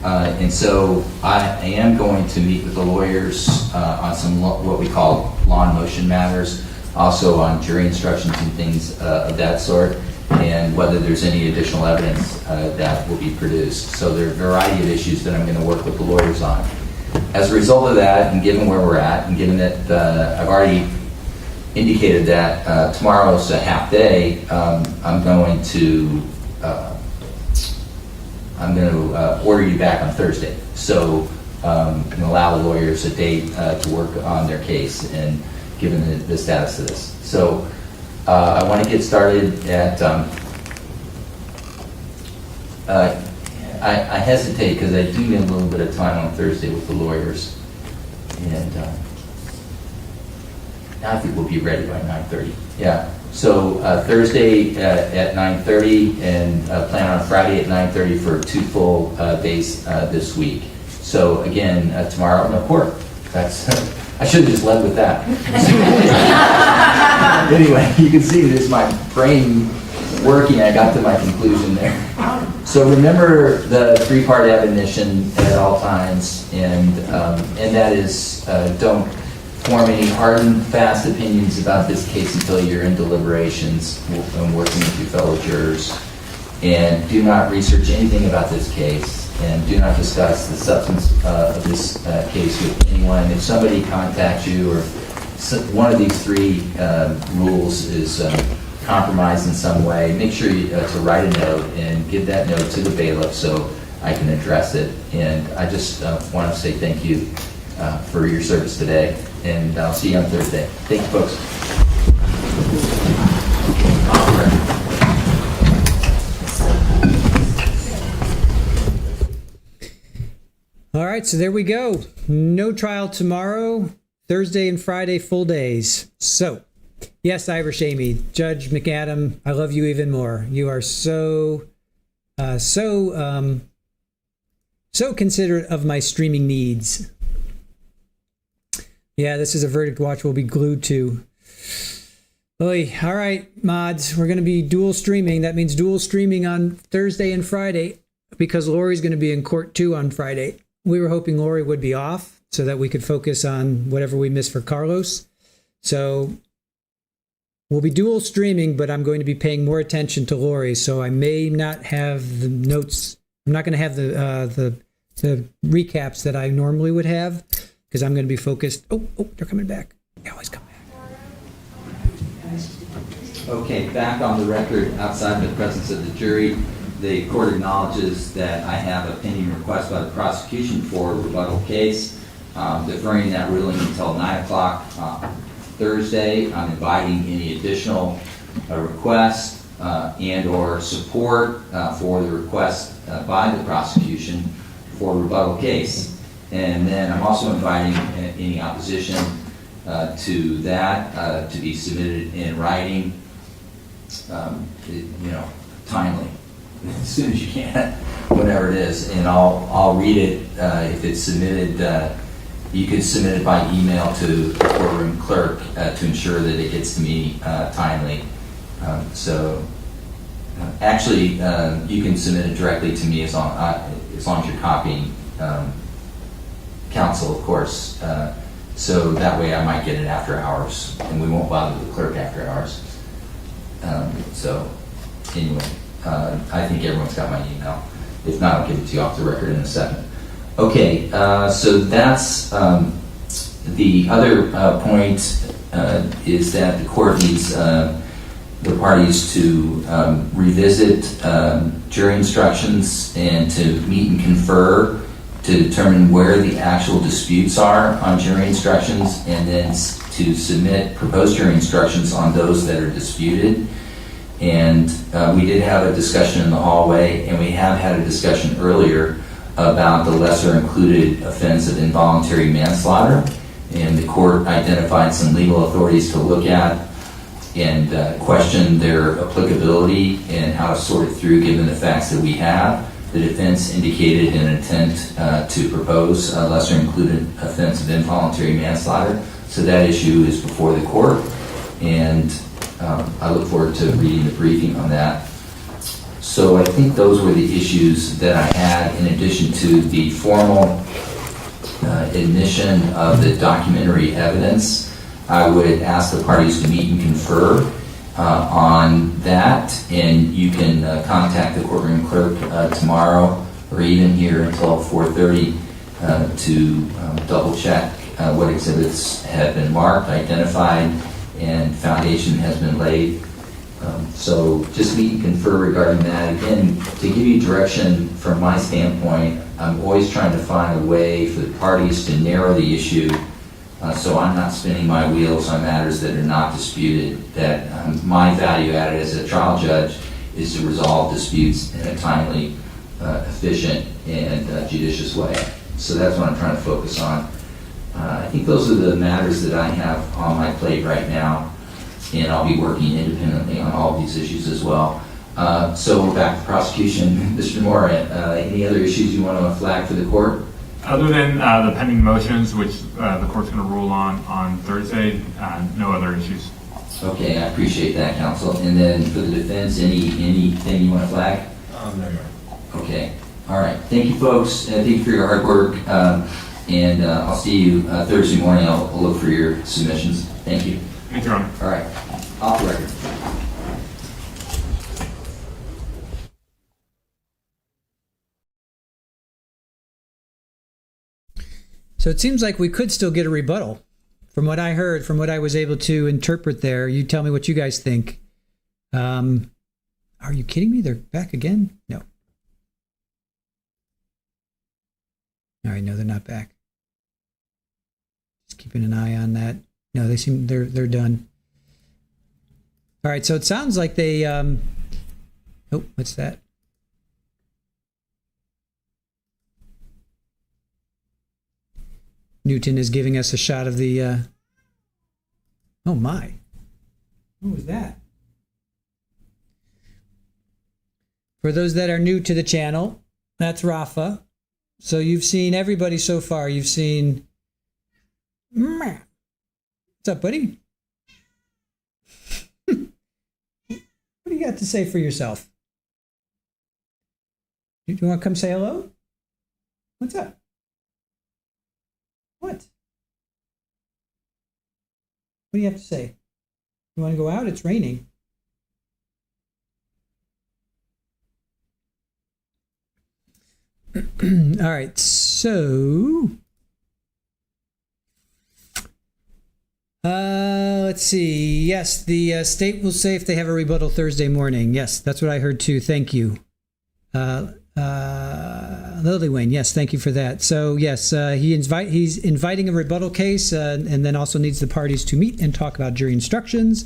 And so I am going to meet with the lawyers on some what we call law and motion matters, also on jury instructions and things of that sort, and whether there's any additional evidence that will be produced. So there are a variety of issues that I'm going to work with the lawyers on. As a result of that, and given where we're at, and given that I've already indicated that tomorrow's a half day, I'm going to order you back on Thursday. So and allow the lawyers a date to work on their case, and given the status of this. So I want to get started at, I hesitate because I do need a little bit of time on Thursday with the lawyers. And I think we'll be ready by 9:30. Yeah. So Thursday at 9:30 and plan on Friday at 9:30 for 2 full days this week. So again, tomorrow, no court. That's I should have just led with that. Anyway, you can see this, my brain working, I got to my conclusion there. So remember the 3-part admonition at all times, and that is don't form any hard and fast opinions about this case until you're in deliberations and working with your fellow jurors. And do not research anything about this case, and do not discuss the substance of this case with anyone. If somebody contacts you, or one of these 3 rules is compromised in some way, make sure to write a note and give that note to the bailiff so I can address it. And I just want to say thank you for your service today, and I'll see you on Thursday. Thank you, folks. All right, so there we go. No trial tomorrow. Thursday and Friday, full days. So, yes, Irish Amy, Judge McAdam, I love you even more. You are so considerate of my streaming needs. Yeah, this is a verdict watch we'll be glued to. Oy, all right, mods, we're going to be dual streaming. That means dual streaming on Thursday and Friday because Lori's going to be in court too on Friday. We were hoping Lori would be off so that we could focus on whatever we missed for Carlos. So we'll be dual streaming, but I'm going to be paying more attention to Lori. So I may not have the notes. I'm not going to have the recaps that I normally would have because I'm going to be focused. Oh, they're coming back. They always come back. Okay, back on the record outside the presence of the jury. The court acknowledges that I have a pending request by the prosecution for a rebuttal case. Deferring that ruling until 9 o'clock Thursday. I'm inviting any additional requests and or support for the request by the prosecution for a rebuttal case. And then I'm also inviting any opposition to that to be submitted in writing, timely, as soon as you can, whatever it is. And I'll read it if it's submitted. You can submit it by email to the courtroom clerk to ensure that it gets to me timely. Actually, you can submit it directly to me as long as you're copying counsel, of course. So that way I might get it after hours, and we won't bother the clerk after hours. Anyway, I think everyone's got my email. If not, I'll give it to you off the record in a second. Okay, so that's the other point is that the court needs the parties to revisit jury instructions and to meet and confer to determine where the actual disputes are on jury instructions, and then to submit proposed jury instructions on those that are disputed. And we did have a discussion in the hallway, and we have had a discussion earlier about the lesser included offense of involuntary manslaughter. And the court identified some legal authorities to look at and question their applicability and how to sort it through given the facts that we have. The defense indicated an intent to propose a lesser included offense of involuntary manslaughter. So that issue is before the court, and I look forward to reading the briefing on that. So I think those were the issues that I had, in addition to the formal admission of the documentary evidence. I would ask the parties to meet and confer on that, and you can contact the courtroom clerk tomorrow or even here until 4:30 to double check what exhibits have been marked, identified, and foundation has been laid. So just meet and confer regarding that. Again, to give you direction from my standpoint, I'm always trying to find a way for the parties to narrow the issue so I'm not spinning my wheels on matters that are not disputed. That my value added as a trial judge is to resolve disputes in a timely, efficient, and judicious way. So that's what I'm trying to focus on. I think those are the matters that I have on my plate right now, and I'll be working independently on all these issues as well. So we're back to prosecution. Mr. Moore, any other issues you want to flag for the court? Other than the pending motions, which the court's going to rule on Thursday, no other issues. Okay, I appreciate that, counsel. And then for the defense, anything you want to flag? No. Okay. All right. Thank you, folks. Thank you for your hard work. And I'll see you Thursday morning. I'll look for your submissions. Thank you. Thank you, Your Honor. All right. Off the record. So it seems like we could still get a rebuttal. From what I heard, from what I was able to interpret there, you tell me what you guys think. Are you kidding me? They're back again? No. All right, no, they're not back. Just keeping an eye on that. No, they're done. All right, so it sounds like they oh, what's that? Newton is giving us a shot of the oh my. What was that? For those that are new to the channel, that's Rafa. So you've seen everybody so far. You've seen what's up, buddy? What do you got to say for yourself? Do you want to come say hello? What's up? What? What do you have to say? You want to go out? It's raining. All right, so let's see. Yes, the state will say if they have a rebuttal Thursday morning. Yes, that's what I heard too. Thank you. Lily Wayne, yes, thank you for that. So yes, he's inviting a rebuttal case, and then also needs the parties to meet and talk about jury instructions.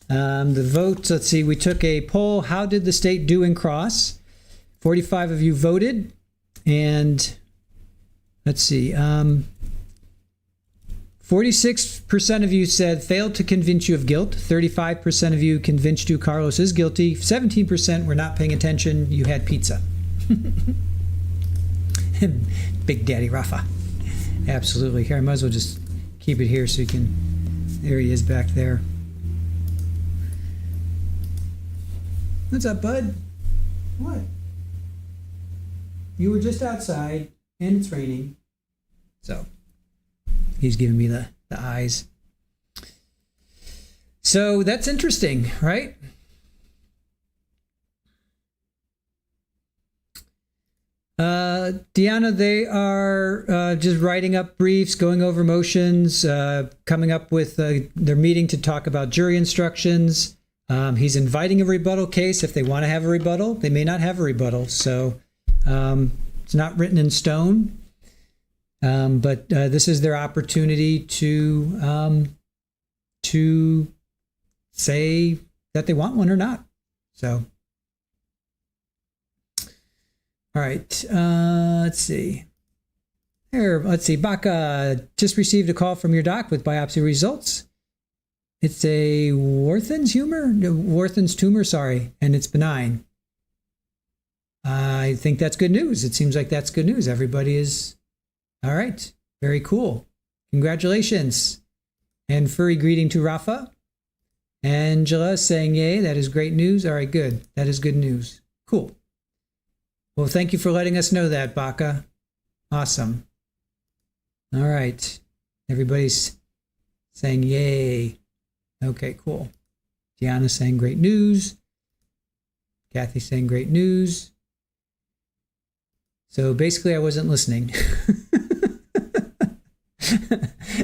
The votes, let's see, we took a poll. How did the state do in cross? 45 of you voted, and let's see, 46% of you said failed to convince you of guilt. 35% of you convinced you Carlos is guilty. 17% were not paying attention. You had pizza. Big Daddy Rafa. Absolutely. Here, I might as well just keep it here so you can. There he is back there. What's up, bud? What? You were just outside and it's raining. So he's giving me the eyes. So that's interesting, right? Deanna, they are just writing up briefs, going over motions, coming up with their meeting to talk about jury instructions. He's inviting a rebuttal case. If they want to have a rebuttal, they may not have a rebuttal. So it's not written in stone. But this is their opportunity to say that they want one or not. So, all right, let's see. Here, let's see. Baca just received a call from your doc with biopsy results. It's a Warthin's tumor, sorry, and it's benign. I think that's good news. It seems like that's good news. Everybody is all right. Very cool. Congratulations. And furry greeting to Rafa. Angela saying yay. That is great news. All right, good. That is good news. Cool. Well, thank you for letting us know that, Baca. Awesome. All right. Everybody's saying yay. Okay, cool. Deanna saying great news. Kathy saying great news. So basically, I wasn't listening.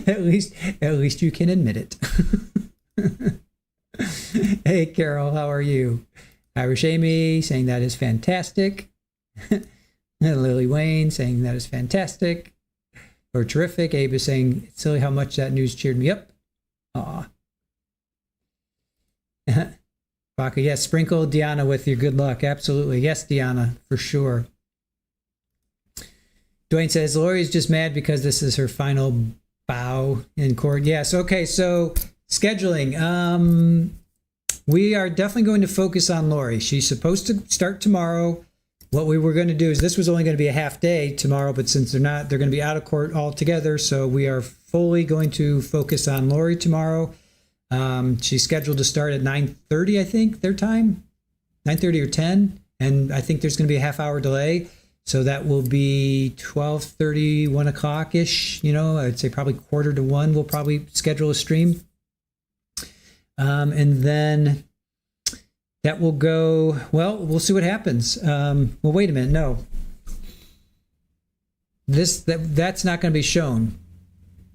At least you can admit it. Hey, Carol, how are you? Irish Amy saying that is fantastic. Lily Wayne saying that is fantastic or terrific. Abe is saying it's silly how much that news cheered me up. Aw. Baca, yes, sprinkle Deanna with your good luck. Absolutely. Yes, Deanna, for sure. Dwayne says Lori is just mad because this is her final bow in court. Yes. Okay. So scheduling. We are definitely going to focus on Lori. She's supposed to start tomorrow. What we were going to do is this was only going to be a half day tomorrow, but since they're not, they're going to be out of court altogether. So we are fully going to focus on Lori tomorrow. She's scheduled to start at 9:30, I think, their time, 9:30 or 10. And I think there's going to be a half-hour delay. So that will be 12:30, 1 o'clock-ish. You know, I'd say probably 12:45 we'll probably schedule a stream. And then that will go, well, we'll see what happens. Well, wait a minute. No. That's not going to be shown.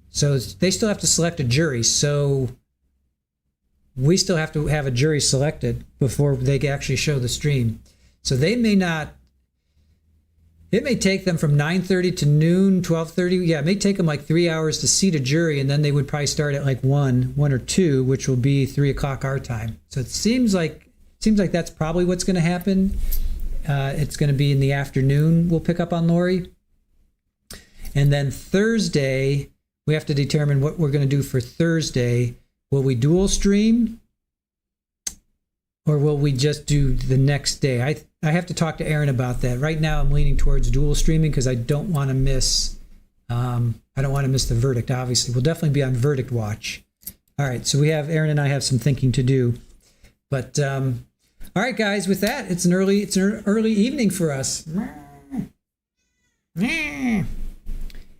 So they still have to select a jury. So we still have to have a jury selected before they can actually show the stream. So they may not, it may take them from 9:30 to noon, 12:30. Yeah, it may take them like 3 hours to seat a jury, and then they would probably start at like 1 or 2, which will be 3 o'clock our time. So it seems like that's probably what's going to happen. It's going to be in the afternoon. We'll pick up on Lori. And then Thursday, we have to determine what we're going to do for Thursday. Will we dual stream? Or will we just do the next day? I have to talk to Aaron about that. Right now, I'm leaning towards dual streaming because I don't want to miss. I don't want to miss the verdict. Obviously, we'll definitely be on verdict watch. All right, so Aaron and I have some thinking to do. But all right, guys. With that, it's an early evening for us.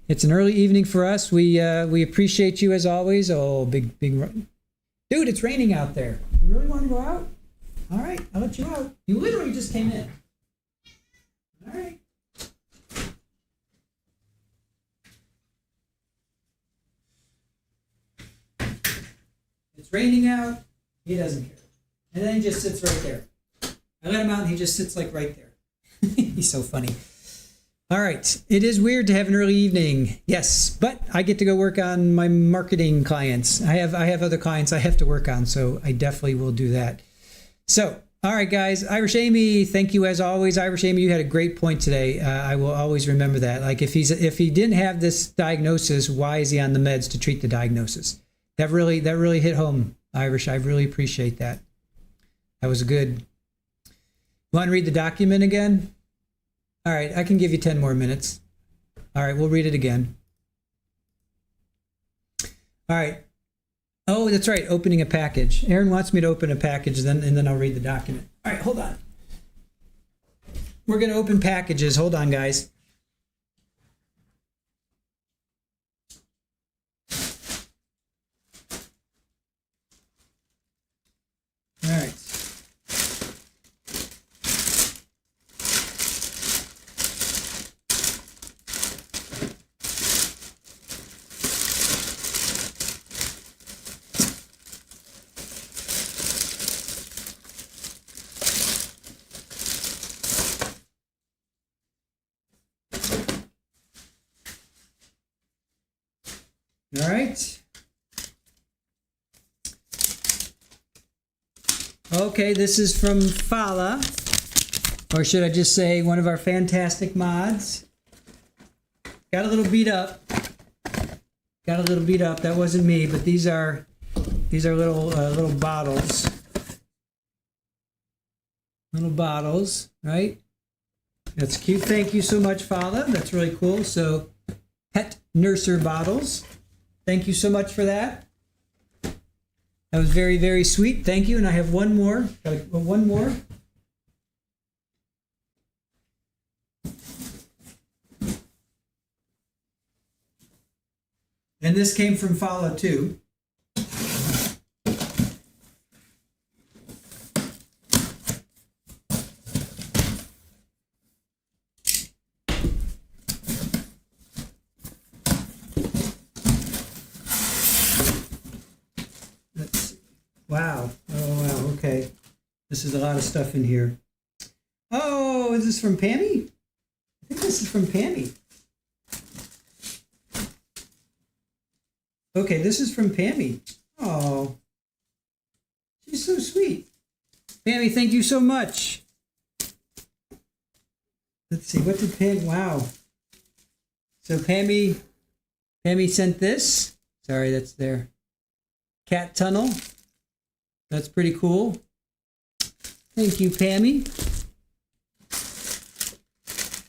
It's an early evening for us. We appreciate you as always. Oh, big dude! It's raining out there. You really want to go out? All right, I'll let you out. You literally just came in. All right. It's raining out. He doesn't care. And then he just sits right there. I let him out and he just sits like right there. He's so funny. All right. It is weird to have an early evening. Yes, but I get to go work on my marketing clients. I have other clients I have to work on, so I definitely will do that. So, all right, guys. Irish Amy, thank you as always. Irish Amy, you had a great point today. I will always remember that. Like if he didn't have this diagnosis, why is he on the meds to treat the diagnosis? That really hit home, Irish. I really appreciate that. That was good. You want to read the document again? All right, I can give you 10 more minutes. All right, we'll read it again. All right. Oh, that's right, opening a package. Aaron wants me to open a package, and then I'll read the document. All right, hold on. We're going to open packages. Hold on, guys. All right. All right. Okay, this is from Fala, or should I just say one of our fantastic mods. Got a little beat up. That wasn't me, but these are little bottles. Little bottles, right? That's cute. Thank you so much, Fala. That's really cool. So, pet nurser bottles. Thank you so much for that. That was very, very sweet. Thank you. And I have one more. One more. And this came from Fala too. Wow. Oh, wow. Okay. This is a lot of stuff in here. Oh, is this from Pammy? I think this is from Pammy. Okay, this is from Pammy. Oh, she's so sweet. Pammy, thank you so much. Let's see. What did Pam? Wow. So Pammy Pammy sent this. Sorry, that's their cat tunnel. That's pretty cool. Thank you, Pammy.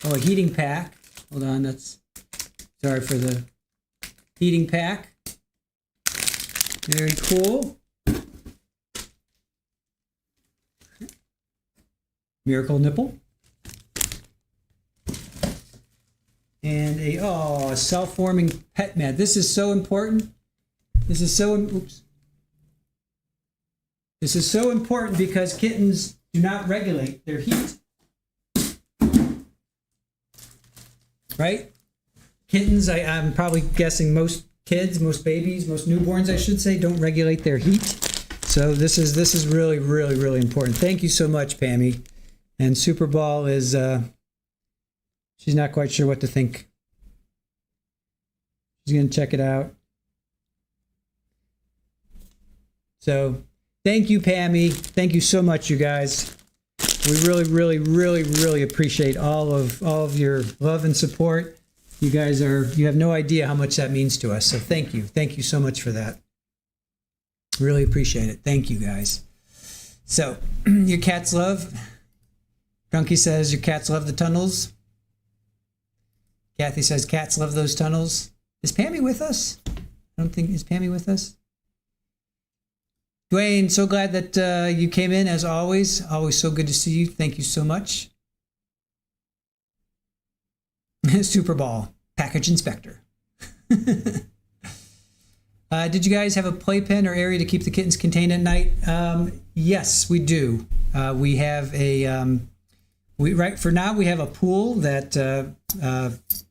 Oh, a heating pack. Hold on, that's... Sorry for the heating pack. Very cool. Miracle nipple. And a self-warming pet mat. This is so important. This is so important because kittens do not regulate their heat. Right? Kittens, I'm probably guessing most kids, most babies, most newborns, I should say, don't regulate their heat. So this is really, really, really important. Thank you so much, Pammy. And Super Ball is, she's not quite sure what to think. She's going to check it out. So thank you, Pammy. Thank you so much, you guys. We really, really, really, really appreciate all of your love and support. You guys you have no idea how much that means to us. So thank you. Thank you so much for that. Really appreciate it. Thank you, guys. So your cats love. Drunky says your cats love the tunnels. Kathy says cats love those tunnels. Is Pammy with us? I don't think, is Pammy with us? Dwayne, so glad that you came in as always. Always so good to see you. Thank you so much. Super Ball, package inspector. Did you guys have a playpen or area to keep the kittens contained at night? Yes, we do. We have a for now we have a pool that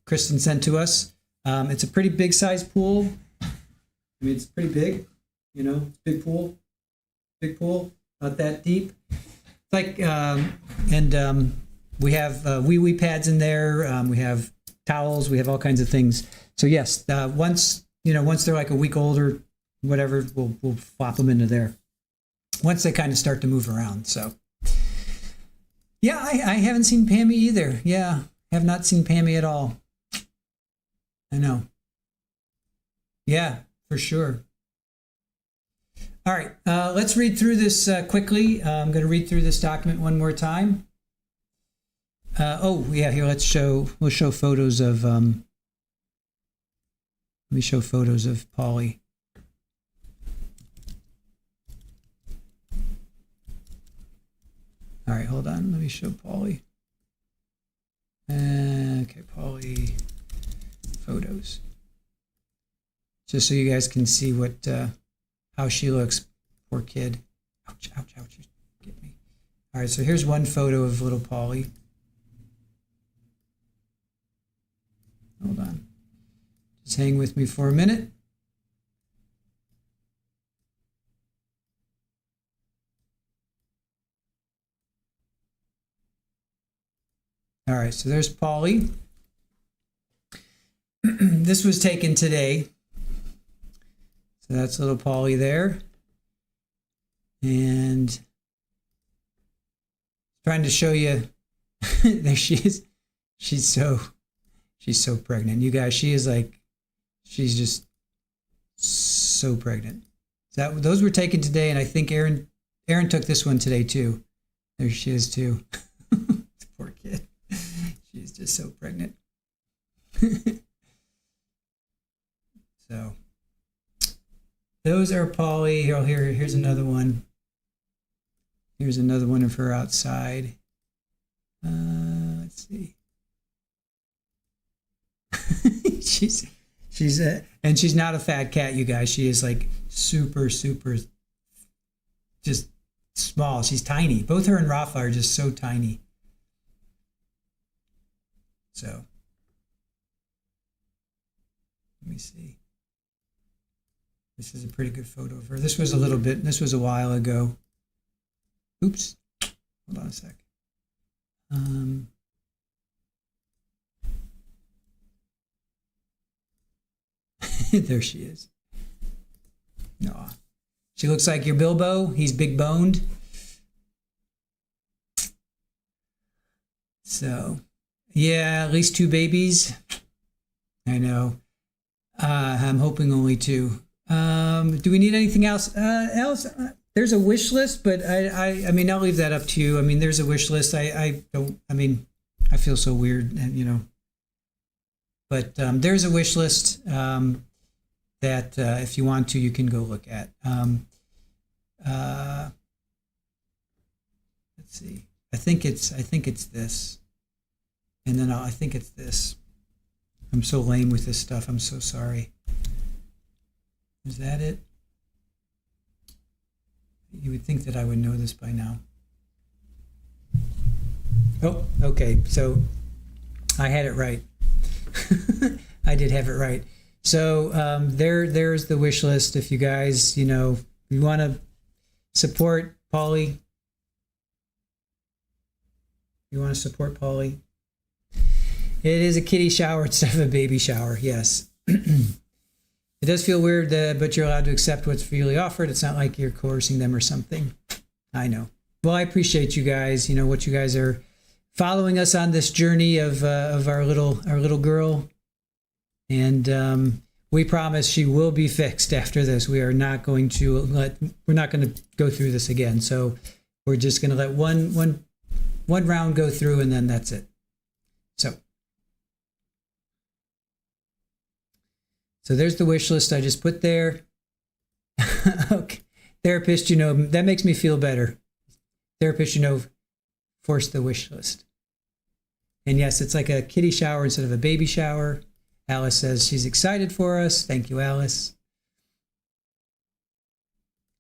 Kristen sent to us. It's a pretty big size pool. I mean, it's pretty big. You know, it's a big pool, not that deep. It's like we have wee pads in there. We have towels. We have all kinds of things. So yes, once they're like a week old or whatever, we'll flop them into there. Once they kind of start to move around. So yeah, I haven't seen Pammy either. Yeah, have not seen Pammy at all. I know. Yeah, for sure. All right, let's read through this quickly. I'm going to read through this document one more time. Here, we'll show photos of, let me show photos of Polly. All right, hold on, let me show Polly. Okay, Polly photos. Just so you guys can see how she looks. Poor kid. Ouch, ouch, ouch. You get me. All right, so here's one photo of little Polly. Hold on. Just hang with me for a minute. All right, so there's Polly. This was taken today. So that's little Polly there. And trying to show you, there she is. She's so pregnant. You guys, she's just so pregnant. So those were taken today, and I think Aaron took this one today too. There she is too. Poor kid. She's just so pregnant. So those are Polly. Here's another one. Here's another one of her outside. Let's see. And she's not a fat cat, you guys. She is like super, super, just small. She's tiny. Both her and Rafa are just so tiny. So let me see. This is a pretty good photo of her. This was a while ago. Oops. Hold on a sec. There she is. No, she looks like your Bilbo. He's big boned. So, yeah, at least 2 babies. I know. I'm hoping only 2. Do we need anything else? There's a wish list, but I mean, I'll leave that up to you. I mean, there's a wish list. I feel so weird, but there's a wish list that if you want to, you can go look at. Let's see. I think it's this, and then I think it's this. I'm so lame with this stuff. I'm so sorry. Is that it? You would think that I would know this by now. Oh, okay. So I had it right. I did have it right. So there's the wish list. If you guys, you want to support Paulie, It is a kiddie shower instead of a baby shower. Yes. It does feel weird, but you're allowed to accept what's freely offered. It's not like you're coercing them or something. I know. Well, I appreciate you guys. What you guys are following us on this journey of our little girl, and we promise she will be fixed after this. We are not going to go through this again. So we're just going to let one round go through, and then that's it. So there's the wish list I just put there. Okay. Therapist, that makes me feel better. Therapist, force the wish list. And yes, it's like a kiddie shower instead of a baby shower. Alice says she's excited for us. Thank you, Alice.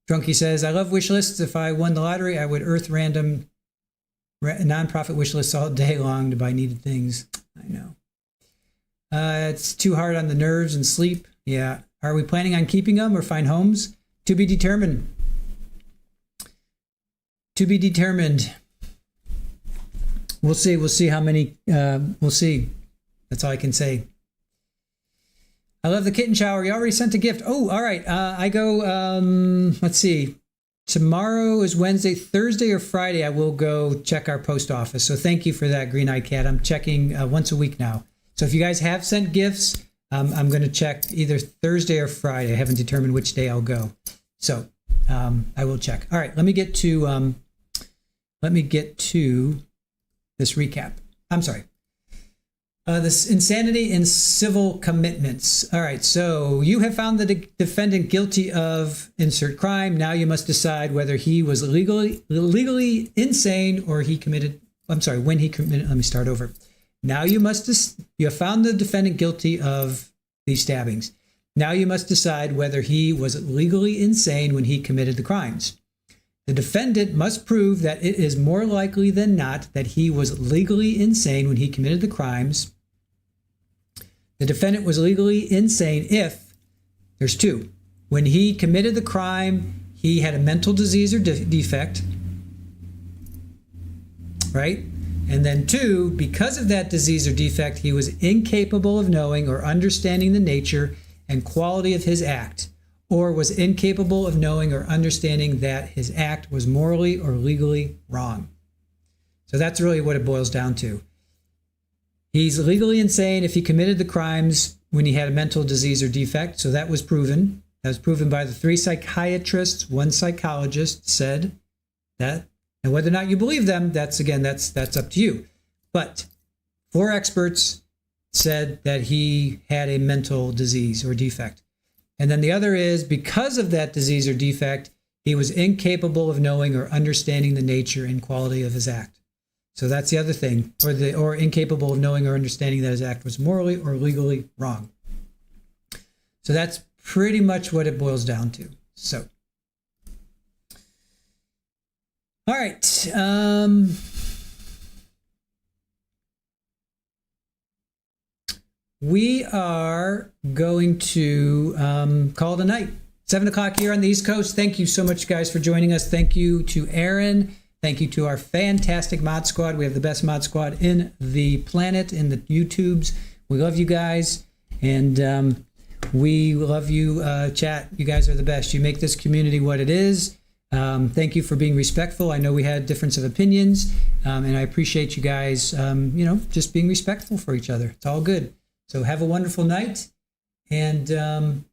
Drunky says, I love wish lists. If I won the lottery, I would earth random nonprofit wish lists all day long to buy needed things. I know. It's too hard on the nerves and sleep. Yeah. Are we planning on keeping them or find homes? To be determined. To be determined. We'll see. We'll see how many. We'll see. That's all I can say. I love the kitten shower. You already sent a gift. Oh, all right. I go, let's see. Tomorrow is Wednesday, Thursday or Friday. I will go check our post office. So thank you for that, Green Eyed Cat. I'm checking once a week now. So if you guys have sent gifts, I'm going to check either Thursday or Friday. I haven't determined which day I'll go. So I will check. All right. Let me get to this recap. I'm sorry. This insanity in civil commitments. All right. So you have found the defendant guilty of insert crime. Now you must decide whether he was legally insane or he committed. I'm sorry. When he committed. Let me start over. Now you have found the defendant guilty of these stabbings. Now you must decide whether he was legally insane when he committed the crimes. The defendant must prove that it is more likely than not that he was legally insane when he committed the crimes. The defendant was legally insane if, there's 2. When he committed the crime, he had a mental disease or defect, right? And then 2, because of that disease or defect, he was incapable of knowing or understanding the nature and quality of his act, or was incapable of knowing or understanding that his act was morally or legally wrong. So that's really what it boils down to. He's legally insane if he committed the crimes when he had a mental disease or defect. So that was proven. That was proven by the 3 psychiatrists, 1 psychologist said that. And whether or not you believe them, that's up to you. But 4 experts said that he had a mental disease or defect. And then the other is, because of that disease or defect, he was incapable of knowing or understanding the nature and quality of his act. So that's the other thing, or incapable of knowing or understanding that his act was morally or legally wrong. So that's pretty much what it boils down to. So. All right. We are going to call it a night. 7 o'clock here on the East Coast. Thank you so much, guys, for joining us. Thank you to Aaron. Thank you to our fantastic mod squad. We have the best mod squad in the planet, in the YouTubes. We love you guys, and we love you, chat. You guys are the best. You make this community what it is. Thank you for being respectful. I know we had difference of opinions, and I appreciate you guys, just being respectful for each other. It's all good. So have a wonderful night, And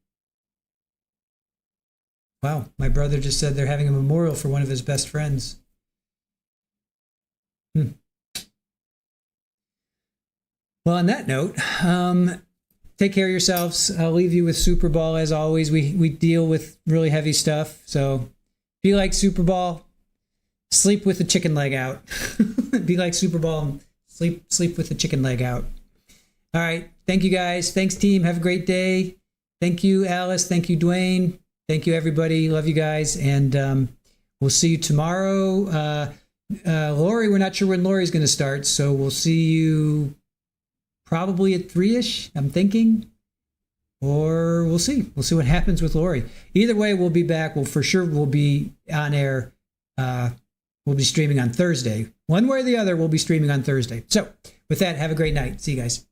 wow, my brother just said they're having a memorial for one of his best friends. Well, on that note, take care of yourselves. I'll leave you with Super Bowl as always. We deal with really heavy stuff. So if you like Super Bowl, sleep with the chicken leg out. If you like Super Bowl, and sleep with the chicken leg out. All right. Thank you guys. Thanks, team. Have a great day. Thank you, Alice. Thank you, Dwayne. Thank you, everybody. Love you guys. And we'll see you tomorrow. Lori, we're not sure when Lori's going to start. So we'll see you probably at 3-ish, I'm thinking. Or we'll see. We'll see what happens with Lori. Either way, we'll be back. We'll be on air. We'll be streaming on Thursday. One way or the other, we'll be streaming on Thursday. So with that, have a great night. See you guys.